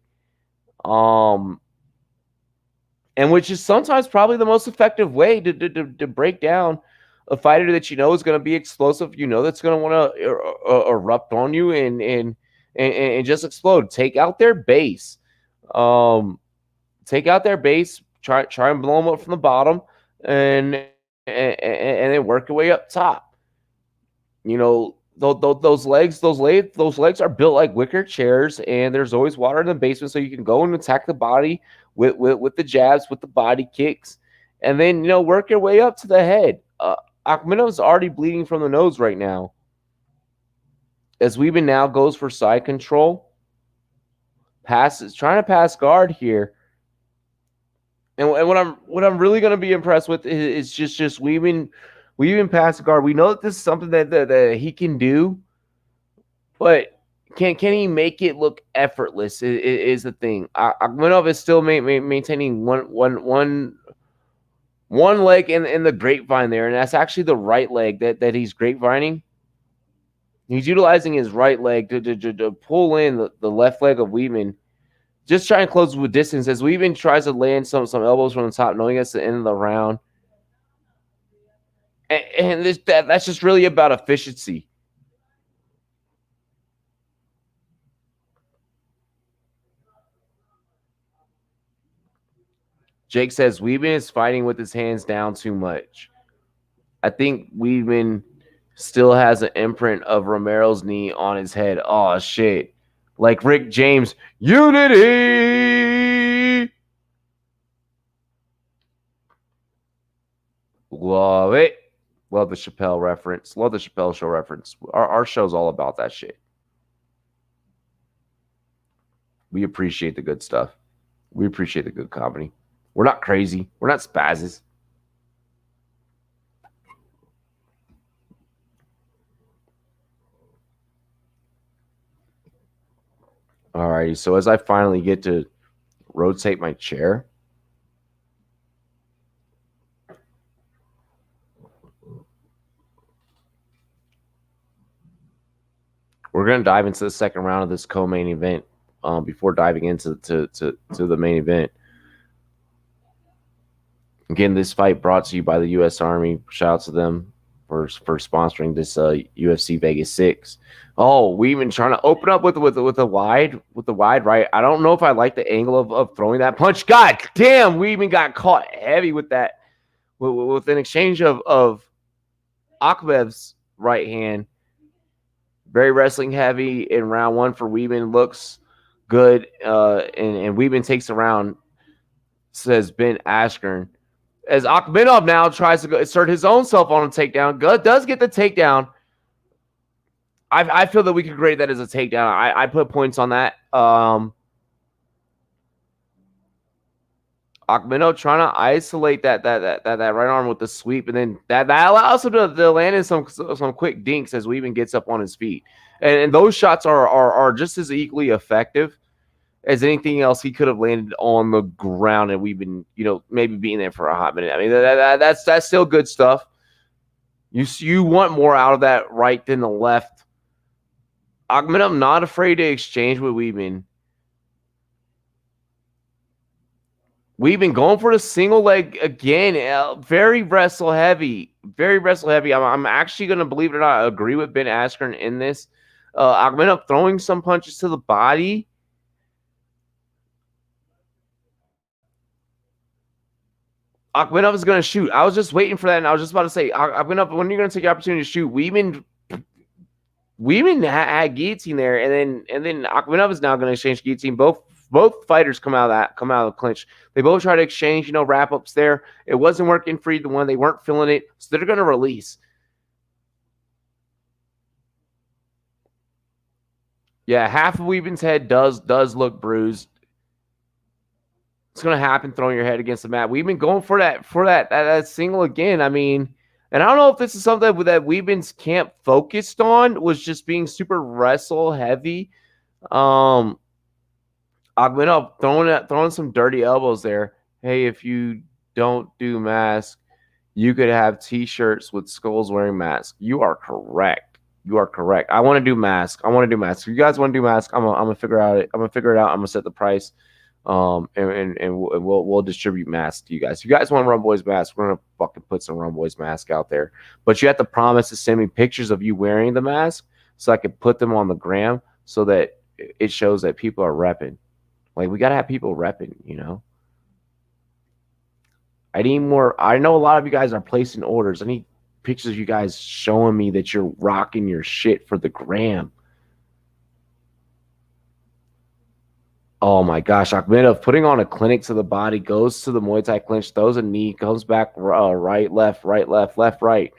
And which is sometimes probably the most effective way to break down a fighter that is going to be explosive, that's going to want to erupt on you and just explode. Take out their base. Take out their base. Try and blow them up from the bottom, and then work your way up top. Those legs are built like wicker chairs, and there's always water in the basement, so you can go and attack the body with the jabs, with the body kicks, and then work your way up to the head. Akhmedov's already bleeding from the nose right now. As Weidman now goes for side control, trying to pass guard here. And what I'm really going to be impressed with is just Weidman pass guard. We know that this is something that he can do, but can he make it look effortless? Is the thing. Akhmedov is still maintaining one leg in the grapevine there, and that's actually the right leg that he's grapevining. He's utilizing his right leg to pull in the left leg of Weidman. Just trying to close with distance as Weidman tries to land some elbows from the top, knowing it's the end of the round. And that's just really about efficiency. Jake says Weidman is fighting with his hands down too much. I think Weidman still has an imprint of Romero's knee on his head. Oh, shit. Like Rick James, unity. Love it. Love the Chappelle reference. Love the Chappelle Show reference. Our show's all about that shit. We appreciate the good stuff. We appreciate the good comedy. We're not crazy. We're not spazzes. Alrighty, so as I finally get to rotate my chair, we're going to dive into the second round of this co-main event. Before diving into the main event, again, this fight brought to you by the U.S. Army. Shout out to them for sponsoring this UFC Vegas 6. Oh, we've been trying to open up with the wide right. I don't know if I like the angle of throwing that punch. God damn, we even got caught heavy with that, with an exchange of Akhmedov's right hand. Very wrestling heavy in round one for Weidman. Looks good, and Weidman takes the round, says Ben Askren. As Akhmedov now tries to assert his own self on a takedown. Does get the takedown. I feel that we could grade that as a takedown. I put points on that. Akhmedov trying to isolate that right arm with the sweep, and then that allows him to land in some quick dinks as Weidman gets up on his feet. And those shots are just as equally effective as anything else he could have landed on the ground, and we've been, maybe being there for a hot minute. I mean, that's still good stuff. You want more out of that right than the left. Akhmedov not afraid to exchange with Weidman. Weidman going for the single leg again. Very wrestle heavy. Very wrestle heavy. I'm actually going to, believe it or not, agree with Ben Askren in this. Akhmedov throwing some punches to the body. Akhmedov is going to shoot. I was just waiting for that, and I was just about to say, Akhmedov, when are you going to take the opportunity to shoot? Weidman had guillotine there, and then Akhmedov is now going to exchange guillotine. Both fighters come out of the clinch. They both try to exchange, wrap ups there. It wasn't working for either one. They weren't feeling it, so they're going to release. Yeah, half of Weeben's head does look bruised. It's gonna happen throwing your head against the mat. We've been going for that single again. I mean, and I don't know if this is something that Weeben's camp focused on, was just being super wrestle heavy. Augmenov throwing some dirty elbows there. Hey, if you don't do mask, you could have T-shirts with skulls wearing masks. You are correct. You are correct. I want to do mask. If you guys want to do mask, I'm gonna figure out it. I'm gonna figure it out. I'm gonna set the price. And we'll distribute masks to you guys. If you guys want Rumboyz masks, we're gonna fucking put some Rumboyz mask out there. But you have to promise to send me pictures of you wearing the mask so I can put them on the gram so that it shows that people are repping. Like, we gotta have people repping, you know. I need more. I know a lot of you guys are placing orders. I need pictures of you guys showing me that you're rocking your shit for the gram. Oh my gosh, Akhmedov putting on a clinic to the body, goes to the Muay Thai clinch, throws a knee, comes back right, left, left, right.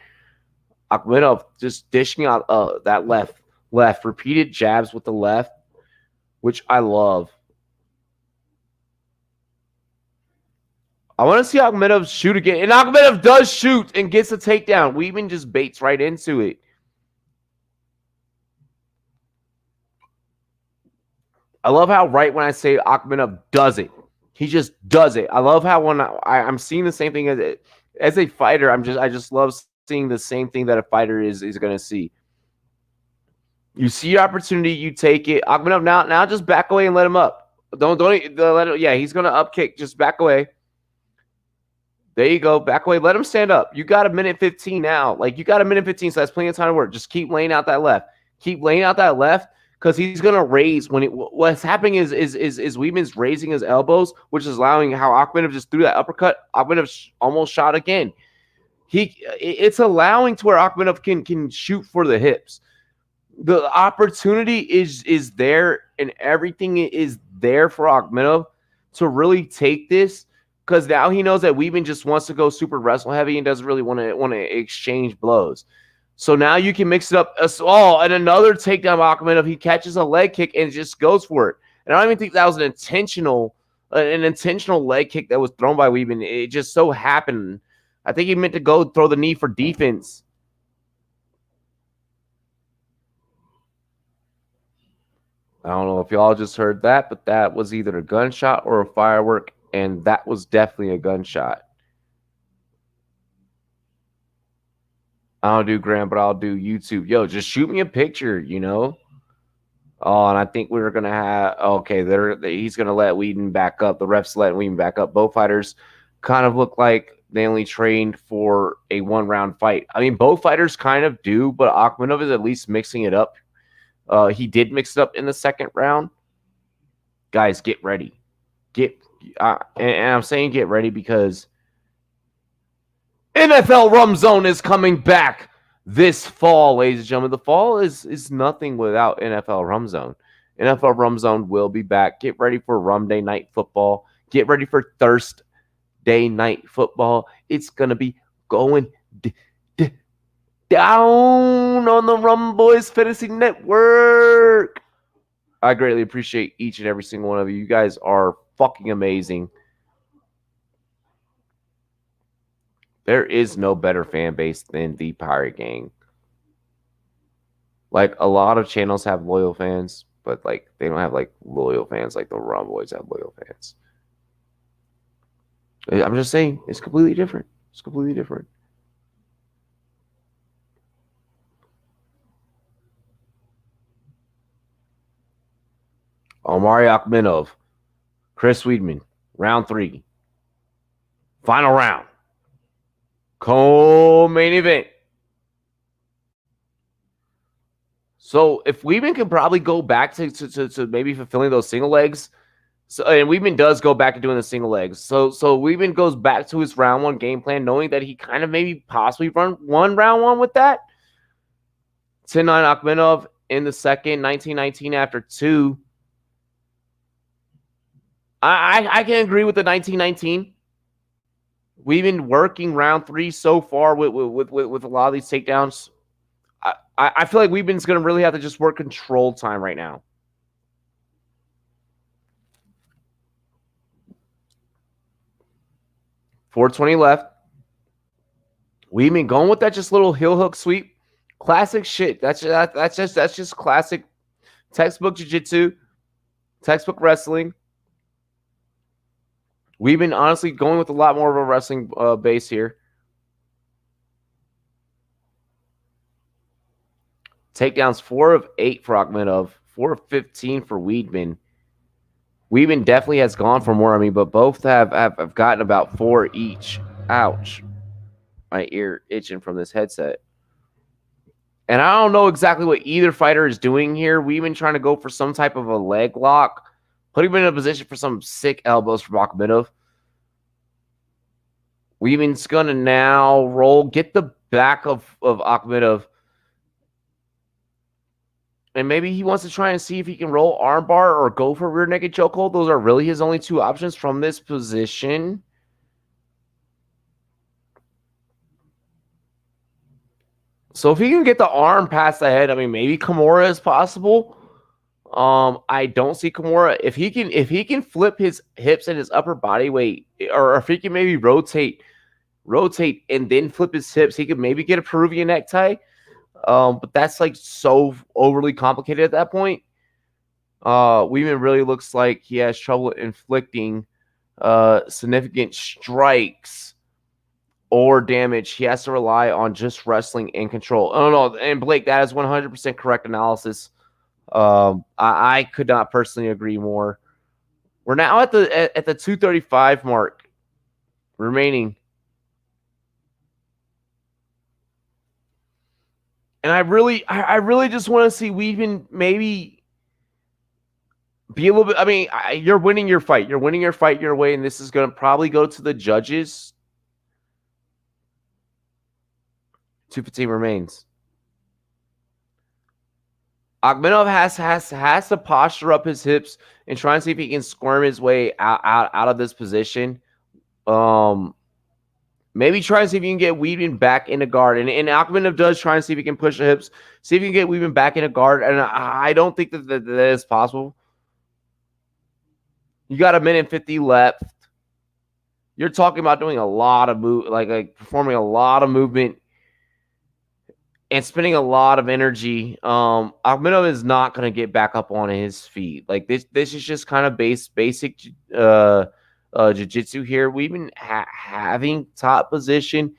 Akhmedov just dishing out that left, repeated jabs with the left, which I love. I want to see Akhmedov shoot again. And Akhmedov does shoot and gets a takedown. Weeman just baits right into it. I love how right when I say Akhmedov does it, he just does it. I love how when I'm seeing the same thing as a fighter, I just love seeing the same thing that a fighter is going to see. You see your opportunity, you take it. Akhmedov now just back away and let him up. Don't let him. Yeah, he's going to up kick. Just back away. There you go. Back away. Let him stand up. You got a minute 15 now. Like, you got a minute 15, so that's plenty of time to work. Just keep laying out that left. Keep laying out that left, because he's gonna raise when what's happening is Weeman's raising his elbows, which is allowing how Akhmedov just threw that uppercut. Akhmedov almost shot again. It's allowing to where Akhmedov can shoot for the hips. The opportunity is there, and everything is there for Akhmedov to really take this. Because now he knows that Weeman just wants to go super wrestle heavy and doesn't really want to exchange blows. So now you can mix it up. And another takedown by Akhmedov. He catches a leg kick and just goes for it. And I don't even think that was an intentional leg kick that was thrown by Weeman. It just so happened. I think he meant to go throw the knee for defense. I don't know if y'all just heard that, but that was either a gunshot or a firework. And that was definitely a gunshot. I don't do Gram, but I'll do YouTube. Yo, just shoot me a picture, you know? Oh, and I think we were going to have... Okay, he's going to let Whedon back up. The ref's letting Whedon back up. Both fighters kind of look like they only trained for a one-round fight. I mean, both fighters kind of do, but Akhmedov is at least mixing it up. He did mix it up in the second round. Guys, get ready. And I'm saying get ready because NFL Rum Zone is coming back this fall, ladies and gentlemen. The fall is nothing without NFL Rum Zone. NFL Rum Zone will be back. Get ready for Rum Day Night Football. Get ready for Thursday Night Football. It's going to be going down on the Rumboyz Fantasy Network. I greatly appreciate each and every single one of you. You guys are fucking amazing. There is no better fan base than the Pirate Gang. Like, a lot of channels have loyal fans, but like they don't have like loyal fans like the Rumboyz have loyal fans. I'm just saying, it's completely different. It's completely different. Omari Akhmedov, Chris Weidman, round 3. Final round. Co-main event. So if Weidman can probably go back to maybe fulfilling those single legs. So, and Weidman does go back to doing the single legs. So Weidman goes back to his round 1 game plan, knowing that he kind of maybe possibly run round 1 with that. 10-9 Akhmedov in the second, 19-19 after 2. I can agree with the 19-19. We've been working round 3 so far with a lot of these takedowns. I feel like Weidman's going to really have to just work control time right now. 420 left. We've been going with that just little heel hook sweep. Classic shit. That's just classic textbook jiu-jitsu, textbook wrestling. We've been honestly going with a lot more of a wrestling base here. Takedowns 4 of 8 for Akhmedov, 4 of 15 for Weidman. Weidman definitely has gone for more. I mean, but both have gotten about 4 each. Ouch. My ear itching from this headset. And I don't know exactly what either fighter is doing here. We've been trying to go for some type of a leg lock, putting him in a position for some sick elbows from Akhmedov. Weeman's going to now roll, get the back of Akhmedov. And maybe he wants to try and see if he can roll armbar or go for rear naked chokehold. Those are really his only 2 options from this position. So if he can get the arm past the head, I mean, maybe Kimura is possible. I don't see Kimura. If he can flip his hips and his upper body weight, or if he can maybe rotate and then flip his hips, he could maybe get a Peruvian necktie. But that's like so overly complicated at that point. Weeman really looks like he has trouble inflicting significant strikes or damage. He has to rely on just wrestling and control. Oh no, and Blake, that is 100% correct analysis. I could not personally agree more. We're now at the 235 mark remaining. And I really just want to see Weidman maybe be a little bit. I mean, you're winning your fight. You're winning your fight your way, and this is going to probably go to the judges. 215 remains. Akhmedov has to posture up his hips and try and see if he can squirm his way out of this position. Maybe try and see if you can get Weidman back in the guard. And Akhmedov does try and see if he can push the hips. See if you can get Weidman back in the guard. And I don't think that is possible. You got 1:50 left. You're talking about doing a lot of like performing a lot of movement and spending a lot of energy. Akhmedov is not going to get back up on his feet. Like this is just kind of basic jiu-jitsu here. We've been having top position,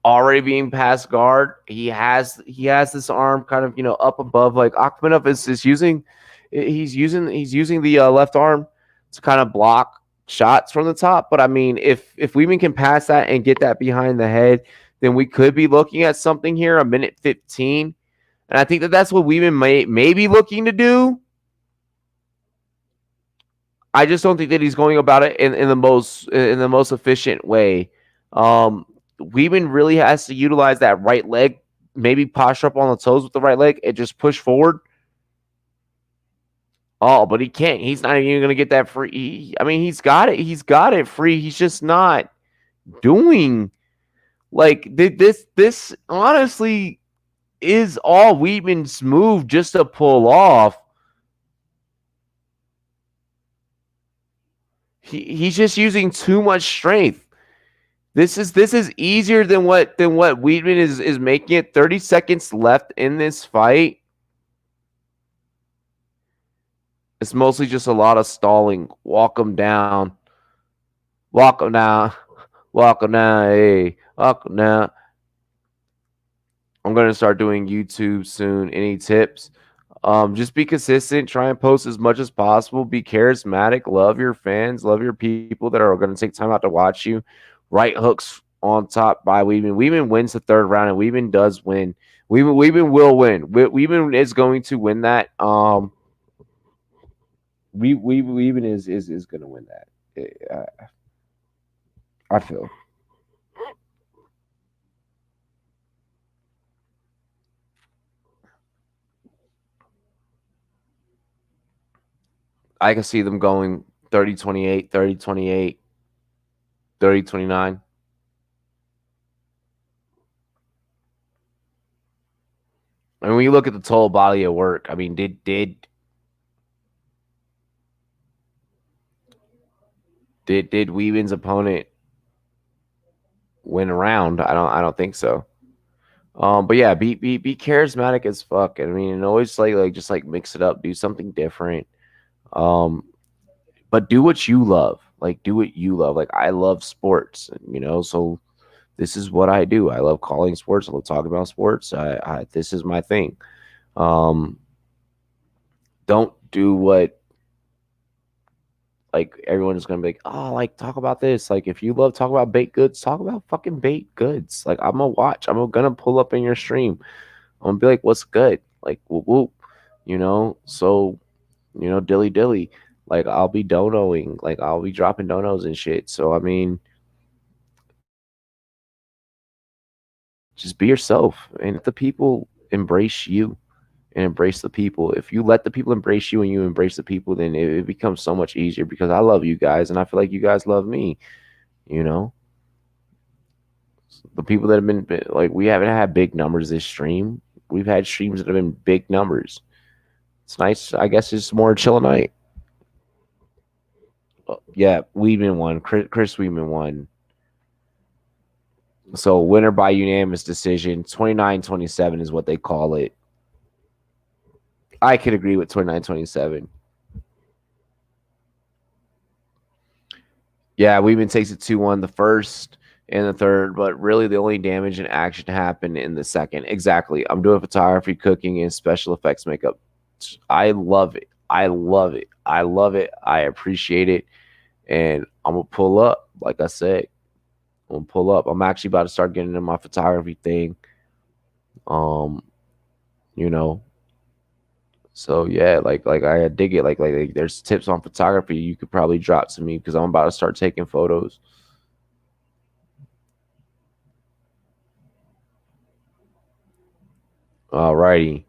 already being past guard. He has this arm kind of up above. Like Akhmedov is using the left arm to kind of block shots from the top. But I mean, if Weidman can pass that and get that behind the head, then we could be looking at something here, 1:15. And I think that's what Weidman may be looking to do. I just don't think that he's going about it in the most efficient way. Weidman really has to utilize that right leg, maybe posture up on the toes with the right leg and just push forward. Oh, but he can't. He's not even going to get that free. I mean, he's got it. He's got it free. He's just not doing like this. This honestly is all Weidman's move just to pull off. He's just using too much strength. This is easier than what Weidman is making it. 30 seconds left in this fight. It's mostly just a lot of stalling. Walk him down. Walk him down. Walk him down. Hey, walk him down. I'm going to start doing YouTube soon. Any tips? Just be consistent. Try and post as much as possible. Be charismatic. Love your fans. Love your people that are going to take time out to watch you. Right hooks on top by Weidman. Weidman wins the 3rd round, and Weidman does win. Weidman will win. Weidman is going to win that. Weidman is going to win that. I feel. I can see them going 30-28, 30-28, 30-29. And when you look at the total body of work, I mean, did Weidman's opponent win a round. I don't think so. But yeah, be charismatic as fuck. I mean, and always like just like mix it up, do something different. Um, but do what you love. Like do what you love. Like I love sports, so this is what I do. I love calling sports. I love talking about sports. I this is my thing. Um, don't do what like everyone is gonna be like, oh, like talk about this. Like if you love talk about baked goods, talk about fucking baked goods. Like I'm gonna watch. I'm gonna pull up in your stream. I'm gonna be like, what's good? Like whoop whoop. So dilly dilly. Like I'll be donoing. Like I'll be dropping donos and shit. So I mean, just be yourself and let the people embrace you and embrace the people. If you let the people embrace you and you embrace the people, then it becomes so much easier because I love you guys and I feel like you guys love me. You know, the people that have been like, we haven't had big numbers this stream. We've had streams that have been big numbers. It's nice. I guess it's more chill night. Yeah, Weedman won. Chris Weedman won. So winner by unanimous decision. 29-27 is what they call it. I could agree with 29-27. Yeah, Weedman takes it 2-1 the first and the third, but really the only damage and action happened in the second. Exactly. I'm doing photography, cooking, and special effects makeup. I love it. I love it. I love it. I appreciate it. And I'm gonna pull up. Like I said, I'm gonna pull up. I'm actually about to start getting into my photography thing. Um, you know. So yeah, like I dig it. Like there's tips on photography you could probably drop to me because I'm about to start taking photos. Alrighty.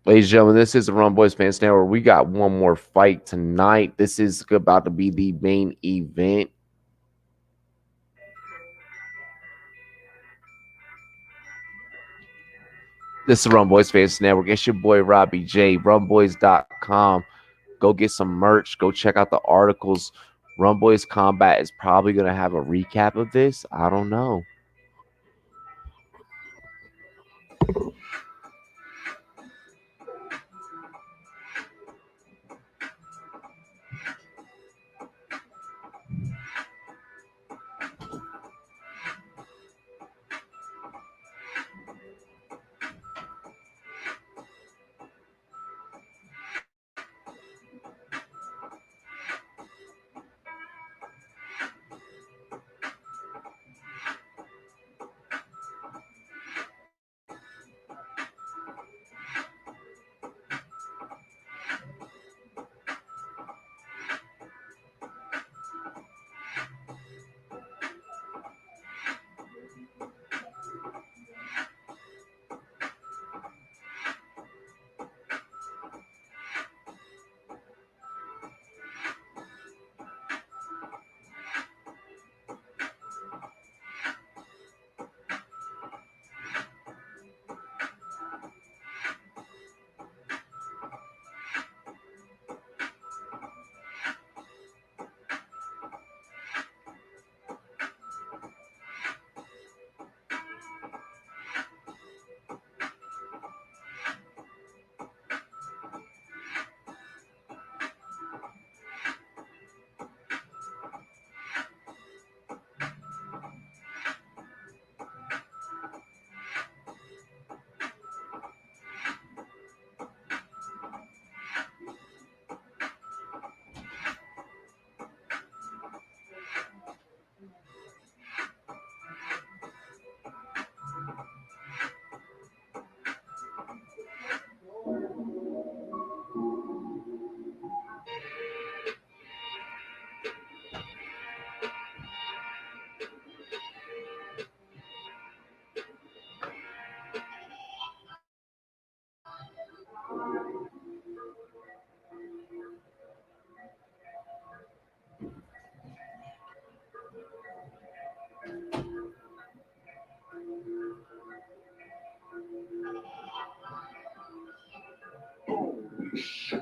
Ladies and gentlemen, this is the Rumboyz Fans Network. We got one more fight tonight. This is about to be the main event. This is the Rumboyz Fans Network. It's your boy Robbie J. Rumboyz.com. Go get some merch. Go check out the articles. Rumboyz Combat is probably going to have a recap of this. I don't know. Good shit.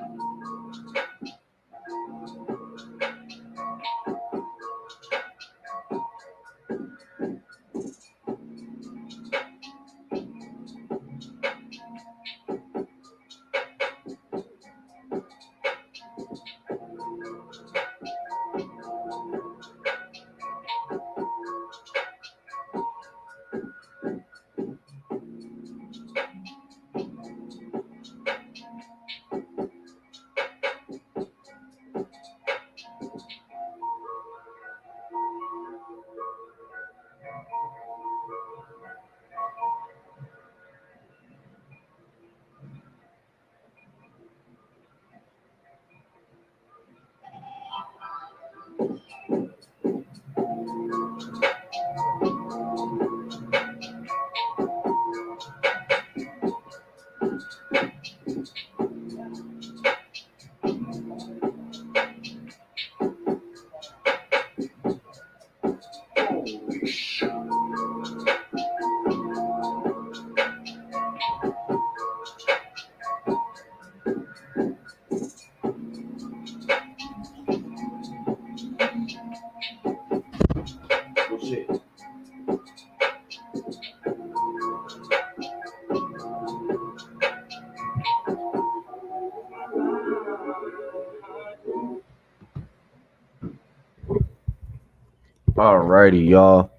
Alrighty, y'all.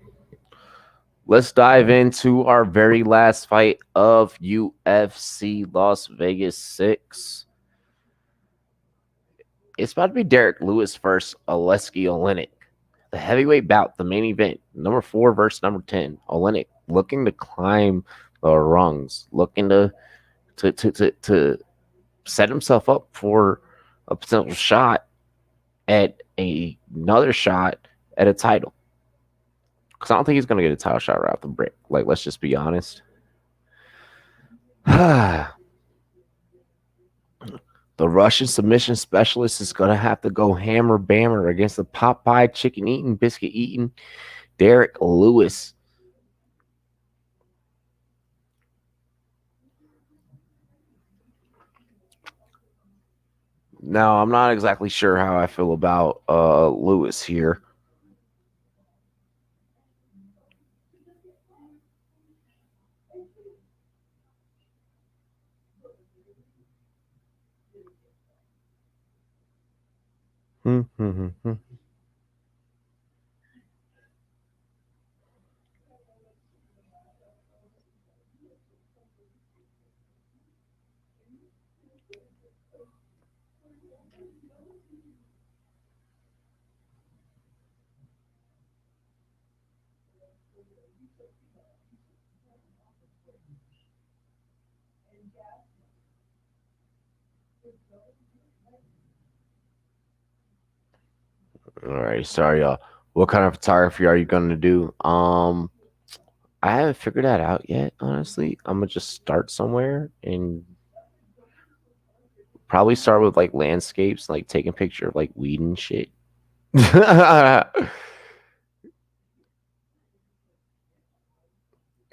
Let's dive into our very last fight of UFC Las Vegas 6. It's about to be Derek Lewis versus Oleinik. The heavyweight bout, the main event, number 4 versus number 10. Oleinik looking to climb the rungs, looking to set himself up for a potential shot at another shot at a title. Because I don't think he's going to get a title shot right off the break. Like, let's just be honest. The Russian submission specialist is going to have to go hammer bammer against the Popeye chicken eating, biscuit eating Derek Lewis. Now, I'm not exactly sure how I feel about Lewis here. All right, sorry, y'all. What kind of photography are you gonna do? I haven't figured that out yet, honestly. I'm gonna just start somewhere and probably start with like landscapes, like taking a picture of like weed and shit.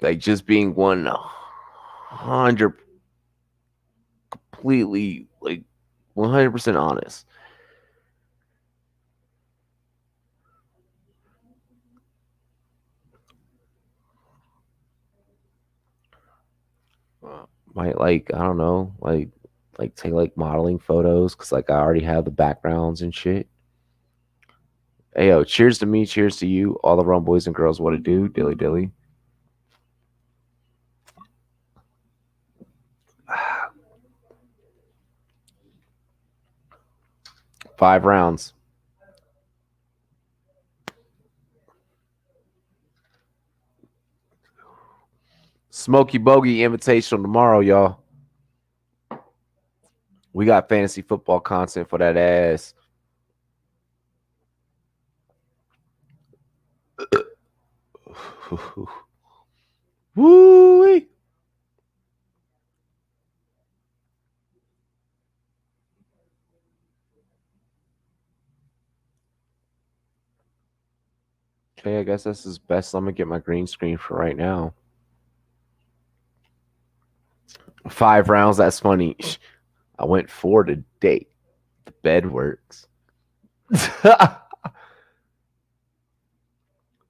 Like just being 100 completely like 100% honest. Might like I don't know, like take like modeling photos because like I already have the backgrounds and shit. Hey yo, cheers to me, cheers to you, all the Rumboyz and girls. What it do, dilly dilly. 5 rounds. Smoky Bogey Invitational tomorrow, y'all. We got fantasy football content for that ass. Woo! Okay, I guess this is best. I'm gonna get my green screen for right now. 5 rounds. That's funny. I went 4 today. The bed works.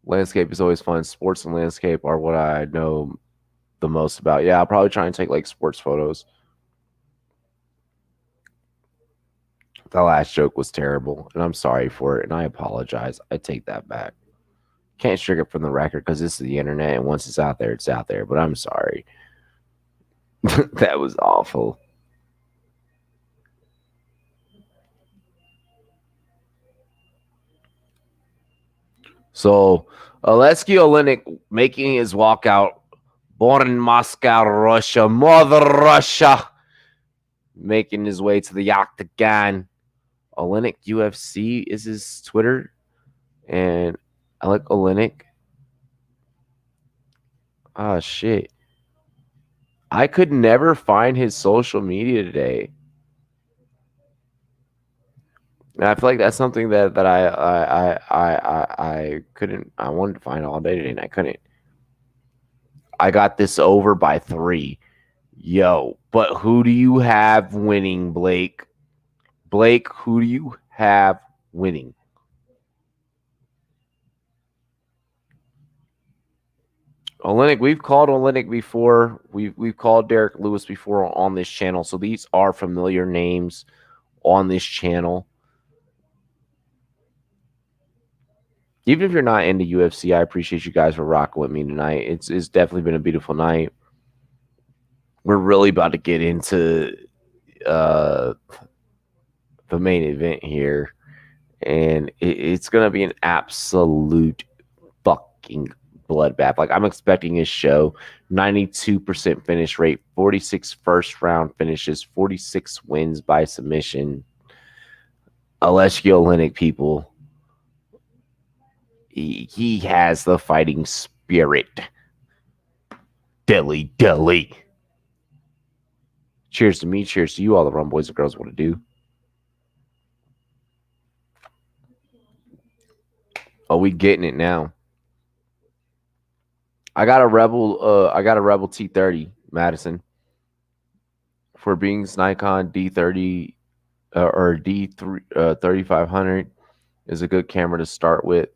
Landscape is always fun. Sports and landscape are what I know the most about. Yeah, I'll probably try and take like sports photos. The last joke was terrible, and I'm sorry for it, and I apologize. I take that back. Can't strike it from the record because this is the internet, and once it's out there, it's out there. But I'm sorry. That was awful. So, Oleksiy Oleinik making his walkout, born in Moscow, Russia, Mother Russia, making his way to the octagon. Oleinik UFC is his Twitter, and I like Oleinik. Oh, shit. I could never find his social media today. And I feel like that's something that I couldn't. I wanted to find all day today, and I couldn't. I got this over by 3. Yo, but who do you have winning, Blake? Blake, who do you have winning? Oleinik, we've called Oleinik before. We've called Derek Lewis before on this channel, so these are familiar names on this channel. Even if you're not into UFC, I appreciate you guys for rocking with me tonight. It's definitely been a beautiful night. We're really about to get into the main event here, and it's gonna be an absolute fucking bloodbath. Like, I'm expecting his show. 92% finish rate, 46 first round finishes, 46 wins by submission. Oleksiy Oleinik, people. He has the fighting spirit. Dilly. Cheers to me. Cheers to you, all the Rumboyz and girls want to do. Oh, we getting it now. I got a Rebel T30, Madison. For being Nikon D30 or D3 3500 is a good camera to start with.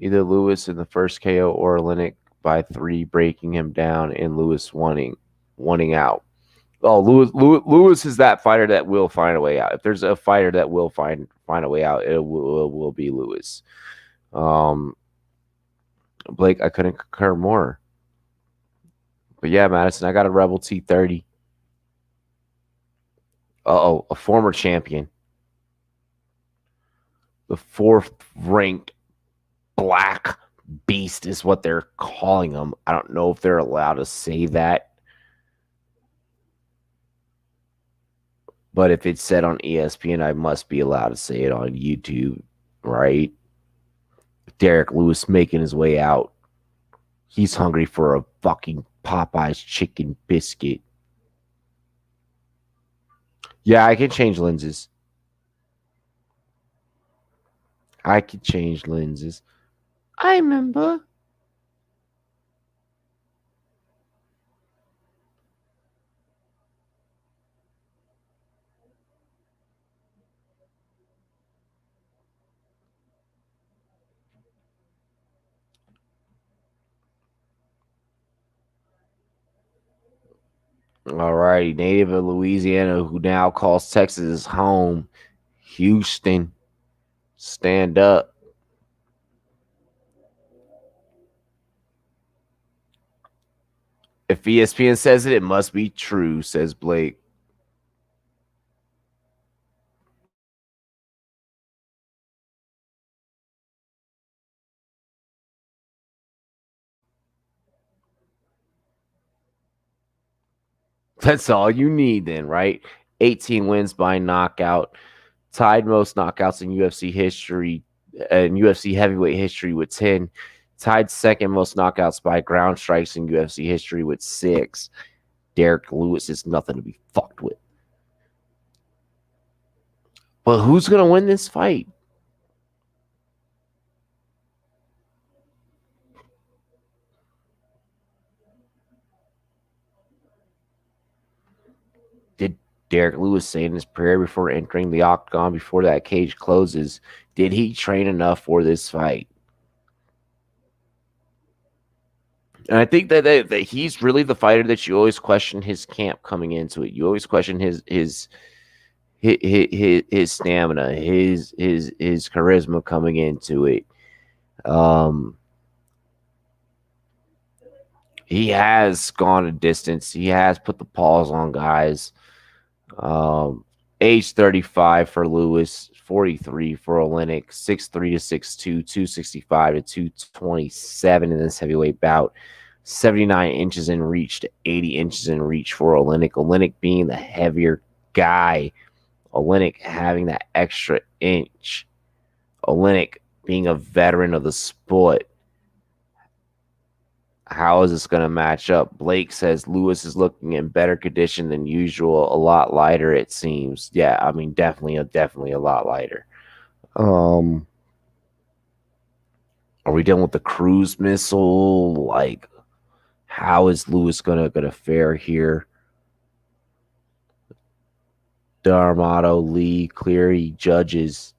Either Lewis in the first KO or Oleinik by 3, breaking him down, and Lewis wanting out. Oh, Lewis is that fighter that will find a way out. If there's a fighter that will find a way out, it will be Lewis. Blake, I couldn't concur more. But yeah, Madison, I got a Rebel T30. A former champion. The 4th ranked Black Beast is what they're calling him. I don't know if they're allowed to say that. But if it's said on ESPN, I must be allowed to say it on YouTube, right? Derek Lewis making his way out. He's hungry for a fucking Popeye's chicken biscuit. Yeah, I can change lenses. I remember. All right, native of Louisiana who now calls Texas his home. Houston, stand up. If ESPN says it, it must be true, says Blake. That's all you need then, right? 18 wins by knockout. Tied most knockouts in UFC history and UFC heavyweight history with 10. Tied second most knockouts by ground strikes in UFC history with 6. Derek Lewis is nothing to be fucked with. But who's going to win this fight? Derek Lewis saying his prayer before entering the octagon before that cage closes. Did he train enough for this fight? And I think that he's really the fighter that you always question his camp coming into it. You always question his stamina, his charisma coming into it. He has gone a distance. He has put the paws on guys. Age 35 for Lewis, 43 for Oleinik, 6'3 to 6'2, 265 to 227 in this heavyweight bout. 79 inches in reach to 80 inches in reach for Oleinik. Oleinik being the heavier guy. Oleinik having that extra inch. Oleinik being a veteran of the sport. How is this going to match up? Blake says Lewis is looking in better condition than usual. A lot lighter, it seems. Yeah, I mean, definitely a lot lighter. Are we done with the cruise missile? Like, how is Lewis gonna fare here? D'Armato, Lee, Cleary, judges.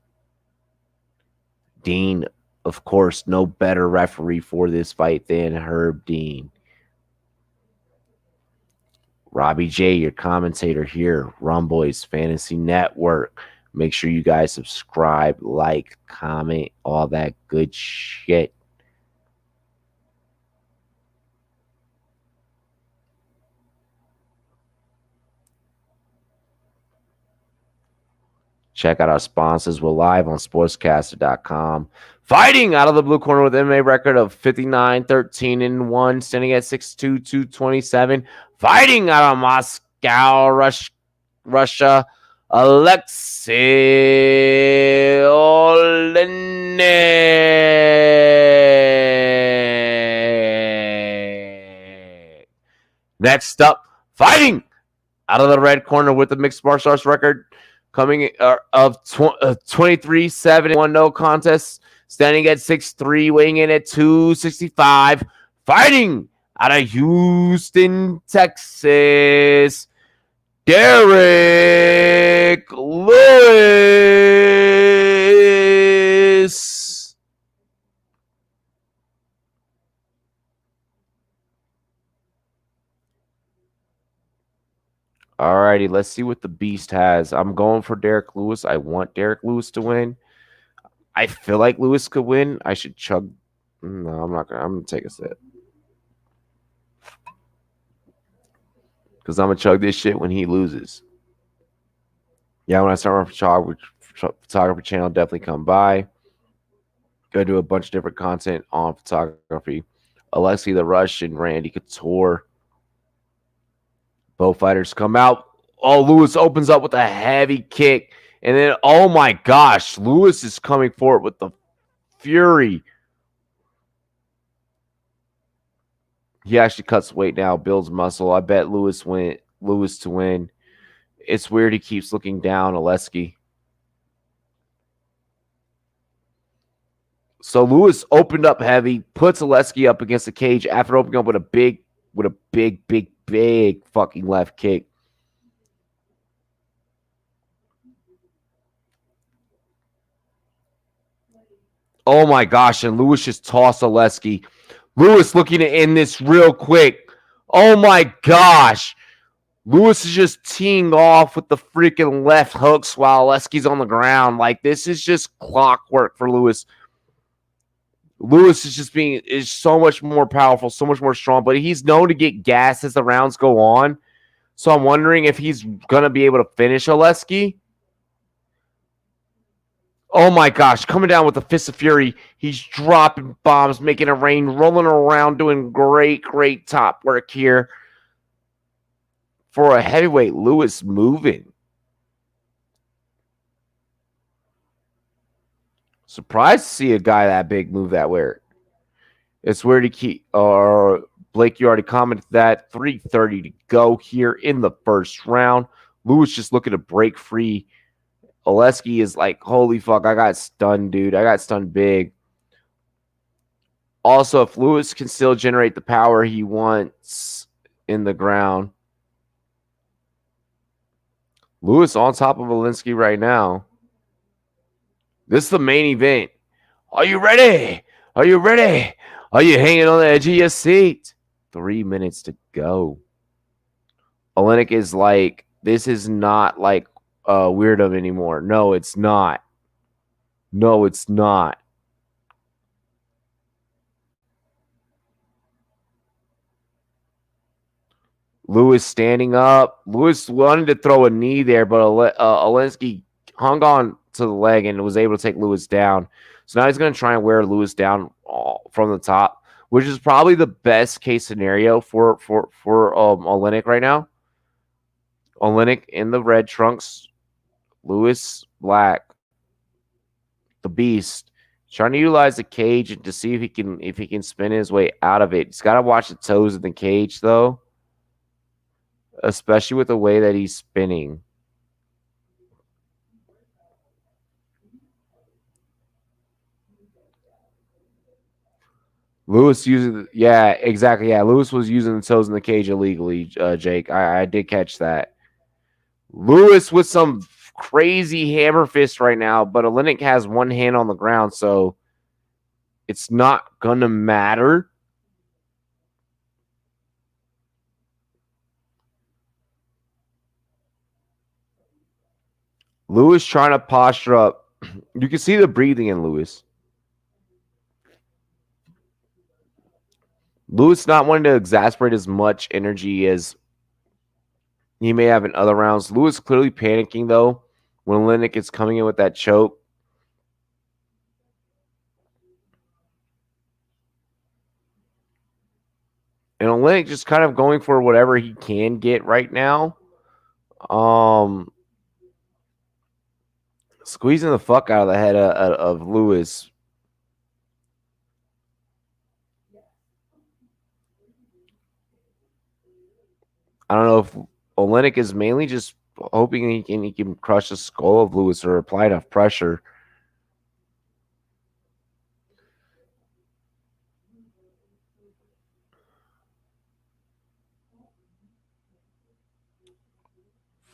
Dean, of course, no better referee for this fight than Herb Dean. Robbie J, your commentator here, Rumboyz Fantasy Network. Make sure you guys subscribe, like, comment, all that good shit. Check out our sponsors. We're live on sportscaster.com. Fighting out of the blue corner with an MMA record of 59-13-1, standing at 6'2", 227. Fighting out of Moscow, Russia, Alexei Oleinik. Next up, fighting out of the red corner with the mixed martial arts record coming of 23-7-1 no contest, standing at 6'3", weighing in at 265, fighting out of Houston, Texas, Derek Lewis. Alrighty, let's see what the beast has. I'm going for Derek Lewis. I want Derek Lewis to win. I feel like Lewis could win. I should chug. No, I'm not gonna. I'm gonna take a sip because I'm gonna chug this shit when he loses. Yeah, when I start my photography channel, definitely come by. Gonna do a bunch of different content on photography. Alexei the Russian, Randy Couture. Both fighters come out. Oh, Lewis opens up with a heavy kick. And then, oh my gosh, Lewis is coming forward with the fury. He actually cuts weight now, builds muscle. I bet Lewis to win. It's weird he keeps looking down, Oleski. So Lewis opened up heavy, puts Oleski up against the cage after opening up with a big fucking left kick. Oh my gosh, and Lewis just tossed Oleski. Lewis looking to end this real quick. Oh my gosh. Lewis is just teeing off with the freaking left hooks while Oleski's on the ground. Like, this is just clockwork for Lewis. Lewis is so much more powerful, so much more strong, but he's known to get gas as the rounds go on. So I'm wondering if he's going to be able to finish Oleski. Oh my gosh, coming down with the fist of fury. He's dropping bombs, making it rain, rolling around, doing great top work here. For a heavyweight, Lewis moving. Surprised to see a guy that big move that way. It's weird to keep. Blake, you already commented that. 3:30 to go here in the first round. Lewis just looking to break free. Oleski is like, holy fuck, I got stunned, dude. I got stunned big. Also, if Lewis can still generate the power he wants in the ground, Lewis on top of Oleinik right now. This is the main event. Are you ready? Are you ready? Are you hanging on the edge of your seat? 3 minutes to go. Oleinik is like, this is not like Weirdo anymore. No, it's not. No, it's not. Lewis standing up. Lewis wanted to throw a knee there, but Oleinik hung on to the leg and was able to take Lewis down. So now he's going to try and wear Lewis down from the top, which is probably the best case scenario for Oleinik right now. Oleinik in the red trunks, Lewis black, the beast, trying to utilize the cage to see if he can spin his way out of it. He's got to watch the toes in the cage though, especially with the way that he's spinning. Lewis using, yeah, exactly. Yeah, Lewis was using the toes in the cage illegally, Jake. I did catch that. Lewis with some crazy hammer fist right now, but Oleinik has one hand on the ground, so it's not going to matter. Lewis trying to posture up. You can see the breathing in Lewis. Lewis not wanting to exasperate as much energy as he may have in other rounds. Lewis clearly panicking, though, when Oleinik is coming in with that choke. And Oleinik just kind of going for whatever he can get right now. Squeezing the fuck out of the head of Lewis. I don't know if Oleinik is mainly just hoping he can crush the skull of Lewis or apply enough pressure.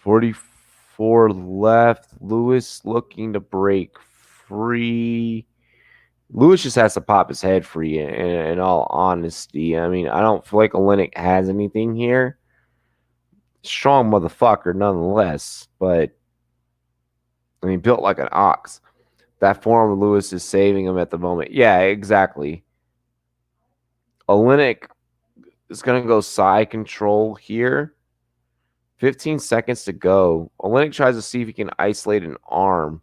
.44 left. Lewis looking to break free. Lewis just has to pop his head free, in all honesty. I mean, I don't feel like Oleinik has anything here. Strong motherfucker nonetheless, but I mean, built like an ox. That form of Lewis is saving him at the moment. Yeah, exactly. Oleinik is going to go side control here. 15 seconds to go. Oleinik tries to see if he can isolate an arm.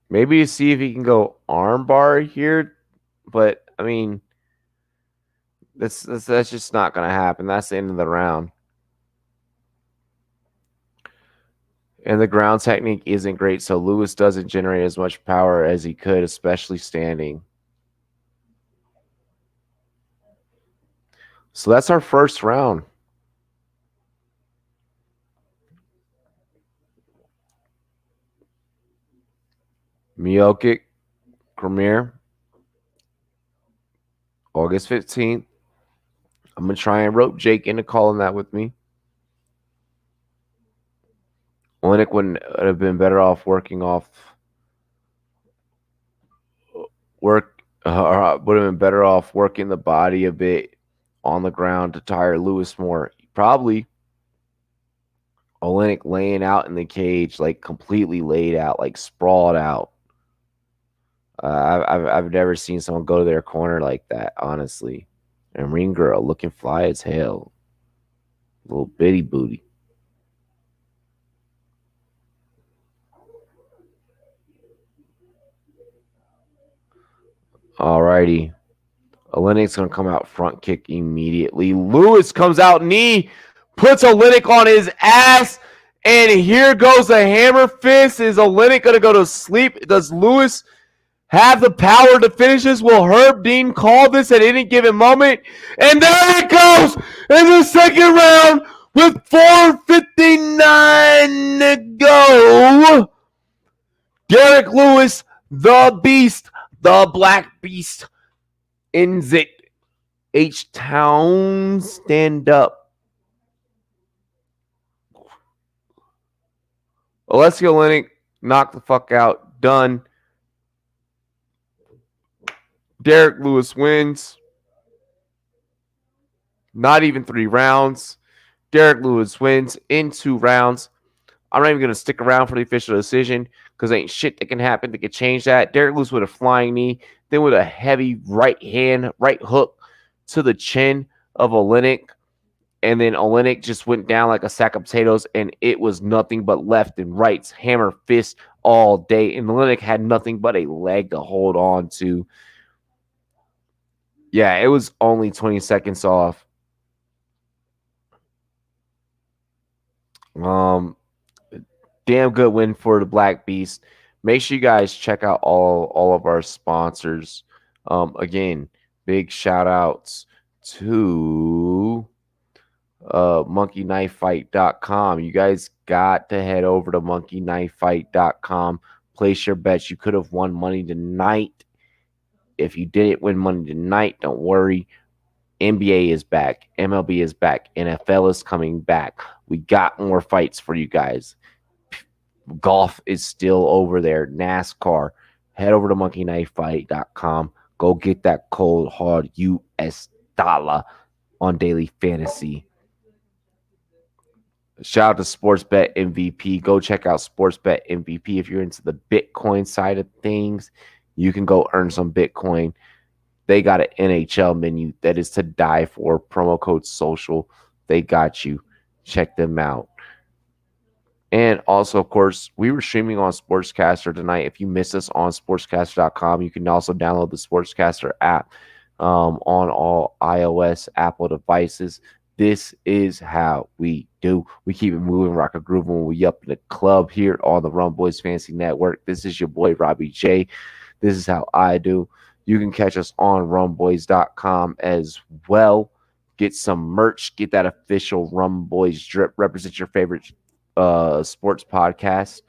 Maybe to see if he can go arm bar here, but I mean, that's just not going to happen. That's the end of the round. And the ground technique isn't great, so Lewis doesn't generate as much power as he could, especially standing. So that's our first round. Miocic premiere, August 15th. I'm going to try and rope Jake into calling that with me. Oleinik would have been better off would have been better off working the body a bit on the ground to tire Lewis more. Probably Oleinik laying out in the cage, like completely laid out, like sprawled out. I've never seen someone go to their corner like that, honestly. And Ring Girl looking fly as hell. Little bitty booty. Alrighty. Oleinik's going to come out front kick immediately. Lewis comes out knee, puts Oleinik on his ass, and here goes the hammer fist. Is Oleinik going to go to sleep? Does Lewis have the power to finish this? Will Herb Dean call this at any given moment? And there it goes in the second round with 4:59 to go. Derek Lewis, the beast, the black beast, ends it. H-Town, stand up. Alexi Oleinik knocked the fuck out. Done. Derek Lewis wins. Not even 3 rounds. Derek Lewis wins in 2 rounds. I'm not even going to stick around for the official decision because ain't shit that can happen that could change that. Derek Lewis with a flying knee, then with a heavy right hook to the chin of Oleinik. And then Oleinik just went down like a sack of potatoes, and it was nothing but left and rights, hammer fist all day. And Oleinik had nothing but a leg to hold on to. Yeah, it was only 20 seconds off. Damn good win for the Black Beast. Make sure you guys check out all of our sponsors. Again, big shout outs to monkeyknifefight.com. You guys got to head over to monkeyknifefight.com. Place your bets. You could have won money tonight. If you didn't win money tonight, don't worry. NBA is back. MLB is back. NFL is coming back. We got more fights for you guys. Golf is still over there. NASCAR. Head over to monkeyknifefight.com. Go get that cold, hard US dollar on Daily Fantasy. Shout out to Sportsbet MVP. Go check out Sportsbet MVP. If you're into the Bitcoin side of things, you can go earn some Bitcoin. They got an NHL menu that is to die for. Promo code social. They got you. Check them out. And also, of course, we were streaming on Sportscaster tonight. If you missed us on sportscaster.com, you can also download the Sportscaster app on all iOS, Apple devices. This is how we do. We keep it moving, rock a groove when we up in the club here on the Rumboyz Fantasy Network. This is your boy, Robbie J. This is how I do. You can catch us on rumboyz.com as well. Get some merch. Get that official Rumboyz drip. Represent your favorite sports podcast.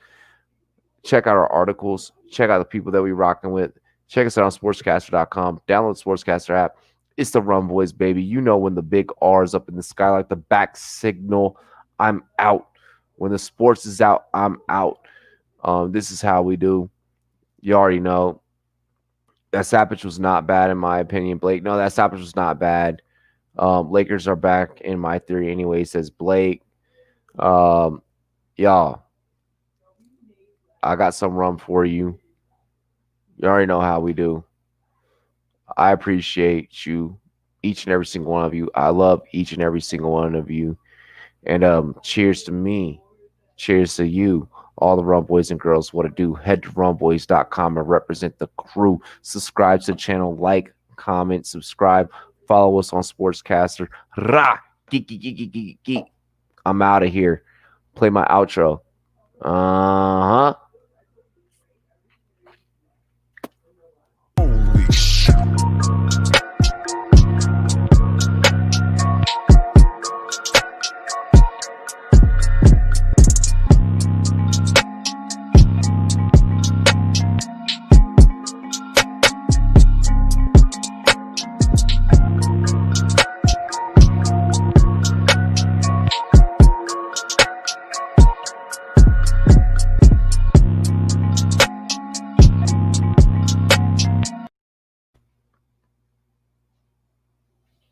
Check out our articles. Check out the people that we rocking with. Check us out on sportscaster.com. Download the Sportscaster app. It's the Rumboyz, baby. You know when the big R is up in the sky like the back signal, I'm out. When the sports is out, I'm out. This is how we do. You already know. That stoppage was not bad in my opinion, Blake. No, that stoppage was not bad. Lakers are back in my theory anyway, says Blake. Y'all, I got some rum for you. You already know how we do. I appreciate you, each and every single one of you. I love each and every single one of you. And cheers to me. Cheers to you. All the rum boys and girls, what to do. Head to rumboyz.com and represent the crew. Subscribe to the channel. Like, comment, subscribe. Follow us on Sportscaster. Rah! Geek, geek, geek, geek, geek. I'm out of here. Play my outro. Holy shit.